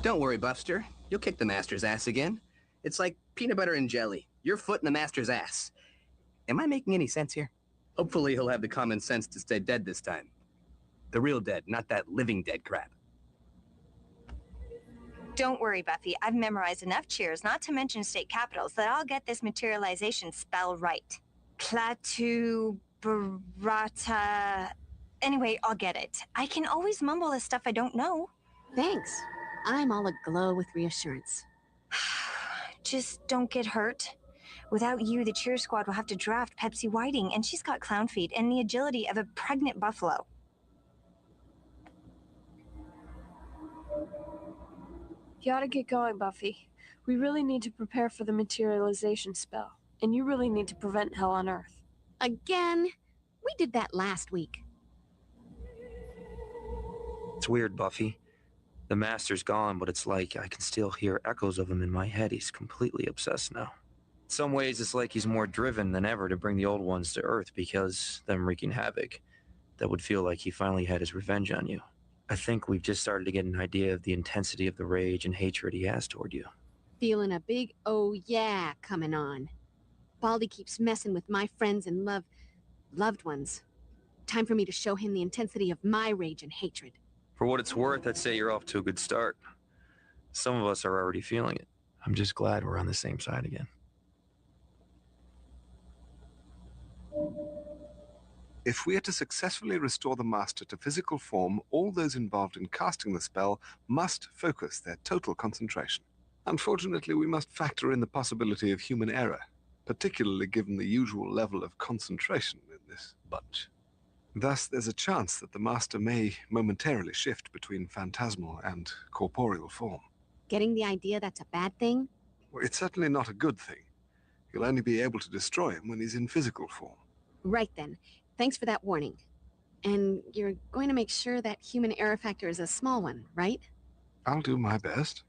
Don't worry, Buster. You'll kick the Master's ass again. It's like peanut butter and jelly. Your foot in the Master's ass. Am I making any sense here? Hopefully he'll have the common sense to stay dead this time. The real dead, not that living dead crap. Don't worry, Buffy. I've memorized enough cheers, not to mention state capitals, that I'll get this materialization spell right. Klaatu Barata... Anyway, I'll get it. I can always mumble the stuff I don't know. Thanks. I'm all aglow with reassurance. Just don't get hurt. Without you, the cheer squad will have to draft Pepsi Whiting, and she's got clown feet and the agility of a pregnant buffalo. You ought to get going, Buffy. We really need to prepare for the materialization spell, and you really need to prevent Hell on Earth. Again? We did that last week. It's weird, Buffy. The Master's gone, but it's like I can still hear echoes of him in my head. He's completely obsessed now. In some ways, it's like he's more driven than ever to bring the old ones to Earth because them wreaking havoc. That would feel like he finally had his revenge on you. I think we've just started to get an idea of the intensity of the rage and hatred he has toward you. Feeling a big oh yeah coming on. Baldy keeps messing with my friends and loved ones. Time for me to show him the intensity of my rage and hatred. For what it's worth, I'd say you're off to a good start. Some of us are already feeling it. I'm just glad we're on the same side again. If we are to successfully restore the Master to physical form, all those involved in casting the spell must focus their total concentration. Unfortunately, we must factor in the possibility of human error, particularly given the usual level of concentration in this bunch. Thus, there's a chance that the Master may momentarily shift between phantasmal and corporeal form. Getting the idea that's a bad thing? Well, it's certainly not a good thing. You'll only be able to destroy him when he's in physical form. Right then. Thanks for that warning. And you're going to make sure that human error factor is a small one, right? I'll do my best.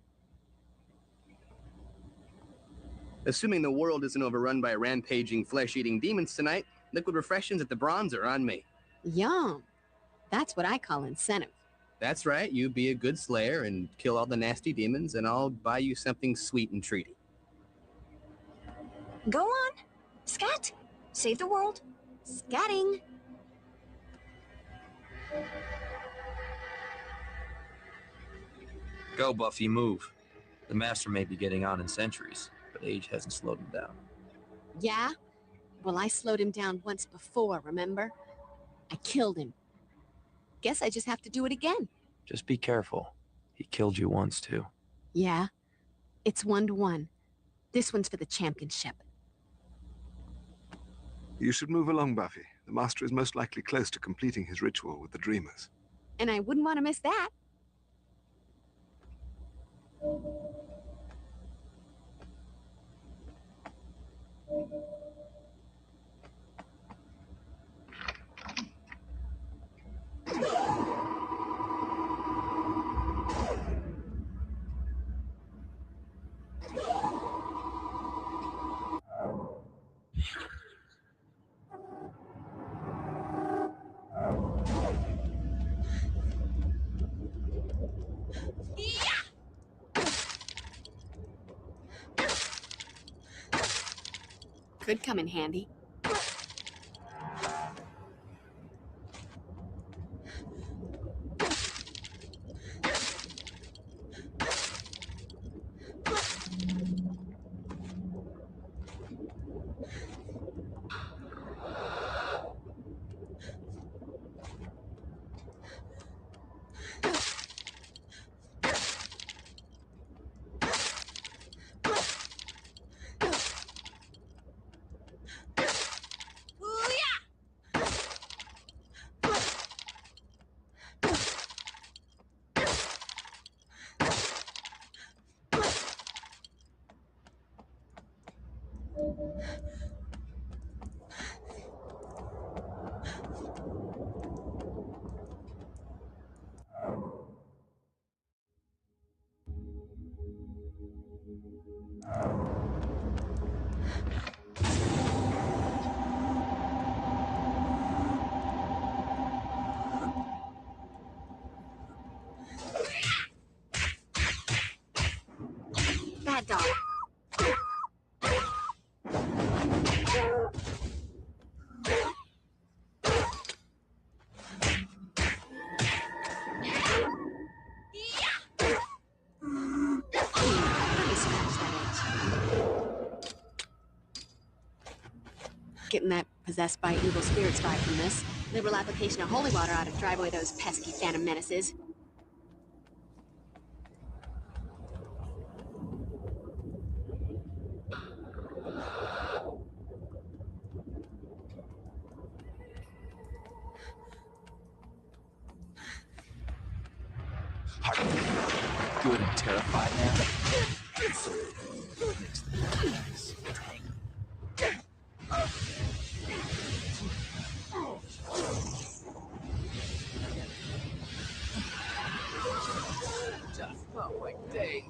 Assuming the world isn't overrun by rampaging, flesh-eating demons tonight, liquid refreshments at the Bronze are on me. Yum. That's what I call incentive. That's right, you be a good slayer and kill all the nasty demons, and I'll buy you something sweet and treaty. Go on. Scat. Save the world. Scatting. Go, Buffy, move. The Master may be getting on in centuries, but age hasn't slowed him down. Yeah? Well, I slowed him down once before, remember? I killed him. Guess I just have to do it again. Just be careful. He killed you once, too. Yeah? It's 1-1. This one's for the championship. You should move along, Buffy. The Master is most likely close to completing his ritual with the Dreamers. And I wouldn't want to miss that. Could come in handy. Bad dog. Getting that possessed by evil spirits vibe from this. Liberal application of holy water ought to drive away those pesky phantom menaces. Are you good and terrified now? Just perfect day.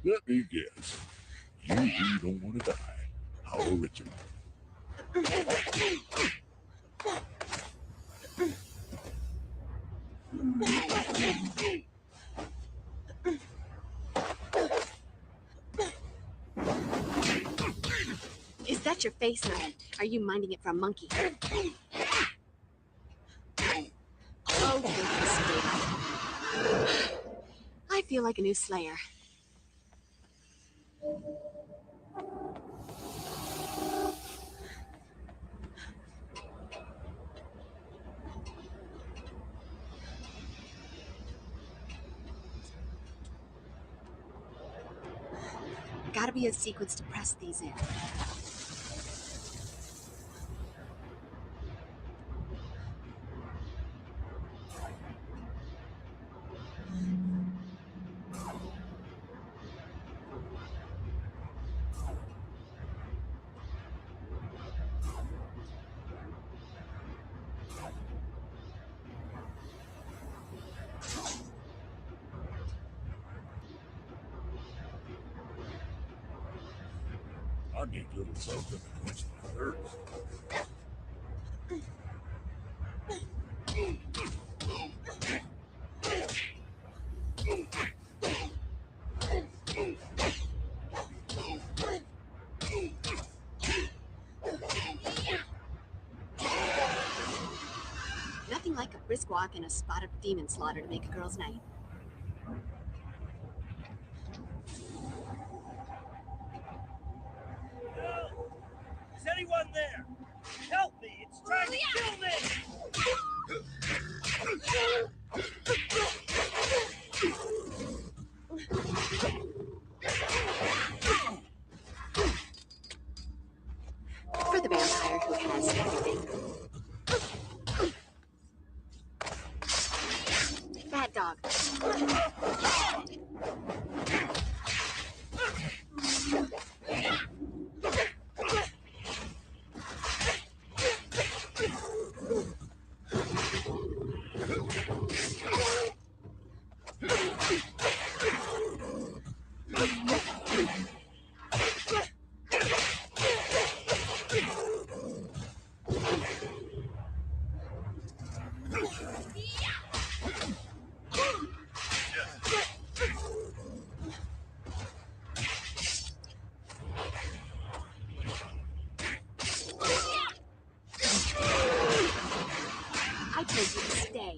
Let me guess. You really don't want to die. How original. Is that your face, or are you minding it for a monkey? Oh, goodness me. I feel like a new Slayer. gotta be a sequence to press these in. I need a little something to quench my thirst. Nothing like a brisk walk and a spot of demon slaughter to make a girl's night. Is anyone there? Help me! It's trying to kill me! For the vampire who has everything. Bad dog. I told you to stay.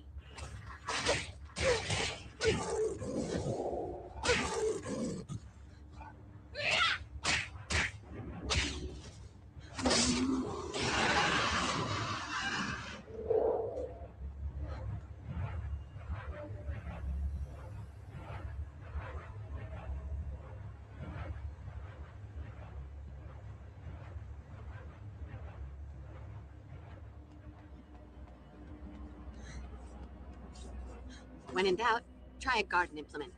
When in doubt, try a garden implement.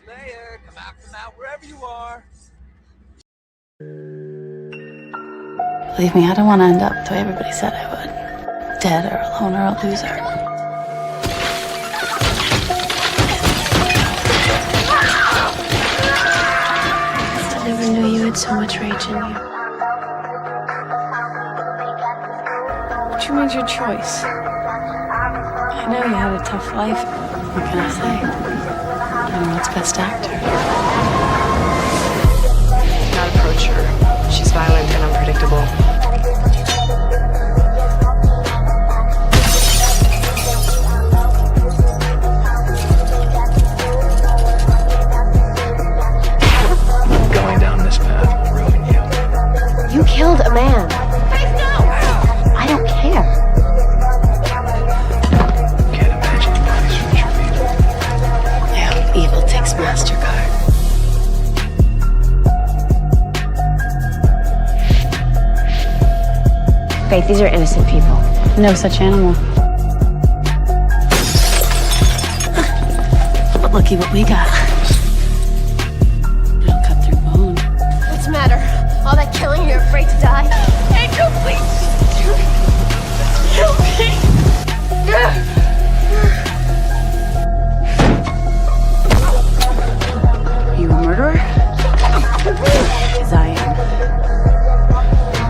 Slayer, come out wherever you are. Believe me, I don't want to end up the way everybody said I would. Dead or alone or a loser. I never knew you had so much rage in you. But you made your choice. I know you had a tough life. What can I say? I'm the world's best actor. Do not approach her. She's violent and unpredictable. Going down this path will ruin you. You killed a man. I don't care. Can't imagine the price for true evil. I hope evil takes MasterCard. Faith, these are innocent people. No such animal. But looky what we got. It'll cut through bone. What's the matter? All that killing, you're afraid to die? Angel, please! Kill me! Are you a murderer? Because I am.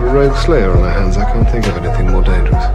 With a rogue slayer on our hands, I can't think of anything more dangerous.